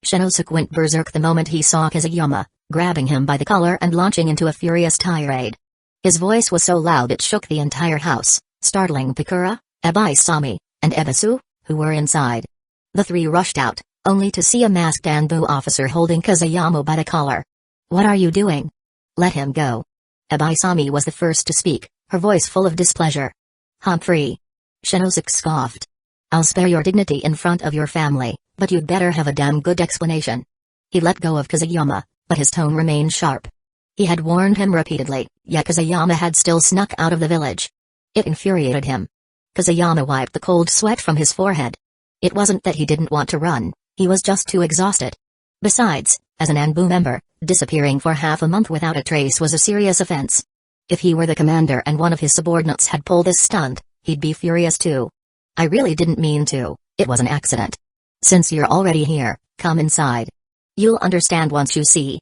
Shinosuke went berserk the moment he saw Kusayama, grabbing him by the collar and launching into a furious tirade. His voice was so loud it shook the entire house, startling Bakura, Ebi-Sami, and Ebisu, who were inside. The three rushed out, only to see a masked Anbu officer holding Kusayama by the collar. What are you doing? Let him go. Ebi-Sami was the first to speak, her voice full of displeasure. Humphrey. Shinosuke scoffed. I'll spare your dignity in front of your family, but you'd better have a damn good explanation. He let go of Kazuyama, but his tone remained sharp. He had warned him repeatedly, yet Kazuyama had still snuck out of the village. It infuriated him. Kazuyama wiped the cold sweat from his forehead. It wasn't that he didn't want to run, he was just too exhausted. Besides, as an Anbu member, disappearing for half a month without a trace was a serious offense. If he were the commander and one of his subordinates had pulled this stunt, he'd be furious too. I really didn't mean to, it was an accident. Since you're already here, come inside. You'll understand once you see.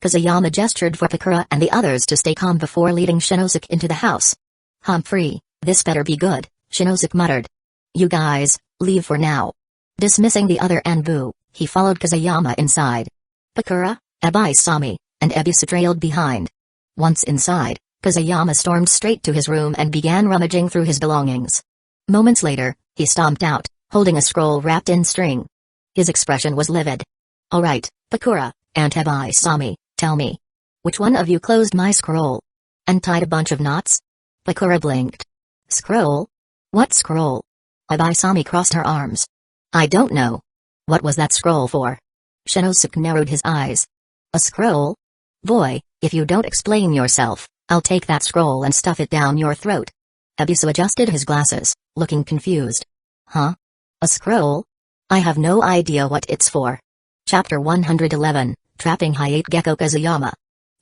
Kazuyama gestured for Pakura and the others to stay calm before leading Shinosuke into the house. Humphrey, this better be good, Shinosuke muttered. You guys, leave for now. Dismissing the other Anbu, he followed Kazuyama inside. Pakura, Ebisu, and Ebisu trailed behind. Once inside, Kazuyama stormed straight to his room and began rummaging through his belongings. Moments later, he stomped out, holding a scroll wrapped in string. His expression was livid. All right, Pakura, and Ebisu, tell me. Which one of you closed my scroll? And tied a bunch of knots? Pakura blinked. Scroll? What scroll? Ebisu crossed her arms. I don't know. What was that scroll for? Shinosuke narrowed his eyes. A scroll? Boy, if you don't explain yourself, I'll take that scroll and stuff it down your throat. Ebisu adjusted his glasses, looking confused. Huh? A scroll? I have no idea what it's for. Chapter 111, Trapping Hayate Gecko Kazuyama.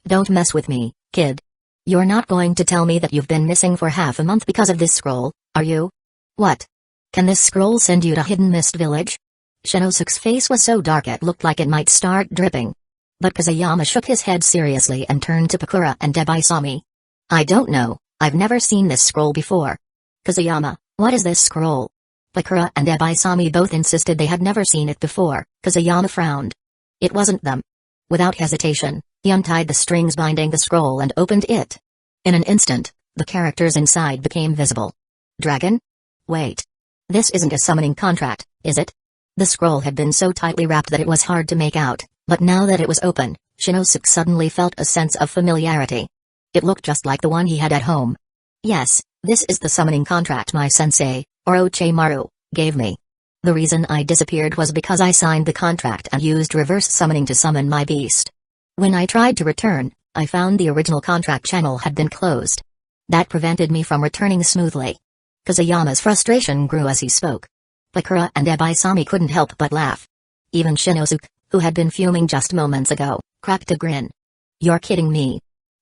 Don't mess with me, kid. You're not going to tell me that you've been missing for half a month because of this scroll, are you? What? Can this scroll send you to Hidden Mist Village? Shinosuke's face was so dark it looked like it might start dripping. But Kazuyama shook his head seriously and turned to Pakura and Ebisu. I don't know, I've never seen this scroll before. Kazuyama, what is this scroll? Pakura and Ebisu both insisted they had never seen it before. Kazuyama frowned. It wasn't them. Without hesitation, he untied the strings binding the scroll and opened it. In an instant, the characters inside became visible. Dragon? Wait. This isn't a summoning contract, is it? The scroll had been so tightly wrapped that it was hard to make out, but now that it was open, Shinosuke suddenly felt a sense of familiarity. It looked just like the one he had at home. Yes, this is the summoning contract my sensei, Orochimaru, gave me. The reason I disappeared was because I signed the contract and used reverse summoning to summon my beast. When I tried to return, I found the original contract channel had been closed. That prevented me from returning smoothly. Kazuyama's frustration grew as he spoke. Pakura and Ebisu couldn't help but laugh. Even Shinosuke, who had been fuming just moments ago, cracked a grin. You're kidding me.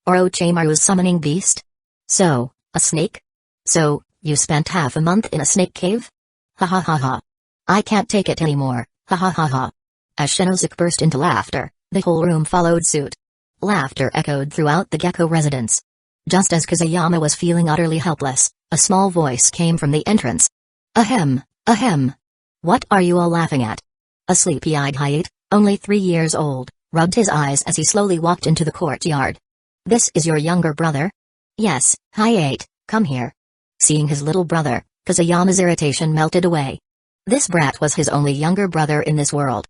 Orochimaru's summoning beast? So, a snake? So, you spent half a month in a snake cave? Ha ha ha ha. I can't take it anymore, ha ha ha ha. As Shinosuke burst into laughter, the whole room followed suit. Laughter echoed throughout the Gecko residence. Just as Kazuyama was feeling utterly helpless, a small voice came from the entrance. Ahem, ahem. What are you all laughing at? A sleepy-eyed Hayate, only 3 years old, rubbed his eyes as he slowly walked into the courtyard. This is your younger brother? Yes, Hayate, come here. Seeing his little brother, Kazuyama's irritation melted away. This brat was his only younger brother in this world.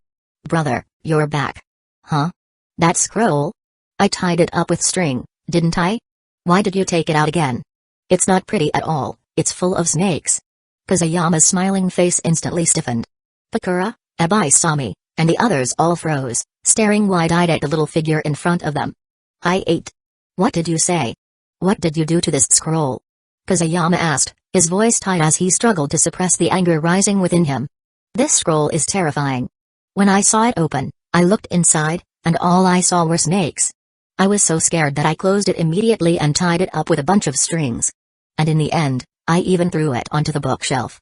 Brother, you're back. Huh? That scroll? I tied it up with string, didn't I? Why did you take it out again? It's not pretty at all, it's full of snakes. Kazuyama's smiling face instantly stiffened. Pakura, Ebisu, and the others all froze, staring wide-eyed at the little figure in front of them. Hayate. What did you say? What did you do to this scroll? Kazuyama asked, his voice tight as he struggled to suppress the anger rising within him. This scroll is terrifying. When I saw it open, I looked inside, and all I saw were snakes. I was so scared that I closed it immediately and tied it up with a bunch of strings. And in the end, I even threw it onto the bookshelf.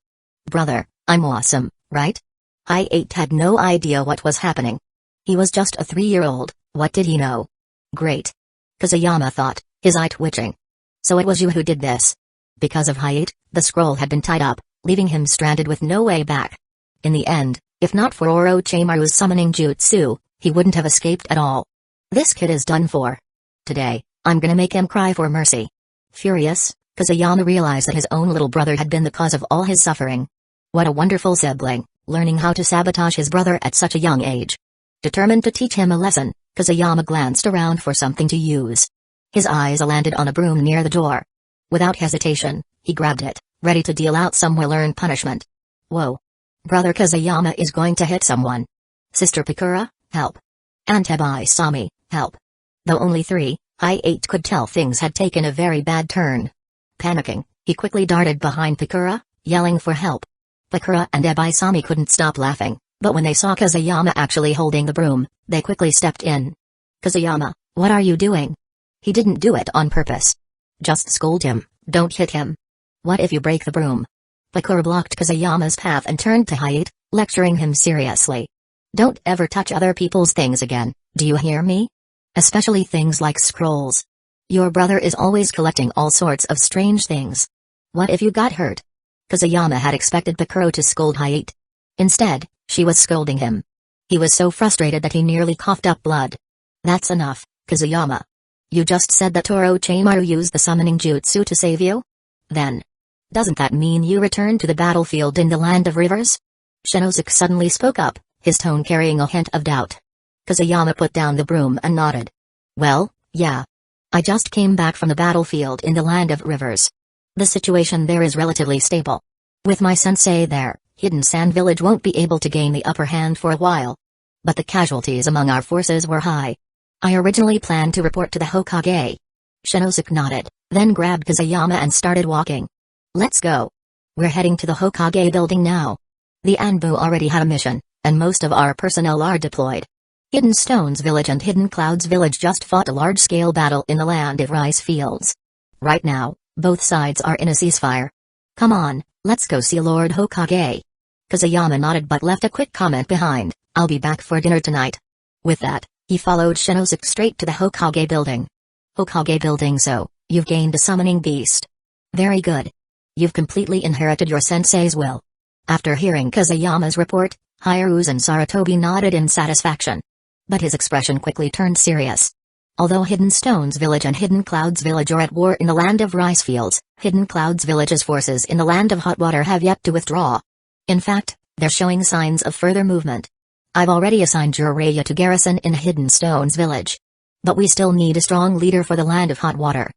Brother, I'm awesome, right? Hayate had no idea what was happening. He was just a 3-year-old, what did he know? Great. Kazuyama thought, his eye twitching. So it was you who did this. Because of Hayate, the scroll had been tied up, leaving him stranded with no way back. In the end, if not for Orochimaru's summoning jutsu, he wouldn't have escaped at all. This kid is done for. Today, I'm gonna make him cry for mercy. Furious, Kazuyama realized that his own little brother had been the cause of all his suffering. What a wonderful sibling, learning how to sabotage his brother at such a young age. Determined to teach him a lesson, Kazuyama glanced around for something to use. His eyes landed on a broom near the door. Without hesitation, he grabbed it, ready to deal out some well-earned punishment. Whoa. Brother Kazuyama is going to hit someone. Sister Pakura, help. And Tebai-sami, help. Though only 3, I-8 could tell things had taken a very bad turn. Panicking, he quickly darted behind Pakura, yelling for help. Pakura and Ebai-sami couldn't stop laughing, but when they saw Kazuyama actually holding the broom, they quickly stepped in. Kazuyama, what are you doing? He didn't do it on purpose. Just scold him, don't hit him. What if you break the broom? Pakura blocked Kazuyama's path and turned to I-8, lecturing him seriously. Don't ever touch other people's things again, do you hear me? Especially things like scrolls. Your brother is always collecting all sorts of strange things. What if you got hurt? Kazuyama had expected Pakura to scold I-8. Instead, she was scolding him. He was so frustrated that he nearly coughed up blood. That's enough, Kazuyama. You just said that Orochimaru used the summoning jutsu to save you? Then. Doesn't that mean you returned to the battlefield in the Land of Rivers? Shinosuke suddenly spoke up, his tone carrying a hint of doubt. Kazuyama put down the broom and nodded. Well, yeah. I just came back from the battlefield in the Land of Rivers. The situation there is relatively stable. With my sensei there, Hidden Sand Village won't be able to gain the upper hand for a while. But the casualties among our forces were high. I originally planned to report to the Hokage. Shinosuke nodded, then grabbed Kazuyama and started walking. Let's go. We're heading to the Hokage building now. The Anbu already had a mission, and most of our personnel are deployed. Hidden Stones Village and Hidden Clouds Village just fought a large-scale battle in the Land of Rice Fields. Right now, both sides are in a ceasefire. Come on, let's go see Lord Hokage. Kazuyama nodded but left a quick comment behind, I'll be back for dinner tonight. With that, he followed Shinosuke straight to the Hokage building. Hokage building. So, you've gained a summoning beast. Very good. You've completely inherited your sensei's will. After hearing Kazuyama's report, Hiruzen and Sarutobi nodded in satisfaction. But his expression quickly turned serious. Although Hidden Stones Village and Hidden Clouds Village are at war in the Land of Rice Fields, Hidden Clouds Village's forces in the Land of Hot Water have yet to withdraw. In fact, they're showing signs of further movement. I've already assigned Jiraiya to garrison in Hidden Stones Village. But we still need a strong leader for the Land of Hot Water.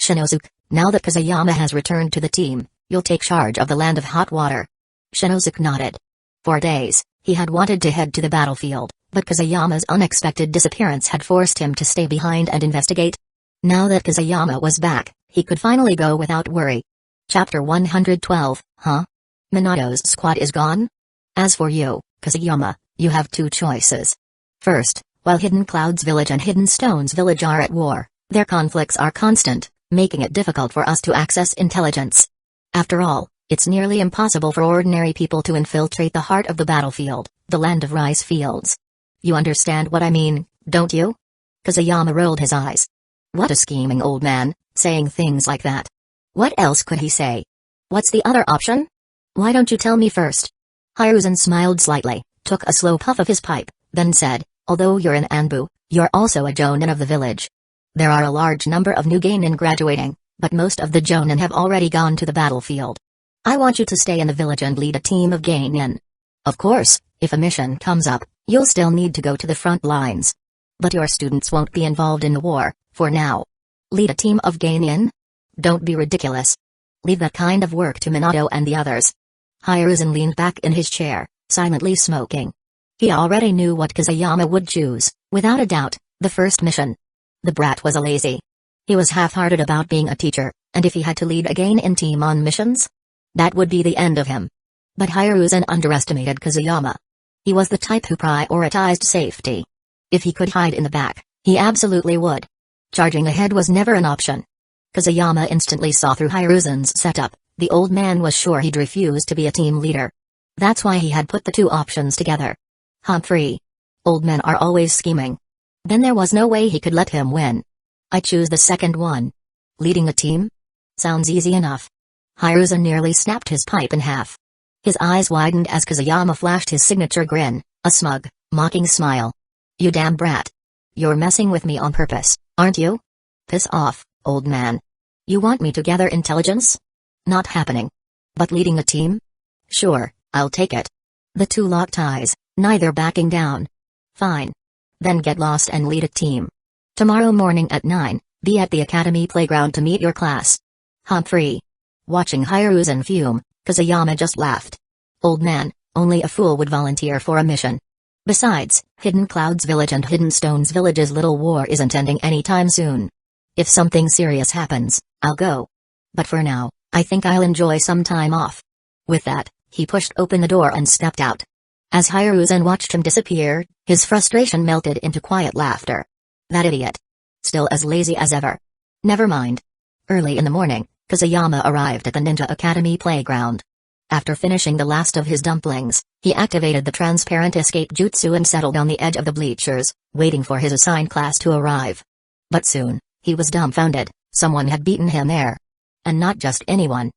Shinosuke, now that Kazuyama has returned to the team, you'll take charge of the Land of Hot Water. Shinosuke nodded. For days, he had wanted to head to the battlefield, but Kazuyama's unexpected disappearance had forced him to stay behind and investigate. Now that Kazuyama was back, he could finally go without worry. Chapter 112, huh? Minato's squad is gone? As for you, Kazuyama, you have 2 choices. First, while Hidden Clouds Village and Hidden Stones Village are at war, their conflicts are constant, making it difficult for us to access intelligence. After all, it's nearly impossible for ordinary people to infiltrate the heart of the battlefield, the Land of Rice Fields. You understand what I mean, don't you? Kazuyama rolled his eyes. What a scheming old man, saying things like that. What else could he say? What's the other option? Why don't you tell me first? Hiruzen smiled slightly, took a slow puff of his pipe, then said, although you're an Anbu, you're also a Jonin of the village. There are a large number of new Geinin graduating, but most of the Jonin have already gone to the battlefield. I want you to stay in the village and lead a team of Geinin. Of course, if a mission comes up, you'll still need to go to the front lines. But your students won't be involved in the war, for now. Lead a team of Geinin? Don't be ridiculous. Leave that kind of work to Minato and the others. Hiruzen leaned back in his chair, silently smoking. He already knew what Kazuyama would choose, without a doubt, the first mission. The brat was a lazy. He was half-hearted about being a teacher, and if he had to lead a Geinin team on missions, that would be the end of him. But Hiruzen underestimated Kazuyama. He was the type who prioritized safety. If he could hide in the back, he absolutely would. Charging ahead was never an option. Kazuyama instantly saw through Hiruzen's setup. The old man was sure he'd refuse to be a team leader. That's why he had put the 2 options together. Humphrey. Old men are always scheming. Then there was no way he could let him win. I choose the second one. Leading a team? Sounds easy enough. Hiruzen nearly snapped his pipe in half. His eyes widened as Kazuyama flashed his signature grin, a smug, mocking smile. You damn brat. You're messing with me on purpose, aren't you? Piss off, old man. You want me to gather intelligence? Not happening. But leading a team? Sure, I'll take it. The 2 locked eyes, neither backing down. Fine. Then get lost and lead a team. Tomorrow morning at 9, be at the academy playground to meet your class. Humphrey. Watching Hiruzen fume, Kazuyama just laughed. Old man, only a fool would volunteer for a mission. Besides, Hidden Clouds Village and Hidden Stones Village's little war isn't ending anytime soon. If something serious happens, I'll go. But for now, I think I'll enjoy some time off. With that, he pushed open the door and stepped out. As Hiruzen watched him disappear, his frustration melted into quiet laughter. That idiot. Still as lazy as ever. Never mind. Early in the morning, Kazuyama arrived at the Ninja Academy playground. After finishing the last of his dumplings, he activated the transparent escape jutsu and settled on the edge of the bleachers, waiting for his assigned class to arrive. But soon, he was dumbfounded. Someone had beaten him there. And not just anyone.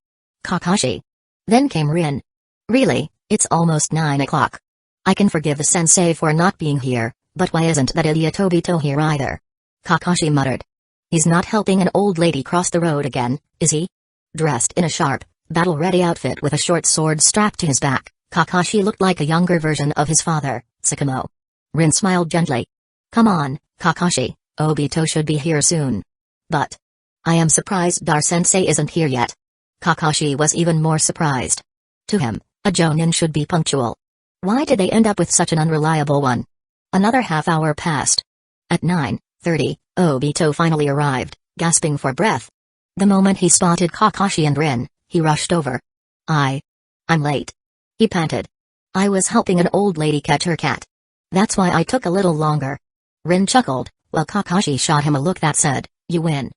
Kakashi. Then came Rin. Really, it's almost 9 o'clock. I can forgive the sensei for not being here, but why isn't that idiot Obito here either? Kakashi muttered. He's not helping an old lady cross the road again, is he? Dressed in a sharp, battle-ready outfit with a short sword strapped to his back, Kakashi looked like a younger version of his father, Sakamo. Rin smiled gently. Come on, Kakashi, Obito should be here soon. But I am surprised Dar-sensei isn't here yet. Kakashi was even more surprised. To him, a Jonin should be punctual. Why did they end up with such an unreliable one? Another half hour passed. At 9:30, Obito finally arrived, gasping for breath. The moment he spotted Kakashi and Rin, he rushed over. I'm late. He panted. I was helping an old lady catch her cat. That's why I took a little longer. Rin chuckled, while Kakashi shot him a look that said, you win.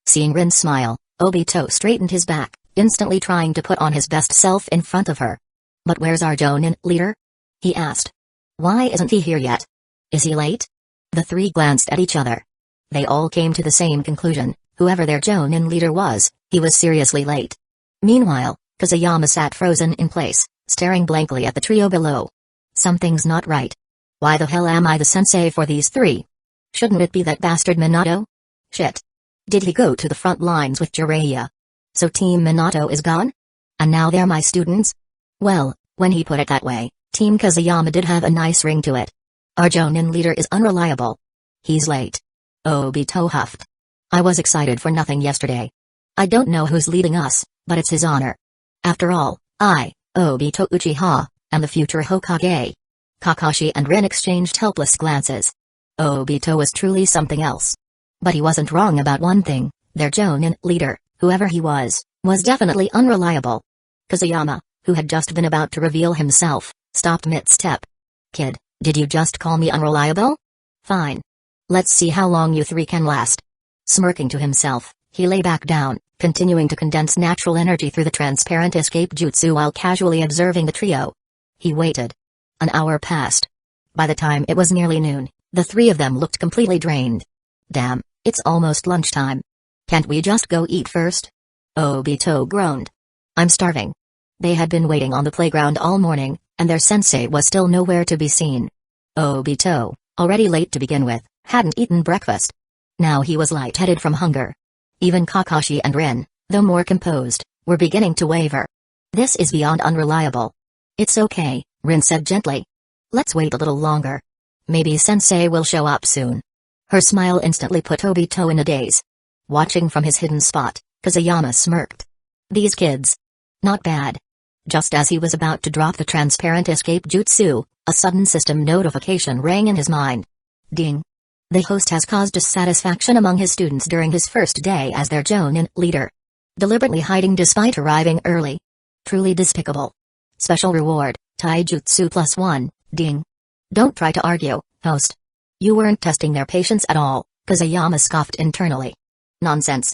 Seeing Rin smile, Obito straightened his back, instantly trying to put on his best self in front of her. But where's our Jonin leader? He asked. Why isn't he here yet? Is he late? The three glanced at each other. They all came to the same conclusion, whoever their Jonin leader was, he was seriously late. Meanwhile, Kazuyama sat frozen in place, staring blankly at the trio below. Something's not right. Why the hell am I the sensei for these three? Shouldn't it be that bastard Minato? Shit. Did he go to the front lines with Jiraiya? So Team Minato is gone? And now they're my students? Well, when he put it that way, Team Kazuyama did have a nice ring to it. Our Jonin leader is unreliable. He's late. Obito huffed. I was excited for nothing yesterday. I don't know who's leading us, but it's his honor. After all, I, Obito Uchiha, am the future Hokage. Kakashi and Rin exchanged helpless glances. Obito was truly something else. But he wasn't wrong about one thing, their Jonin leader, whoever he was definitely unreliable. Kazuyama, who had just been about to reveal himself, stopped mid-step. Kid, did you just call me unreliable? Fine. Let's see how long you three can last. Smirking to himself, he lay back down, continuing to condense natural energy through the transparent escape jutsu while casually observing the trio. He waited. An hour passed. By the time it was nearly noon, the three of them looked completely drained. Damn, it's almost lunchtime. Can't we just go eat first? Obito groaned. I'm starving. They had been waiting on the playground all morning, and their sensei was still nowhere to be seen. Obito, already late to begin with, hadn't eaten breakfast. Now he was lightheaded from hunger. Even Kakashi and Rin, though more composed, were beginning to waver. This is beyond unreliable. It's okay, Rin said gently. Let's wait a little longer. Maybe sensei will show up soon. Her smile instantly put Obito in a daze. Watching from his hidden spot, Kazuyama smirked. These kids. Not bad. Just as he was about to drop the transparent escape jutsu, a sudden system notification rang in his mind. Ding. The host has caused dissatisfaction among his students during his first day as their Jonin leader. Deliberately hiding despite arriving early. Truly despicable. Special reward, Taijutsu +1, ding. Don't try to argue, host. You weren't testing their patience at all, Kazuyama scoffed internally. Nonsense.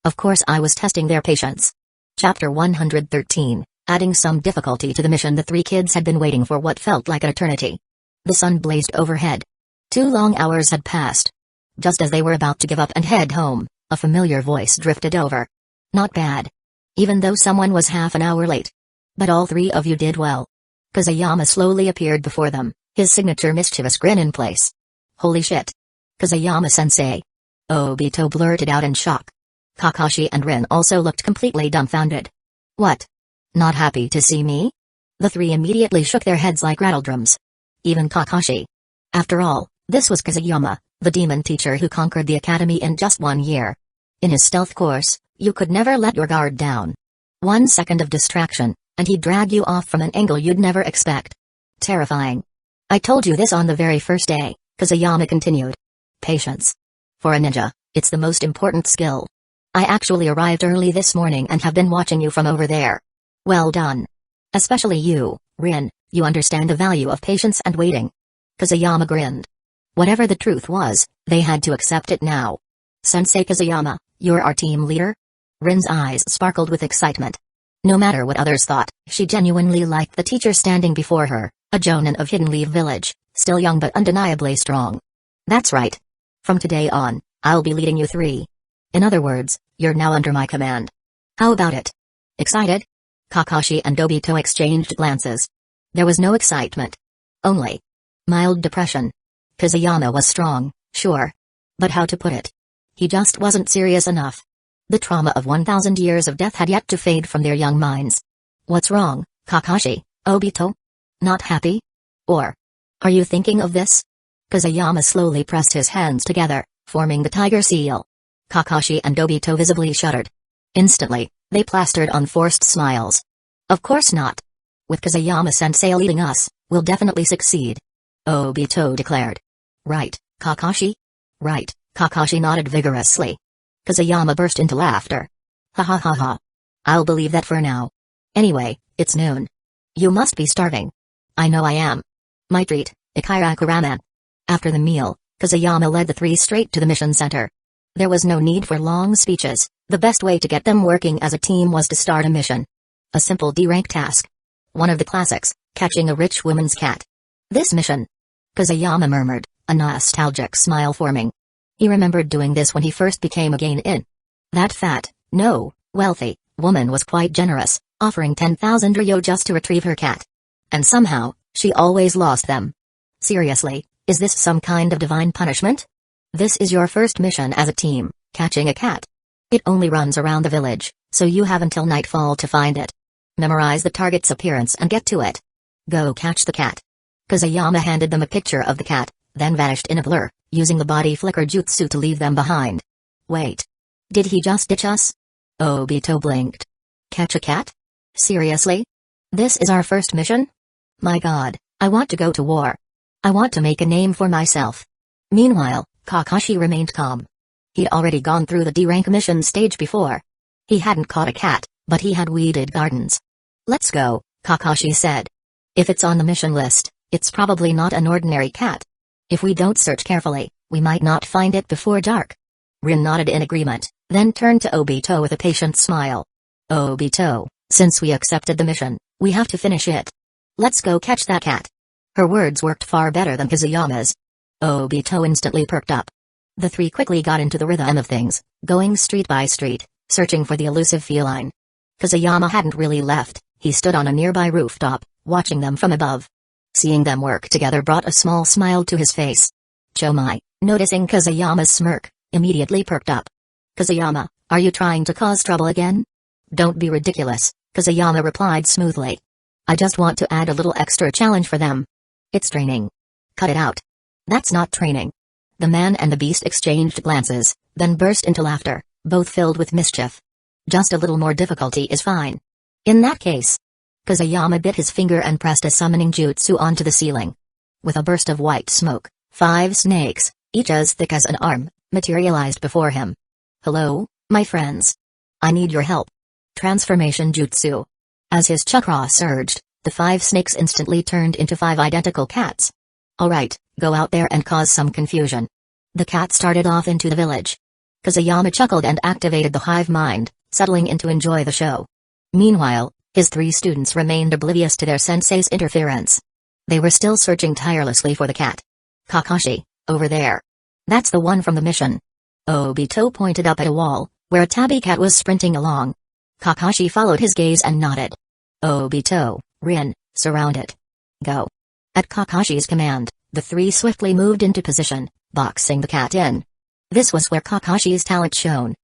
Of course I was testing their patience. Chapter 113, adding some difficulty to the mission the three kids had been waiting for what felt like an eternity. The sun blazed overhead. 2 long hours had passed. Just as they were about to give up and head home, a familiar voice drifted over. Not bad. Even though someone was half an hour late. But all three of you did well. Kazuyama slowly appeared before them, his signature mischievous grin in place. Holy shit. Kazuyama-sensei. Obito blurted out in shock. Kakashi and Rin also looked completely dumbfounded. What? Not happy to see me? The three immediately shook their heads like rattledrums. Even Kakashi. After all, this was Kazuyama, the demon teacher who conquered the academy in just 1 year. In his stealth course, you could never let your guard down. 1 second of distraction, and he'd drag you off from an angle you'd never expect. Terrifying. I told you this on the very first day, Kusayama continued. Patience. For a ninja, it's the most important skill. I actually arrived early this morning and have been watching you from over there. Well done. Especially you, Rin, you understand the value of patience and waiting. Kusayama grinned. Whatever the truth was, they had to accept it now. Sensei Kusayama, you're our team leader? Rin's eyes sparkled with excitement. No matter what others thought, she genuinely liked the teacher standing before her, a jonin of Hidden Leaf Village, still young but undeniably strong. That's right. From today on, I'll be leading you three. In other words, you're now under my command. How about it? Excited? Kakashi and Obito exchanged glances. There was no excitement. Only mild depression. Kusayama was strong, sure. But how to put it? He just wasn't serious enough. The trauma of 1,000 years of death had yet to fade from their young minds. What's wrong, Kakashi, Obito? Not happy? Or are you thinking of this? Kusayama slowly pressed his hands together, forming the tiger seal. Kakashi and Obito visibly shuddered. Instantly, they plastered on forced smiles. Of course not. With Kusayama-sensei leading us, we'll definitely succeed. Obito declared. Right, Kakashi? Right, Kakashi nodded vigorously. Kusayama burst into laughter. Ha ha ha ha. I'll believe that for now. Anyway, it's noon. You must be starving. I know I am. My treat, Ikiraku ramen. After the meal, Kusayama led the three straight to the mission center. There was no need for long speeches, the best way to get them working as a team was to start a mission. A simple D-rank task. One of the classics, catching a rich woman's cat. This mission? Kusayama murmured, a nostalgic smile forming. He remembered doing this when he first became a genin. That fat, no, wealthy, woman was quite generous, offering 10,000 ryo just to retrieve her cat. And somehow, she always lost them. Seriously, is this some kind of divine punishment? This is your first mission as a team, catching a cat. It only runs around the village, so you have until nightfall to find it. Memorize the target's appearance and get to it. Go catch the cat. Kusayama handed them a picture of the cat, then vanished in a blur, using the body flicker jutsu to leave them behind. Wait. Did he just ditch us? Obito blinked. Catch a cat? Seriously? This is our first mission? My god, I want to go to war. I want to make a name for myself. Meanwhile, Kakashi remained calm. He'd already gone through the D-rank mission stage before. He hadn't caught a cat, but he had weeded gardens. Let's go, Kakashi said. If it's on the mission list, it's probably not an ordinary cat. If we don't search carefully, we might not find it before dark. Rin nodded in agreement, then turned to Obito with a patient smile. Obito, since we accepted the mission, we have to finish it. Let's go catch that cat. Her words worked far better than Kusayama's. Obito instantly perked up. The three quickly got into the rhythm of things, going street by street, searching for the elusive feline. Kusayama hadn't really left, he stood on a nearby rooftop, watching them from above. Seeing them work together brought a small smile to his face. Chomai, noticing Kusayama's smirk, immediately perked up. Kusayama, are you trying to cause trouble again? Don't be ridiculous, Kusayama replied smoothly. I just want to add a little extra challenge for them. It's training. Cut it out. That's not training. The man and the beast exchanged glances, then burst into laughter, both filled with mischief. Just a little more difficulty is fine. In that case. Kusayama bit his finger and pressed a summoning jutsu onto the ceiling. With a burst of white smoke, 5 snakes, each as thick as an arm, materialized before him. Hello, my friends. I need your help. Transformation jutsu. As his chakra surged, the 5 snakes instantly turned into 5 identical cats. Alright, go out there and cause some confusion. The cat started off into the village. Kusayama chuckled and activated the hive mind, settling in to enjoy the show. Meanwhile, his 3 students remained oblivious to their sensei's interference. They were still searching tirelessly for the cat. Kakashi, over there. That's the one from the mission. Obito pointed up at a wall, where a tabby cat was sprinting along. Kakashi followed his gaze and nodded. Obito, Rin, surround it. Go. At Kakashi's command, the 3 swiftly moved into position, boxing the cat in. This was where Kakashi's talent shone.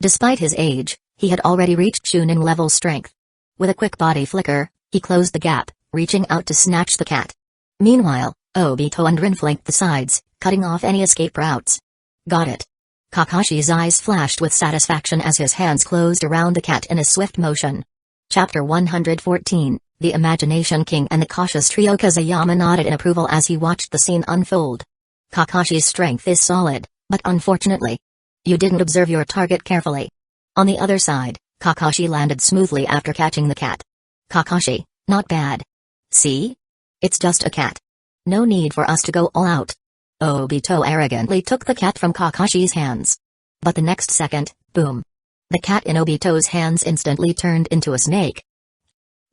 Despite his age, he had already reached Chunin level strength. With a quick body flicker, he closed the gap, reaching out to snatch the cat. Meanwhile, Obito and Rin flanked the sides, cutting off any escape routes. Got it. Kakashi's eyes flashed with satisfaction as his hands closed around the cat in a swift motion. Chapter 114, The Imagination King and the cautious trio Kazuyama nodded in approval as he watched the scene unfold. Kakashi's strength is solid, but unfortunately, you didn't observe your target carefully. On the other side, Kakashi landed smoothly after catching the cat. Kakashi, not bad. See? It's just a cat. No need for us to go all out. Obito arrogantly took the cat from Kakashi's hands. But the next second, boom. The cat in Obito's hands instantly turned into a snake.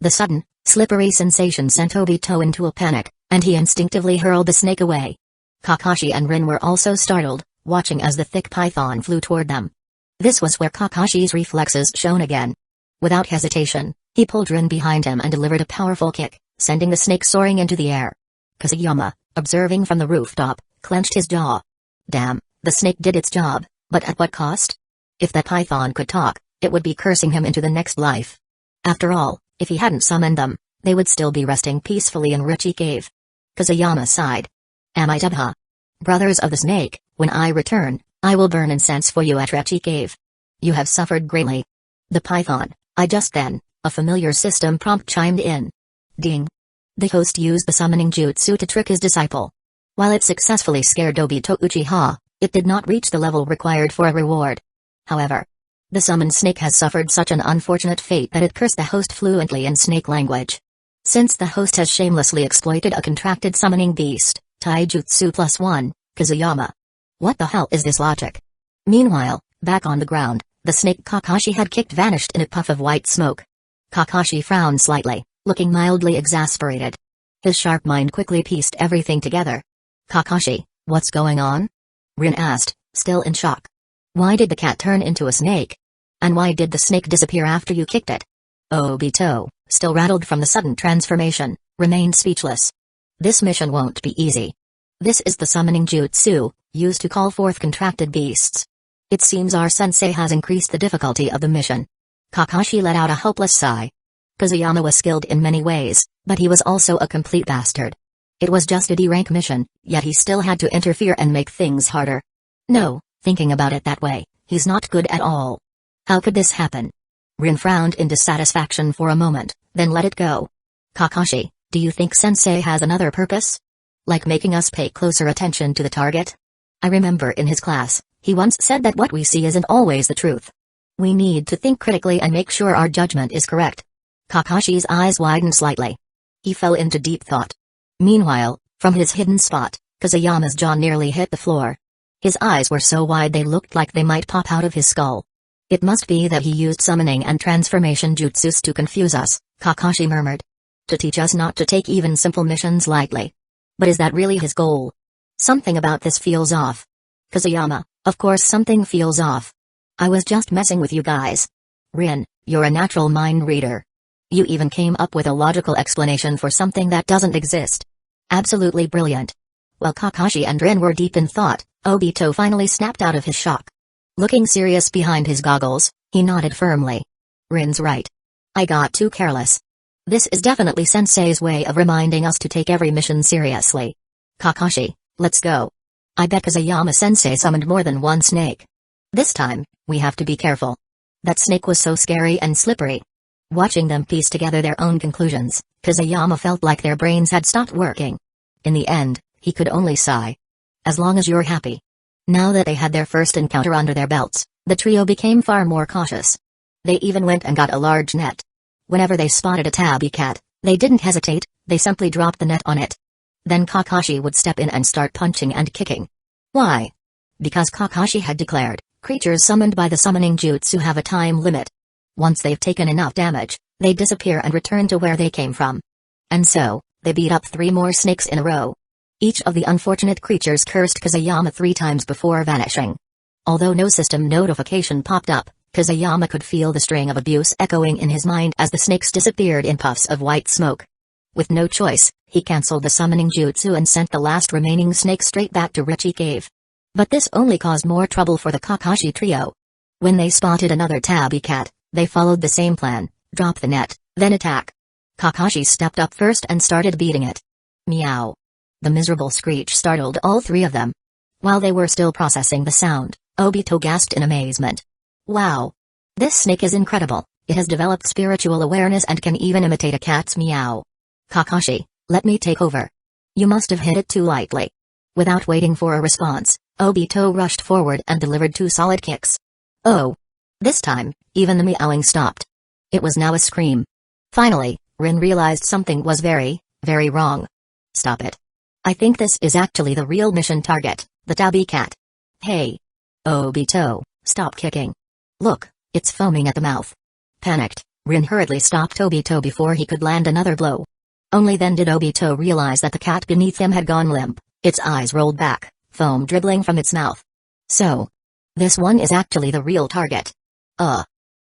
The sudden, slippery sensation sent Obito into a panic, and he instinctively hurled the snake away. Kakashi and Rin were also startled, watching as the thick python flew toward them. This was where Kakashi's reflexes shone again. Without hesitation, he pulled Rin behind him and delivered a powerful kick, sending the snake soaring into the air. Kazuyama, observing from the rooftop, clenched his jaw. Damn, the snake did its job, but at what cost? If that python could talk, it would be cursing him into the next life. After all, if he hadn't summoned them, they would still be resting peacefully in Richie Cave. Kazuyama sighed. Am I Dubha? Brothers of the Snake, when I return, I will burn incense for you at Richie Cave. You have suffered greatly. The python, then, a familiar system prompt chimed in. Ding. The host used the summoning jutsu to trick his disciple. While it successfully scared Obito Uchiha, it did not reach the level required for a reward. However, the summoned snake has suffered such an unfortunate fate that it cursed the host fluently in snake language. Since the host has shamelessly exploited a contracted summoning beast, Taijutsu +1, Kazuyama. What the hell is this logic? Meanwhile, back on the ground, the snake Kakashi had kicked vanished in a puff of white smoke. Kakashi frowned slightly, looking mildly exasperated. His sharp mind quickly pieced everything together. Kakashi, what's going on? Rin asked, still in shock. Why did the cat turn into a snake? And why did the snake disappear after you kicked it? Obito, still rattled from the sudden transformation, remained speechless. This mission won't be easy. This is the summoning jutsu, used to call forth contracted beasts. It seems our sensei has increased the difficulty of the mission. Kakashi let out a hopeless sigh. Kazuyama was skilled in many ways, but he was also a complete bastard. It was just a D-rank mission, yet he still had to interfere and make things harder. No, thinking about it that way, he's not good at all. How could this happen? Rin frowned in dissatisfaction for a moment, then let it go. Kakashi, do you think sensei has another purpose? Like making us pay closer attention to the target? I remember in his class, he once said that what we see isn't always the truth. We need to think critically and make sure our judgment is correct. Kakashi's eyes widened slightly. He fell into deep thought. Meanwhile, from his hidden spot, Kazuyama's jaw nearly hit the floor. His eyes were so wide they looked like they might pop out of his skull. It must be that he used summoning and transformation jutsus to confuse us, Kakashi murmured. To teach us not to take even simple missions lightly. But is that really his goal? Something about this feels off. Kazuyama, of course something feels off. I was just messing with you guys. Rin, you're a natural mind reader. You even came up with a logical explanation for something that doesn't exist. Absolutely brilliant. While Kakashi and Rin were deep in thought, Obito finally snapped out of his shock. Looking serious behind his goggles, he nodded firmly. Rin's right. I got too careless. This is definitely Sensei's way of reminding us to take every mission seriously. Kakashi, let's go. I bet Kazuyama-sensei summoned more than one snake. This time, we have to be careful. That snake was so scary and slippery. Watching them piece together their own conclusions, Kazuyama felt like their brains had stopped working. In the end, he could only sigh. As long as you're happy. Now that they had their first encounter under their belts, the trio became far more cautious. They even went and got a large net. Whenever they spotted a tabby cat, they didn't hesitate, they simply dropped the net on it. Then Kakashi would step in and start punching and kicking. Why? Because Kakashi had declared, creatures summoned by the summoning jutsu have a time limit. Once they've taken enough damage, they disappear and return to where they came from. And so, they beat up 3 more snakes in a row. Each of the unfortunate creatures cursed Kazuyama 3 times before vanishing. Although no system notification popped up, Kazuyama could feel the string of abuse echoing in his mind as the snakes disappeared in puffs of white smoke. With no choice, he cancelled the summoning jutsu and sent the last remaining snake straight back to Richie Cave. But this only caused more trouble for the Kakashi trio. When they spotted another tabby cat, they followed the same plan, drop the net, then attack. Kakashi stepped up first and started beating it. Meow. The miserable screech startled all 3 of them. While they were still processing the sound, Obito gasped in amazement. Wow! This snake is incredible, It has developed spiritual awareness and can even imitate a cat's meow. Kakashi, let me take over. You must have hit it too lightly. Without waiting for a response, Obito rushed forward and delivered 2 solid kicks. Oh! This time, even the meowing stopped. It was now a scream. Finally, Rin realized something was very, very wrong. Stop it. I think this is actually the real mission target, the tabby cat. Hey! Obito, stop kicking. Look, it's foaming at the mouth. Panicked, Rin hurriedly stopped Obito before he could land another blow. Only then did Obito realize that the cat beneath him had gone limp, its eyes rolled back, foam dribbling from its mouth. So, this one is actually the real target.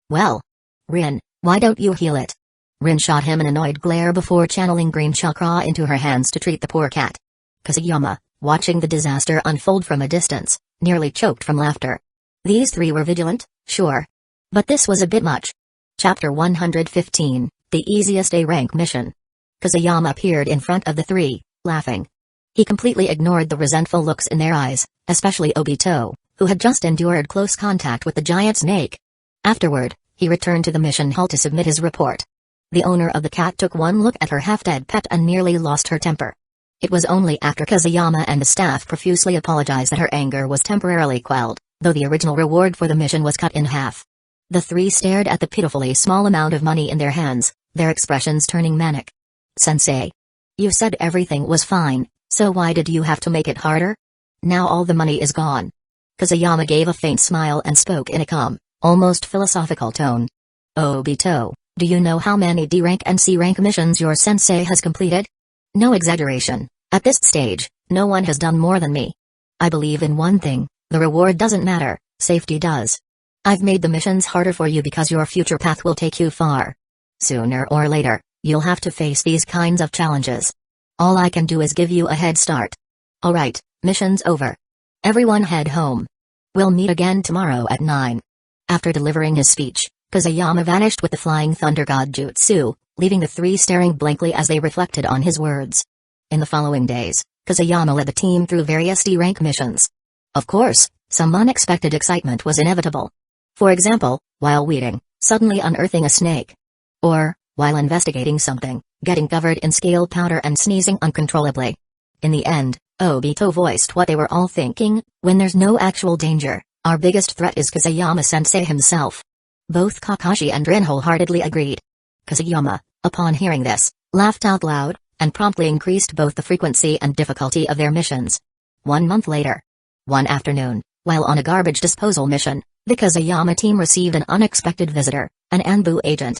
Well. Rin, why don't you heal it? Rin shot him an annoyed glare before channeling green chakra into her hands to treat the poor cat. Kazuyama, watching the disaster unfold from a distance, nearly choked from laughter. These 3 were vigilant, sure. But this was a bit much. Chapter 115, The Easiest A-Rank Mission. Kazuyama appeared in front of the 3, laughing. He completely ignored the resentful looks in their eyes, especially Obito, who had just endured close contact with the giant snake. Afterward, he returned to the mission hall to submit his report. The owner of the cat took one look at her half-dead pet and nearly lost her temper. It was only after Kazuyama and the staff profusely apologized that her anger was temporarily quelled, though the original reward for the mission was cut in half. The 3 stared at the pitifully small amount of money in their hands, their expressions turning manic. Sensei. You said everything was fine, so why did you have to make it harder? Now all the money is gone. Kazuyama gave a faint smile and spoke in a calm, almost philosophical tone. Obito, do you know how many D-rank and C-rank missions your sensei has completed? No exaggeration, at this stage, no one has done more than me. I believe in one thing, the reward doesn't matter, safety does. I've made the missions harder for you because your future path will take you far. Sooner or later, you'll have to face these kinds of challenges. All I can do is give you a head start. Alright, mission's over. Everyone head home. We'll meet again tomorrow at 9. After delivering his speech, Kazuyama vanished with the Flying Thunder God Jutsu, leaving the 3 staring blankly as they reflected on his words. In the following days, Kazuyama led the team through various D-rank missions. Of course, some unexpected excitement was inevitable. For example, while weeding, suddenly unearthing a snake. Or, while investigating something, getting covered in scale powder and sneezing uncontrollably. In the end, Obito voiced what they were all thinking: when there's no actual danger, our biggest threat is Kazuyama-sensei himself. Both Kakashi and Rin wholeheartedly agreed. Kazuyama, upon hearing this, laughed out loud, and promptly increased both the frequency and difficulty of their missions. 1 month later. One afternoon, while on a garbage disposal mission, the Kazuyama team received an unexpected visitor, an Anbu agent.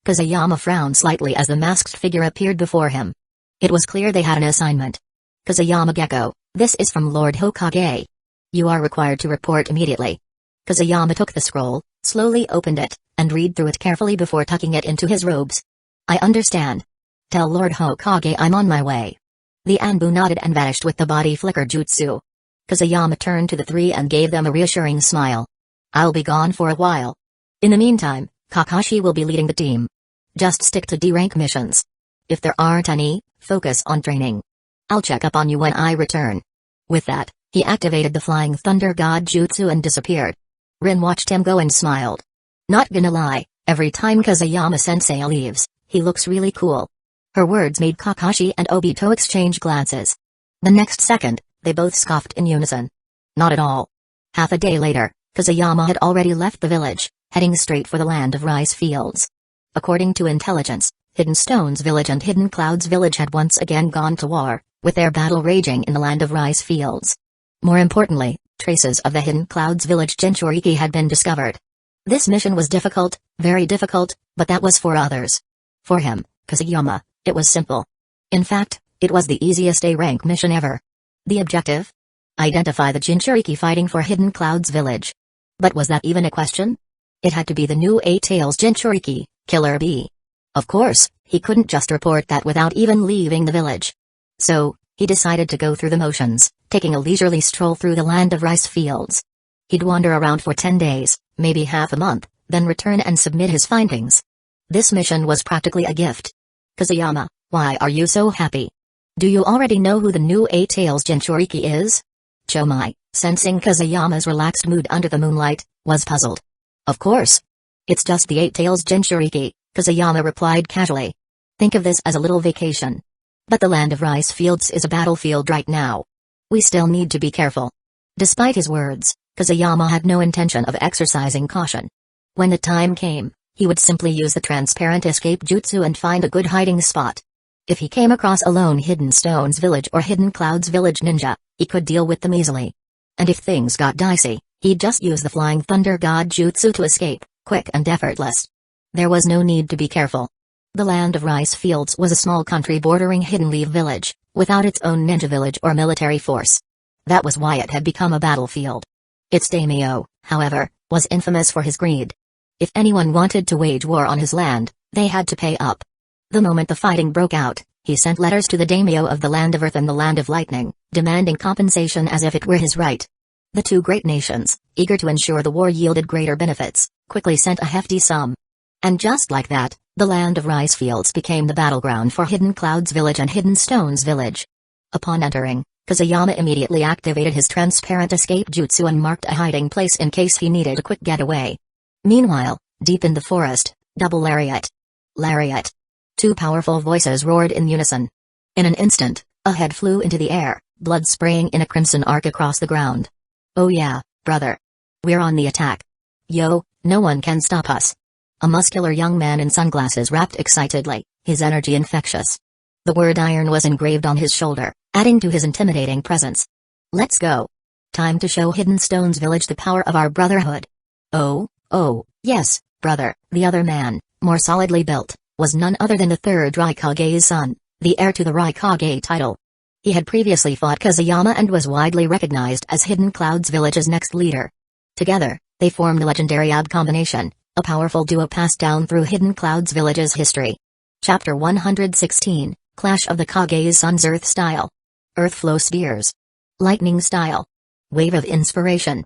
Kazuyama frowned slightly as the masked figure appeared before him. It was clear they had an assignment. Kazuyama Gecko, this is from Lord Hokage. You are required to report immediately. Kazuyama took the scroll, slowly opened it, and read through it carefully before tucking it into his robes. I understand. Tell Lord Hokage I'm on my way. The Anbu nodded and vanished with the body flicker jutsu. Kazuyama turned to the 3 and gave them a reassuring smile. I'll be gone for a while. In the meantime, Kakashi will be leading the team. Just stick to D-rank missions. If there aren't any, focus on training. I'll check up on you when I return. With that, he activated the Flying Thunder God Jutsu and disappeared. Rin watched him go and smiled. Not gonna lie, every time Kazuyama-sensei leaves, he looks really cool. Her words made Kakashi and Obito exchange glances. The next second, they both scoffed in unison. Not at all. Half a day later, Kazuyama had already left the village, heading straight for the land of rice fields. According to intelligence, Hidden Stones Village and Hidden Clouds Village had once again gone to war, with their battle raging in the land of rice fields. More importantly, traces of the Hidden Clouds Village Jinchūriki had been discovered. This mission was difficult, very difficult, but that was for others. For him, Kazuyama, it was simple. In fact, it was the easiest A-rank mission ever. The objective? Identify the Jinchūriki fighting for Hidden Clouds Village. But was that even a question? It had to be the new A-Tails Jinchūriki, Killer Bee. Of course, he couldn't just report that without even leaving the village. So, he decided to go through the motions, taking a leisurely stroll through the land of rice fields. He'd wander around for 10 days, maybe half a month, then return and submit his findings. This mission was practically a gift. Kazuyama, why are you so happy? Do you already know who the new A-Tails Jinchūriki is? Chomai, sensing Kazuyama's relaxed mood under the moonlight, was puzzled. Of course. It's just the 8 tails Jinchūriki, Kusayama replied casually. Think of this as a little vacation. But the land of rice fields is a battlefield right now. We still need to be careful. Despite his words, Kusayama had no intention of exercising caution. When the time came, he would simply use the transparent escape jutsu and find a good hiding spot. If he came across a lone Hidden Stones village or Hidden Clouds village ninja, he could deal with them easily. And if things got dicey, he'd just use the Flying Thunder God jutsu to escape, quick and effortless. There was no need to be careful. The land of rice fields was a small country bordering Hidden Leaf village, without its own ninja village or military force. That was why it had become a battlefield. Its daimyo, however, was infamous for his greed. If anyone wanted to wage war on his land, they had to pay up. The moment the fighting broke out, he sent letters to the daimyo of the Land of Earth and the Land of Lightning, demanding compensation as if it were his right. The two great nations, eager to ensure the war yielded greater benefits, quickly sent a hefty sum. And just like that, the land of rice fields became the battleground for Hidden Clouds Village and Hidden Stones Village. Upon entering, Kusayama immediately activated his transparent escape jutsu and marked a hiding place in case he needed a quick getaway. Meanwhile, deep in the forest, double lariat. Lariat. Two powerful voices roared in unison. In an instant, a head flew into the air, blood spraying in a crimson arc across the ground. Oh yeah, brother. We're on the attack. Yo, no one can stop us. A muscular young man in sunglasses rapped excitedly, his energy infectious. The word iron was engraved on his shoulder, adding to his intimidating presence. Let's go. Time to show Hidden Stones Village the power of our brotherhood. Oh, yes, brother. The other man, more solidly built, was none other than the third Raikage's son, the heir to the Raikage title. He had previously fought Kusayama and was widely recognized as Hidden Clouds Village's next leader. Together, they formed the legendary AB combination, a powerful duo passed down through Hidden Clouds Village's history. Chapter 116, Clash of the Kage's Sons. Earth Style. Earth Flow Spheres. Lightning Style. Wave of Inspiration.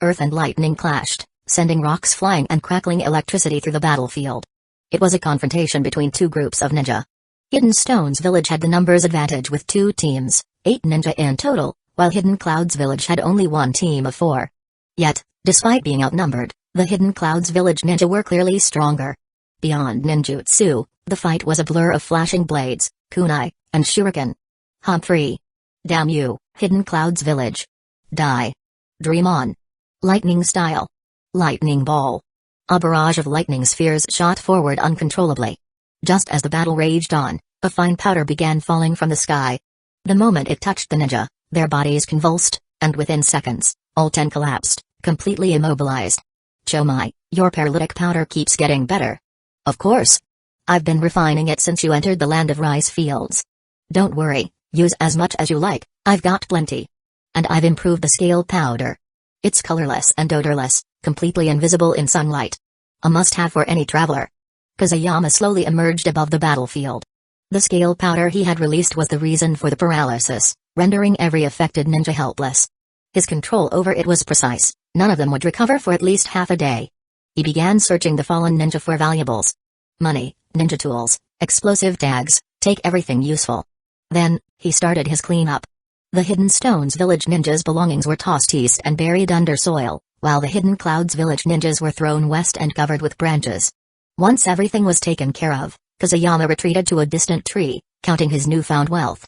Earth and lightning clashed, sending rocks flying and crackling electricity through the battlefield. It was a confrontation between two groups of ninja. Hidden Stones Village had the numbers advantage with 2 teams, 8 ninja in total, while Hidden Clouds Village had only 1 team of 4. Yet, despite being outnumbered, the Hidden Clouds Village ninja were clearly stronger. Beyond ninjutsu, the fight was a blur of flashing blades, kunai, and shuriken. Humphrey. Damn you, Hidden Clouds Village. Die. Dream on. Lightning Style. Lightning Ball. A barrage of lightning spheres shot forward uncontrollably. Just as the battle raged on, a fine powder began falling from the sky. The moment it touched the ninja, their bodies convulsed, and within seconds, all 10 collapsed, completely immobilized. Chomai, your paralytic powder keeps getting better. Of course. I've been refining it since you entered the land of rice fields. Don't worry, use as much as you like, I've got plenty. And I've improved the scale powder. It's colorless and odorless, completely invisible in sunlight. A must-have for any traveler. Kusayama slowly emerged above the battlefield. The scale powder he had released was the reason for the paralysis, rendering every affected ninja helpless. His control over it was precise, none of them would recover for at least half a day. He began searching the fallen ninja for valuables. Money, ninja tools, explosive tags, take everything useful. Then, he started his cleanup. The Hidden Stones Village ninjas' belongings were tossed east and buried under soil, while the Hidden Clouds Village ninjas were thrown west and covered with branches. Once everything was taken care of, Kusayama retreated to a distant tree, counting his newfound wealth.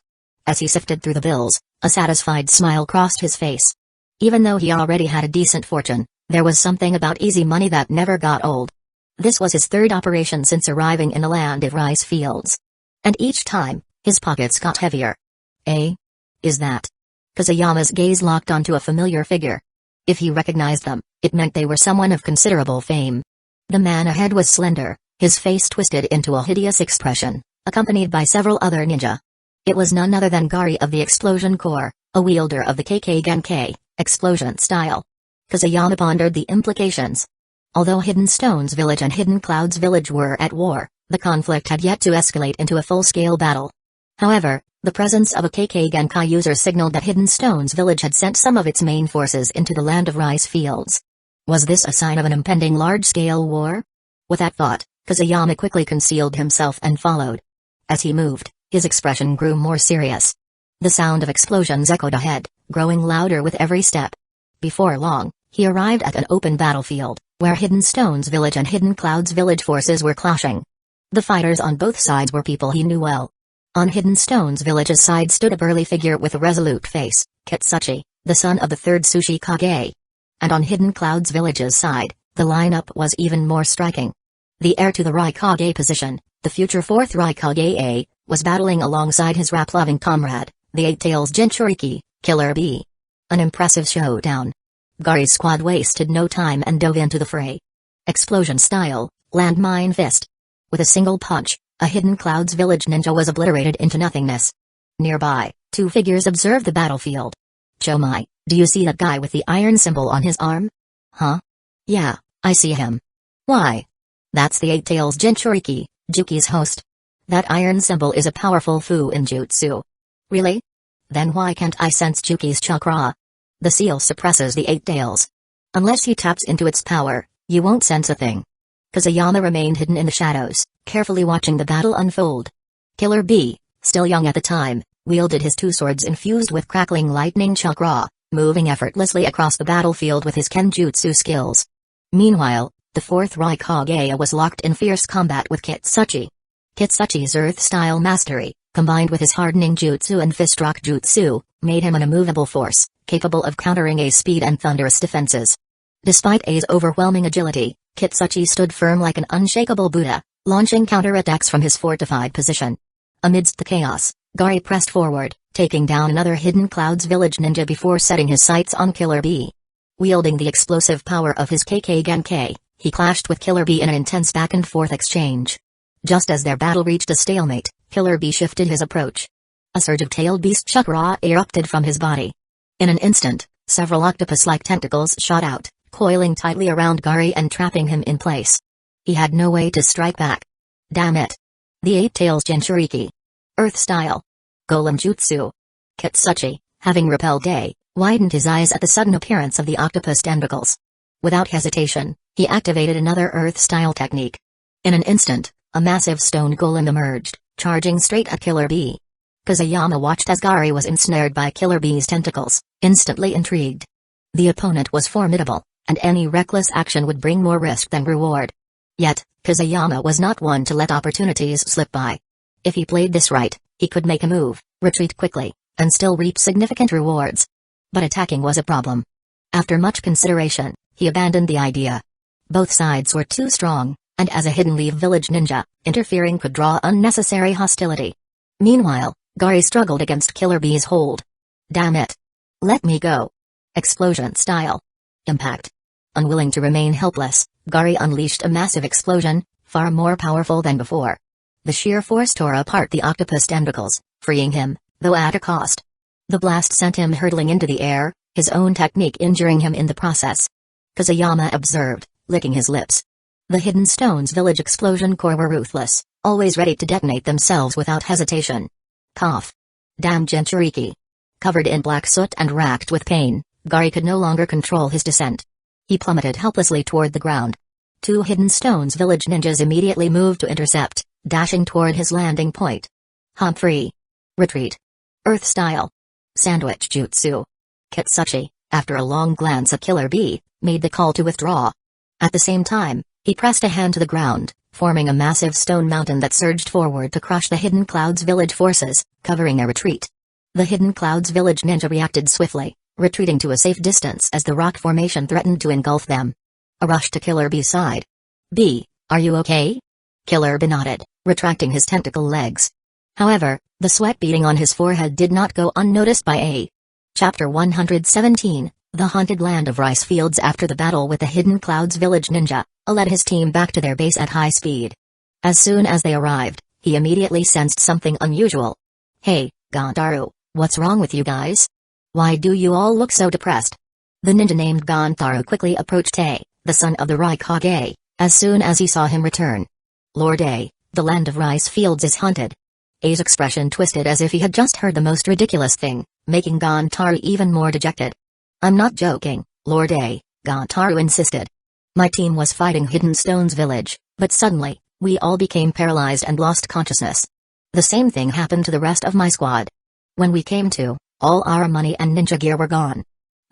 As he sifted through the bills, a satisfied smile crossed his face. Even though he already had a decent fortune, there was something about easy money that never got old. This was his 3rd operation since arriving in the land of rice fields. And each time, his pockets got heavier. Is that? Kusayama's gaze locked onto a familiar figure. If he recognized them, it meant they were someone of considerable fame. The man ahead was slender, his face twisted into a hideous expression, accompanied by several other ninja. It was none other than Gari of the Explosion Corps, a wielder of the KK Genkai, explosion style. Kusayama pondered the implications. Although Hidden Stones Village and Hidden Clouds Village were at war, the conflict had yet to escalate into a full-scale battle. However, the presence of a KK Genkai user signaled that Hidden Stones Village had sent some of its main forces into the land of rice fields. Was this a sign of an impending large-scale war? With that thought, Kusayama quickly concealed himself and followed. As he moved, his expression grew more serious. The sound of explosions echoed ahead, growing louder with every step. Before long, He arrived at an open battlefield, where Hidden Stones Village and Hidden Clouds Village forces were clashing. The fighters on both sides were people he knew well. On Hidden Stones Village's side stood a burly figure with a resolute face, Kitsuchi, the son of the third Sushi Kage. And on Hidden Clouds Village's side, the lineup was even more striking. The heir to the Raikage position, the future fourth Raikage, was battling alongside his rap-loving comrade, the Eight-Tails Jinchūriki, Killer Bee. An impressive showdown. Gari's squad wasted no time and dove into the fray. Explosion style, landmine fist. With a single punch, a Hidden Clouds Village ninja was obliterated into nothingness. Nearby, two figures observed the battlefield. Chomai, do you see that guy with the iron symbol on his arm? Huh? Yeah, I see him. Why? That's the Eight-Tails Jinchūriki, Juki's host. That iron symbol is a powerful fu in jutsu. Really? Then why can't I sense Juki's chakra? The seal suppresses the Eight-Tails. Unless he taps into its power, you won't sense a thing. Kazuyama remained hidden in the shadows, carefully watching the battle unfold. Killer Bee, still young at the time, wielded his two swords infused with crackling lightning chakra, moving effortlessly across the battlefield with his kenjutsu skills. Meanwhile, the fourth Raikage was locked in fierce combat with Kitsuchi. Kitsuchi's earth-style mastery, combined with his hardening jutsu and fist-rock jutsu, made him an immovable force, capable of countering A's speed and thunderous defenses. Despite A's overwhelming agility, Kitsuchi stood firm like an unshakable Buddha, launching counterattacks from his fortified position. Amidst the chaos, Gari pressed forward, taking down another Hidden Clouds Village ninja before setting his sights on Killer Bee. Wielding the explosive power of his KK Genkai, he clashed with Killer Bee in an intense back-and-forth exchange. Just as their battle reached a stalemate, Killer Bee shifted his approach. A surge of tailed beast chakra erupted from his body. In an instant, several octopus-like tentacles shot out, coiling tightly around Gari and trapping him in place. He had no way to strike back. Damn it. The Eight-Tails Jinchūriki. Earth-style. Golem Jutsu. Kitsuchi, having repelled A, widened his eyes at the sudden appearance of the octopus tentacles. Without hesitation, he activated another Earth-style technique. In an instant, a massive stone golem emerged, charging straight at Killer Bee. Kazuyama watched as Gari was ensnared by Killer Bee's tentacles, instantly intrigued. The opponent was formidable, and any reckless action would bring more risk than reward. Yet, Kazuyama was not one to let opportunities slip by. If he played this right, he could make a move, retreat quickly, and still reap significant rewards. But attacking was a problem. After much consideration, he abandoned the idea. Both sides were too strong, and as a hidden leaf village ninja, interfering could draw unnecessary hostility. Meanwhile, Gari struggled against Killer Bee's hold. Damn it. Let me go. Explosion style. Impact. Unwilling to remain helpless, Gari unleashed a massive explosion, far more powerful than before. The sheer force tore apart the octopus tentacles, freeing him, though at a cost. The blast sent him hurtling into the air, his own technique injuring him in the process. Kazuyama observed, licking his lips. The Hidden Stones Village explosion core were ruthless, always ready to detonate themselves without hesitation. Cough. Damn Jinchūriki. Covered in black soot and racked with pain, Gari could no longer control his descent. He plummeted helplessly toward the ground. Two Hidden Stones Village ninjas immediately moved to intercept, dashing toward his landing point. Humphrey. Retreat. Earth style. Sandwich jutsu. Kitsuchi, after a long glance at Killer Bee, made the call to withdraw. At the same time, he pressed a hand to the ground, forming a massive stone mountain that surged forward to crush the Hidden Clouds Village forces, covering their retreat. The Hidden Clouds Village ninja reacted swiftly, retreating to a safe distance as the rock formation threatened to engulf them. A rush to Killer Bee's side. "Bee, are you okay?" Killer Bee nodded, retracting his tentacle legs. However, the sweat beading on his forehead did not go unnoticed by A. Chapter 117, The Haunted Land of Rice Fields. After the battle with the Hidden Clouds Village ninja, A led his team back to their base at high speed. As soon as they arrived, he immediately sensed something unusual. "Hey, Gontaru, what's wrong with you guys? Why do you all look so depressed?" The ninja named Gontaru quickly approached A, the son of the Raikage, as soon as he saw him return. "Lord A, the land of rice fields is haunted." A's expression twisted as if he had just heard the most ridiculous thing, making Gontaru even more dejected. "I'm not joking, Lord A," Gontaru insisted. "My team was fighting Hidden Stones Village, but suddenly, we all became paralyzed and lost consciousness. The same thing happened to the rest of my squad. When we came to, all our money and ninja gear were gone.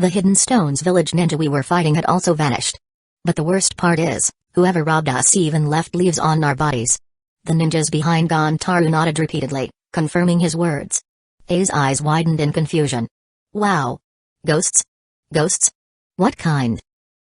The Hidden Stones village ninja we were fighting had also vanished. But the worst part is, whoever robbed us even left leaves on our bodies. The ninjas behind Gontaru nodded repeatedly, confirming his words. A's eyes widened in confusion. Wow. Ghosts? Ghosts? What kind?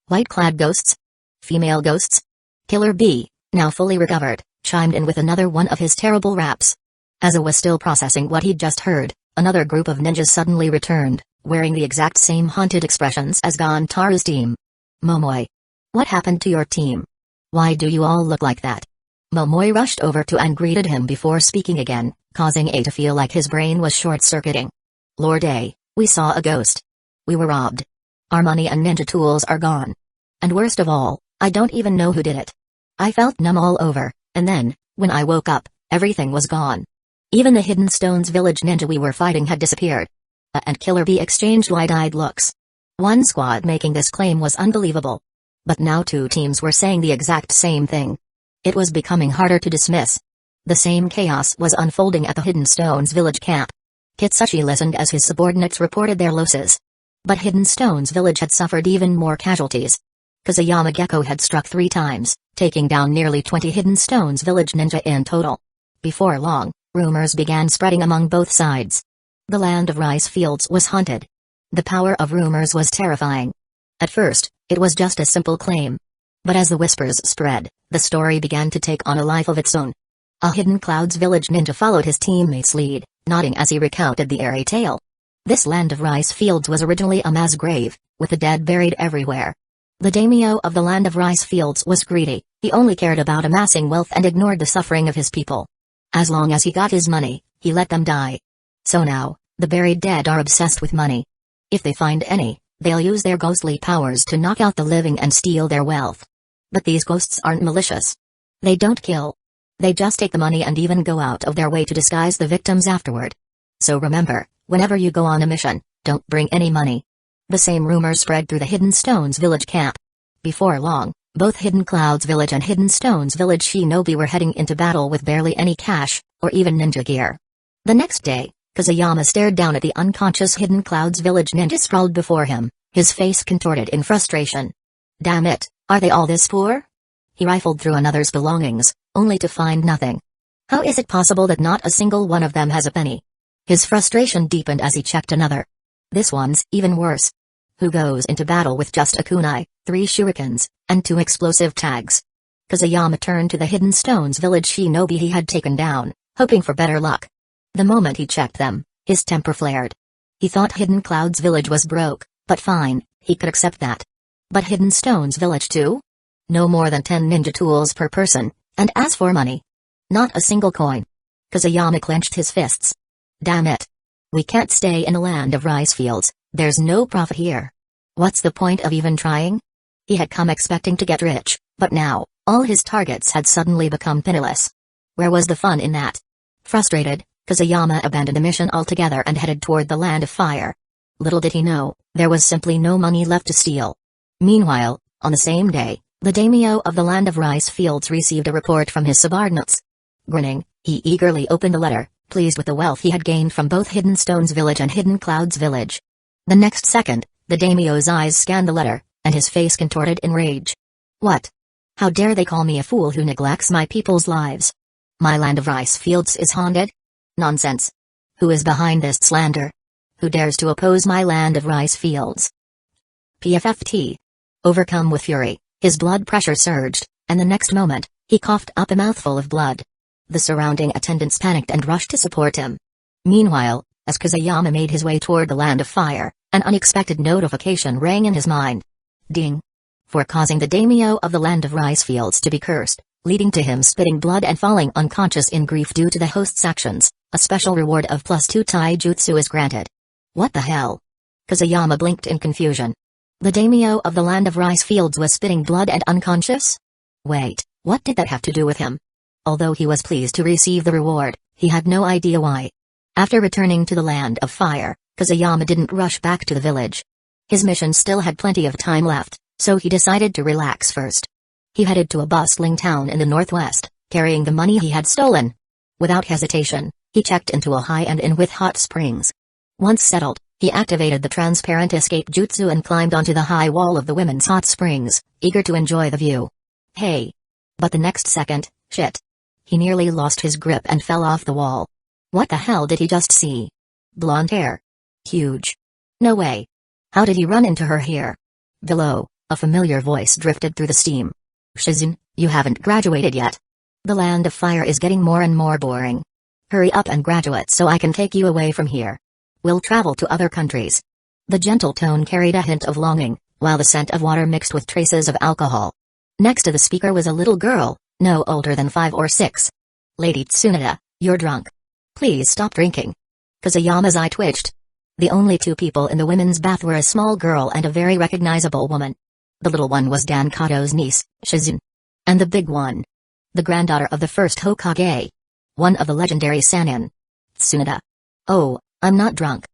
White-clad ghosts? Female ghosts? Killer B, now fully recovered, chimed in with another one of his terrible raps. As A was still processing what he'd just heard, another group of ninjas suddenly returned, wearing the exact same haunted expressions as Gontaru's team. Momoi. What happened to your team? Why do you all look like that? Momoi rushed over to and greeted him before speaking again, causing A to feel like his brain was short-circuiting. Lord A, we saw a ghost. We were robbed. Our money and ninja tools are gone. And worst of all, I don't even know who did it. I felt numb all over, and then, when I woke up, everything was gone. Even the Hidden Stones village ninja we were fighting had disappeared. A and Killer B exchanged wide-eyed looks. One squad making this claim was unbelievable. But now two teams were saying the exact same thing. It was becoming harder to dismiss. The same chaos was unfolding at the Hidden Stones village camp. Kitsuchi listened as his subordinates reported their losses. But Hidden Stones village had suffered even more casualties. Kazuyama Gecko had struck 3 times, taking down nearly 20 Hidden Stones village ninja in total. Before long, rumors began spreading among both sides. The land of rice fields was haunted. The power of rumors was terrifying. At first, it was just a simple claim. But as the whispers spread, the story began to take on a life of its own. A Hidden Clouds village ninja followed his teammate's lead, nodding as he recounted the airy tale. This land of rice fields was originally a mass grave, with the dead buried everywhere. The daimyo of the land of rice fields was greedy, he only cared about amassing wealth and ignored the suffering of his people. As long as he got his money, he let them die. So now, the buried dead are obsessed with money. If they find any, they'll use their ghostly powers to knock out the living and steal their wealth. But these ghosts aren't malicious. They don't kill. They just take the money and even go out of their way to disguise the victims afterward. So remember, whenever you go on a mission, don't bring any money. The same rumors spread through the Hidden Stones village camp. Before long, both Hidden Clouds village and Hidden Stones village shinobi were heading into battle with barely any cash, or even ninja gear. The next day, Kazuyama stared down at the unconscious Hidden Clouds village ninja sprawled before him, his face contorted in frustration. Damn it, are they all this poor? He rifled through another's belongings, only to find nothing. How is it possible that not a single one of them has a penny? His frustration deepened as he checked another. This one's even worse. Who goes into battle with just a kunai, 3 shurikens, and 2 explosive tags? Kazuyama turned to the Hidden Stones village shinobi he had taken down, hoping for better luck. The moment he checked them, his temper flared. He thought Hidden Clouds village was broke, but fine, he could accept that. But Hidden Stones village too? No more than 10 ninja tools per person, and as for money, not a single coin. Kazuyama clenched his fists. Damn it. We can't stay in a land of rice fields, there's no profit here. What's the point of even trying? He had come expecting to get rich, but now, all his targets had suddenly become penniless. Where was the fun in that? Frustrated, Kazuyama abandoned the mission altogether and headed toward the land of fire. Little did he know, there was simply no money left to steal. Meanwhile, on the same day, the daimyo of the land of rice fields received a report from his subordinates. Grinning, he eagerly opened the letter, pleased with the wealth he had gained from both Hidden Stones village and Hidden Clouds village. The next second, the daimyo's eyes scanned the letter, and his face contorted in rage. What? How dare they call me a fool who neglects my people's lives? My land of rice fields is haunted? Nonsense. Who is behind this slander? Who dares to oppose my land of rice fields? PFFT. Overcome with fury, his blood pressure surged, and the next moment, he coughed up a mouthful of blood. The surrounding attendants panicked and rushed to support him. Meanwhile, as Kazuyama made his way toward the land of fire, an unexpected notification rang in his mind. Ding. For causing the daimyo of the land of rice fields to be cursed, leading to him spitting blood and falling unconscious in grief due to the host's actions, a special reward of +2 taijutsu is granted. What the hell? Kazuyama blinked in confusion. The daimyo of the land of rice fields was spitting blood and unconscious? Wait, what did that have to do with him? Although he was pleased to receive the reward, he had no idea why. After returning to the land of fire, Kazuyama didn't rush back to the village. His mission still had plenty of time left, so he decided to relax first. He headed to a bustling town in the northwest, carrying the money he had stolen. Without hesitation, he checked into a high-end inn with hot springs. Once settled, He activated the transparent escape jutsu and climbed onto the high wall of the women's hot springs, eager to enjoy the view. Hey! But the next second, shit. He nearly lost his grip and fell off the wall. What the hell did he just see? Blonde hair. Huge. No way. How did he run into her here? Below, a familiar voice drifted through the steam. Shizune, you haven't graduated yet. The land of fire is getting more and more boring. Hurry up and graduate so I can take you away from here. We'll travel to other countries. The gentle tone carried a hint of longing, while the scent of water mixed with traces of alcohol. Next to the speaker was a little girl, no older than 5 or 6. Lady Tsunade, you're drunk. Please stop drinking. Kazuyama's eye twitched. The only 2 people in the women's bath were a small girl and a very recognizable woman. The little one was Dan Kato's niece, Shizune. And the big one. The granddaughter of the first Hokage. One of the legendary Sannin. Tsunade. Oh, I'm not drunk.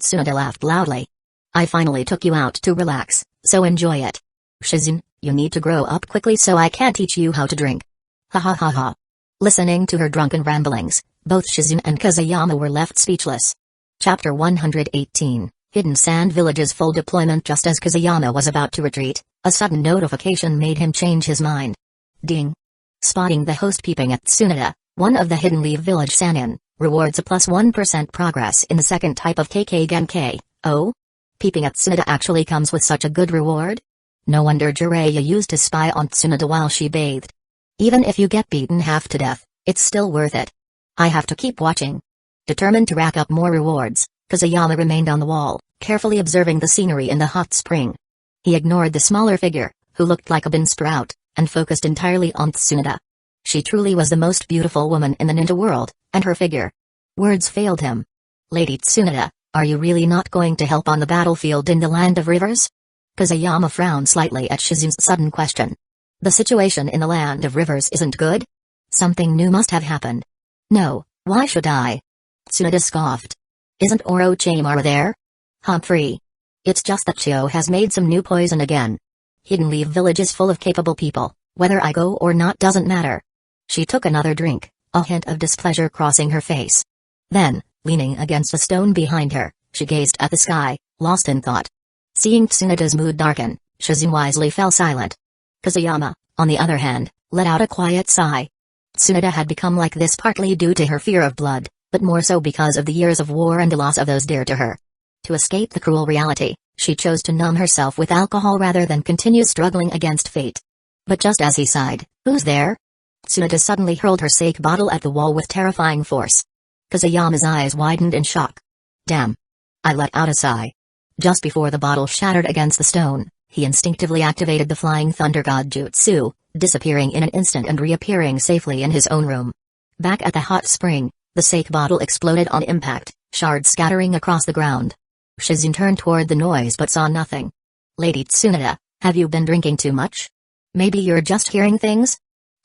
Tsunade laughed loudly. I finally took you out to relax, so enjoy it. Shizune, you need to grow up quickly so I can't teach you how to drink. Ha ha ha ha. Listening to her drunken ramblings, both Shizune and Kazuyama were left speechless. Chapter 118, Hidden Sand Village's full deployment. Just as Kazuyama was about to retreat, a sudden notification made him change his mind. Ding. Spotting the host peeping at Tsunade, one of the Hidden Leaf Village Sannin, rewards a plus 1% progress in the second type of KK Genkai. Oh? Peeping at Tsunade actually comes with such a good reward? No wonder Jiraiya used to spy on Tsunade while she bathed. Even if you get beaten half to death, it's still worth it. I have to keep watching. Determined to rack up more rewards, Kazuyama remained on the wall, carefully observing the scenery in the hot spring. He ignored the smaller figure, who looked like a bean sprout, and focused entirely on Tsunade. She truly was the most beautiful woman in the ninja world, and her figure. Words failed him. Lady Tsunade, are you really not going to help on the battlefield in the Land of Rivers? Kazuyama frowned slightly at Shizune's sudden question. The situation in the Land of Rivers isn't good? Something new must have happened. No, why should I? Tsunade scoffed. Isn't Orochimaru there? Humphrey. It's just that Chio has made some new poison again. Hidden Leaf Village is full of capable people, whether I go or not doesn't matter. She took another drink, a hint of displeasure crossing her face. Then, leaning against a stone behind her, she gazed at the sky, lost in thought. Seeing Tsunade's mood darken, Shizune wisely fell silent. Kazuyama, on the other hand, let out a quiet sigh. Tsunade had become like this partly due to her fear of blood, but more so because of the years of war and the loss of those dear to her. To escape the cruel reality, she chose to numb herself with alcohol rather than continue struggling against fate. But just as he sighed, "Who's there?" Tsunade suddenly hurled her sake bottle at the wall with terrifying force. Kazuyama's eyes widened in shock. Damn. I let out a sigh. Just before the bottle shattered against the stone, he instinctively activated the Flying Thunder God Jutsu, disappearing in an instant and reappearing safely in his own room. Back at the hot spring, the sake bottle exploded on impact, shards scattering across the ground. Shizune turned toward the noise but saw nothing. Lady Tsunade, have you been drinking too much? Maybe you're just hearing things?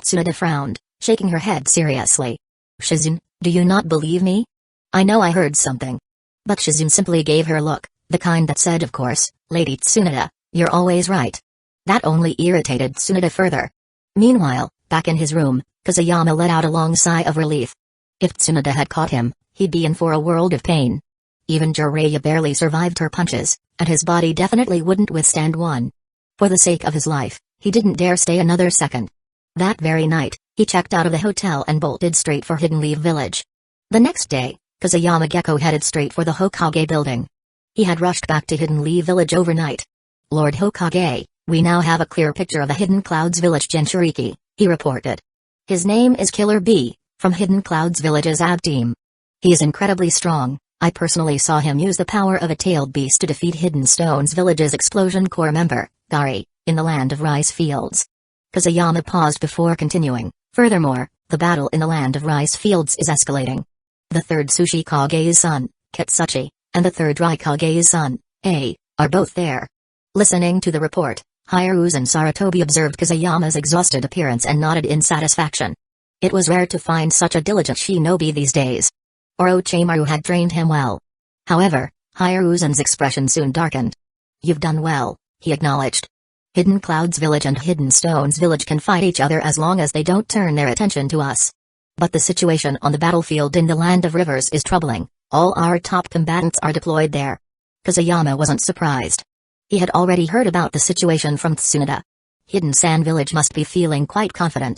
Tsunade frowned, shaking her head seriously. Shizune, do you not believe me? I know I heard something. But Shizune simply gave her a look, the kind that said, of course, Lady Tsunade, you're always right. That only irritated Tsunade further. Meanwhile, back in his room, Kazuyama let out a long sigh of relief. If Tsunade had caught him, he'd be in for a world of pain. Even Jiraiya barely survived her punches, and his body definitely wouldn't withstand one. For the sake of his life, he didn't dare stay another second. That very night, he checked out of the hotel and bolted straight for Hidden Leaf Village. The next day, Kazuyama Gecko headed straight for the Hokage building. He had rushed back to Hidden Leaf Village overnight. Lord Hokage, we now have a clear picture of the Hidden Clouds Village Jinchūriki, he reported. His name is Killer B, from Hidden Clouds Village's AB team. He is incredibly strong. I personally saw him use the power of a tailed beast to defeat Hidden Stones Village's Explosion Corps member, Gari, in the Land of Rice Fields. Kazuyama paused before continuing. Furthermore, the battle in the Land of Rice Fields is escalating. The third Sushi Kage's son, Kitsuchi, and the third Raikage's son, A, are both there. Listening to the report, Hirose and Sarutobi observed Kazuyama's exhausted appearance and nodded in satisfaction. It was rare to find such a diligent shinobi these days. Orochimaru had trained him well. However, Hirose's expression soon darkened. You've done well, he acknowledged. Hidden Clouds Village and Hidden Stones Village can fight each other as long as they don't turn their attention to us. But the situation on the battlefield in the Land of Rivers is troubling. All our top combatants are deployed there. Kazuyama wasn't surprised. He had already heard about the situation from Tsunade. Hidden Sand Village must be feeling quite confident.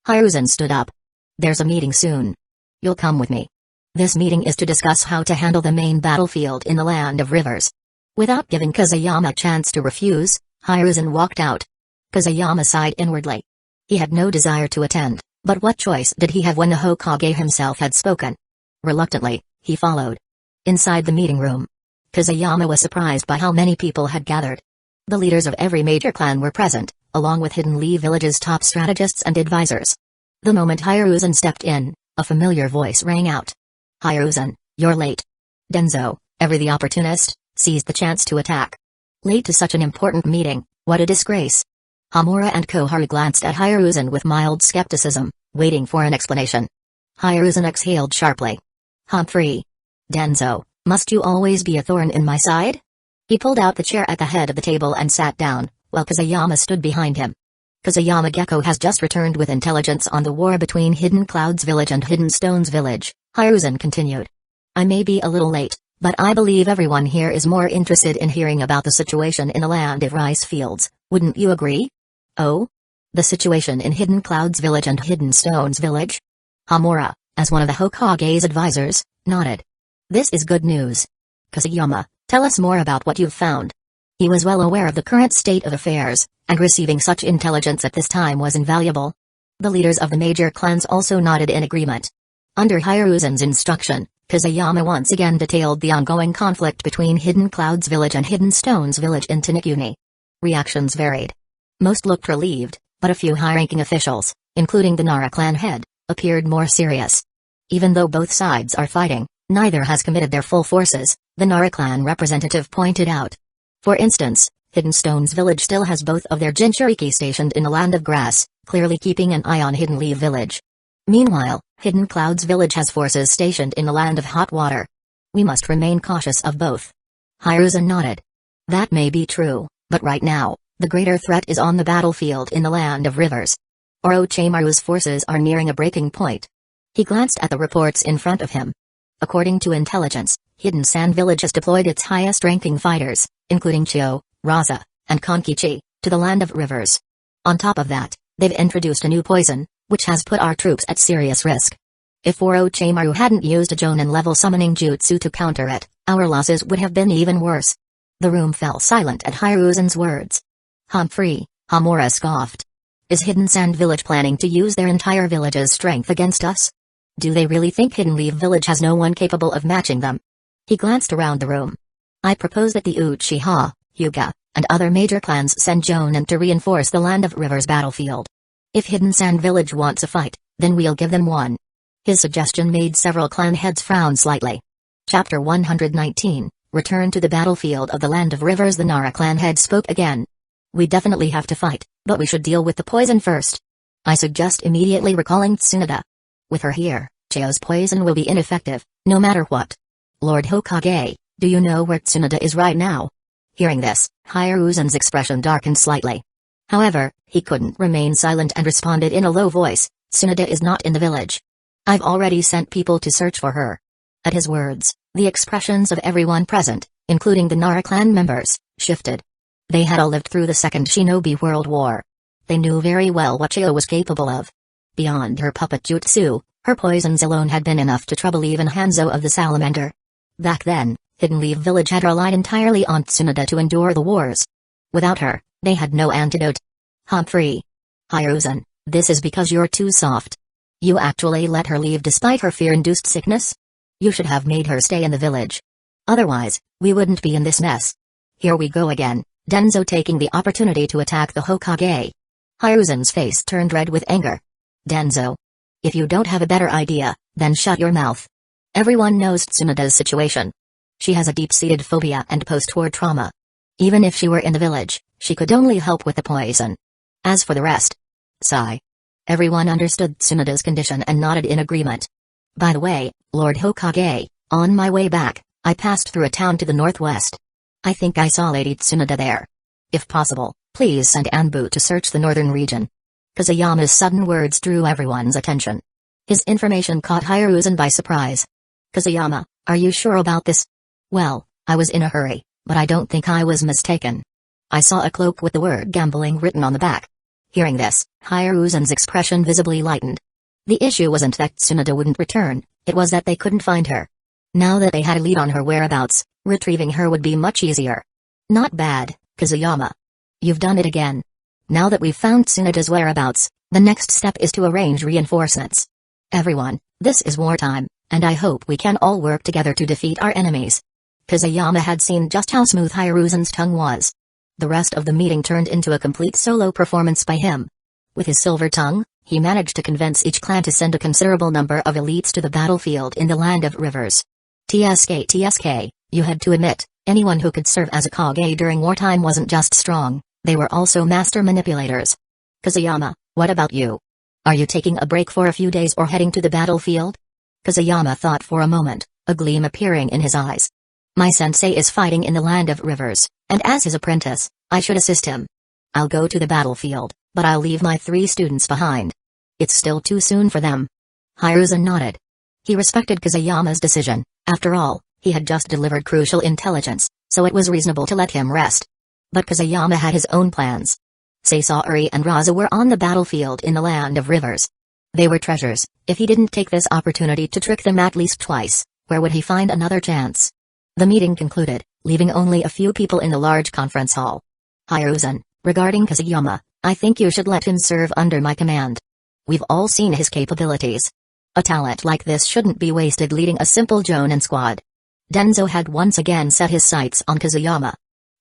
Hiruzen stood up. There's a meeting soon. You'll come with me. This meeting is to discuss how to handle the main battlefield in the Land of Rivers. Without giving Kazuyama a chance to refuse, Hiruzen walked out. Kazuyama sighed inwardly. He had no desire to attend, but what choice did he have when the Hokage himself had spoken? Reluctantly, he followed. Inside the meeting room, Kazuyama was surprised by how many people had gathered. The leaders of every major clan were present, along with Hidden Leaf Village's top strategists and advisors. The moment Hiruzen stepped in, a familiar voice rang out. Hiruzen, you're late. Danzō, ever the opportunist, seized the chance to attack. Late to such an important meeting, what a disgrace. Hamura and Koharu glanced at Hiruzen with mild skepticism, waiting for an explanation. Hiruzen exhaled sharply. Humphrey. Danzō, must you always be a thorn in my side? He pulled out the chair at the head of the table and sat down, while Kazuyama stood behind him. Kazuyama Gecko has just returned with intelligence on the war between Hidden Clouds Village and Hidden Stones Village, Hiruzen continued. I may be a little late, but I believe everyone here is more interested in hearing about the situation in the Land of Rice Fields, wouldn't you agree? Oh? The situation in Hidden Clouds Village and Hidden Stones Village? Hamura, as one of the Hokage's advisors, nodded. This is good news. Kazuyama, tell us more about what you've found. He was well aware of the current state of affairs, and receiving such intelligence at this time was invaluable. The leaders of the major clans also nodded in agreement. Under Hiruzen's instruction, Kazuyama once again detailed the ongoing conflict between Hidden Clouds Village and Hidden Stones Village in Taniguni. Reactions varied. Most looked relieved, but a few high-ranking officials, including the Nara clan head, appeared more serious. Even though both sides are fighting, neither has committed their full forces, the Nara clan representative pointed out. For instance, Hidden Stones Village still has both of their Jinchūriki stationed in the Land of Grass, clearly keeping an eye on Hidden Leaf Village. Meanwhile, Hidden Clouds Village has forces stationed in the Land of Hot Water. We must remain cautious of both. Hiruzen nodded. That may be true, but right now, the greater threat is on the battlefield in the Land of Rivers. Orochimaru's forces are nearing a breaking point. He glanced at the reports in front of him. According to intelligence, Hidden Sand Village has deployed its highest-ranking fighters, including Chio, Raza, and Konkichi, to the Land of Rivers. On top of that, they've introduced a new poison, which has put our troops at serious risk. If Orochimaru hadn't used a Jonin-level summoning jutsu to counter it, our losses would have been even worse. The room fell silent at Hiruzen's words. Humphrey, Hamura scoffed. Is Hidden Sand Village planning to use their entire village's strength against us? Do they really think Hidden Leaf Village has no one capable of matching them? He glanced around the room. I propose that the Uchiha, Hyuga, and other major clans send Jonin to reinforce the Land of Rivers battlefield. If Hidden Sand Village wants a fight, then we'll give them one. His suggestion made several clan heads frown slightly. Chapter 119, Return to the battlefield of the Land of Rivers. The Nara clan head spoke again. We definitely have to fight, but we should deal with the poison first. I suggest immediately recalling Tsunade. With her here, Chio's poison will be ineffective, no matter what. Lord Hokage, do you know where Tsunade is right now? Hearing this, Hiruzen's expression darkened slightly. However, he couldn't remain silent and responded in a low voice, Tsunade is not in the village. I've already sent people to search for her. At his words, the expressions of everyone present, including the Nara clan members, shifted. They had all lived through the Second Shinobi World War. They knew very well what Chio was capable of. Beyond her puppet jutsu, her poisons alone had been enough to trouble even Hanzo of the Salamander. Back then, Hidden Leaf Village had relied entirely on Tsunade to endure the wars. Without her, they had no antidote. Humphrey. Hiruzen, this is because you're too soft. You actually let her leave despite her fear-induced sickness? You should have made her stay in the village. Otherwise, we wouldn't be in this mess. Here we go again, Danzō taking the opportunity to attack the Hokage. Hiruzen's face turned red with anger. Danzō. If you don't have a better idea, then shut your mouth. Everyone knows Tsunade's situation. She has a deep-seated phobia and post-war trauma. Even if she were in the village, she could only help with the poison. As for the rest. Sigh. Everyone understood Tsunade's condition and nodded in agreement. By the way, Lord Hokage, on my way back, I passed through a town to the northwest. I think I saw Lady Tsunade there. If possible, please send Anbu to search the northern region. Kazuyama's sudden words drew everyone's attention. His information caught Hiruzen by surprise. Kazuyama, are you sure about this? Well, I was in a hurry, But I don't think I was mistaken. I saw a cloak with the word gambling written on the back. Hearing this, Hiruzen's expression visibly lightened. The issue wasn't that Tsunade wouldn't return, it was that they couldn't find her. Now that they had a lead on her whereabouts, retrieving her would be much easier. Not bad, Kazuyama. You've done it again. Now that we've found Tsunade's whereabouts, the next step is to arrange reinforcements. Everyone, this is wartime, and I hope we can all work together to defeat our enemies. Kazuyama had seen just how smooth Hiruzen's tongue was. The rest of the meeting turned into a complete solo performance by him. With his silver tongue, he managed to convince each clan to send a considerable number of elites to the battlefield in the Land of Rivers. TSK, you had to admit, anyone who could serve as a Kage during wartime wasn't just strong, they were also master manipulators. Kazuyama, what about you? Are you taking a break for a few days or heading to the battlefield? Kazuyama thought for a moment, a gleam appearing in his eyes. My sensei is fighting in the Land of Rivers, and as his apprentice, I should assist him. I'll go to the battlefield, but I'll leave my 3 students behind. It's still too soon for them. Hiruzen nodded. He respected Kazuyama's decision, after all, he had just delivered crucial intelligence, so it was reasonable to let him rest. But Kazuyama had his own plans. Sasori and Raza were on the battlefield in the Land of Rivers. They were treasures. If he didn't take this opportunity to trick them at least twice, where would he find another chance? The meeting concluded, leaving only a few people in the large conference hall. Hiruzen, regarding Kazuyama, I think you should let him serve under my command. We've all seen his capabilities. A talent like this shouldn't be wasted leading a simple Jonin squad. Danzō had once again set his sights on Kazuyama.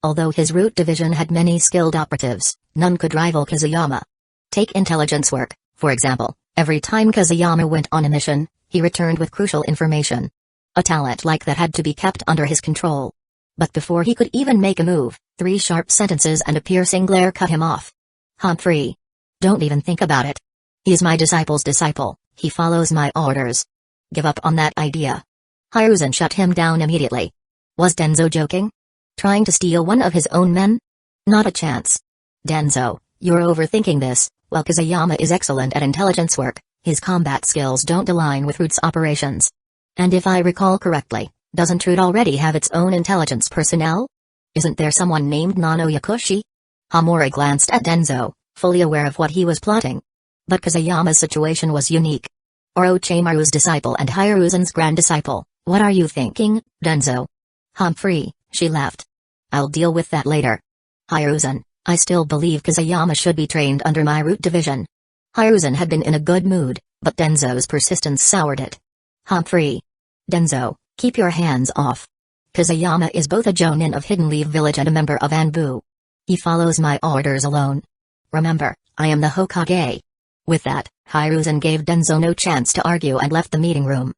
Although his root division had many skilled operatives, none could rival Kazuyama. Take intelligence work, for example. Every time Kazuyama went on a mission, he returned with crucial information. A talent like that had to be kept under his control. But before he could even make a move, 3 sharp sentences and a piercing glare cut him off. Humphrey. Don't even think about it. He's my disciple's disciple, he follows my orders. Give up on that idea. Hiruzen shut him down immediately. Was Danzō joking? Trying to steal one of his own men? Not a chance. Danzō, you're overthinking this. While Kazuyama is excellent at intelligence work, his combat skills don't align with Root's operations. And if I recall correctly, doesn't Root already have its own intelligence personnel? Isn't there someone named Nano Yakushi? Hamura glanced at Danzō, fully aware of what he was plotting. But Kazuyama's situation was unique. Orochimaru's disciple and Hiruzen's grand disciple, what are you thinking, Danzō? Humphrey, she laughed. I'll deal with that later. Hiruzen, I still believe Kazuyama should be trained under my root division. Hiruzen had been in a good mood, but Danzō's persistence soured it. Humphrey. Danzō, keep your hands off. Kazuyama is both a Jonin of Hidden Leaf Village and a member of Anbu. He follows my orders alone. Remember, I am the Hokage. With that, Hiruzen gave Danzō no chance to argue and left the meeting room.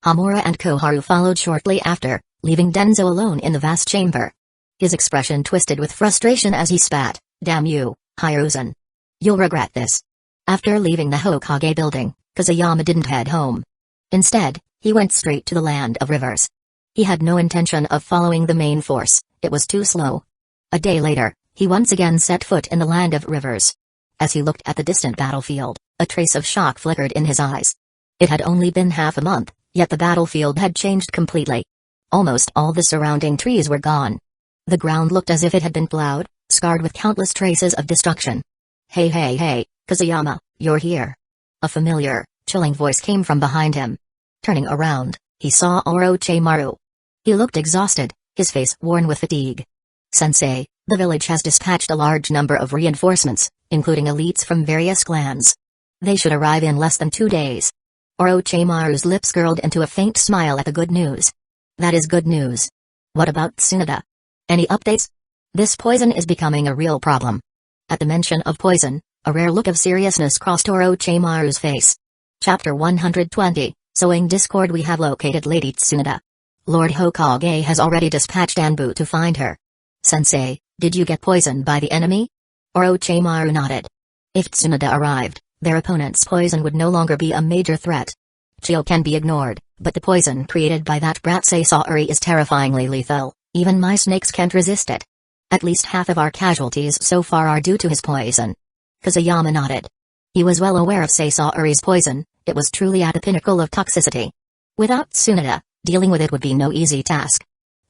Hamura and Koharu followed shortly after, leaving Danzō alone in the vast chamber. His expression twisted with frustration as he spat, Damn you, Hiruzen. You'll regret this. After leaving the Hokage building, Kazuyama didn't head home. Instead, he went straight to the Land of Rivers. He had no intention of following the main force, it was too slow. A day later, he once again set foot in the Land of Rivers. As he looked at the distant battlefield, a trace of shock flickered in his eyes. It had only been half a month, yet the battlefield had changed completely. Almost all the surrounding trees were gone. The ground looked as if it had been plowed, scarred with countless traces of destruction. Hey, Kazuyama, you're here. A familiar, chilling voice came from behind him. Turning around, he saw Orochimaru. He looked exhausted, his face worn with fatigue. Sensei, the village has dispatched a large number of reinforcements, including elites from various clans. They should arrive in less than 2 days. Orochimaru's lips curled into a faint smile at the good news. That is good news. What about Tsunade? Any updates? This poison is becoming a real problem. At the mention of poison, a rare look of seriousness crossed Orochimaru's face. Chapter 120, Sowing Discord. We have located Lady Tsunade. Lord Hokage has already dispatched Anbu to find her. Sensei, did you get poisoned by the enemy? Orochimaru nodded. If Tsunade arrived, their opponent's poison would no longer be a major threat. Chio can be ignored, but the poison created by that brat Sasori is terrifyingly lethal, even my snakes can't resist it. At least half of our casualties so far are due to his poison. Kazuyama nodded. He was well aware of Sasori's poison, it was truly at the pinnacle of toxicity. Without Tsunade, dealing with it would be no easy task.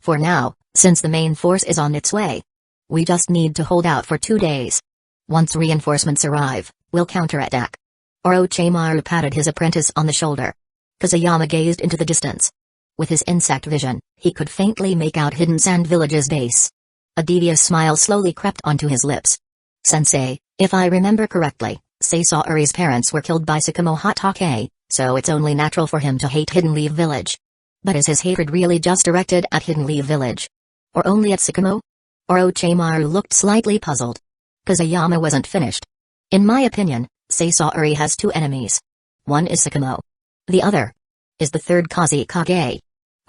For now, since the main force is on its way. We just need to hold out for 2 days. Once reinforcements arrive, we'll counterattack. Orochimaru patted his apprentice on the shoulder. Kazuyama gazed into the distance. With his insect vision, he could faintly make out Hidden Sand Village's base. A devious smile slowly crept onto his lips. Sensei, if I remember correctly, Sasori's parents were killed by Sakamo Hatake, so it's only natural for him to hate Hidden Leaf Village. But is his hatred really just directed at Hidden Leaf Village? Or only at Sakamo? Orochimaru looked slightly puzzled. Kazuyama wasn't finished. In my opinion, Sasori has 2 enemies. One is Sakamo. The other is the third Kusagakure.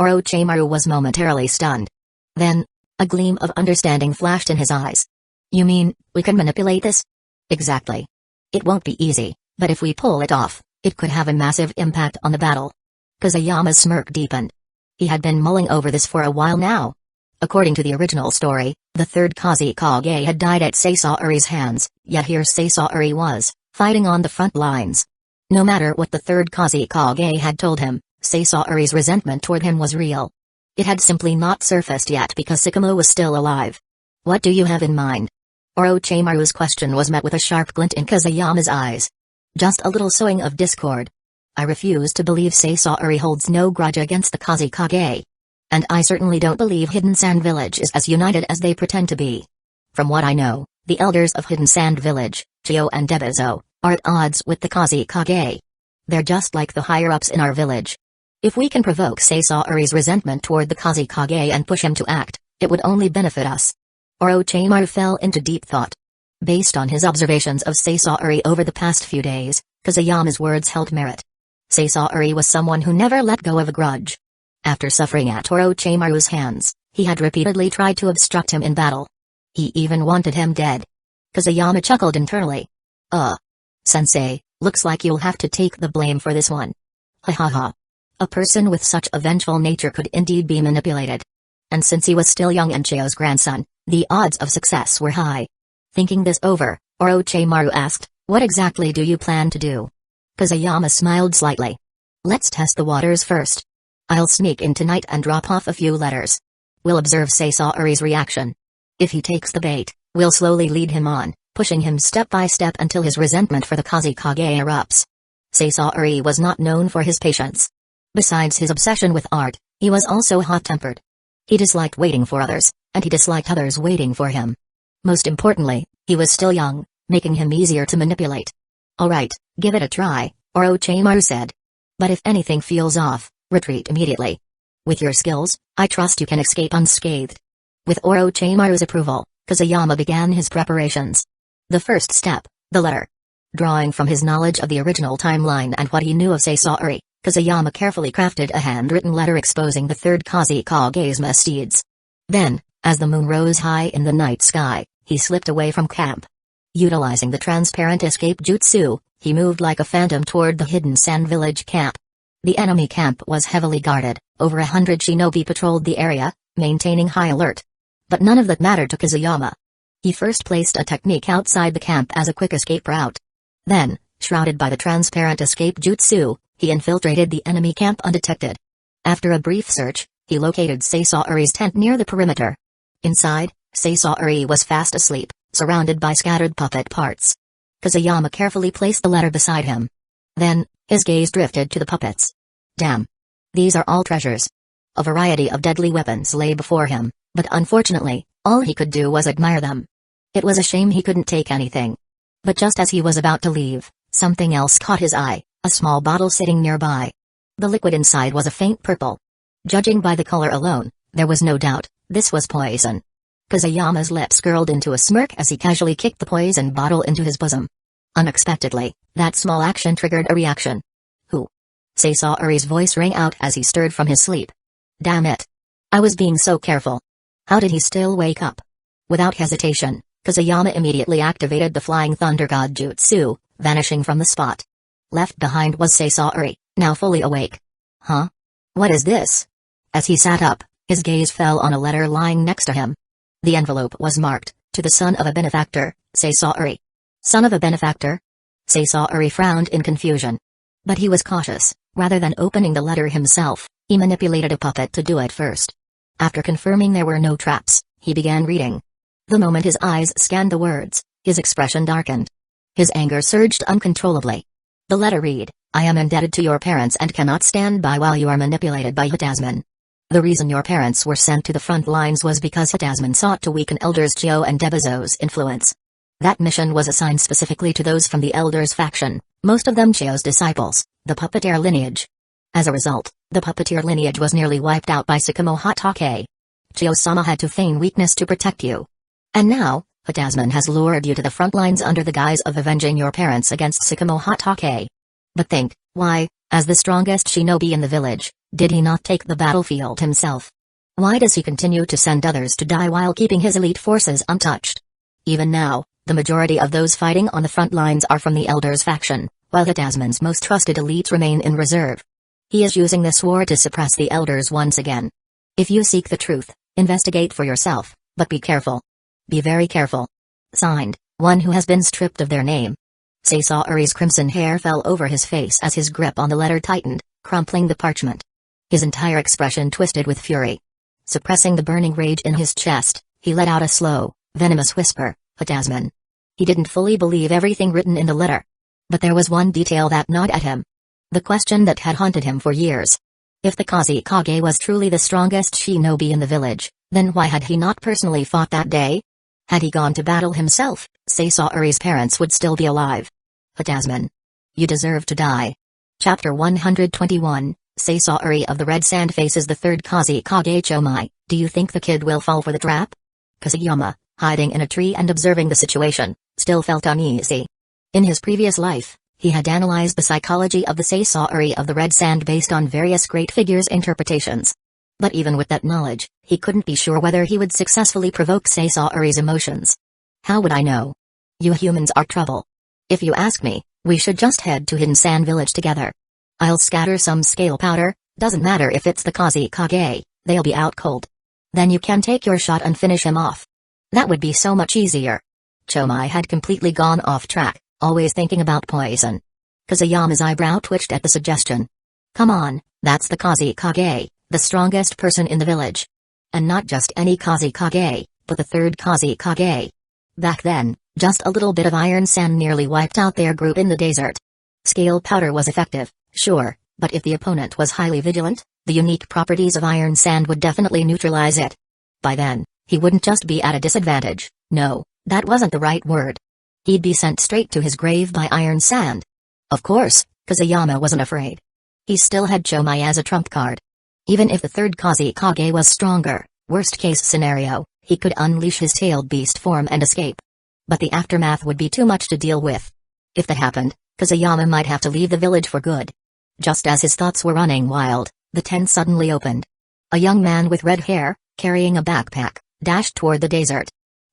Orochimaru was momentarily stunned. Then, a gleam of understanding flashed in his eyes. You mean, we can manipulate this? Exactly. It won't be easy, but if we pull it off, it could have a massive impact on the battle. Kazuyama's smirk deepened. He had been mulling over this for a while now. According to the original story, the third Kusagakure had died at Sasori's hands, yet here Sasori was, fighting on the front lines. No matter what the third Kusagakure had told him, Sasori's resentment toward him was real. It had simply not surfaced yet because Sakamo was still alive. What do you have in mind? Orochimaru's question was met with a sharp glint in Kazuyama's eyes. Just a little sowing of discord. I refuse to believe Sasori holds no grudge against the Kusagakure. And I certainly don't believe Hidden Sand Village is as united as they pretend to be. From what I know, the elders of Hidden Sand Village, Chio and Debezo, are at odds with the Kusagakure. They're just like the higher-ups in our village. If we can provoke Sasori's resentment toward the Kusagakure and push him to act, it would only benefit us. Orochimaru fell into deep thought. Based on his observations of Sasori over the past few days, Kazuyama's words held merit. Sasori was someone who never let go of a grudge. After suffering at Orochimaru's hands, he had repeatedly tried to obstruct him in battle. He even wanted him dead. Kazuyama chuckled internally. Sensei, looks like you'll have to take the blame for this one. Ha ha ha. A person with such a vengeful nature could indeed be manipulated. And since he was still young and Chio's grandson, the odds of success were high. Thinking this over, Orochimaru asked, what exactly do you plan to do? Kazuyama smiled slightly. Let's test the waters first. I'll sneak in tonight and drop off a few letters. We'll observe Sasori's reaction. If he takes the bait, we'll slowly lead him on, pushing him step by step until his resentment for the Kusagakure erupts. Sasori was not known for his patience. Besides his obsession with art, he was also hot-tempered. He disliked waiting for others, and he disliked others waiting for him. Most importantly, he was still young, making him easier to manipulate. Alright, give it a try, Orochimaru said. But if anything feels off, retreat immediately. With your skills, I trust you can escape unscathed. With Orochimaru's approval, Kazuyama began his preparations. The first step, the letter. Drawing from his knowledge of the original timeline and what he knew of Sasori, Kazuyama carefully crafted a handwritten letter exposing the third Kusagakure's misdeeds. Then, as the moon rose high in the night sky, he slipped away from camp. Utilizing the transparent escape jutsu, he moved like a phantom toward the Hidden Sand Village camp. The enemy camp was heavily guarded, over 100 shinobi patrolled the area, maintaining high alert. But none of that mattered to Kazuyama. He first placed a technique outside the camp as a quick escape route. Then, shrouded by the transparent escape jutsu, he infiltrated the enemy camp undetected. After a brief search, he located Sasori's tent near the perimeter. Inside, Sasori was fast asleep, surrounded by scattered puppet parts. Kazuyama carefully placed the letter beside him. Then, his gaze drifted to the puppets. Damn. These are all treasures. A variety of deadly weapons lay before him, but unfortunately, all he could do was admire them. It was a shame he couldn't take anything. But just as he was about to leave, something else caught his eye, a small bottle sitting nearby. The liquid inside was a faint purple. Judging by the color alone, there was no doubt, this was poison. Kazuyama's lips curled into a smirk as he casually kicked the poison bottle into his bosom. Unexpectedly, that small action triggered a reaction. Who? Sasori's voice rang out as he stirred from his sleep. Damn it. I was being so careful. How did he still wake up? Without hesitation, Kazuyama immediately activated the Flying Thunder God Jutsu, vanishing from the spot. Left behind was Sasori, now fully awake. Huh? What is this? As he sat up, his gaze fell on a letter lying next to him. The envelope was marked, to the son of a benefactor, Sasori. Son of a benefactor? Sasori frowned in confusion. But he was cautious. Rather than opening the letter himself, he manipulated a puppet to do it first. After confirming there were no traps, he began reading. The moment his eyes scanned the words, his expression darkened. His anger surged uncontrollably. The letter read, I am indebted to your parents and cannot stand by while you are manipulated by Hitasman. The reason your parents were sent to the front lines was because Hitasman sought to weaken Elders Chio and Debazo's influence. That mission was assigned specifically to those from the Elders faction, most of them Chio's disciples, the puppeteer lineage. As a result, the puppeteer lineage was nearly wiped out by Sakamo Hatake. Chio-sama had to feign weakness to protect you. And now, Hitasman has lured you to the front lines under the guise of avenging your parents against Sakamo Hatake. But think, why, as the strongest shinobi in the village, did he not take the battlefield himself? Why does he continue to send others to die while keeping his elite forces untouched? Even now, the majority of those fighting on the front lines are from the Elders faction, while Hitasman's most trusted elites remain in reserve. He is using this war to suppress the Elders once again. If you seek the truth, investigate for yourself, but be careful. Be very careful. Signed, one who has been stripped of their name. Sasori's crimson hair fell over his face as his grip on the letter tightened, crumpling the parchment. His entire expression twisted with fury. Suppressing the burning rage in his chest, he let out a slow, venomous whisper, Hitasman. He didn't fully believe everything written in the letter. But there was one detail that gnawed at him. The question that had haunted him for years. If the Kazekage was truly the strongest shinobi in the village, then why had he not personally fought that day? Had he gone to battle himself, Sasori's parents would still be alive. Hitasman. You deserve to die. Chapter 121, Sasori of the Red Sand faces the third Kazekage Chomai. Do you think the kid will fall for the trap? Kaseyama, hiding in a tree and observing the situation, still felt uneasy. In his previous life, he had analyzed the psychology of the Sasori of the Red Sand based on various great figures' interpretations. But even with that knowledge, he couldn't be sure whether he would successfully provoke Sasori's emotions. How would I know? You humans are trouble. If you ask me, we should just head to Hidden Sand Village together. I'll scatter some scale powder, doesn't matter if it's the Kazekage, they'll be out cold. Then you can take your shot and finish him off. That would be so much easier. Chomai had completely gone off track, always thinking about poison. Kazeyama's eyebrow twitched at the suggestion. Come on, that's the Kazekage, the strongest person in the village. And not just any Kazekage, but the third Kazekage. Back then, just a little bit of iron sand nearly wiped out their group in the desert. Scale powder was effective, sure, but if the opponent was highly vigilant, the unique properties of iron sand would definitely neutralize it. By then, he wouldn't just be at a disadvantage, no, that wasn't the right word. He'd be sent straight to his grave by iron sand. Of course, Kazeyama wasn't afraid. He still had Chomai as a trump card. Even if the third Kazekage was stronger, worst-case scenario, he could unleash his tailed beast form and escape. But the aftermath would be too much to deal with. If that happened, Kazeyama might have to leave the village for good. Just as his thoughts were running wild, the tent suddenly opened. A young man with red hair, carrying a backpack, dashed toward the desert.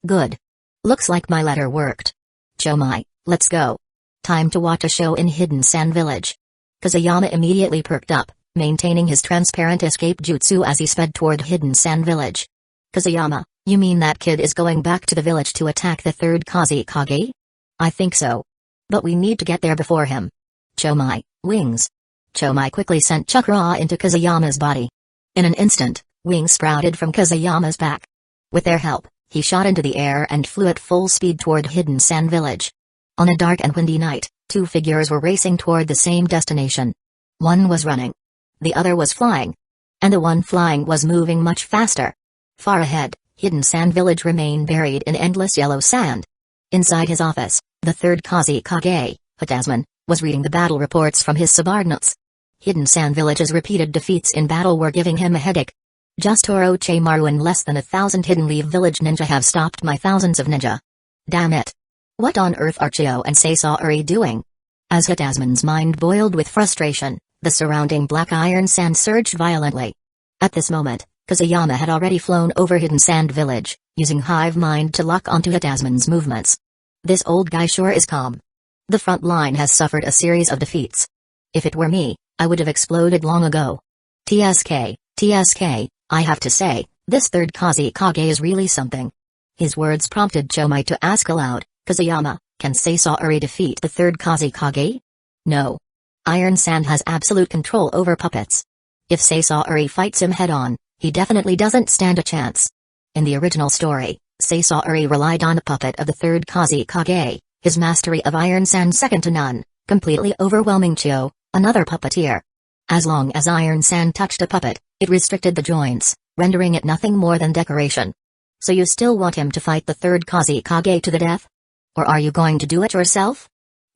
Good. Looks like my letter worked. Chomai, let's go. Time to watch a show in Hidden Sand Village. Kazeyama immediately perked up, maintaining his transparent escape jutsu as he sped toward Hidden Sand Village. Kazeyama, you mean that kid is going back to the village to attack the third Kazekage? I think so. But we need to get there before him. Chomai, wings. Chomai quickly sent chakra into Kazeyama's body. In an instant, wings sprouted from Kazeyama's back. With their help, he shot into the air and flew at full speed toward Hidden Sand Village. On a dark and windy night, two figures were racing toward the same destination. One was running. The other was flying. And the one flying was moving much faster. Far ahead, Hidden Sand Village remained buried in endless yellow sand. Inside his office, the third Kazekage, Hitasman, was reading the battle reports from his subordinates. Hidden Sand Village's repeated defeats in battle were giving him a headache. Just Orochimaru and less than 1,000 Hidden Leaf Village ninja have stopped my thousands of ninja. Damn it. What on earth are Chio and Sasori doing? As Hitasman's mind boiled with frustration, the surrounding black iron sand surged violently. At this moment, Kazeyama had already flown over Hidden Sand Village, using hive mind to lock onto Hitasman's movements. This old guy sure is calm. The front line has suffered a series of defeats. If it were me, I would have exploded long ago. TSK, I have to say, this third Kazekage is really something. His words prompted Chomai to ask aloud, Kazeyama, can Sasori defeat the third Kazekage? No. Iron Sand has absolute control over puppets. If Sasori fights him head-on, He definitely doesn't stand a chance. In the original story, Sasaori relied on the puppet of the third Kusagakure, his mastery of Iron Sand second to none, completely overwhelming Chio, another puppeteer. As long as Iron Sand touched a puppet, it restricted the joints, rendering it nothing more than decoration. So you still want him to fight the third Kusagakure to the death? Or are you going to do it yourself?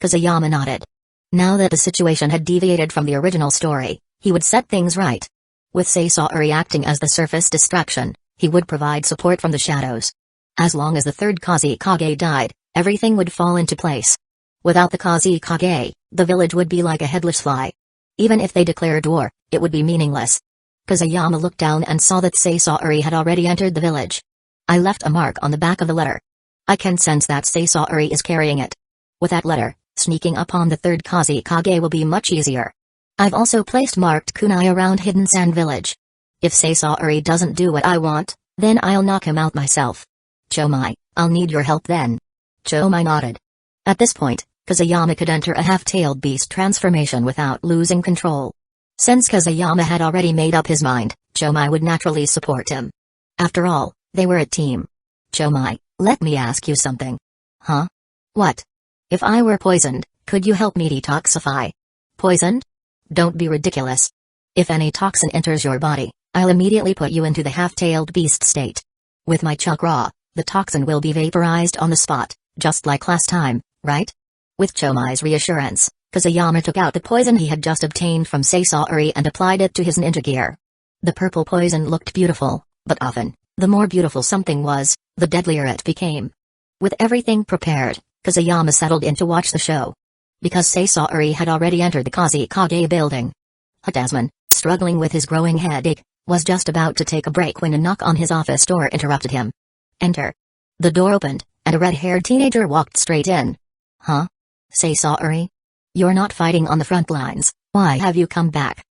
Kazuyama nodded. Now that the situation had deviated from the original story, he would set things right. With Sasaori acting as the surface distraction, he would provide support from the shadows. As long as the third Kusagakure died, everything would fall into place. Without the Kusagakure, the village would be like a headless fly. Even if they declared war, it would be meaningless. Kazuyama looked down and saw that Sasaori had already entered the village. I left a mark on the back of the letter. I can sense that Sasaori is carrying it. With that letter, sneaking upon the third Kusagakure will be much easier. I've also placed marked kunai around Hidden Sand Village. If Sasaori doesn't do what I want, then I'll knock him out myself. Chomai, I'll need your help then. Chomai nodded. At this point, Kazuyama could enter a half-tailed beast transformation without losing control. Since Kazuyama had already made up his mind, Chomai would naturally support him. After all, they were a team. Chomai, let me ask you something. Huh? What? If I were poisoned, could you help me detoxify? Poisoned? Don't be ridiculous. If any toxin enters your body, I'll immediately put you into the half-tailed beast state. With my chakra, the toxin will be vaporized on the spot, just like last time, right? With Chomai's reassurance, Kazuyama took out the poison he had just obtained from Sasaori and applied it to his ninja gear. The purple poison looked beautiful, but often, the more beautiful something was, the deadlier it became. With everything prepared, Kazuyama settled in to watch the show. Because Sasaori had already entered the Kusagakure building. Hatasman, struggling with his growing headache, was just about to take a break when a knock on his office door interrupted him. Enter. The door opened, and a red-haired teenager walked straight in. Huh? Sasaori? You're not fighting on the front lines, why have you come back?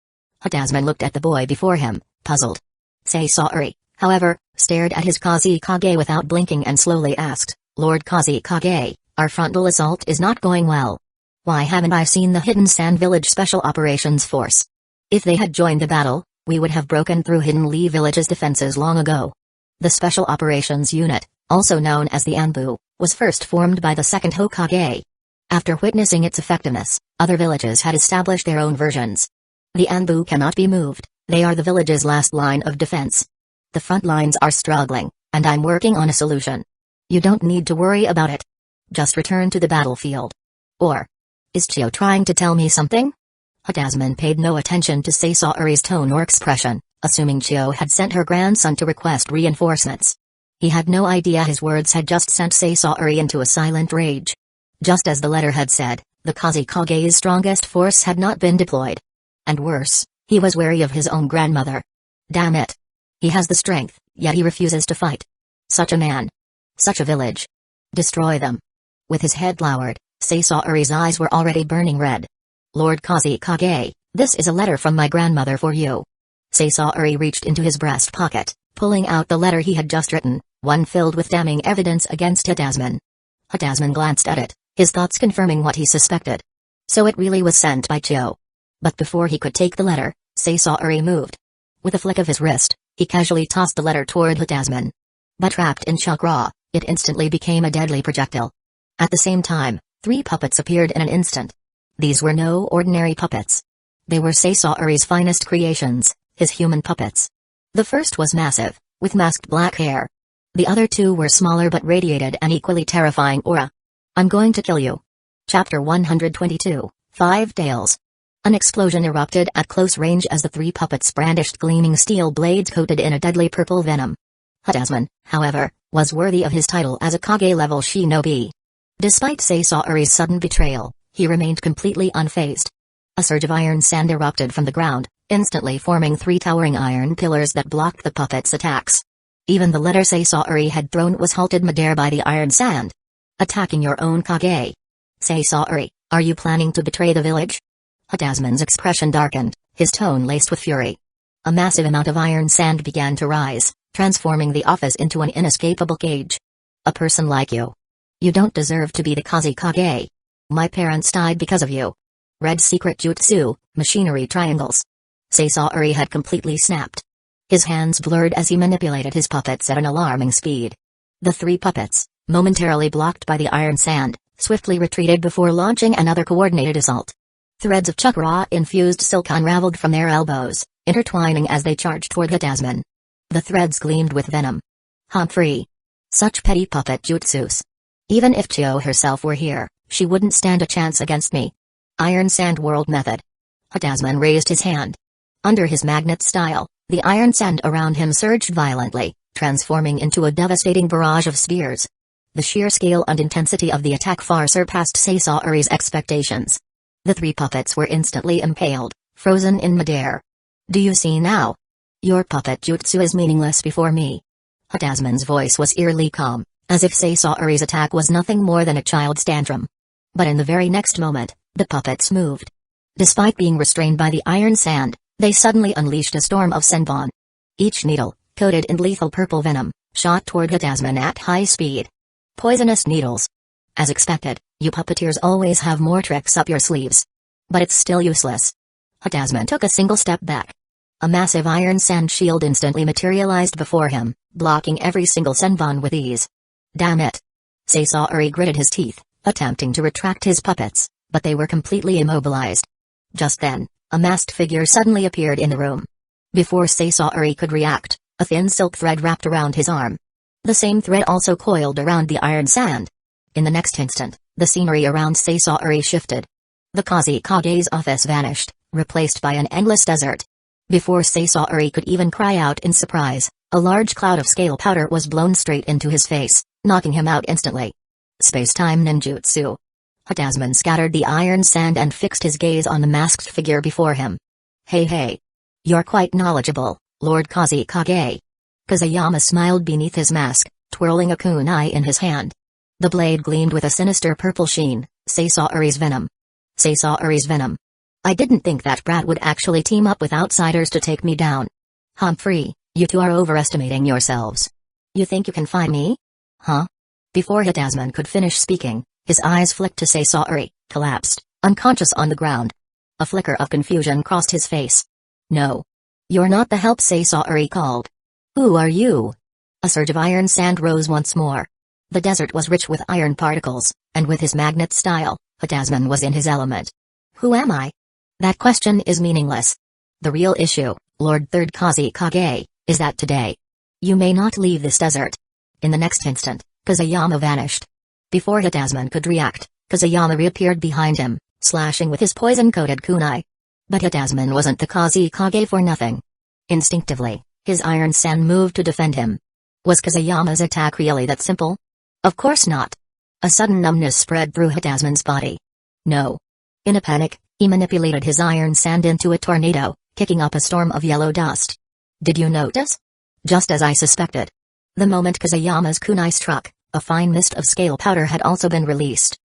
Hatasman looked at the boy before him, puzzled. Sasaori, however, stared at his Kusagakure without blinking and slowly asked, Lord Kusagakure, our frontal assault is not going well. Why haven't I seen the Hidden Sand Village Special Operations Force? If they had joined the battle, we would have broken through Hidden Lee Village's defenses long ago. The Special Operations Unit, also known as the Anbu, was first formed by the second Hokage. After witnessing its effectiveness, other villages had established their own versions. The Anbu cannot be moved, they are the village's last line of defense. The front lines are struggling, and I'm working on a solution. You don't need to worry about it. Just return to the battlefield. Or, is Chio trying to tell me something? Hatasman paid no attention to Sasaori's tone or expression, assuming Chio had sent her grandson to request reinforcements. He had no idea his words had just sent Sasaori into a silent rage. Just as the letter had said, the Kusagakure's strongest force had not been deployed. And worse, he was wary of his own grandmother. Damn it. He has the strength, yet he refuses to fight. Such a man. Such a village. Destroy them. With his head lowered, Sasaori's eyes were already burning red. Lord Kusagakure, this is a letter from my grandmother for you. Sasaori reached into his breast pocket, pulling out the letter he had just written, one filled with damning evidence against Hatasman. Hatasman glanced at it, his thoughts confirming what he suspected. So it really was sent by Chio. But before he could take the letter, Sasaori moved. With a flick of his wrist, he casually tossed the letter toward Hatasman. But trapped in chakra, it instantly became a deadly projectile. At the same time, 3 puppets appeared in an instant. These were no ordinary puppets. They were Sasaori's finest creations, his human puppets. The first was massive, with masked black hair. The other 2 were smaller but radiated an equally terrifying aura. I'm going to kill you. Chapter 122, 5 Tails. An explosion erupted at close range as the 3 puppets brandished gleaming steel blades coated in a deadly purple venom. Hatasman, however, was worthy of his title as a Kage-level shinobi. Despite Sasaori's sudden betrayal, he remained completely unfazed. A surge of iron sand erupted from the ground, instantly forming 3 towering iron pillars that blocked the puppets' attacks. Even the letter Sasaori had thrown was halted midair by the iron sand. Attacking your own Kage. Sasaori, are you planning to betray the village? Hatasman's expression darkened, his tone laced with fury. A massive amount of iron sand began to rise, transforming the office into an inescapable cage. A person like you. You don't deserve to be the Kusagakure. My parents died because of you. Red secret jutsu, machinery triangles. Sasaori had completely snapped. His hands blurred as he manipulated his puppets at an alarming speed. The three puppets, momentarily blocked by the iron sand, swiftly retreated before launching another coordinated assault. Threads of chakra-infused silk unraveled from their elbows, intertwining as they charged toward Hitasman. The threads gleamed with venom. Humphrey. Such petty puppet jutsus. Even if Chio herself were here, she wouldn't stand a chance against me. Iron Sand World Method. Hitasman raised his hand. Under his magnet style, the iron sand around him surged violently, transforming into a devastating barrage of spears. The sheer scale and intensity of the attack far surpassed Sasaori's expectations. The three puppets were instantly impaled, frozen in midair. Do you see now? Your puppet jutsu is meaningless before me. Hitasman's voice was eerily calm, as if Sasaori's attack was nothing more than a child's tantrum. But in the very next moment, the puppets moved. Despite being restrained by the iron sand, they suddenly unleashed a storm of senbon. Each needle, coated in lethal purple venom, shot toward Hitasman at high speed. Poisonous needles. As expected, you puppeteers always have more tricks up your sleeves. But it's still useless. Hitasman took a single step back. A massive iron sand shield instantly materialized before him, blocking every single senbon with ease. Damn it! Sasaori gritted his teeth, attempting to retract his puppets, but they were completely immobilized. Just then, a masked figure suddenly appeared in the room. Before Sasaori could react, a thin silk thread wrapped around his arm. The same thread also coiled around the iron sand. In the next instant, the scenery around Sasaori shifted. The Kusagakure's office vanished, replaced by an endless desert. Before Sasaori could even cry out in surprise, a large cloud of scale powder was blown straight into his face, knocking him out instantly. Space-time ninjutsu. Hitasman scattered the iron sand and fixed his gaze on the masked figure before him. Hey. You're quite knowledgeable, Lord Kusagakure. Kazuyama smiled beneath his mask, twirling a kunai in his hand. The blade gleamed with a sinister purple sheen. Sasaori's venom. Sasaori's venom. I didn't think that brat would actually team up with outsiders to take me down. Humphrey, you two are overestimating yourselves. You think you can find me? Huh? Before Hitasman could finish speaking, his eyes flicked to Sasaori, collapsed, unconscious on the ground. A flicker of confusion crossed his face. No. You're not the help Sasaori called. Who are you? A surge of iron sand rose once more. The desert was rich with iron particles, and with his magnet style, Hitasman was in his element. Who am I? That question is meaningless. The real issue, Lord Third Kusagakure, is that today, you may not leave this desert. In the next instant, Kazuyama vanished. Before Hitasman could react, Kazuyama reappeared behind him, slashing with his poison-coated kunai. But Hitasman wasn't the Kusagakure for nothing. Instinctively, his iron sand moved to defend him. Was Kazuyama's attack really that simple? Of course not. A sudden numbness spread through Hitasman's body. No. In a panic, he manipulated his iron sand into a tornado, kicking up a storm of yellow dust. Did you notice? Just as I suspected. The moment Kazuyama's kunai struck, a fine mist of scale powder had also been released.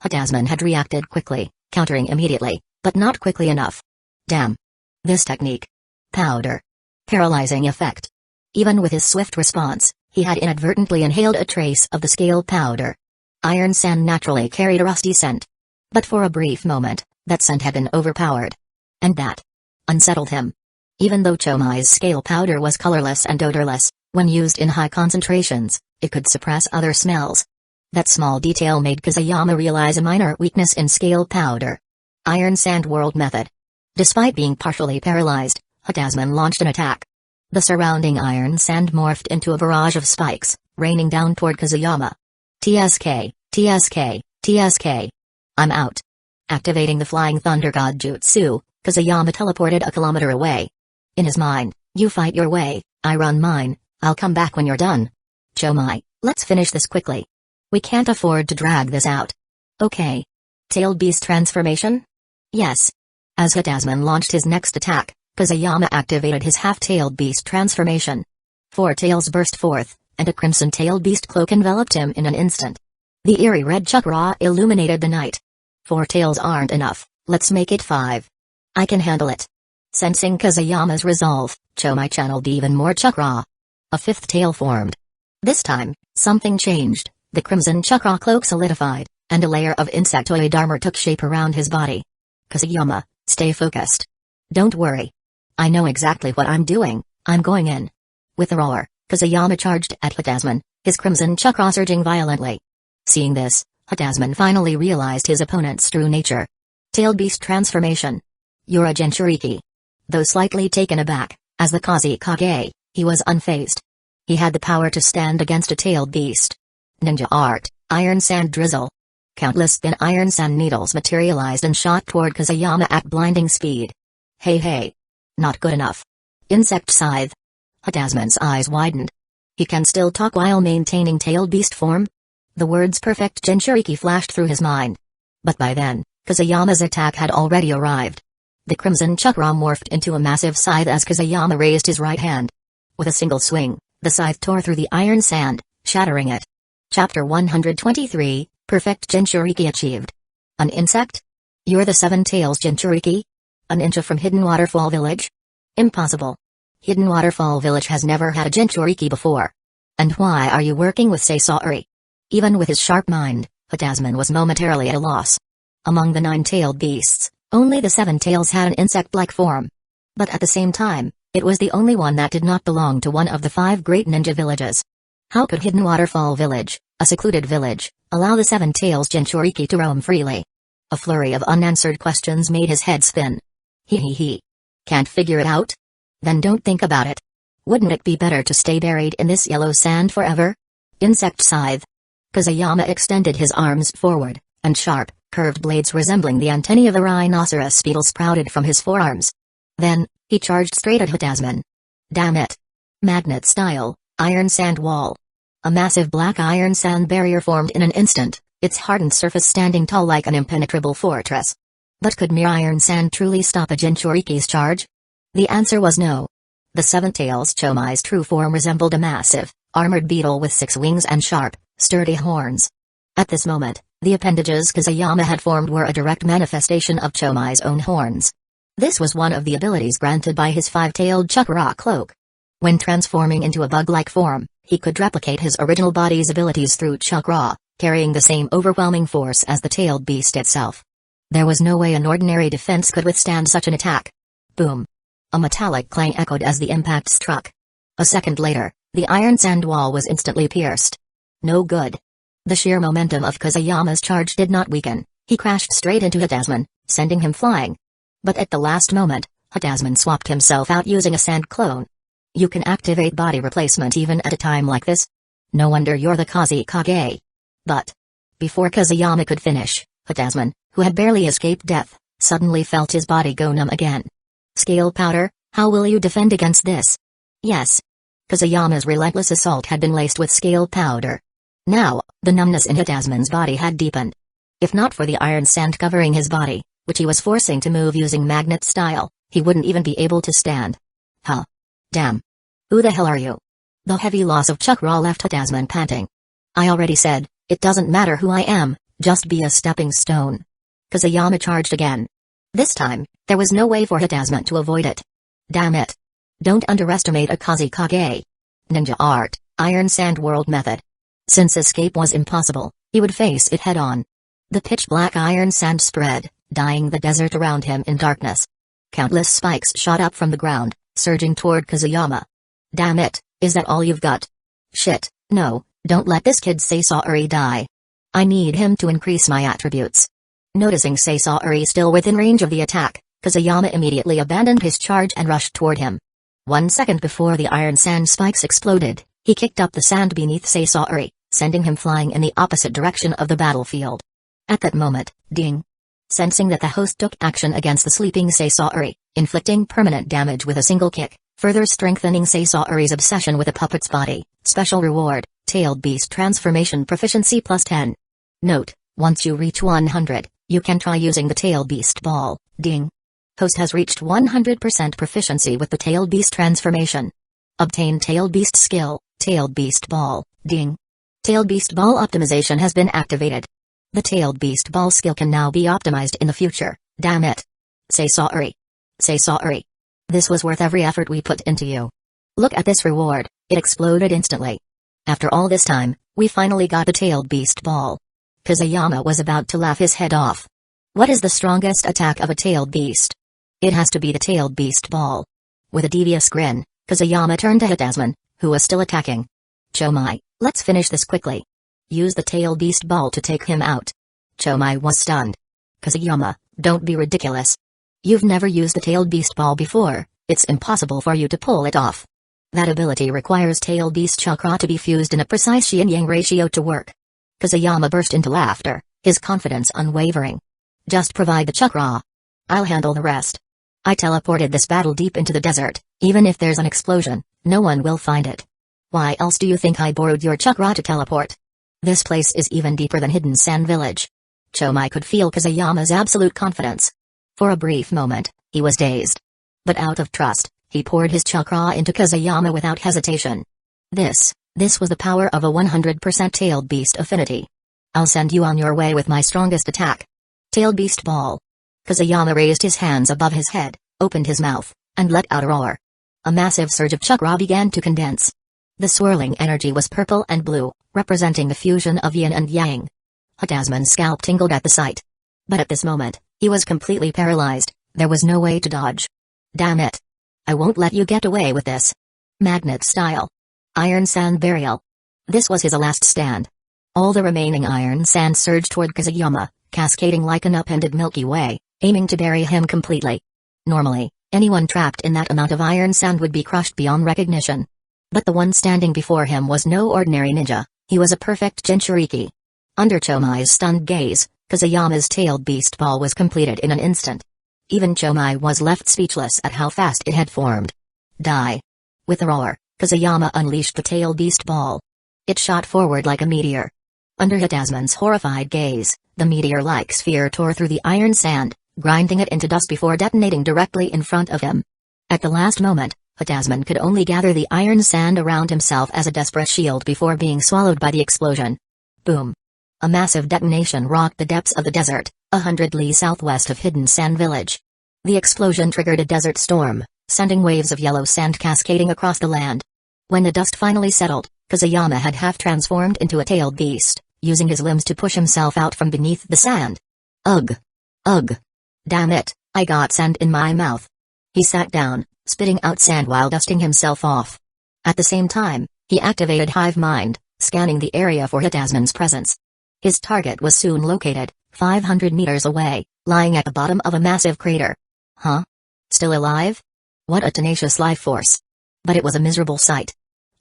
Hitasman had reacted quickly, countering immediately, but not quickly enough. Damn. This technique. Powder. Paralyzing effect. Even with his swift response, he had inadvertently inhaled a trace of the scale powder. Iron sand naturally carried a rusty scent. But for a brief moment, that scent had been overpowered. And that unsettled him. Even though Chomai's scale powder was colorless and odorless, when used in high concentrations, it could suppress other smells. That small detail made Kazuyama realize a minor weakness in scale powder. Iron Sand World Method. Despite being partially paralyzed, Hitasman launched an attack. The surrounding iron sand morphed into a barrage of spikes, raining down toward Kazuyama. TSK, TSK, TSK. I'm out. Activating the Flying Thunder God Jutsu, Kazuyama teleported a kilometer away. In his mind, you fight your way, I run mine, I'll come back when you're done. Chomai, let's finish this quickly. We can't afford to drag this out. Okay. Tailed Beast Transformation? Yes. As Hitasman launched his next attack, Kazuyama activated his half-tailed beast transformation. 4 tails burst forth, and a crimson-tailed beast cloak enveloped him in an instant. The eerie red chakra illuminated the night. 4 tails aren't enough, let's make it 5. I can handle it. Sensing Kazuyama's resolve, Chomai channeled even more chakra. A 5th tail formed. This time, something changed, the crimson chakra cloak solidified, and a layer of insectoid armor took shape around his body. Kazuyama, stay focused. Don't worry. I know exactly what I'm doing, I'm going in. With a roar, Kusayama charged at Hutasman, his crimson chakra surging violently. Seeing this, Hutasman finally realized his opponent's true nature. Tailed Beast Transformation. You're a Jinchūriki. Though slightly taken aback, as the Kusagakure, he was unfazed. He had the power to stand against a tailed beast. Ninja art, iron sand drizzle. Countless thin iron sand needles materialized and shot toward Kusayama at blinding speed. Hey. Not good enough. Insect scythe. Hutasman's eyes widened. He can still talk while maintaining tailed beast form? The words perfect Jinchūriki flashed through his mind. But by then, Kusayama's attack had already arrived. The crimson chakra morphed into a massive scythe as Kusayama raised his right hand. With a single swing, the scythe tore through the iron sand, shattering it. Chapter 123, Perfect Jinchūriki achieved. An insect? You're the Seven Tails Jinchūriki? A ninja from Hidden Waterfall Village? Impossible. Hidden Waterfall Village has never had a Jinchūriki before. And why are you working with Saga? Even with his sharp mind, Hutasman was momentarily at a loss. Among the 9-tailed beasts, only the 7 tails had an insect-like form. But at the same time, it was the only one that did not belong to one of the 5 great ninja villages. How could Hidden Waterfall Village, a secluded village, allow the 7 tails Jinchūriki to roam freely? A flurry of unanswered questions made his head spin. He. Can't figure it out? Then don't think about it. Wouldn't it be better to stay buried in this yellow sand forever? Insect scythe. Kusayama extended his arms forward, and sharp, curved blades resembling the antennae of a rhinoceros beetle sprouted from his forearms. Then, he charged straight at Hutasman. Damn it. Magnet style, iron sand wall. A massive black iron sand barrier formed in an instant, its hardened surface standing tall like an impenetrable fortress. But could mere iron sand truly stop a Jinchūriki's charge? The answer was no. The 7 tails Chomai's true form resembled a massive, armored beetle with 6 wings and sharp, sturdy horns. At this moment, the appendages Kusayama had formed were a direct manifestation of Chomai's own horns. This was one of the abilities granted by his 5-tailed chakra cloak. When transforming into a bug-like form, he could replicate his original body's abilities through chakra, carrying the same overwhelming force as the tailed beast itself. There was no way an ordinary defense could withstand such an attack. Boom. A metallic clang echoed as the impact struck. A second later, the iron sand wall was instantly pierced. No good. The sheer momentum of Kusayama's charge did not weaken. He crashed straight into Hutasman, sending him flying. But at the last moment, Hutasman swapped himself out using a sand clone. You can activate body replacement even at a time like this? No wonder you're the Kusagakure. But before Kusayama could finish, Hutasman, who had barely escaped death, suddenly felt his body go numb again. Scale powder, how will you defend against this? Yes. Kusayama's relentless assault had been laced with scale powder. Now, the numbness in Hutasman's body had deepened. If not for the iron sand covering his body, which he was forcing to move using magnet style, he wouldn't even be able to stand. Huh. Damn. Who the hell are you? The heavy loss of chakra left Hutasman panting. I already said, it doesn't matter who I am, just be a stepping stone. Kusayama charged again. This time, there was no way for Hutasman to avoid it. Damn it. Don't underestimate a Kusagakure. Ninja art, iron sand world method. Since escape was impossible, he would face it head-on. The pitch-black iron sand spread, dyeing the desert around him in darkness. Countless spikes shot up from the ground, surging toward Kusayama. Damn it, is that all you've got? Shit, no, don't let this kid Saga die. I need him to increase my attributes. Noticing Saga still within range of the attack, Kusayama immediately abandoned his charge and rushed toward him. 1 second before the iron sand spikes exploded, he kicked up the sand beneath Saga, sending him flying in the opposite direction of the battlefield. At that moment, ding. Sensing that the host took action against the sleeping Saga, inflicting permanent damage with a single kick, further strengthening Saga's obsession with a puppet's body. Special reward, Tailed Beast Transformation Proficiency plus 10. Note, once you reach 100, you can try using the Tailed Beast Ball, ding. Host has reached 100% proficiency with the Tailed Beast Transformation. Obtain Tailed Beast Skill, Tailed Beast Ball, ding. Tailed Beast Ball optimization has been activated. The Tailed Beast Ball skill can now be optimized in the future, damn it. Saga. This was worth every effort we put into you. Look at this reward, it exploded instantly. After all this time, we finally got the Tailed Beast Ball. Kusayama was about to laugh his head off. What is the strongest attack of a tailed beast? It has to be the Tailed Beast Ball. With a devious grin, Kazuyama turned to Hitasman, who was still attacking. Chomai, let's finish this quickly. Use the tail beast ball to take him out. Chomai was stunned. Kazuyama, don't be ridiculous. You've never used the tailed beast ball before, it's impossible for you to pull it off. That ability requires tail beast chakra to be fused in a precise yin-yang ratio to work. Kazuyama burst into laughter, his confidence unwavering. Just provide the chakra. I'll handle the rest. I teleported this battle deep into the desert, even if there's an explosion, no one will find it. Why else do you think I borrowed your chakra to teleport? This place is even deeper than Hidden Sand Village. Chomai could feel Kazuyama's absolute confidence. For a brief moment, he was dazed. But out of trust, he poured his chakra into Kazuyama without hesitation. This was the power of a 100% tailed beast affinity. I'll send you on your way with my strongest attack. Tailed beast ball. Kazuyama raised his hands above his head, opened his mouth, and let out a roar. A massive surge of chakra began to condense. The swirling energy was purple and blue, representing the fusion of yin and yang. Hitasman's scalp tingled at the sight. But at this moment, he was completely paralyzed, there was no way to dodge. Damn it. I won't let you get away with this. Magnet style. Iron Sand Burial. This was his last stand. All the remaining iron sand surged toward Kazuyama, cascading like an upended Milky Way, aiming to bury him completely. Normally, anyone trapped in that amount of iron sand would be crushed beyond recognition. But the one standing before him was no ordinary ninja, he was a perfect Jinchūriki. Under Chomai's stunned gaze, Kazuyama's tailed beast ball was completed in an instant. Even Chomai was left speechless at how fast it had formed. Die. With a roar, Kazuyama unleashed the tailed beast ball. It shot forward like a meteor. Under Hitasman's horrified gaze, the meteor-like sphere tore through the iron sand, grinding it into dust before detonating directly in front of him. At the last moment, Hitasman could only gather the iron sand around himself as a desperate shield before being swallowed by the explosion. Boom. A massive detonation rocked the depths of the desert, 100 li southwest of Hidden Sand Village. The explosion triggered a desert storm, sending waves of yellow sand cascading across the land. When the dust finally settled, Kazuyama had half transformed into a tailed beast, using his limbs to push himself out from beneath the sand. Ugh! Ugh! Damn it, I got sand in my mouth. He sat down, spitting out sand while dusting himself off. At the same time, he activated Hive Mind, scanning the area for Hitasman's presence. His target was soon located, 500 meters away, lying at the bottom of a massive crater. Huh? Still alive? What a tenacious life force. But it was a miserable sight.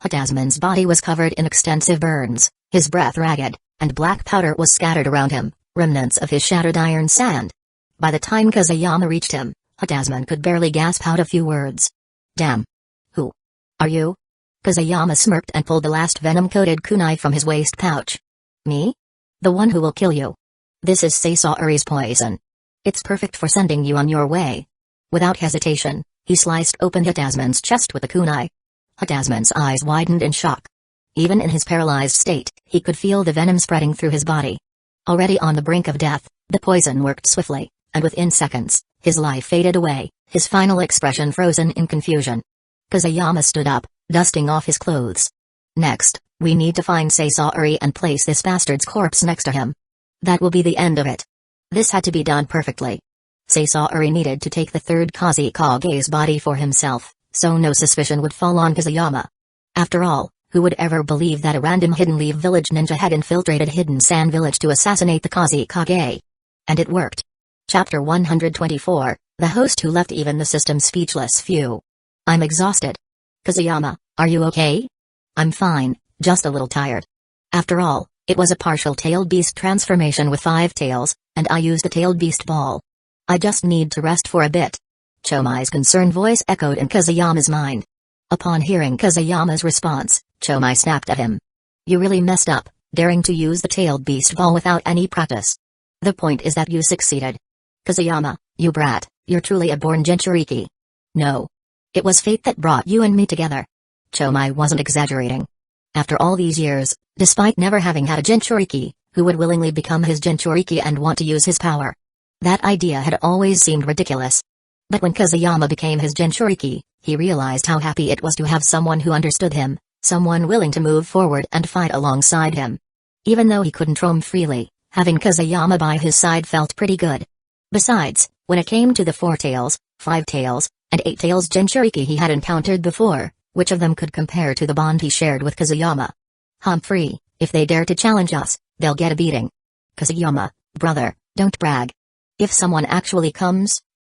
Hitasman's body was covered in extensive burns, his breath ragged, and black powder was scattered around him, remnants of his shattered iron sand. By the time Kazuyama reached him, Hitasman could barely gasp out a few words. Damn. Who are you? Kazuyama smirked and pulled the last venom-coated kunai from his waist pouch. Me? The one who will kill you. This is Sasori's poison. It's perfect for sending you on your way. Without hesitation, he sliced open Hitasman's chest with the kunai. Hitasman's eyes widened in shock. Even in his paralyzed state, he could feel the venom spreading through his body. Already on the brink of death, the poison worked swiftly, and within seconds, his life faded away, his final expression frozen in confusion. Kazuyama stood up, dusting off his clothes. Next, we need to find Sasori and place this bastard's corpse next to him. That will be the end of it. This had to be done perfectly. Sasori needed to take the third Kazekage's body for himself, so no suspicion would fall on Kazuyama. After all, who would ever believe that a random Hidden Leaf Village ninja had infiltrated Hidden Sand Village to assassinate the Kazekage? And it worked. Chapter 124, The Host Who Left Even the System Speechless. Phew. I'm exhausted. Kazuyama, are you okay? I'm fine, just a little tired. After all, it was a partial tailed beast transformation with 5 tails, and I used the tailed beast ball. I just need to rest for a bit. Chomai's concerned voice echoed in Kazuyama's mind. Upon hearing Kazuyama's response, Chomai snapped at him. You really messed up, daring to use the tailed beast ball without any practice. The point is that you succeeded. Kazuyama, you brat, you're truly a born Jinchūriki. No. It was fate that brought you and me together. Chomai wasn't exaggerating. After all these years, despite never having had a Jinchūriki, who would willingly become his Jinchūriki and want to use his power? That idea had always seemed ridiculous. But when Kazuyama became his Jinchūriki, he realized how happy it was to have someone who understood him, someone willing to move forward and fight alongside him. Even though he couldn't roam freely, having Kazuyama by his side felt pretty good. Besides, when it came to the 4 tails, 5 tails, and 8 tails Jinchūriki he had encountered before, Which of them could compare to the bond he shared with Kazuyama? Humphrey, if they dare to challenge us, they'll get a beating. Kazuyama, brother, don't brag. If someone actually comes,